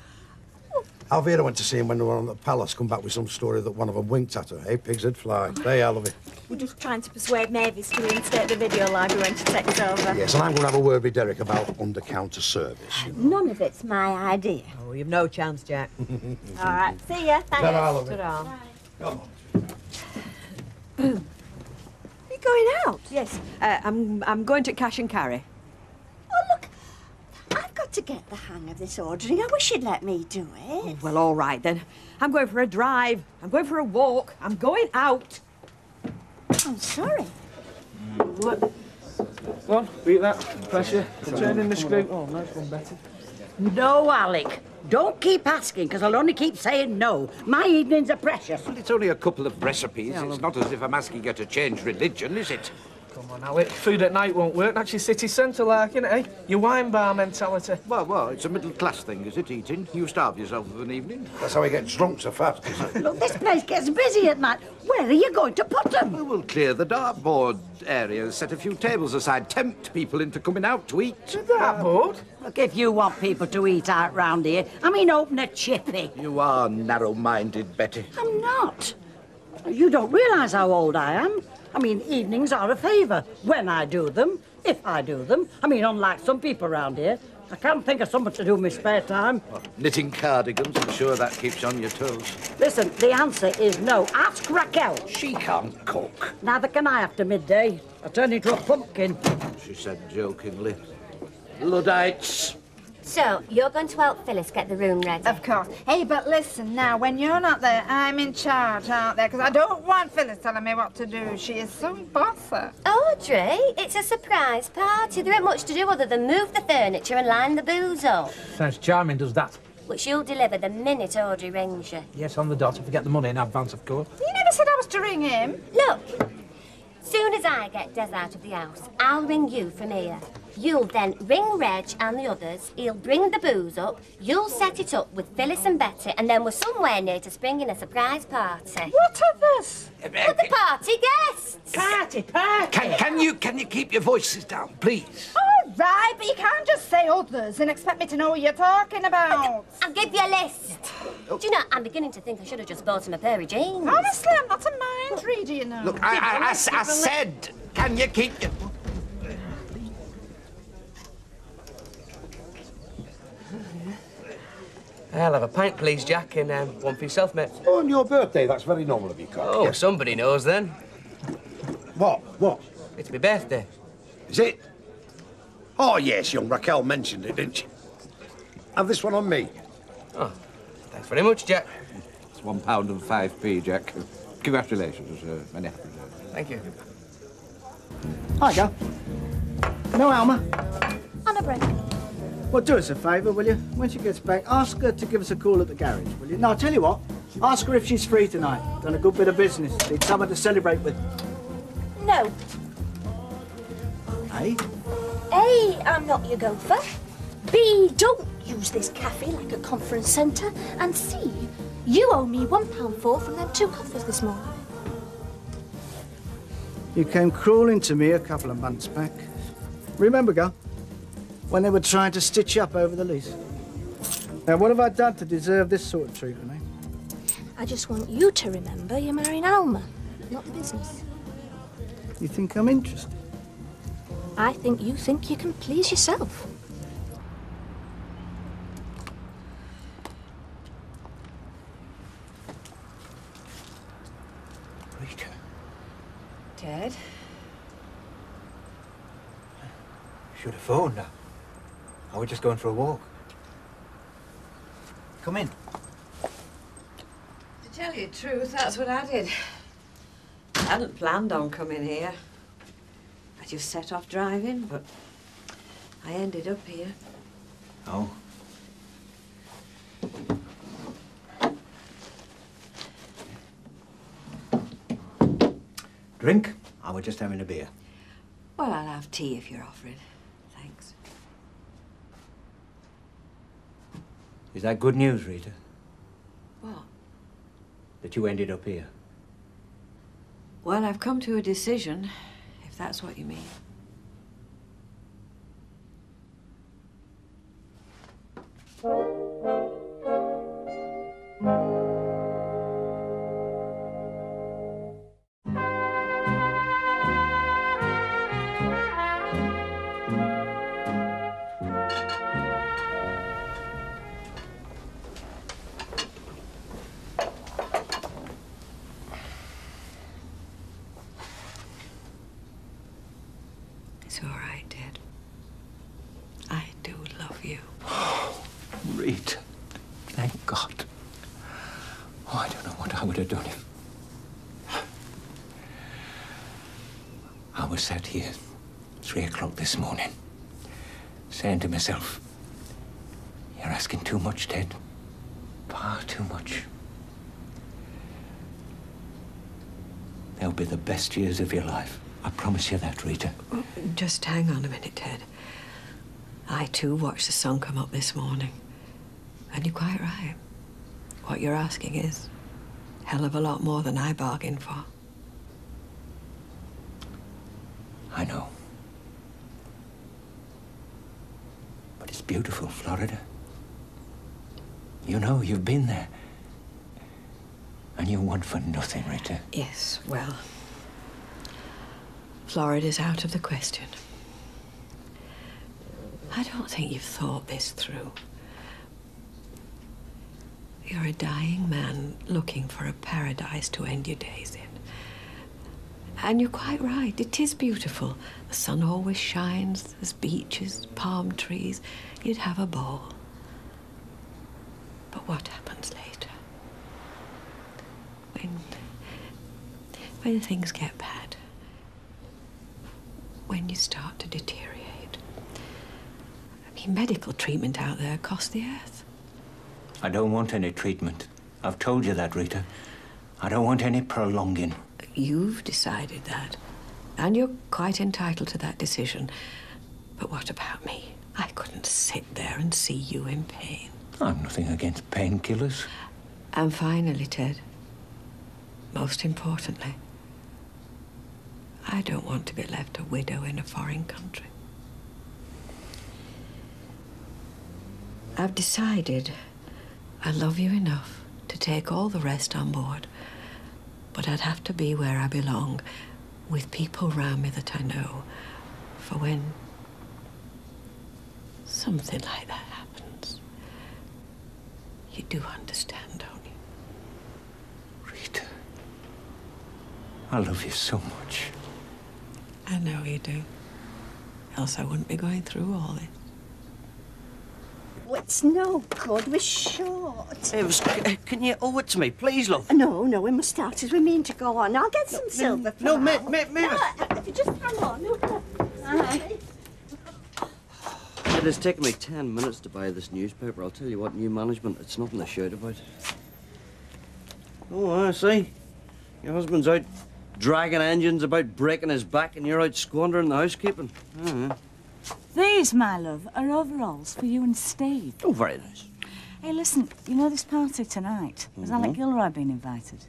Alvira went to see him when they were on the palace, come back with some story that one of them winked at her. Hey, pigs would fly. There you are, love it. We're just trying to persuade Mavis to reinstate the video library when she takes over. Yes, and I'm going to have a word with Derek about under-counter service. You know. None of it's my idea. Oh, you've no chance, Jack. All right, see ya. Thanks. Ta-ra, love it. Ta-ra. Come on. You going out? Yes. I'm going to cash and carry. Oh, look, I've got to get the hang of this ordering. I wish you'd let me do it. Oh, well, all right then. I'm going for a drive. I'm going for a walk. I'm going out. I'm sorry. What? Go on, beat that. Pressure. Turn in the screw. Oh, nice one, Betty. No, Alec. Don't keep asking, because I'll only keep saying no. My evenings are precious. Well, it's only a couple of recipes. It's not as if I'm asking you to change religion, is it? Come on, Alec. Food at night won't work. That's your city centre, like, innit, eh? Your wine bar mentality. Well, it's a middle-class thing, is it, eating? You starve yourself of an evening. That's how he gets drunk so fast, is it? Look, this place gets busy at night. Where are you going to put them? We'll clear the dartboard areas, set a few tables aside, tempt people into coming out to eat. Dartboard? Look, if you want people to eat out round here, I mean, open a chippy. You are narrow-minded, Betty. I'm not. You don't realise how old I am. I mean, evenings are a favour. When I do them, if I do them. I mean, unlike some people round here, I can't think of something to do in my spare time. Knitting cardigans, I'm sure that keeps you on your toes. Listen, the answer is no. Ask Raquel. She can't cook. Neither can I after midday. I turn into a pumpkin. She said jokingly. Luddites. So, you're going to help Phyllis get the room ready? Of course. Hey, but listen, now, when you're not there, I'm in charge, aren't there? Because I don't want Phyllis telling me what to do. She is so bossy. Audrey, it's a surprise party. There ain't much to do other than move the furniture and line the booze up. Sounds charming, does that? Which you'll deliver the minute Audrey rings you. Yes, on the dot. If we get the money in advance, of course. You never said I was to ring him. Look, soon as I get Des out of the house, I'll ring you from here. You'll then ring Reg and the others. He'll bring the booze up. You'll set it up with Phyllis and Betty, and then we're somewhere near to springing a surprise party. What others? Well, the party guests. Party. Can you keep your voices down, please? All right, but you can't just say others and expect me to know what you're talking about. I'll give you a list. Do you know, I'm beginning to think I should have just bought him a pair of jeans. Honestly, I'm not a mind reader, you know. Look, I said, can you keep your... I'll have a pint, please, Jack, and one for yourself, mate. Oh, on your birthday, that's very normal of you, Carl. Oh, somebody knows then. What? What? It's my birthday. Is it? Oh, yes, young Raquel mentioned it, didn't she? Have this one on me. Oh, thanks very much, Jack. It's £1 and 5p, Jack. Congratulations. Many happy returns. Thank you. Hi, Gal. No, Alma. On a break. Well, do us a favour, will you? When she gets back, ask her to give us a call at the garage, will you? No, I'll tell you what. Ask her if she's free tonight. Done a good bit of business. Need someone to celebrate with. No. Hey? A, I'm not your gopher. B, don't use this cafe like a conference centre. And C, you owe me £1.4 from them 2 coffees this morning. You came crawling to me a couple of months back. Remember, Gal? When they were trying to stitch you up over the lease. Now, what have I done to deserve this sort of treatment, eh? I just want you to remember you're marrying Alma, not the business. You think I'm interested? I think you think you can please yourself. Rita. Ted? Should have phoned her. I was just going for a walk. Come in. To tell you the truth, that's what I did. I hadn't planned on coming here. I just set off driving, but I ended up here. Oh. Drink? I was just having a beer. Well, I'll have tea if you're offering. Thanks. Is that good news, Rita? What? That you ended up here? Well, I've come to a decision, if that's what you mean. It's all right, Dad. I do love you. Rita, thank God. Oh, I don't know what I would have done if... I was sat here 3 o'clock this morning, saying to myself, you're asking too much, Ted. Far too much. They'll be the best years of your life. I promise you that, Rita. Just hang on a minute, Ted. I, too, watched the sun come up this morning. And you're quite right. What you're asking is a hell of a lot more than I bargained for. I know. But it's beautiful, Florida. You know, you've been there. And you want for nothing, Rita. Yes, well, Florida's out of the question. I don't think you've thought this through. You're a dying man looking for a paradise to end your days in. And you're quite right, it is beautiful. The sun always shines, there's beaches, palm trees. You'd have a ball. But what happens later? When things get bad. When you start to deteriorate. I mean, medical treatment out there costs the earth. I don't want any treatment. I've told you that, Rita. I don't want any prolonging. You've decided that. And you're quite entitled to that decision. But what about me? I couldn't sit there and see you in pain. I'm nothing against painkillers. And finally, Ted, most importantly, I don't want to be left a widow in a foreign country. I've decided I love you enough to take all the rest on board, but I'd have to be where I belong, with people around me that I know, for when something like that happens. You do understand, don't you? Rita, I love you so much. I know you do. Else I wouldn't be going through all this. Oh, it's no good. We're short. Can you owe it to me, please, love? No, we must start as we mean to go on. I'll get some silver. No, mate. If you just hang on. Aye. It has taken me 10 minutes to buy this newspaper. I'll tell you what, new management, it's nothing to shout about. Oh, I see. Your husband's out dragging engines about breaking his back and you're out squandering the housekeeping. These, my love, are overalls for you and Steve. Oh, very nice. Hey, listen, you know this party tonight? Has Alec Gilroy been invited?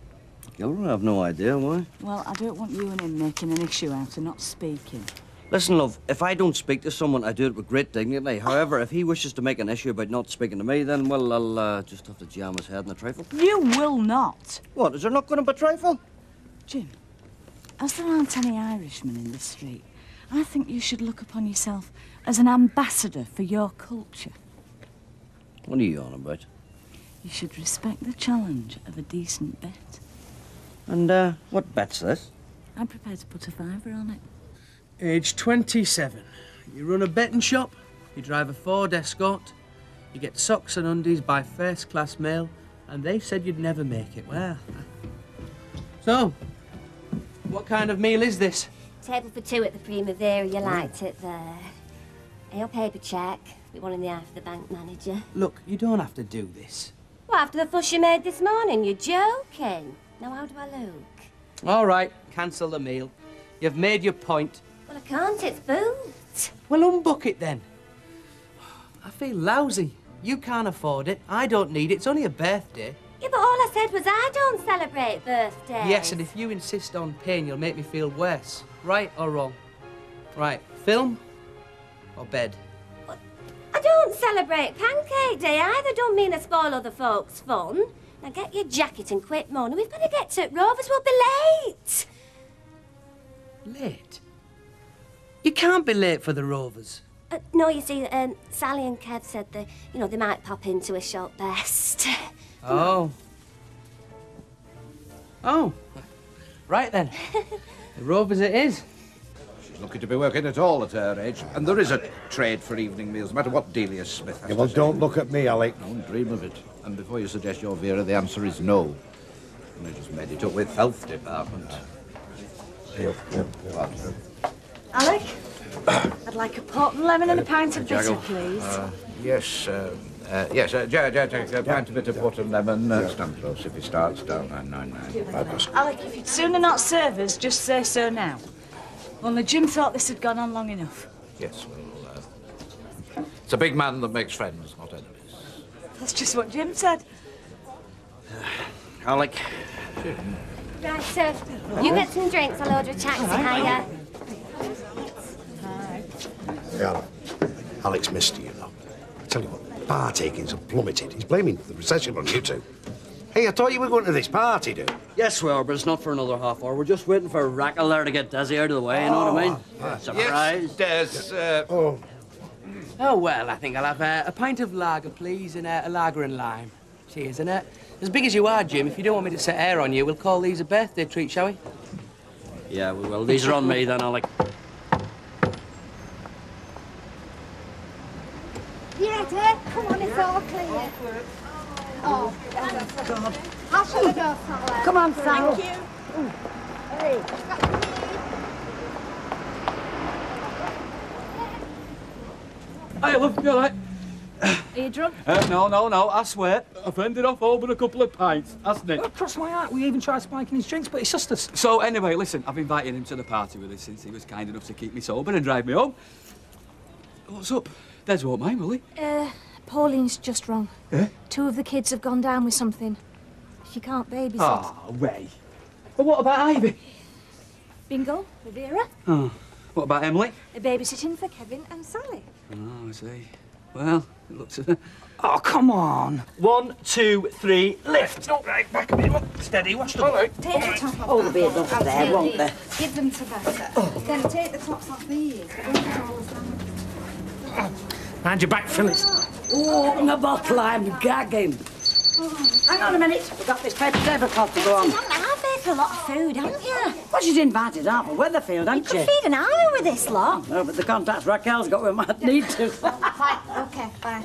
Gilroy, I've no idea why. Well, I don't want you and him making an issue out of not speaking. Listen, love, if I don't speak to someone, I do it with great dignity. However, if he wishes to make an issue about not speaking to me, then, well, I'll just have to jam his head in a trifle. You will not. What, is there not going to be a trifle? Jim, as there aren't any Irishmen in the street, I think you should look upon yourself as an ambassador for your culture. What are you on about? You should respect the challenge of a decent bet. And, what bet's this? I'm prepared to put a fiver on it. Age 27. You run a betting shop, you drive a Ford Escort, you get socks and undies by first-class mail, and they said you'd never make it. Well, so, what kind of meal is this? Table for two at the Primavera, you liked it there. A paper cheque, with one in the eye for the bank manager. Look, you don't have to do this. Well, after the fuss you made this morning, you're joking. Now, how do I look? All right, cancel the meal. You've made your point. Well, I can't, it's booked. Well, unbook it then. I feel lousy. You can't afford it. I don't need it. It's only a birthday. Yeah, but all I said was I don't celebrate birthdays. Yes, and if you insist on paying, you'll make me feel worse. Right or wrong? Right, film or bed? I don't celebrate Pancake Day either. Don't mean I spoil other folks' fun. Now get your jacket and quit moaning. We've got to get to Rovers. We'll be late. Late? You can't be late for the Rovers. No, you see, Sally and Kev said they might pop into a short best. Oh. Oh. Right then. The Rovers it is. She's lucky to be working at all at her age. And there is a trade for evening meals, no matter what Delia Smith has Yeah, well, to say. don't look at me, Alec. Don't dream of it. And before you suggest your Vera, the answer is no. And I just made it up with health department. What? Alec, I'd like a pot and lemon and a pint of bitter, please. Yes, yes, a pint of bitter, butter and lemon. Stand close if he starts down 999. Alec, if you'd sooner not serve us, just say so now. Only Jim thought this had gone on long enough. Yes, well, it's a big man that makes friends, not enemies. That's just what Jim said. Alec. Right, sir. You get some drinks. I'll order a taxi hire. Yeah, Alex missed you, you know. I tell you what, bar takings have plummeted. He's blaming the recession on you two. Hey, I thought you were going to this party, dude. Yes, we are, but it's not for another half hour. We're just waiting for Rackle there to get Desi out of the way, you know what I mean? Surprise. Yes, Des. Oh, well, I think I'll have a pint of lager, please, and a lager and lime. Cheers, and as big as you are, Jim, if you don't want me to set air on you, we'll call these a birthday treat, shall we? Yeah, we will. These are on me then, Alec. Yeah, Dad, come on, it's all clear. Oh, God. How shall we go, Sally? Come on, Sal. Thank you. Hey. Hey, love, you all right? Are you drunk? No, I swear. I've ended off over a couple of pints, hasn't it? Oh, cross my heart. We even tried spiking his drinks, but it's just us. So, anyway, listen, I've invited him to the party with us since he was kind enough to keep me sober and drive me home. What's up? Des won't mind, will he? Pauline's just wrong. Eh? 2 of the kids have gone down with something. She can't babysit. Oh, Ray. Well, what about Ivy? Bingo, Vera. Oh, what about Emily? Babysitting for Kevin and Sally. Oh, I see. Well, it looks... Oh, come on. 1, 2, 3, lift. Oh, right, back a bit. Steady, watch the boat. Take the top off. Oh, there'll be enough there, won't there? Give them to Bessa. Then take the tops off these. Mind your back, Phyllis. Oh, open the bottle, I'm gagging. Hang on a minute, we've got this paper tablecloth to go on. Our paid for a lot of food, haven't you? Well, she's invited half of Weatherfield, You hasn't she? could feed an army with this lot. No, but the contacts Raquel's got, we might need to. Fine, okay, fine.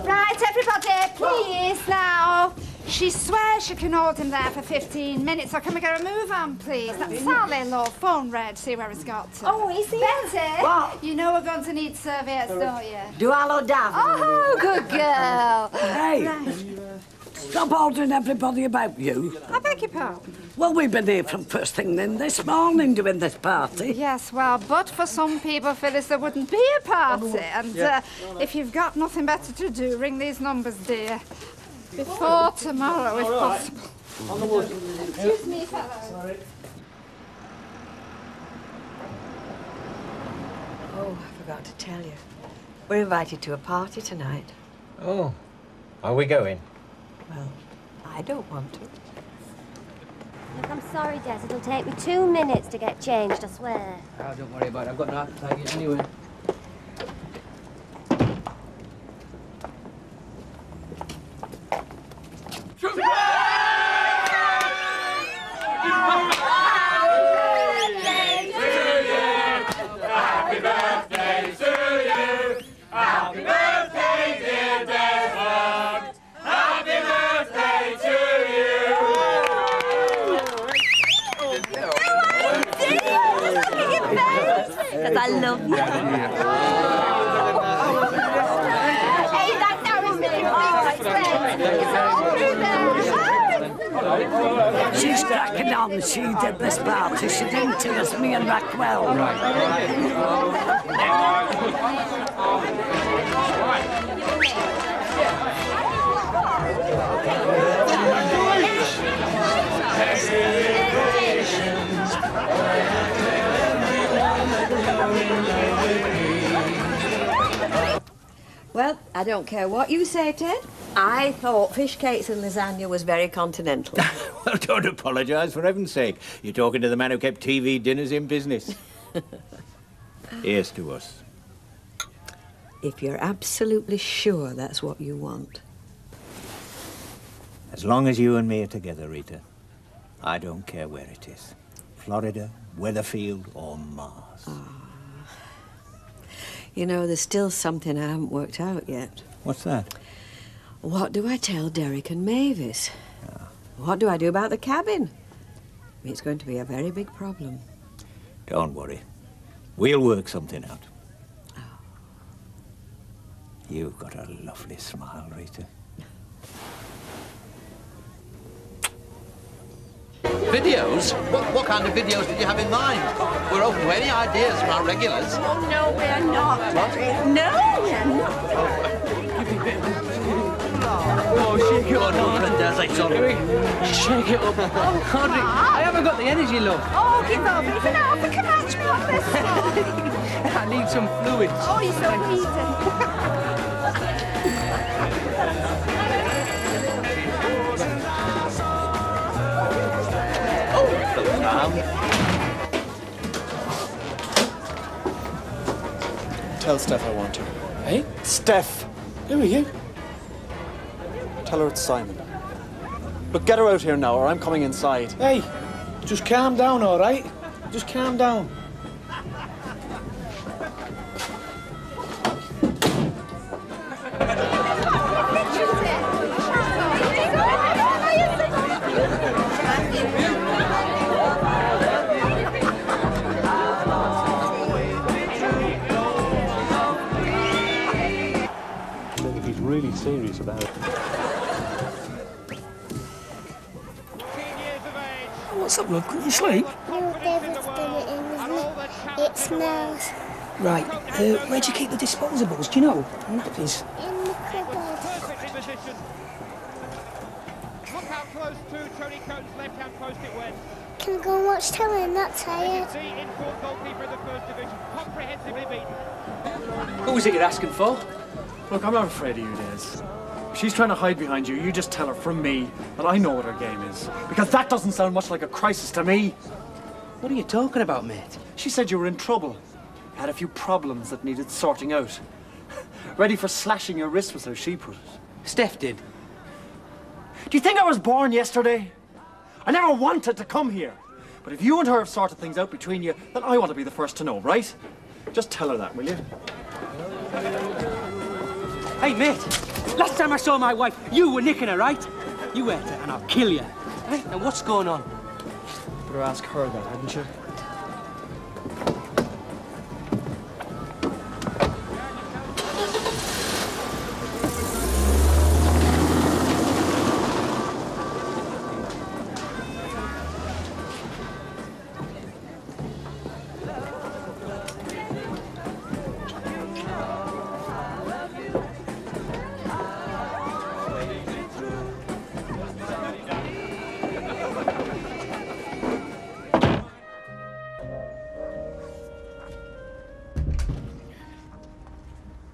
Right, everybody, please, now. She swears she can hold him there for 15 minutes, so can we get a move on, please? That's Sally, love. Phone red, see where it's got to. Oh, is he? Betty, What? you know we're going to need serviettes, don't you? Do hello, Dav. Oh, good girl. Hey, Right. stop ordering everybody about you. I beg your pardon? Well, we've been here from first thing then this morning doing this party. Yes, well, but for some people, Phyllis, there wouldn't be a party. And if you've got nothing better to do, ring these numbers, dear. Before tomorrow, if possible. On the wood. Excuse me, fellow. Sorry. Oh, I forgot to tell you. We're invited to a party tonight. Oh, are we going? Well, I don't want to. Look, I'm sorry, Des. It'll take me 2 minutes to get changed, I swear. Oh, don't worry about it. I've got no appetite yet anyway. Happy birthday to you. Happy birthday, dear Desmond. Happy birthday to you. Because I love you. Hey, that now is me. She's cracking on. She did this party. She didn't tell us, me and Raquel. Well, I don't care what you say, Ted. I thought fish cakes and lasagna was very continental. Well, don't apologise, for heaven's sake. You're talking to the man who kept TV dinners in business. Here's to us. If you're absolutely sure that's what you want. As long as you and me are together, Rita, I don't care where it is. Florida, Weatherfield, or Mars. You know, there's still something I haven't worked out yet. What's that? What do I tell Derek and Mavis? What do I do about the cabin? It's going to be a very big problem. Don't worry. We'll work something out. You've got a lovely smile, Rita. Videos? What kind of videos did you have in mind? We're open to any ideas from our regulars. Oh, no, we're not. No, we're not. Oh, shake it up, Shake it up. Audrey, I haven't got the energy, love. Oh, give up. Even now, I can match me on this. I need some fluids. Oh, you're so heated. Tell Steph I want her. Hey? Steph! Who are you? Tell her it's Simon. Look, get her out here now, or I'm coming inside. Hey, just calm down, all right? Just calm down. He's really serious about it. What's up, love? Couldn't you sleep? No, David's done it in, isn't it? It smells. Right. Where'd you keep the disposables? Do you know? Nappies. In the cupboard. Look out close to Tony Coates' left-hand post it went. Can I go and watch telly? I'm not tired. The in-court goalkeeper in the first division, comprehensively beaten. Who is it you're asking for? Look, I'm not afraid of you, Des. If she's trying to hide behind you, you just tell her from me that I know what her game is. Because that doesn't sound much like a crisis to me. What are you talking about, mate? She said you were in trouble. You had a few problems that needed sorting out. Ready for slashing your wrist was how she put it. Steph did. Do you think I was born yesterday? I never wanted to come here. But if you and her have sorted things out between you, then I want to be the first to know, right? Just tell her that, will you? Hey, mate. Last time I saw my wife, you were nicking her, right? You ate her and I'll kill you. Hey, now what's going on? Better ask her that, hadn't you?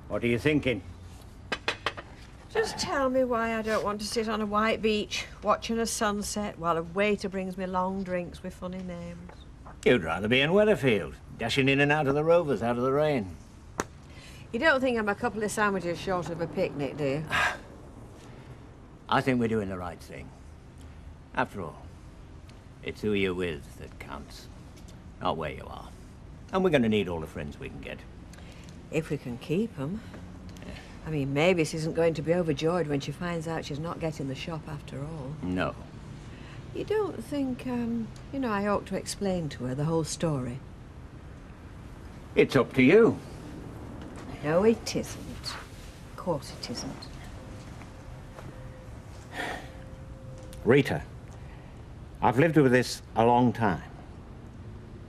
What are you thinking? Just tell me why I don't want to sit on a white beach watching a sunset while a waiter brings me long drinks with funny names. You'd rather be in Weatherfield, dashing in and out of the Rovers out of the rain. You don't think I'm a couple of sandwiches short of a picnic, do you? I think we're doing the right thing. After all, it's who you're with that counts, not where you are. And we're going to need all the friends we can get. If we can keep them. I mean, Mavis isn't going to be overjoyed when she finds out she's not getting the shop after all. No. You don't think, you know, I ought to explain to her the whole story? It's up to you. No, it isn't. Of course it isn't. Rita, I've lived with this a long time.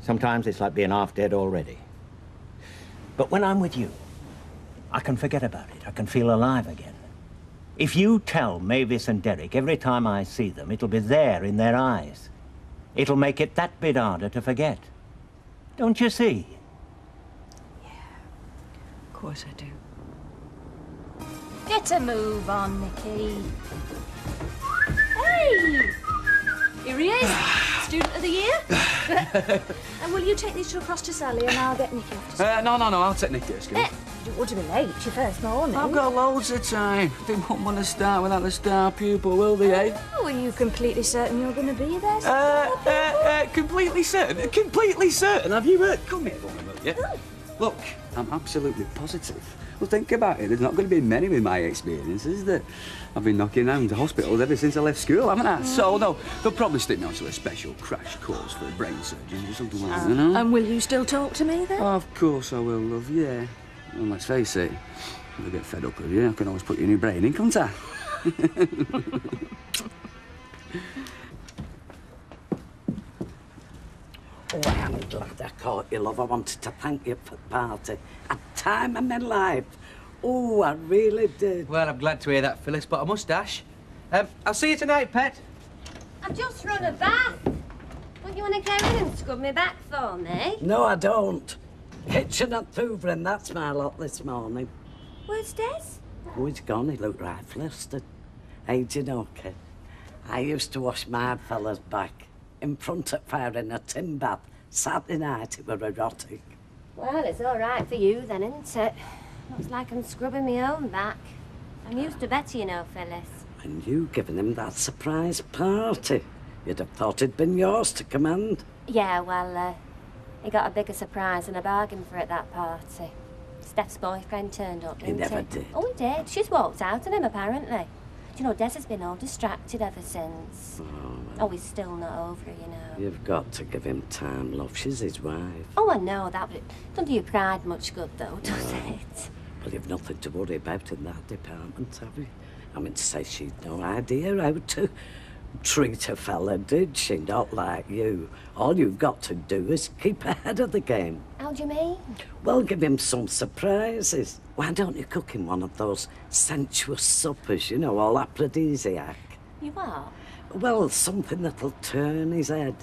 Sometimes it's like being half dead already. But when I'm with you, I can forget about it. I can feel alive again. If you tell Mavis and Derek every time I see them, it'll be there in their eyes. It'll make it that bit harder to forget. Don't you see? Of course I do. Get a move on, Nicky. Hey! Here he is, student of the year. And will you take these two across to Sally and I'll get Nicky off to school? No, I'll take Nicky to school. You don't want to be late, it's your first morning. I've got loads of time. They won't want to start without the star pupil, will they, eh? Oh, are you completely certain you're going to be there? Completely certain? Completely certain? Have you heard? Come here, woman, will you? Look, I'm absolutely positive. Well, think about it. There's not going to be many with my experiences that I've been knocking around the hospitals ever since I left school, haven't I? So, no, they'll probably stick me onto a special crash course for brain surgeons or something like that, you know? And will you still talk to me then? Of course I will, love, yeah. And let's face it, if I get fed up with you, I can always put your new brain in, can't I? Oh, I'm glad I caught you, love. I wanted to thank you for the party. A time of my life. Oh, I really did. Well, I'm glad to hear that, Phyllis, but I must dash. I'll see you tonight, pet. I've just run a bath. Don't you want to come in and scrub me back for me? No, I don't. Kitchen and hoovering, that's my lot this morning. Where's Des? Oh, he's gone. He looked right flustered. Hey, do you know, kid? I used to wash my fella's back in front of fire in a tin bath. Saturday night, it were erotic. Well, it's all right for you then, isn't it? Looks like I'm scrubbing my own back. I'm used to better, you know, Phyllis. And you giving him that surprise party. You'd have thought it'd been yours to command. Yeah, well, he got a bigger surprise than a bargain for at that party. Steph's boyfriend turned up, didn't he? He never did. Oh, he did. She's walked out on him, apparently. Do you know, Des has been all distracted ever since. Oh, he's still not over her, you know. You've got to give him time, love. She's his wife. Oh, I know that, but it doesn't do your pride much good, though, does it? Well, you've nothing to worry about in that department, have you? I mean, to say she'd no idea how to treat a fella, did she? Not like you. All you've got to do is keep ahead of the game. How do you mean? Well, give him some surprises. Why don't you cook him one of those sensuous suppers, you know, all aphrodisiac? You are? Well, something that'll turn his head.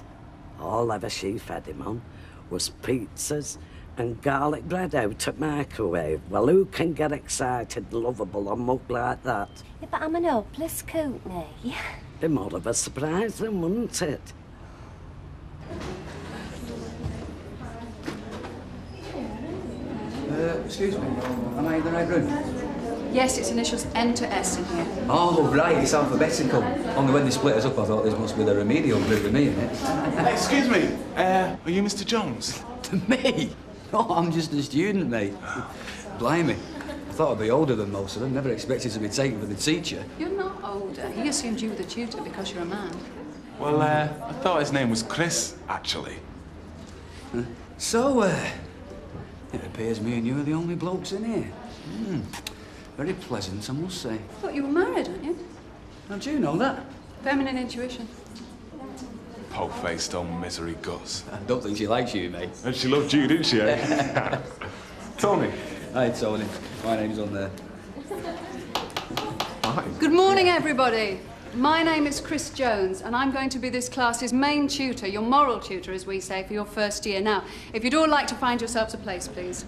All ever she fed him on was pizzas and garlic bread out at microwave. Well, who can get excited, lovable, and mug like that? Yeah, but I'm an hopeless cootney. Be more of a surprise then, wouldn't it? Excuse me, am I in the right room? Yes, it's initials N to S in here. Oh, right, it's alphabetical. Only when they split us up, I thought this must be the remedial group with me in it. Excuse me, are you Mr. Jones? Me? Oh, I'm just a student, mate. Blimey. I thought I'd be older than most of them. Never expected to be taken for the teacher. You're not older. He assumed you were the tutor because you're a man. Well, I thought his name was Chris, actually. So, it appears me and you are the only blokes in here. Very pleasant, I must say. I thought you were married, aren't you? How do you know that? Feminine intuition. Po-faced old misery guts. I don't think she likes you, mate. And she loved you, didn't she, eh? Tony. Hi, Tony. My name's on there. Hi. Good morning, everybody. My name is Chris Jones, and I'm going to be this class's main tutor, your moral tutor, as we say, for your first year. Now, if you'd all like to find yourselves a place, please.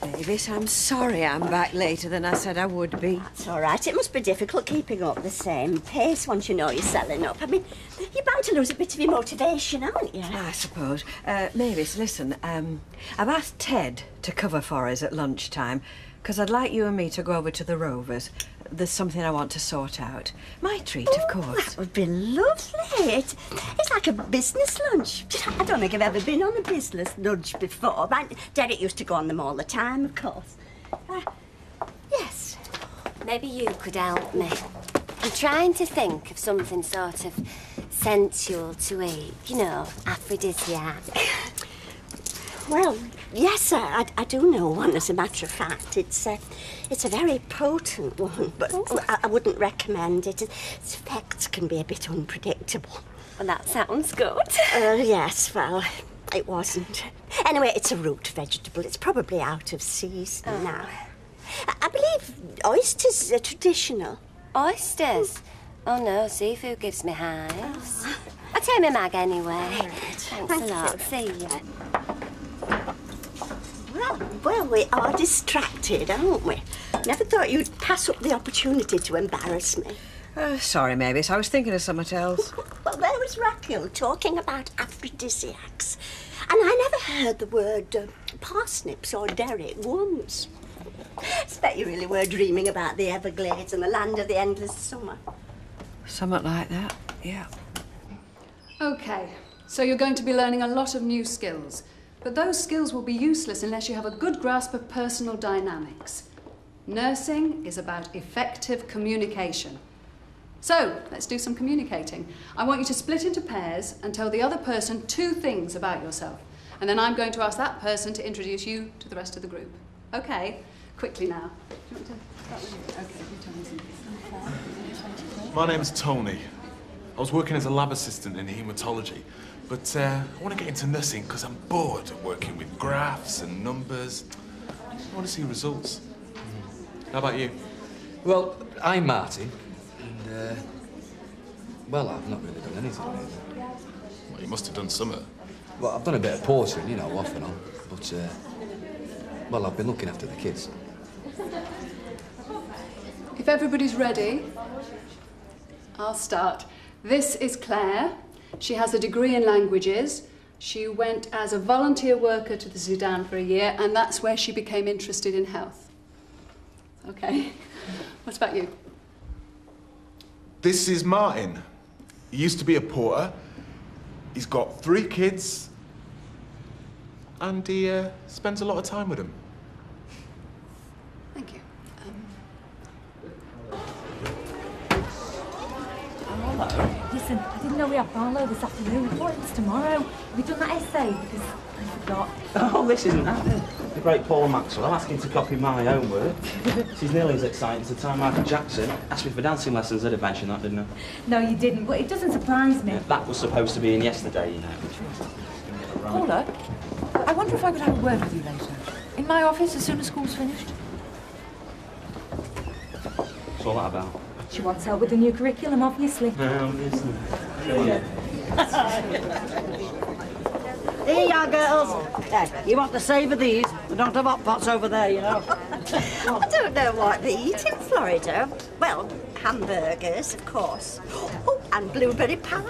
Mavis, I'm sorry I'm back later than I said I would be. It's all right. It must be difficult keeping up the same pace once you know you're selling up. I mean, you're bound to lose a bit of your motivation, aren't you? I suppose. Mavis, listen, I've asked Ted to cover for us at lunchtime because I'd like you and me to go over to the Rovers. There's something I want to sort out. My treat, of course. That would be lovely. It's like a business lunch. I don't think I've ever been on a business lunch before. Derek used to go on them all the time, of course. Yes. Maybe you could help me. I'm trying to think of something sort of sensual to eat. You know, aphrodisiac. Well, yes, sir, I do know one, as a matter of fact. It's a very potent one, but I wouldn't recommend it. Its effects can be a bit unpredictable. Well, that sounds good. Yes, well, it wasn't. Anyway, it's a root vegetable. It's probably out of season now. I believe oysters are traditional. Oysters? Oh, no, seafood gives me hives. I'll take my mag anyway. Thanks a lot. See you. Well, we are distracted, aren't we? Never thought you'd pass up the opportunity to embarrass me. Sorry, Mavis, I was thinking of something else. Well, there was Raquel talking about aphrodisiacs. And I never heard the word parsnips or Derek once. I expect you really were dreaming about the Everglades and the land of the endless summer. Something like that, yeah. OK, so you're going to be learning a lot of new skills. But those skills will be useless unless you have a good grasp of personal dynamics. Nursing is about effective communication. So, let's do some communicating. I want you to split into pairs and tell the other person 2 things about yourself. And then I'm going to ask that person to introduce you to the rest of the group. OK, quickly now. Do you want to start with you? OK, you tell me something. My name's Tony. I was working as a lab assistant in haematology. But I want to get into nursing because I'm bored of working with graphs and numbers. I want to see results. How about you? Well, I'm Martin, and, well, I've not really done anything, really. Well, you must have done something. Well, I've done a bit of portering, you know, off and on, but, well, I've been looking after the kids. If everybody's ready, I'll start. This is Claire. She has a degree in languages. She went as a volunteer worker to the Sudan for a year, and that's where she became interested in health. OK. What about you? This is Martin. He used to be a porter. He's got 3 kids. And he spends a lot of time with them. Thank you. Hello. Listen, I didn't know we had Barlow this afternoon. I thought it was tomorrow. Have you done that essay? Because I forgot. Oh, this isn't happening. The great Paul Maxwell. I'm asking to copy my own work. She's nearly as exciting as the time Michael Jackson asked me for dancing lessons. I'd have mentioned that, didn't I? No, you didn't, but it doesn't surprise me. Yeah, that was supposed to be in yesterday, you know. Paula, I wonder if I could have a word with you later. In my office, as soon as school's finished. What's all that about? She wants help with the new curriculum, obviously. Obviously. Here you are, girls. There, you want to savour these? We don't have hot pots over there, you know. I don't know what they eat in Florida. Well, hamburgers, of course. Oh, and blueberry pie.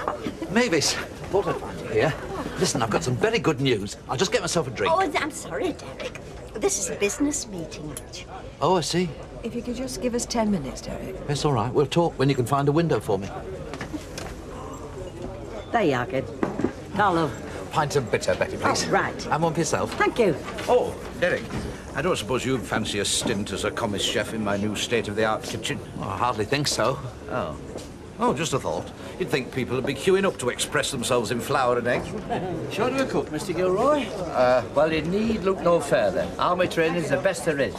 Mavis, Thought I'd find you. here. Listen, I've got some very good news. I'll just get myself a drink. Oh, I'm sorry, Derek. This is a business meeting, actually. Oh, I see. If you could just give us 10 minutes, Derek. It's all right. We'll talk when you can find a window for me. There you are, kid. Carlo. Pint of bitter, Betty, please. Oh, right. And one for yourself. Thank you. Oh, Derek, I don't suppose you'd fancy a stint as a commis chef in my new state-of-the-art kitchen? Oh, I hardly think so. Oh. Oh, just a thought. You'd think people would be queuing up to express themselves in flour and eggs. Shall I do a cook, Mr. Gilroy? Well, you need look no further. Army training's the best there is.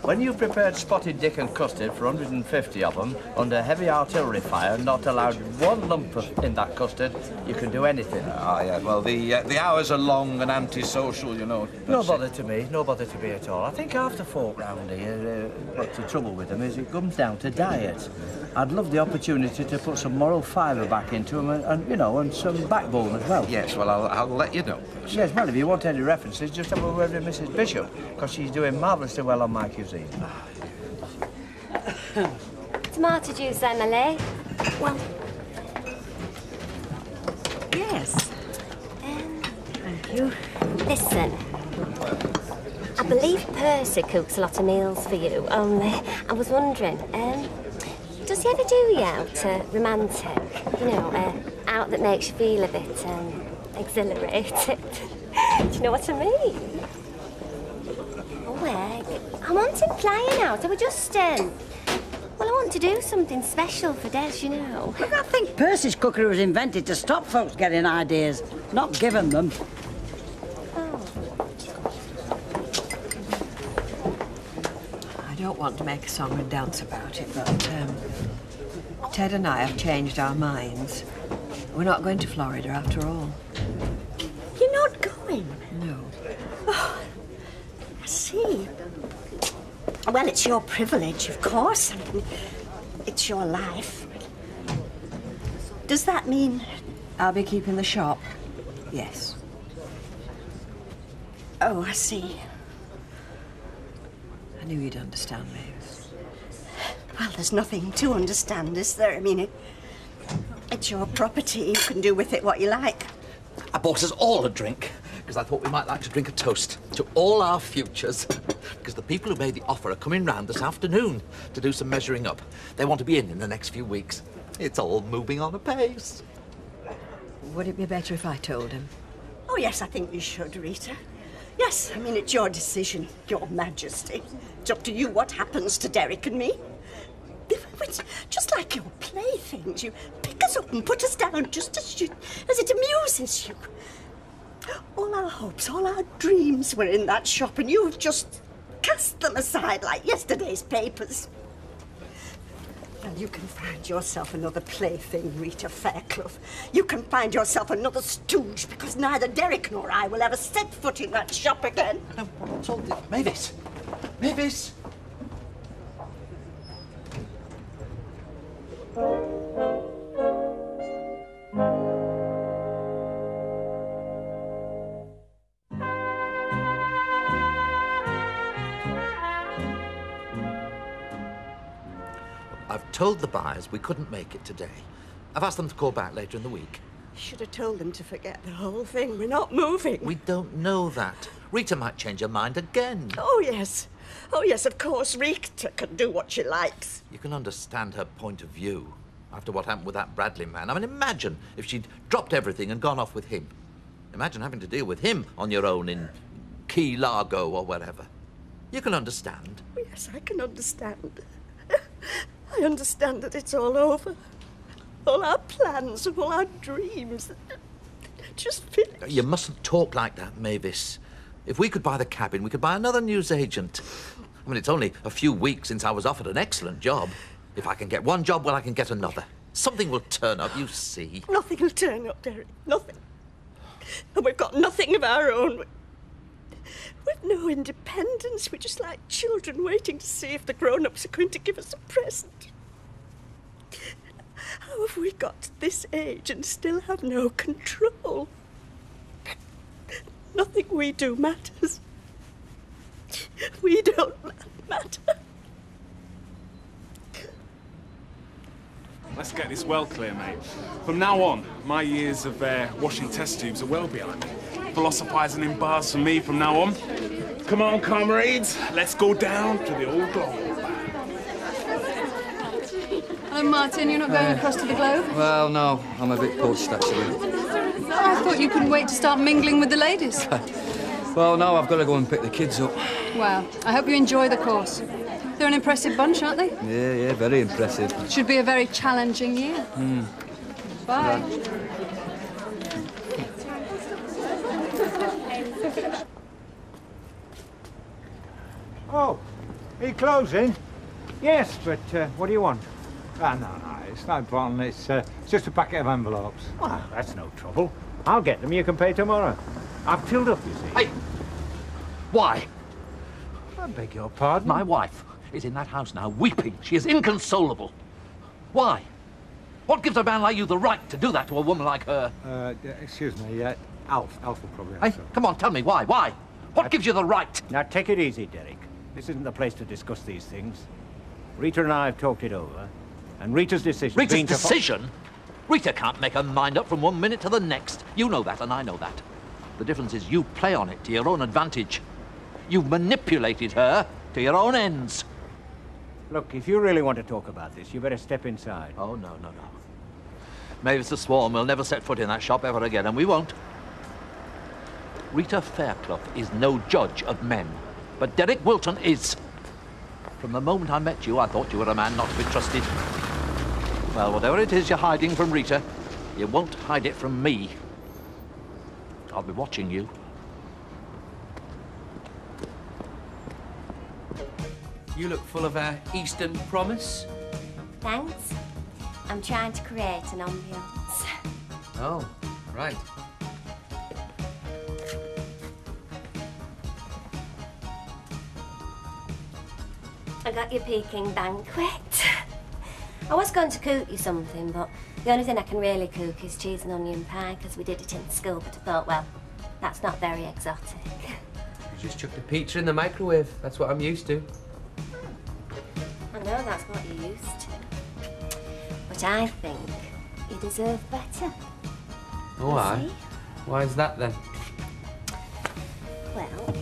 When you've prepared spotted dick and custard for 150 of them, under heavy artillery fire, not allowed one lump in that custard, you can do anything. Ah, yeah, well, the hours are long and antisocial, you know. No bother to me, no bother to me at all. I think half the folk round here, what's the trouble with them is it comes down to diet. I'd love the opportunity to put some moral fibre back into them and you know, and some backbone as well. Yes, well, I'll let you know. Yes, well, if you want any references, just have a word with Mrs. Bishop, because she's doing marvellously well on my cuisine. Tomato juice, Emily? Well, yes. Thank you. Listen, I believe Percy cooks a lot of meals for you, only I was wondering, does he ever do you out romantic? You know, out that makes you feel a bit exhilarated? Do you know what I mean? Oh, Egg, I want him playing out. I was just, well, I want to do something special for Des, you know. Look, I think Percy's cookery was invented to stop folks getting ideas, not giving them. I don't want to make a song and dance about it, but Ted and I have changed our minds. We're not going to Florida after all. You're not going? No. Oh, I see. Well, it's your privilege, of course. I mean, it's your life. Does that mean... I'll be keeping the shop? Yes. Oh, I see. I knew you'd understand me. Well, there's nothing to understand, is there? I mean, it's your property. You can do with it what you like. I bought us all a drink, because I thought we might like to drink a toast to all our futures. Because the people who made the offer are coming round this afternoon to do some measuring up. They want to be in the next few weeks. It's all moving on apace. Would it be better if I told him? Oh, yes, I think you should, Rita. Yes, I mean, it's your decision, Your Majesty. It's up to you what happens to Derek and me. It's just like your playthings. You pick us up and put us down just as it amuses you. All our hopes, all our dreams were in that shop, and you have just cast them aside like yesterday's papers. Well, you can find yourself another plaything, Rita Fairclough. You can find yourself another stooge, because neither Derek nor I will ever set foot in that shop again. No, what's all this? Mavis! Mavis! I've told the buyers we couldn't make it today. I've asked them to call back later in the week. You should have told them to forget the whole thing. We're not moving. We don't know that. Rita might change her mind again. Oh, yes. Oh, yes, of course. Rita can do what she likes. You can understand her point of view after what happened with that Bradley man. I mean, imagine if she'd dropped everything and gone off with him. Imagine having to deal with him on your own in Key Largo or wherever. You can understand. Oh, yes, I can understand. I understand that it's all over. All our plans, all our dreams, just finished. You mustn't talk like that, Mavis. If we could buy the cabin, we could buy another newsagent. I mean, it's only a few weeks since I was offered an excellent job. If I can get one job, well, I can get another. Something will turn up, you see. Nothing will turn up, Derek. Nothing. And we've got nothing of our own. We've no independence. We're just like children waiting to see if the grown-ups are going to give us a present. How have we got to this age and still have no control? Nothing we do matters. We don't matter. let's get this well clear, mate. From now on, my years of washing test tubes are well behind me. Philosophising in bars for me from now on. Come on, comrades, let's go down to the old Globe. Hello, Martin. You're not going across to the Globe? Well, no, I'm a bit poached, actually. I thought you couldn't wait to start mingling with the ladies. Well, no, I've got to go and pick the kids up. Well, I hope you enjoy the course. They're an impressive bunch, aren't they? Yeah, very impressive. Should be a very challenging year. Bye. Oh, are you closing? Yes, but what do you want? Ah, no, it's no problem. It's just a packet of envelopes. Ah, that's no trouble. I'll get them. You can pay tomorrow. I've filled up, you see. Hey! Why? I beg your pardon? My wife is in that house now, weeping. She is inconsolable. Why? What gives a man like you the right to do that to a woman like her? Excuse me, Alf will probably Hey, answer. come on, tell me, why? What gives you the right? Now, take it easy, Derek. This isn't the place to discuss these things. Rita and I have talked it over, and Rita's decision... Rita's decision? Rita can't make her mind up from one minute to the next. You know that, and I know that. The difference is you play on it to your own advantage. You've manipulated her to your own ends. Look, if you really want to talk about this, you better step inside. Oh, no. Mavis the Swarm will never set foot in that shop ever again, and we won't. Rita Fairclough is no judge of men, but Derek Wilton is. From the moment I met you, I thought you were a man not to be trusted. Well, whatever it is you're hiding from Rita, you won't hide it from me. I'll be watching you. You look full of Eastern promise. Thanks. I'm trying to create an ambience. Oh, right. I got your Peking banquet. I was going to cook you something, but the only thing I can really cook is cheese and onion pie, because we did it in school, but I thought, well, that's not very exotic. You just chucked a pizza in the microwave. That's what I'm used to. I know that's what you're used to. But I think you deserve better. Oh, aye. Why is that, then? Well,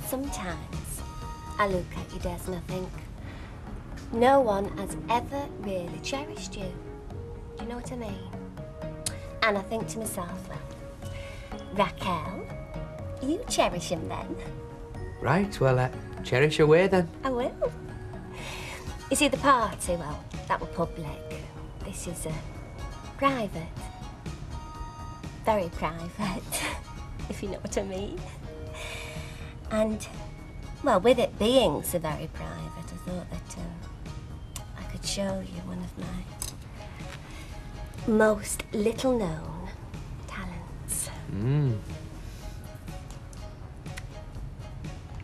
sometimes I look at you, Des, and I think no one has ever really cherished you. Do you know what I mean? And I think to myself, well, Raquel, you cherish him then. Right, well, cherish away, then. I will. You see, the party, well, that were public. This is private. Very private, if you know what I mean. And, well, with it being so very private, I thought that I could show you one of my most little-known talents.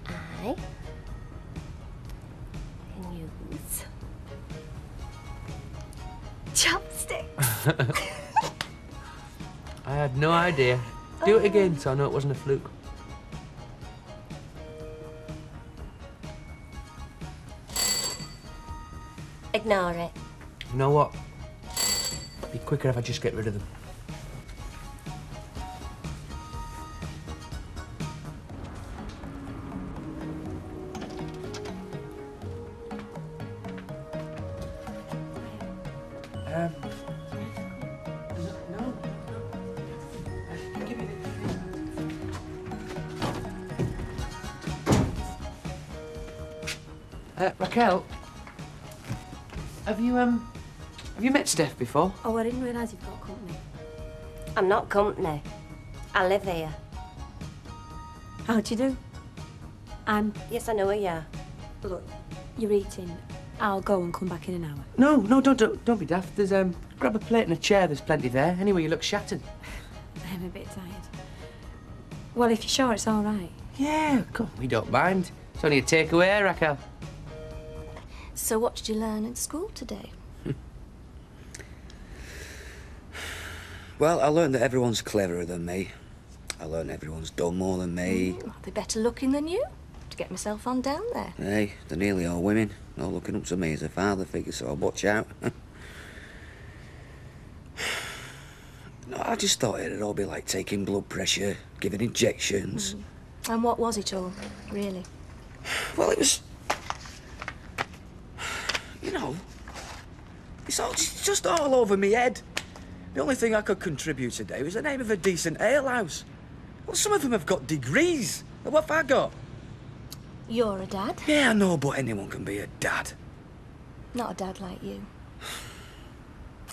I can use chopsticks. I had no idea. Do it again so I know it wasn't a fluke. Ignore it. You know what? It'd be quicker if I just get rid of them. Raquel, have you met Steph before? Oh, I didn't realise you've got company. I'm not company. I live here. How do you do? Yes, I know who you are. Look, you're eating. I'll go and come back in an hour. No, don't be daft. There's grab a plate and a chair. There's plenty there. Anyway, you look shattered. I'm a bit tired. Well, if you're sure it's all right. Yeah, come. We don't mind. It's only a takeaway, Raquel. So what did you learn at school today? Well, I learned that everyone's cleverer than me. I learned everyone's done more than me. Are they better looking than you? get myself on down there. Hey, they're nearly all women. All looking up to me as a father figure, so I'll watch out. No, I just thought it'd all be like taking blood pressure, giving injections. And what was it all, really? Well, it was... You know, it's just all over me head. The only thing I could contribute today was the name of a decent alehouse. Well, some of them have got degrees. What have I got? You're a dad? Yeah, I know, but anyone can be a dad. Not a dad like you.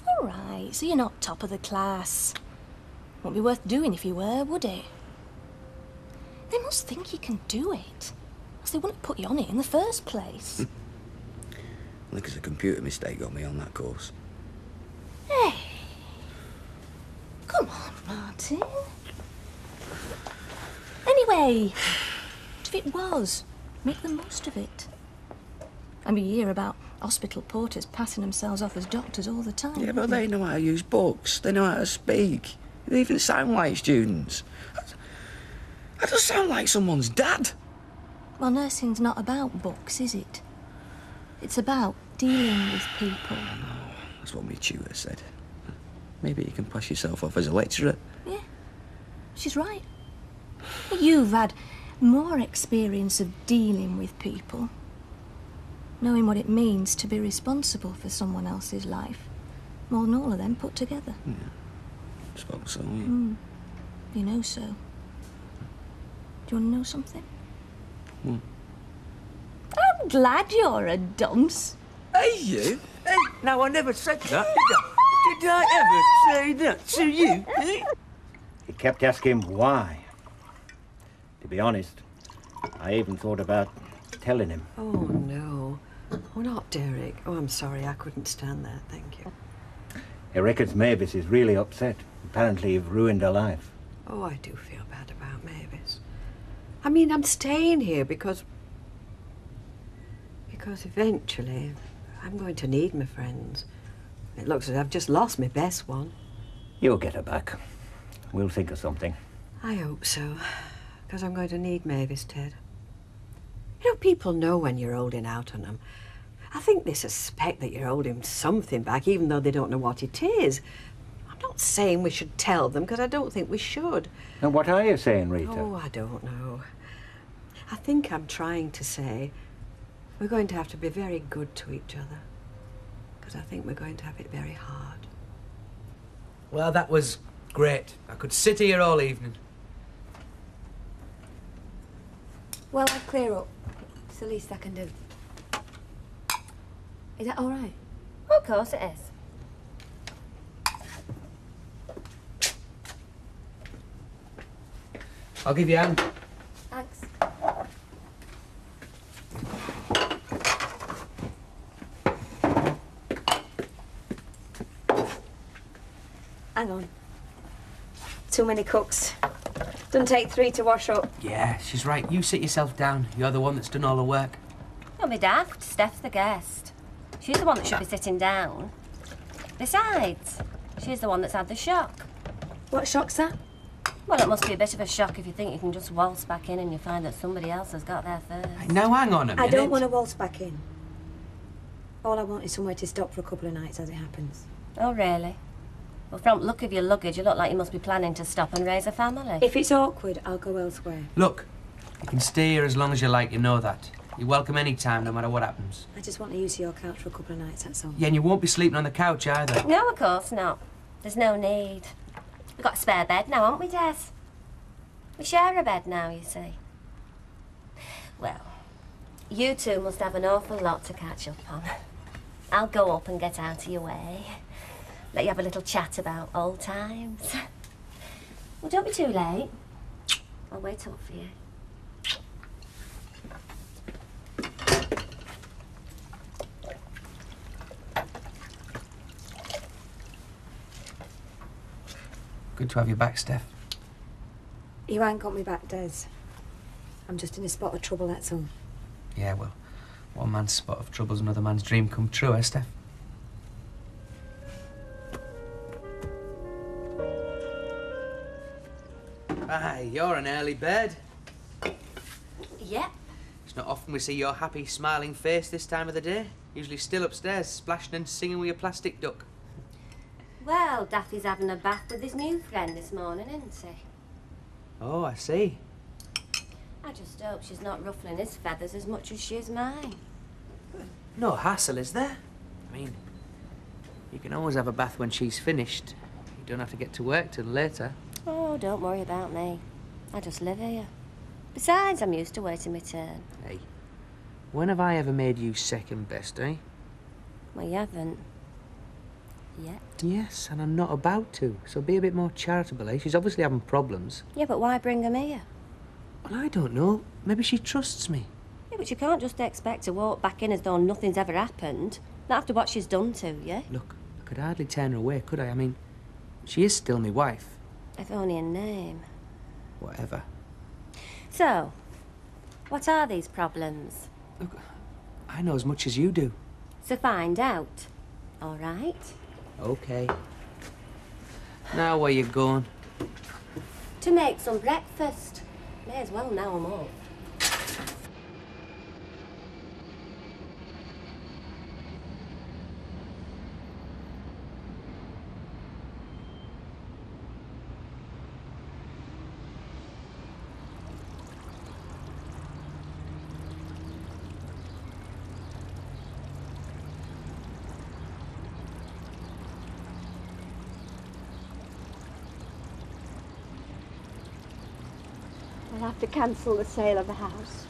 All right, so you're not top of the class. Wouldn't be worth doing if you were, would it? They must think you can do it, else they wouldn't put you on it in the first place. I think it's a computer mistake got me on that course. Hey, come on, Martin. Anyway, if it was, make the most of it. I mean, you hear about hospital porters passing themselves off as doctors all the time. Yeah, but they know how to use books. They know how to speak. They even sound like students. I just sound like someone's dad. Well, nursing's not about books, is it? It's about dealing with people. That's what my tutor said. Maybe you can pass yourself off as a lecturer. Yeah, she's right. But you've had more experience of dealing with people, knowing what it means to be responsible for someone else's life, more than all of them put together. Yeah, I suppose so, yeah. You know so. Do you want to know something? I'm glad you're a dunce. Hey, you? Hey, no, I never said that, did I? Did I ever say that to you? He kept asking why. To be honest, I even thought about telling him. Oh, no. Oh, not Derek. Oh, I'm sorry. I couldn't stand that. Thank you. He reckons Mavis is really upset. Apparently you've ruined her life. Oh, I do feel bad about Mavis. I mean, I'm staying here because eventually I'm going to need my friends. It looks as I've just lost my best one. You'll get her back. We'll think of something. I hope so, because I'm going to need Mavis, Ted. You know, people know when you're holding out on them. I think they suspect that you're holding something back, even though they don't know what it is. I'm not saying we should tell them, because I don't think we should. And what are you saying, Rita? Oh, I don't know. I think I'm trying to say we're going to have to be very good to each other, because I think we're going to have it very hard. Well, that was great. I could sit here all evening. Well, I'd clear up. It's the least I can do. Is that all right? Of course it is. I'll give you a hand. Thanks. Hang on. Too many cooks. Doesn't take 3 to wash up. Yeah, she's right. You sit yourself down. You're the one that's done all the work. Don't be daft. Steph's the guest. She's the one that should be sitting down. Besides, she's the one that's had the shock. What shock's that? Well, it must be a bit of a shock if you think you can just waltz back in and you find that somebody else has got there first. Now, hang on a minute. I don't want to waltz back in. All I want is somewhere to stop for a couple of nights as it happens. Oh, really? Well, from the look of your luggage, you look like you must be planning to stop and raise a family. If it's awkward, I'll go elsewhere. Look, you can stay here as long as you like, you know that. You're welcome any time, no matter what happens. I just want to use your couch for a couple of nights, that's all. Yeah, and you won't be sleeping on the couch either. No, of course not. There's no need. We've got a spare bed now, haven't we, Des? We share a bed now, you see. Well, you two must have an awful lot to catch up on. I'll go up and get out of your way. Let you have a little chat about old times. Well, don't be too late. I'll wait up for you. Good to have you back, Steph. You ain't got me back, Des. I'm just in a spot of trouble, that's all. Yeah, well, one man's spot of trouble's another man's dream come true, eh, Steph? Aye, you're an early bird. Yep. It's not often we see your happy, smiling face this time of the day. Usually still upstairs, splashing and singing with your plastic duck. Well, Daffy's having a bath with his new friend this morning, isn't he? Oh, I see. I just hope she's not ruffling his feathers as much as she is mine. No hassle, is there? I mean, you can always have a bath when she's finished. You don't have to get to work till later. Oh, don't worry about me. I just live here. Besides, I'm used to waiting my turn. Hey, when have I ever made you second best, eh? Well, you haven't. Yet. Yes, and I'm not about to, so be a bit more charitable, eh? She's obviously having problems. Yeah, but why bring him here? Well, I don't know. Maybe she trusts me. Yeah, but you can't just expect to walk back in as though nothing's ever happened. Not after what she's done to you. Look, I could hardly turn her away, could I? I mean, she is still my wife. If only in name. Whatever. So, what are these problems? Look, I know as much as you do. So find out. All right? Okay. Now where you going? To make some breakfast. May as well now I'm up. We'll have to cancel the sale of the house.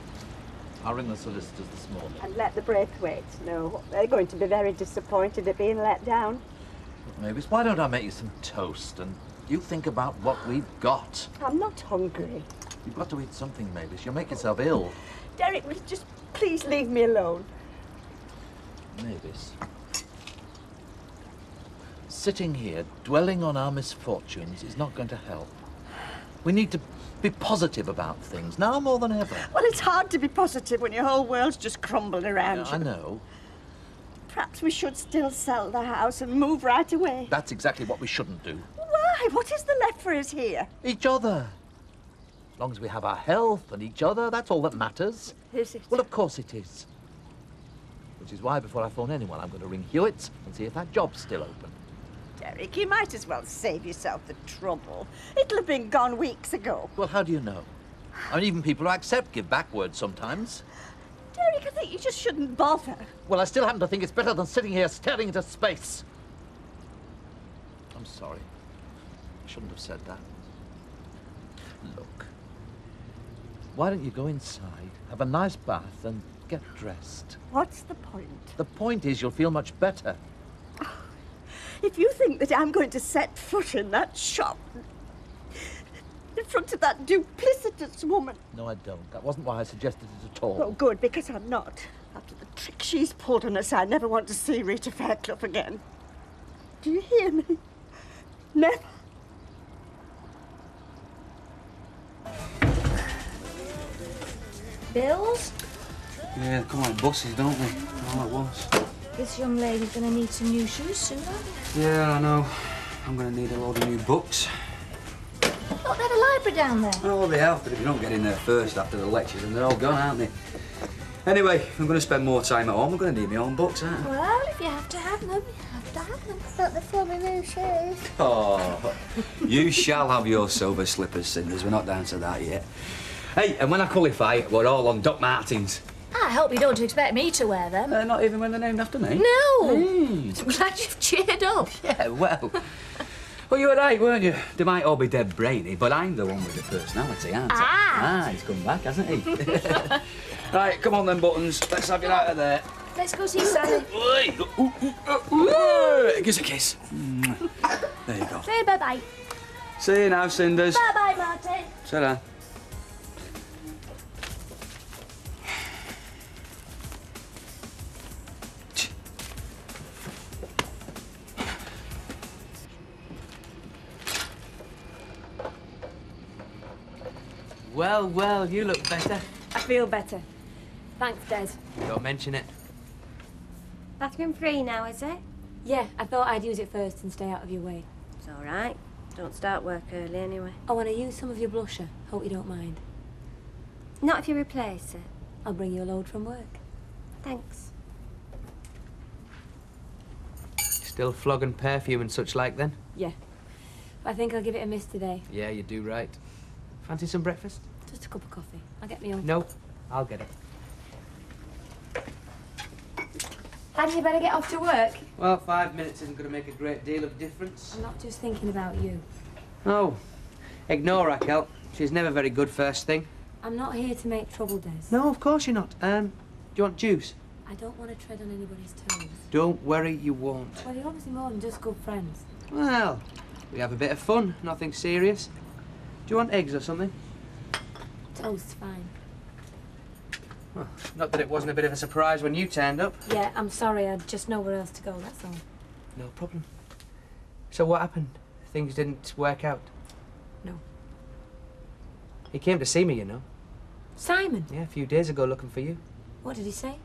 I'll ring the solicitors this morning. And let the Braithwaites know. They're going to be very disappointed at being let down. Mavis, why don't I make you some toast and you think about what we've got? I'm not hungry. You've got to eat something, Mavis. You'll make yourself ill. Derek, will you just please leave me alone? Mavis. Sitting here, dwelling on our misfortunes is not going to help. We need to be positive about things, now more than ever. Well, it's hard to be positive when your whole world's just crumbling around you. I know. Perhaps we should still sell the house and move right away. That's exactly what we shouldn't do. Why? What is there left for us here? Each other. As long as we have our health and each other, that's all that matters. Is it? Well, of course it is. Which is why, before I phone anyone, I'm going to ring Hewitt's and see if that job's still open. Derek, you might as well save yourself the trouble. It'll have been gone weeks ago. Well, how do you know? I mean, even people who accept give back words sometimes. Derek, I think you just shouldn't bother. Well, I still happen to think it's better than sitting here staring into space. I'm sorry. I shouldn't have said that. Look. Why don't you go inside, have a nice bath, and get dressed? What's the point? The point is you'll feel much better. If you think that I'm going to set foot in that shop in front of that duplicitous woman... No, I don't. That wasn't why I suggested it at all. Oh, good, because I'm not. After the trick she's pulled on us, I never want to see Rita Fairclough again. Do you hear me? Never. Bills? Yeah, come on, buses, don't they? All at once. This young lady's going to need some new shoes soon, aren't you? Yeah, I know. I'm going to need a load of new books. Look, there's a library down there. Oh, they have, but if you don't get in there first after the lectures, then they're all gone, aren't they? Anyway, if I'm going to spend more time at home, I'm going to need my own books, aren't I? Well, if you have to have them, you have to have them. But before my new shoes. Oh, you shall have your silver slippers, Cinders. We're not down to that yet. Hey, and when I qualify, we're all on Doc Martens. I hope you don't expect me to wear them. Not even when they're named after me? No! Mm. I'm glad you've cheered up. Yeah, well... Well, you were right, weren't you? They might all be dead brainy, but I'm the one with the personality, aren't I? Ah, he's come back, hasn't he? Right, come on then, Buttons. Let's have you out of there. Let's go see Sally. Give us a kiss. There you go. Say bye-bye. See you now, Cinders. Bye-bye, Martin. Sit down. Well, well, you look better. I feel better. Thanks, Des. Don't mention it. Bathroom free now, is it? Yeah, I thought I'd use it first and stay out of your way. It's all right. Don't start work early anyway. I want to use some of your blusher. Hope you don't mind. Not if you replace it. I'll bring you a load from work. Thanks. Still flogging perfume and such like, then? Yeah. I think I'll give it a miss today. Yeah, you do right. Fancy some breakfast? Just a cup of coffee. I'll get me own. No, I'll get it. Hadn't you better get off to work? Well, 5 minutes isn't going to make a great deal of difference. I'm not just thinking about you. Oh, ignore Raquel. She's never very good first thing. I'm not here to make trouble, Des. No, of course you're not. Do you want juice? I don't want to tread on anybody's toes. Don't worry, you won't. Well, you're obviously more than just good friends. Well, we have a bit of fun, nothing serious. Do you want eggs or something? Toast's fine. Well, not that it wasn't a bit of a surprise when you turned up. Yeah, I'm sorry. I'd just nowhere else to go, that's all. No problem. So what happened? Things didn't work out? No. He came to see me, you know. Simon? Yeah, a few days ago looking for you. What did he say?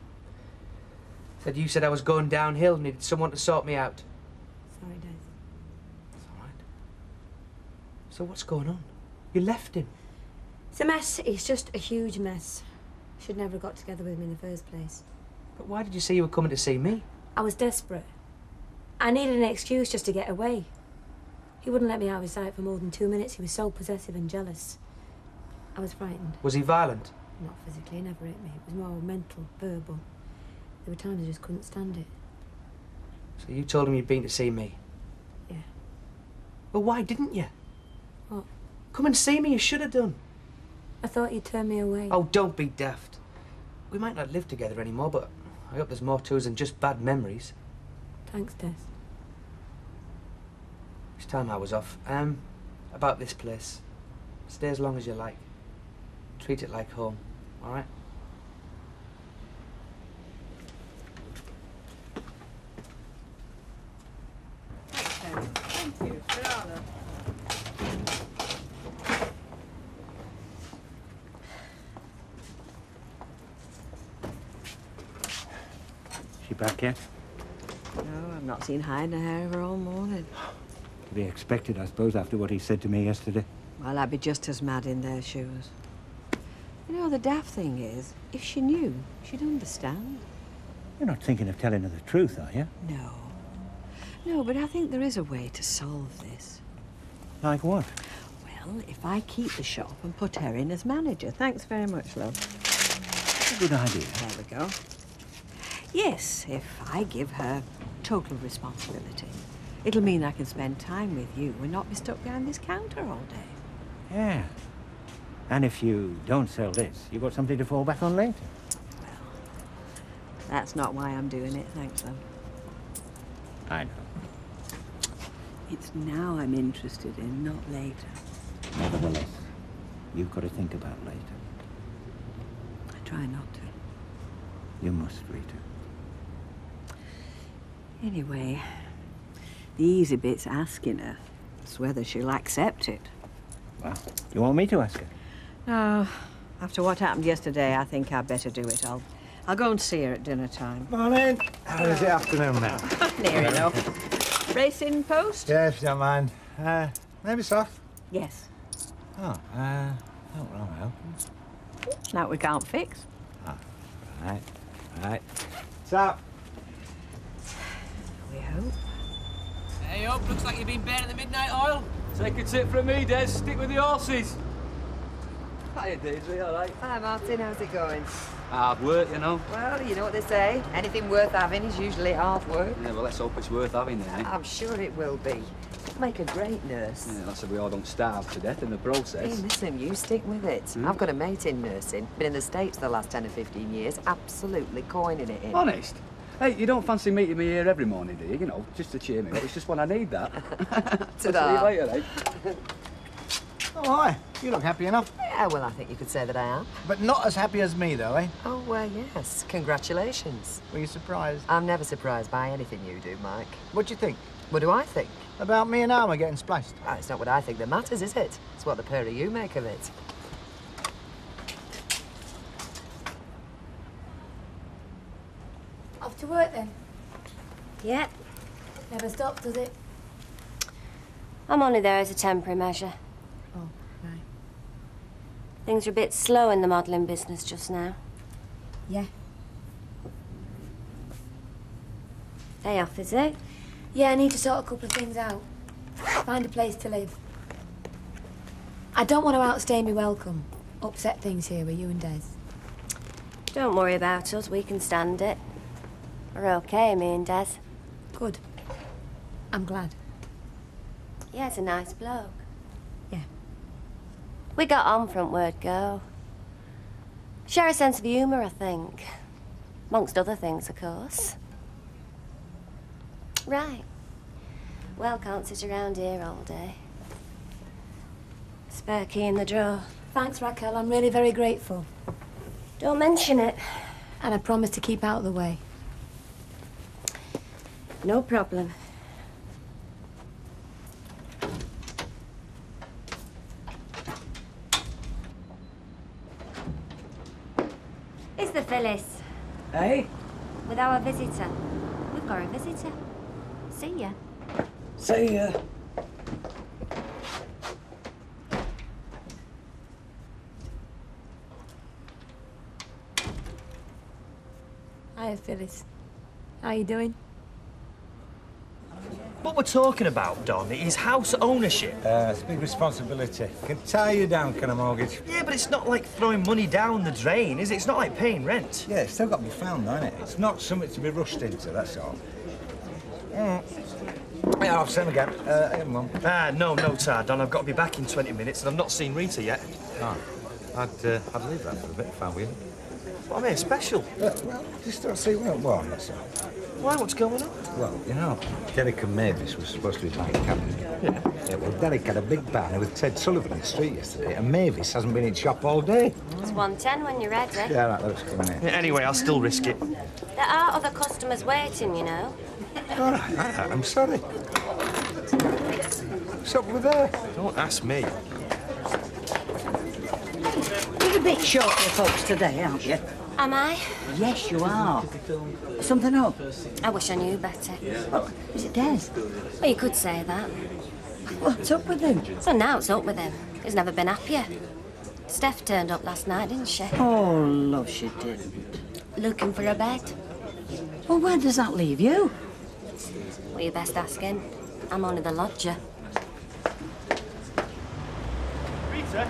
Said you said I was going downhill, needed someone to sort me out. Sorry, Des. It's all right. So what's going on? You left him. It's a mess. It's just a huge mess. Should never have got together with him in the first place. But why did you say you were coming to see me? I was desperate. I needed an excuse just to get away. He wouldn't let me out of his sight for more than 2 minutes. He was so possessive and jealous. I was frightened. Was he violent? Not physically, he never hit me. It was more mental, verbal. There were times I just couldn't stand it. So you told him you'd been to see me? Yeah. Well, why didn't you? What? Come and see me, you should have done. I thought you'd turn me away. Oh, don't be daft. We might not live together anymore, but I hope there's more to us than just bad memories. Thanks, Des. It's time I was off. About this place. Stay as long as you like. Treat it like home, all right? Thank you. She back yet? No, I've not seen hide nor hair of her all morning. To be expected, I suppose, after what he said to me yesterday. Well, I'd be just as mad in their shoes. You know, the daft thing is, if she knew, she'd understand. You're not thinking of telling her the truth, are you? No. No, but I think there is a way to solve this. Like what? Well, if I keep the shop and put her in as manager. Thanks very much, love. That's a good idea. There we go. Yes, if I give her total responsibility. It'll mean I can spend time with you and not be stuck behind this counter all day. Yeah. And if you don't sell this, you've got something to fall back on later. That's not why I'm doing it, thanks, love. I know. It's now I'm interested in, not later. Nevertheless, you've got to think about later. I try not to. You must, Rita. Anyway, the easy bit's asking her. It's whether she'll accept it. Well, you want me to ask her? No. After what happened yesterday, I think I'd better do it. I'll go and see her at dinner time. Morning. How is the afternoon now? Near enough. Racing post? Yeah, if you don't mind. Maybe soft? Yes. Oh, well. That we can't fix. Ah, right. What's up? We hope. Hey up, looks like you've been burning the midnight oil. Take a tip from me, Des. Stick with the horses. Hiya, Daisy, all right? Hi, Martin. How's it going? Hard work, you know. Well, you know what they say. Anything worth having is usually hard work. Yeah, well, let's hope it's worth having, then, eh? I'm sure it will be. You'll make a great nurse. Yeah, that's if we all don't starve to death in the Hey, process. listen, you stick with it. I've got a mate in nursing. Been in the States the last 10 or 15 years. Absolutely coining it in. Honest? Hey, you don't fancy meeting me here every morning, do you? You know, just to cheer me up. It's just when I need that. Ta-da. I'll see you later, eh? Oh, hi. You look happy enough. Yeah, well, I think you could say that I am. But not as happy as me, though, eh? Oh, well, yes. Congratulations. Were you surprised? I'm never surprised by anything you do, Mike. What do you think? What do I think? About me and Alma getting spliced? Oh, it's not what I think that matters, is it? It's what the pair of you make of it. Off to work, then? Yeah. Never stops, does it? I'm only there as a temporary measure. Oh, right. Things are a bit slow in the modelling business just now. Yeah. Day off, is it? Yeah, I need to sort a couple of things out. Find a place to live. I don't want to outstay my welcome. Upset things here with you and Des. Don't worry about us, we can stand it. We're okay, me and Des. Good. I'm glad. Yeah, he's a nice bloke. Yeah. We got on from word go. Share a sense of humour, I think. Amongst other things, of course. Right. Well, can't sit around here all day. Spare key in the drawer. Thanks, Raquel. I'm really very grateful. Don't mention it. And I promise to keep out of the way. No problem. Is the Phyllis? Hey? With our visitor. We've got a visitor. See ya. See ya. Hiya, Phyllis. How you doing? What we're talking about, Don, is house ownership. It's a big responsibility. Can tie you down, can a mortgage? Yeah, but it's not like throwing money down the drain, is it? It's not like paying rent. Yeah, it's still got to be found, though, innit? It's not something to be rushed into, that's all. Yeah, I'll send again. Hey, Mum. No, Tar, Don. I've got to be back in 20 minutes and I've not seen Rita yet. Oh, I'd leave that for a bit if I were you. What, I mean, special? Well, just don't see what well, that's all. Why? What's going on? Well, you know, Derek and Mavis was supposed to be buying cabin. Yeah, well, Derek had a big banner with Ted Sullivan in the street yesterday, and Mavis hasn't been in shop all day. It's 1:10 when you're ready. Yeah, that looks coming in. Yeah, anyway, I'll still risk it. There are other customers waiting, you know. All right, I'm sorry. What's up with her? Don't ask me. You're a bit short for folks today, aren't you? Am I? Yes, you are. Something up? I wish I knew better. Oh, is it Des? Well, you could say that. What's up with him? So now it's up with him. He's never been happier. Steph turned up last night, didn't she? Oh, love, she didn't. Looking for a bed. Well, where does that leave you? Well, you best ask him. I'm only the lodger. Rita?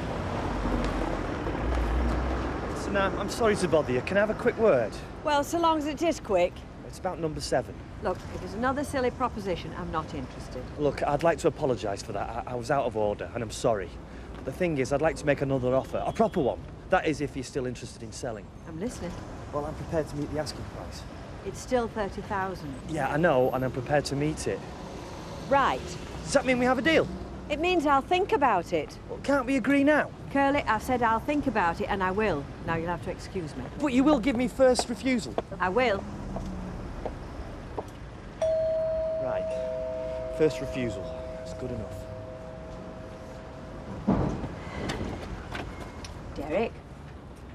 Listen, I'm sorry to bother you. Can I have a quick word? Well, so long as it is quick. It's about number 7. Look, if it's another silly proposition, I'm not interested. Look, I'd like to apologise for that. I was out of order, and I'm sorry. But the thing is, I'd like to make another offer. A proper one. That is, if you're still interested in selling. I'm listening. Well, I'm prepared to meet the asking price. It's still 30,000. Yeah, I know, and I'm prepared to meet it. Right. Does that mean we have a deal? It means I'll think about it. Well, can't we agree now? Curly, I've said I'll think about it, and I will. Now you'll have to excuse me. But you will give me first refusal. I will. Right. First refusal. It's good enough. Derek?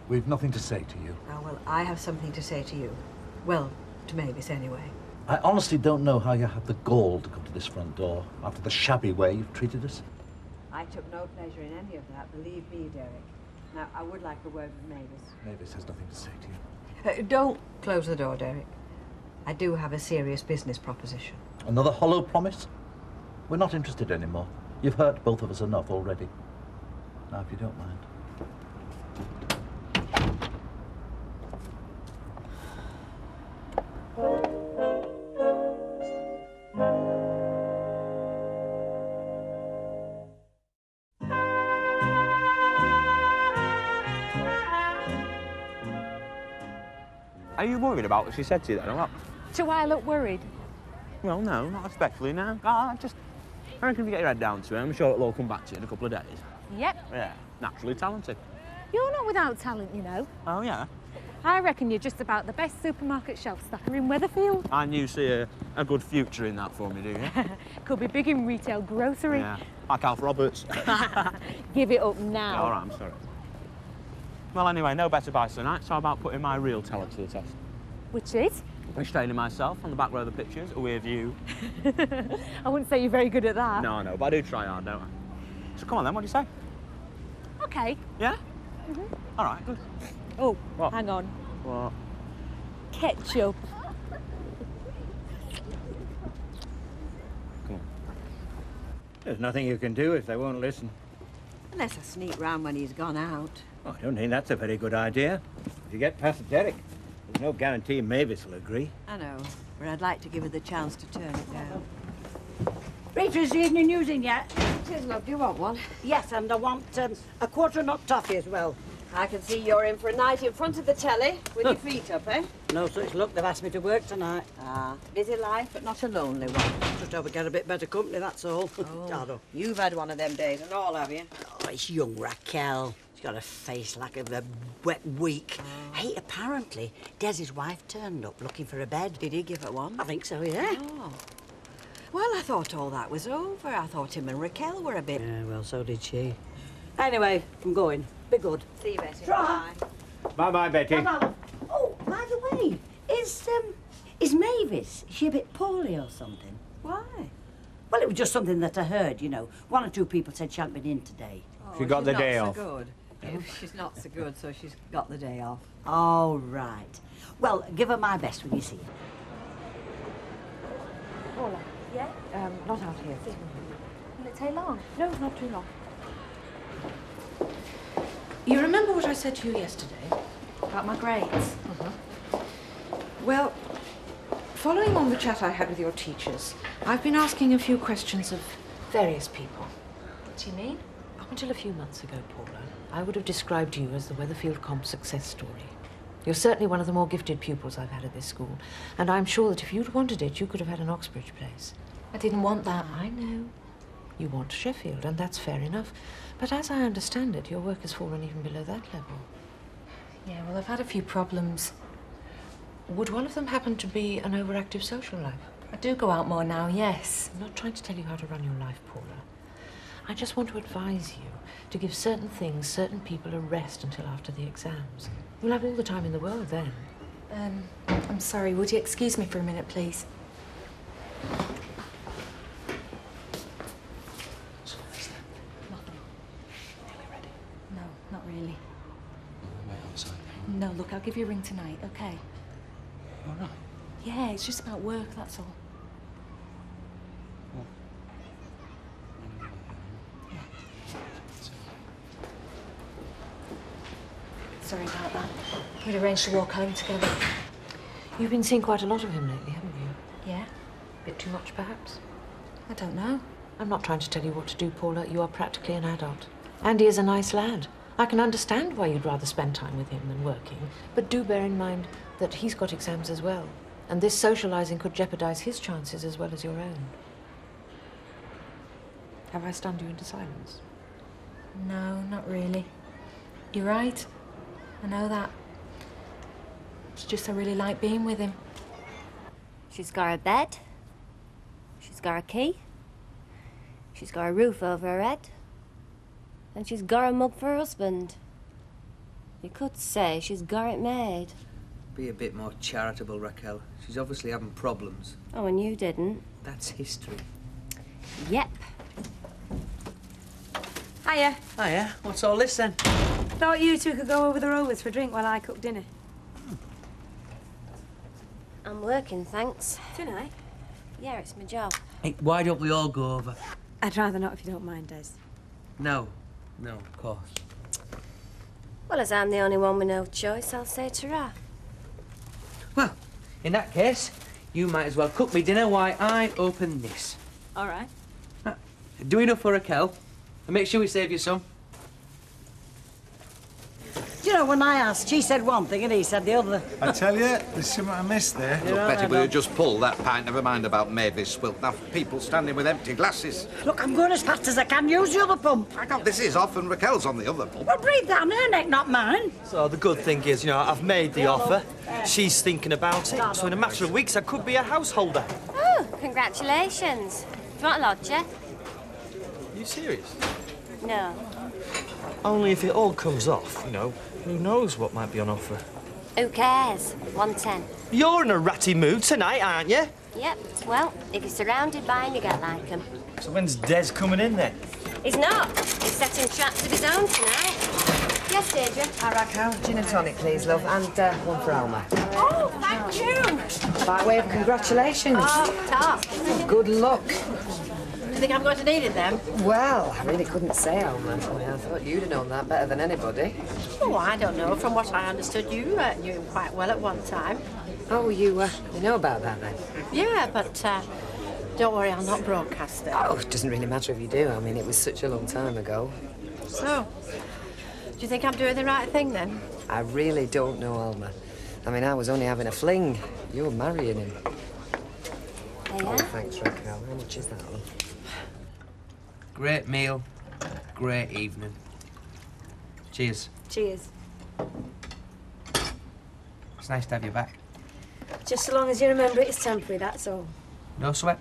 We've nothing to say to you. Oh, well, I have something to say to you. Well, to Mavis, anyway. I honestly don't know how you have the gall to come to this front door after the shabby way you've treated us. I took no pleasure in any of that, believe me, Derek. Now, I would like a word with Mavis. Mavis has nothing to say to you. Don't close the door, Derek. I do have a serious business proposition. Another hollow promise? We're not interested anymore. You've hurt both of us enough already. Now, if you don't mind. Are you worried about what she said to you then, or what? Do I look worried? Well, no, not especially, no. I reckon if you get your head down to it, I'm sure it'll all come back to you in a couple of days. Yep. Yeah, naturally talented. You're not without talent, you know. Oh, yeah? I reckon you're just about the best supermarket shelf stacker in Weatherfield. And you see a good future in that for me, do you? Could be big in retail grocery. Yeah, like Alf Roberts. Give it up now. All right, I'm sorry. Well, anyway, no better by tonight, so how about putting my real talent to the test? Which is? Restraining myself on the back row of the pictures, a weird view. I wouldn't say you're very good at that. No, but I do try hard, don't I? So come on then, what do you say? Okay. Yeah? All right, good. Oh, what? hang on. What? Ketchup. There's nothing you can do if they won't listen. Unless I sneak round when he's gone out. Oh, I don't think that's a very good idea. If you get past Derek, there's no guarantee Mavis will agree. I know, but I'd like to give her the chance to turn it down. Rita, is the evening news in yet? It is, love. Do you want one? Yes, and I want a quarter nut toffee as well. I can see you're in for a night in front of the telly with your feet up, eh? No such luck. They've asked me to work tonight. Ah, busy life, but not a lonely one. Just hope I get a bit better company, that's all. Oh, you've had one of them days and all, have you? Oh, it's young Raquel. She's got a face like a wet week. Hey, apparently, Desi's wife turned up looking for a bed. Did he give her one? I think so, yeah. Oh. Well, I thought all that was over. I thought him and Raquel were a bit... Yeah, well, so did she. Anyway, I'm going. Be good. See you, Betty. Bye. Bye-bye, Betty. Bye-bye. Oh, by the way, is Mavis, is she a bit poorly or something? Why? Well, it was just something that I heard, you know. One or two people said she hadn't been in today. She got the day off. Good. She's not so good, so she's got the day off. All right. Well, give her my best when you see her. Paula. Yeah? Not out here. Will it take long? No, not too long. You remember what I said to you yesterday? About my grades? Well, following on the chat I had with your teachers, I've been asking a few questions of various people. What do you mean? Up until a few months ago, Paula, I would have described you as the Weatherfield Comp success story. You're certainly one of the more gifted pupils I've had at this school, and I'm sure that if you'd wanted it, you could have had an Oxbridge place. I didn't want that. I know. You want Sheffield, and that's fair enough. But as I understand it, your work has fallen even below that level. Yeah, well, I've had a few problems. Would one of them happen to be an overactive social life? I do go out more now, yes. I'm not trying to tell you how to run your life, Paula. I just want to advise you to give certain things, certain people a rest until after the exams. You'll have all the time in the world then. I'm sorry, would you excuse me for a minute, please? No, not really. Wait outside. No, look, I'll give you a ring tonight, okay? All right. Yeah, it's just about work, that's all. Sorry about that. We'd arranged to walk home together. You've been seeing quite a lot of him lately, haven't you? Yeah? Bit too much, perhaps? I don't know. I'm not trying to tell you what to do, Paula. You are practically an adult. And he is a nice lad. I can understand why you'd rather spend time with him than working. But do bear in mind that he's got exams as well. And this socializing could jeopardize his chances as well as your own. Have I stunned you into silence? No, not really. You're right. I know that. It's just I really like being with him. She's got a bed. She's got a key. She's got a roof over her head. And she's got a mug for her husband. You could say she's got it made. Be a bit more charitable, Raquel. She's obviously having problems. Oh, and you didn't. That's history. Yep. Hiya. Hiya. What's all this then? Thought you two could go over the road with for a drink while I cook dinner. I'm working, thanks. Tonight? Yeah, it's my job. Hey, why don't we all go over? I'd rather not if you don't mind, Des. No. No, of course. Well, as I'm the only one with no choice, I'll say ta-ra. Well, in that case, you might as well cook me dinner while I open this. All right. Do enough for Raquel, and make sure we save you some. Do you know, when I asked, she said one thing and he said the other. I tell you, there's something I missed there. Look, Betty, will you just pull that pint? Never mind about Mavis. We'll have people standing with empty glasses. Look, I'm going as fast as I can. Use the other pump. I got this is off and Raquel's on the other pump. Well, breathe down her neck, not mine. So the good thing is, you know, I've made the offer. She's thinking about it. So in a matter of weeks, I could be a householder. Oh, congratulations. Do you want a lodger? Are you serious? No. Only if it all comes off, you know. Who knows what might be on offer? Who cares? 110. You're in a ratty mood tonight, aren't you? Yep. Well, if you're surrounded by 'em, you get like 'em. So when's Des coming in then? He's not. He's setting traps of his own tonight. Yes, Deirdre? Hi, Raquel. Gin and tonic, please, love, and one for Alma. Oh, thank you. By way of congratulations. Oh, tough. Good luck. Do you think I'm going to need it then? Well, I really couldn't say, Alma. I mean, I thought you'd have known that better than anybody. Oh, I don't know. From what I understood, you knew him quite well at one time. Oh, you know about that, then? Yeah, but don't worry, I'll not broadcast it. Oh, it doesn't really matter if you do. I mean, it was such a long time ago. So, do you think I'm doing the right thing, then? I really don't know, Alma. I mean, I was only having a fling. You were marrying him. Oh, thanks, Raquel. How much is that, love? Great meal, great evening. Cheers. Cheers. It's nice to have you back. Just so long as you remember it's temporary, that's all. No sweat?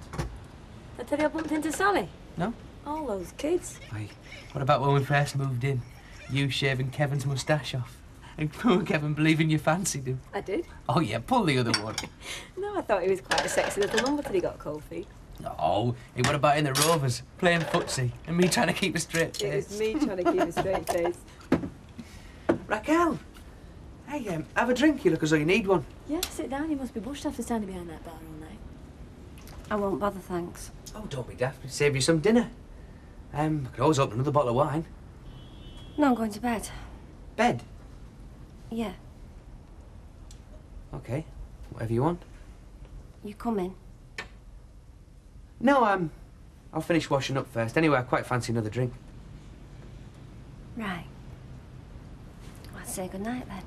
I tell you I bumped into Sally. No? All those kids. Wait, what about when we first moved in? You shaving Kevin's moustache off. And poor Kevin believing you fancied him. I did. Oh, yeah, pull the other one. No, I thought he was quite a sexy little number till he got cold feet. Oh, hey, what about in the Rovers, playing footsie, and me trying to keep a straight face? It was me trying to keep a straight face. Raquel! Hey, have a drink. You look as though you need one. Yeah, sit down. You must be bushed after standing behind that bar all night. I won't bother, thanks. Oh, don't be daft. Save you some dinner. I could always open another bottle of wine. No, I'm going to bed. Bed? Yeah. Okay, whatever you want. You come in. No, I'll finish washing up first. Anyway, I quite fancy another drink. Right. I'll say good night then.